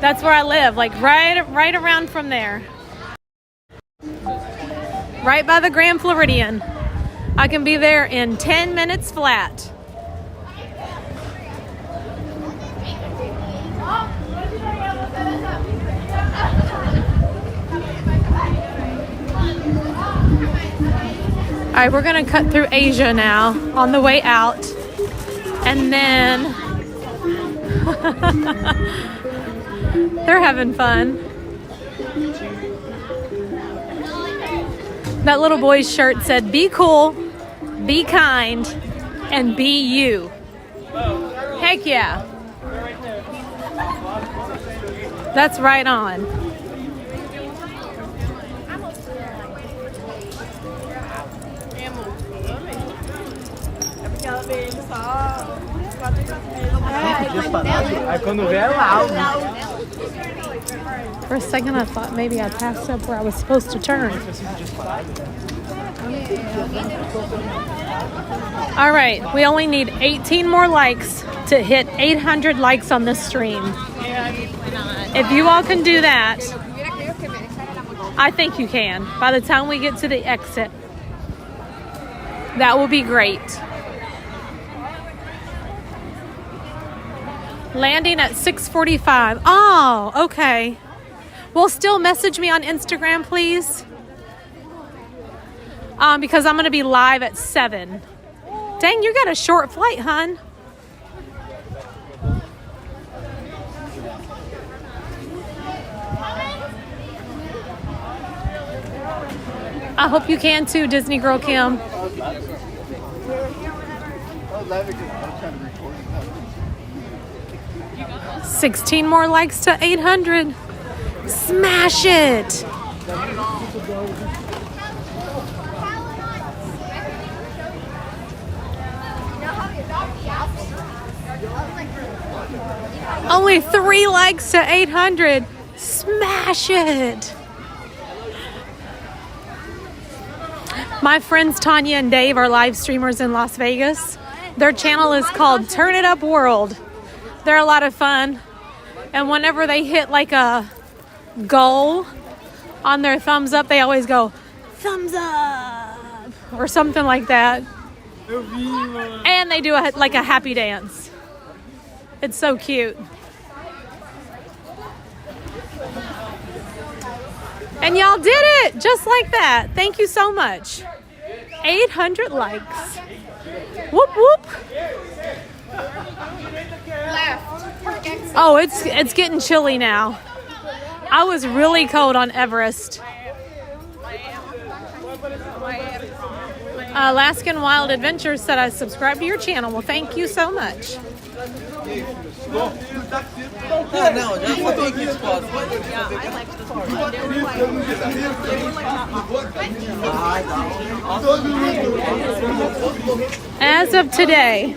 That's where I live, like right around from there. Right by the Grand Floridian. I can be there in 10 minutes flat. All right, we're gonna cut through Asia now on the way out. And then they're having fun. That little boy's shirt said, "Be cool, be kind, and be you." Heck yeah. That's right on. For a second, I thought maybe I passed up where I was supposed to turn. All right, we only need 18 more likes to hit 800 likes on this stream. If you all can do that, I think you can. By the time we get to the exit, that will be great. Landing at 6:45. Oh, okay. Well, still message me on Instagram, please. Because I'm going to be live at 7. Dang, you got a short flight, hun. I hope you can too, Disney Girl Kim. 16 more likes to 800. Smash it! Only 3 likes to 800. Smash it! My friends Tanya and Dave are live streamers in Las Vegas. Their channel is called Turn It Up World. They're a lot of fun. And whenever they hit like a goal on their thumbs up, they always go, thumbs up, or something like that. And they do like a happy dance. It's so cute. And y'all did it just like that. Thank you so much. 800 likes. Whoop whoop. Oh, it's getting chilly now. I was really cold on Everest. Alaskan Wild Adventures said I subscribed to your channel. Well, thank you so much. As of today,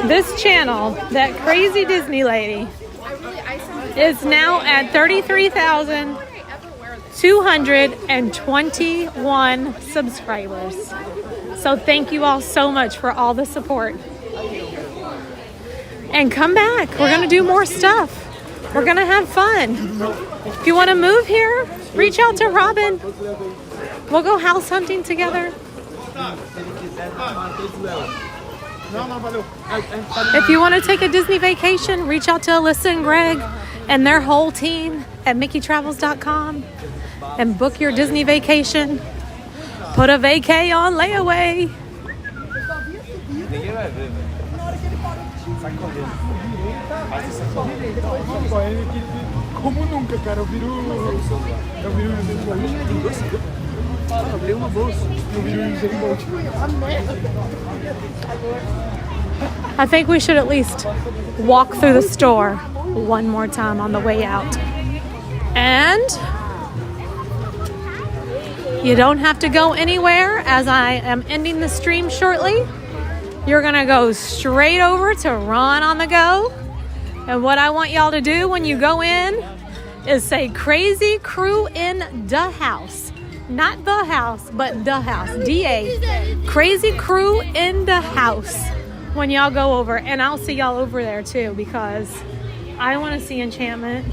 this channel, that crazy Disney lady, is now at 33,221 subscribers. So thank you all so much for all the support. And come back. We're going to do more stuff. We're going to have fun. If you want to move here, reach out to Robin. We'll go house hunting together. If you want to take a Disney vacation, reach out to Alyssa and Greg and their whole team at MickeyTravels.com and book your Disney vacation. Put a vacay on layaway. Como nunca, cara? Eu viro abri uma bolsa. Eu viro o Usain Bolt. A merda. I think we should at least walk through the store one more time on the way out. And you don't have to go anywhere as I am ending the stream shortly. You're gonna go straight over to Ron on the Go. And what I want y'all to do when you go in is say Crazy Crew in the house. Not the house, but the house. D-A. Crazy Crew in the house when y'all go over. And I'll see y'all over there too because I want to see Enchantment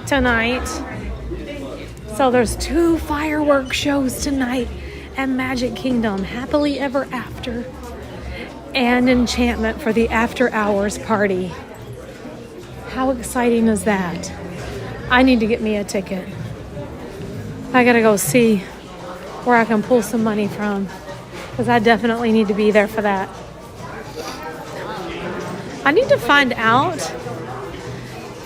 tonight. So there's 2 fireworks shows tonight at Magic Kingdom. Happily Ever After and Enchantment for the after hours party. How exciting is that? I need to get me a ticket. I gotta go see where I can pull some money from because I definitely need to be there for that. I need to find out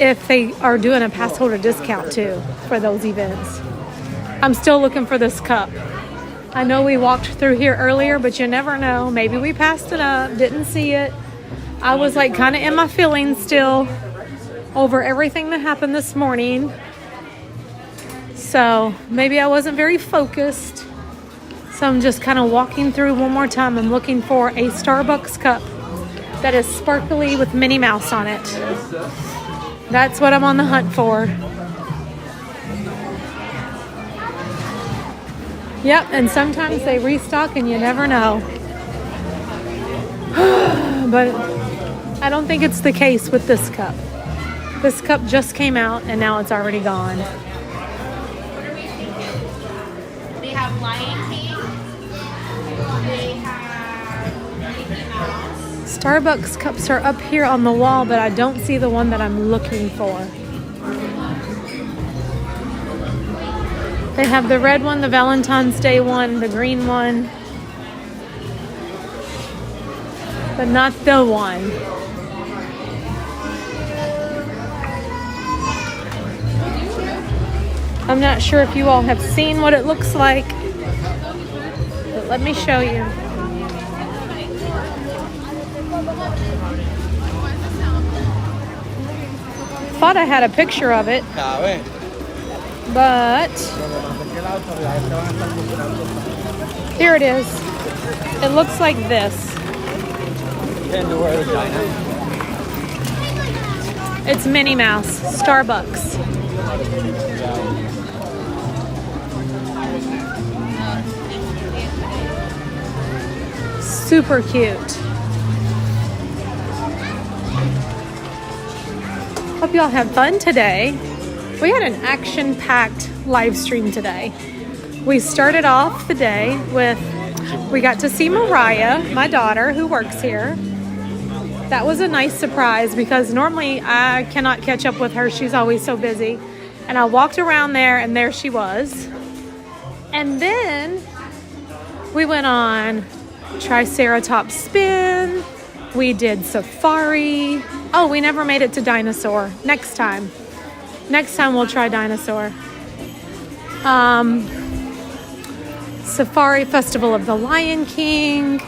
if they are doing a pass holder discount too for those events. I'm still looking for this cup. I know we walked through here earlier, but you never know. Maybe we passed it up, didn't see it. I was like kind of in my feelings still over everything that happened this morning. So maybe I wasn't very focused. So I'm just kind of walking through one more time. I'm looking for a Starbucks cup that is sparkly with Minnie Mouse on it. That's what I'm on the hunt for. Yep, and sometimes they restock and you never know. But I don't think it's the case with this cup. This cup just came out and now it's already gone. They have Lion Kibg. They have Mickey Mouse. Starbucks cups are up here on the wall, but I don't see the one that I'm looking for. They have the red one, the Valentine's Day one, the green one, but not the one. I'm not sure if you all have seen what it looks like, but let me show you. Thought I had a picture of it, but here it is. It looks like this. It's Minnie Mouse, Starbucks. Super cute. Hope y'all had fun today. We had an action-packed live stream today. We started off the day with, we got to see Mariah, my daughter, who works here. That was a nice surprise because normally I cannot catch up with her. She's always so busy. And I walked around there and there she was. And then we went on Triceratops spin. We did safari. Oh, we never made it to dinosaur. Next time we'll try dinosaur. Safari Festival of the Lion King.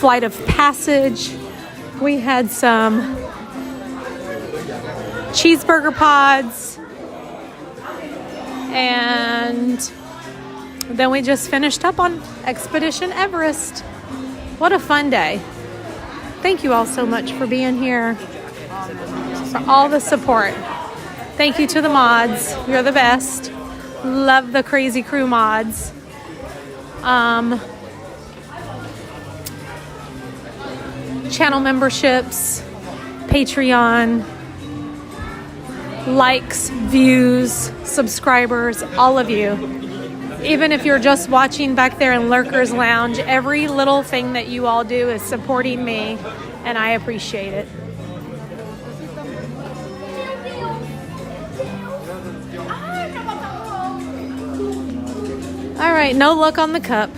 Flight of Passage. We had some cheeseburger pods. And then we just finished up on Expedition Everest. What a fun day. Thank you all so much for being here, for all the support. Thank you to the mods. You're the best. Love the Crazy Crew mods. Channel memberships, Patreon, likes, views, subscribers, all of you. Even if you're just watching back there in Lurkers Lounge, every little thing that you all do is supporting me, and I appreciate it. All right, no luck on the cup.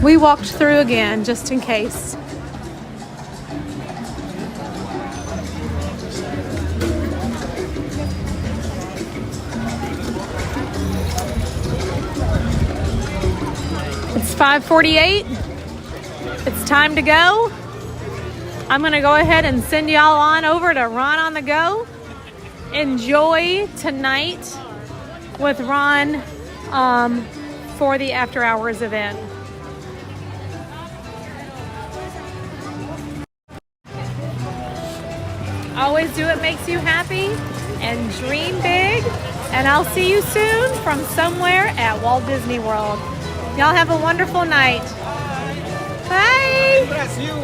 We walked through again, just in case. 5:48. It's time to go. I'm going to go ahead and send y'all on over to Ron on the Go. Enjoy tonight with Ron for the After Hours event. Always do what makes you happy and dream big. And I'll see you soon from somewhere at Walt Disney World. Y'all have a wonderful night. Bye. Brasil,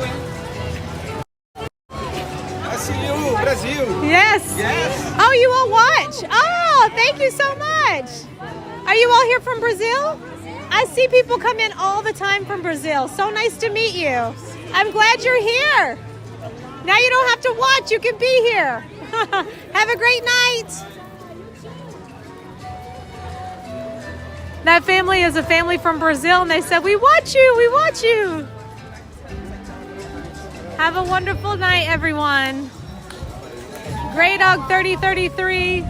Brasil. Yes. Yes. Oh, you all watch. Oh, thank you so much. Are you all here from Brazil? I see people come in all the time from Brazil. So nice to meet you. I'm glad you're here. Now you don't have to watch. You can be here. Have a great night. That family is a family from Brazil, and they said, we watch you, we watch you. Have a wonderful night, everyone. Grey Dog 3033,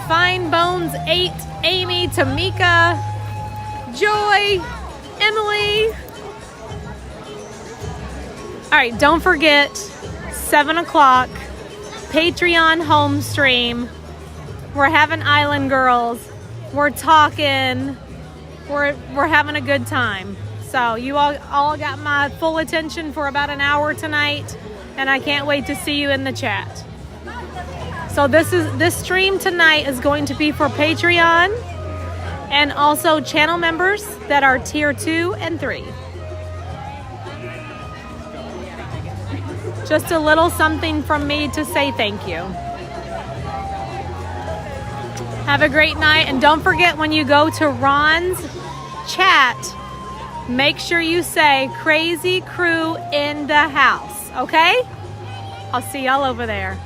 Fine Bones 8, Amy, Tamika, Joy, Emily. All right, don't forget, 7 o'clock, Patreon home stream. We're having Island Girls. We're talking. We're having a good time. So you all got my full attention for about an hour tonight, and I can't wait to see you in the chat. So this stream tonight is going to be for Patreon and also channel members that are tier 2 and 3. Just a little something from me to say thank you. Have a great night, and don't forget when you go to Ron's chat, make sure you say Crazy Crew in the house, okay? I'll see y'all over there.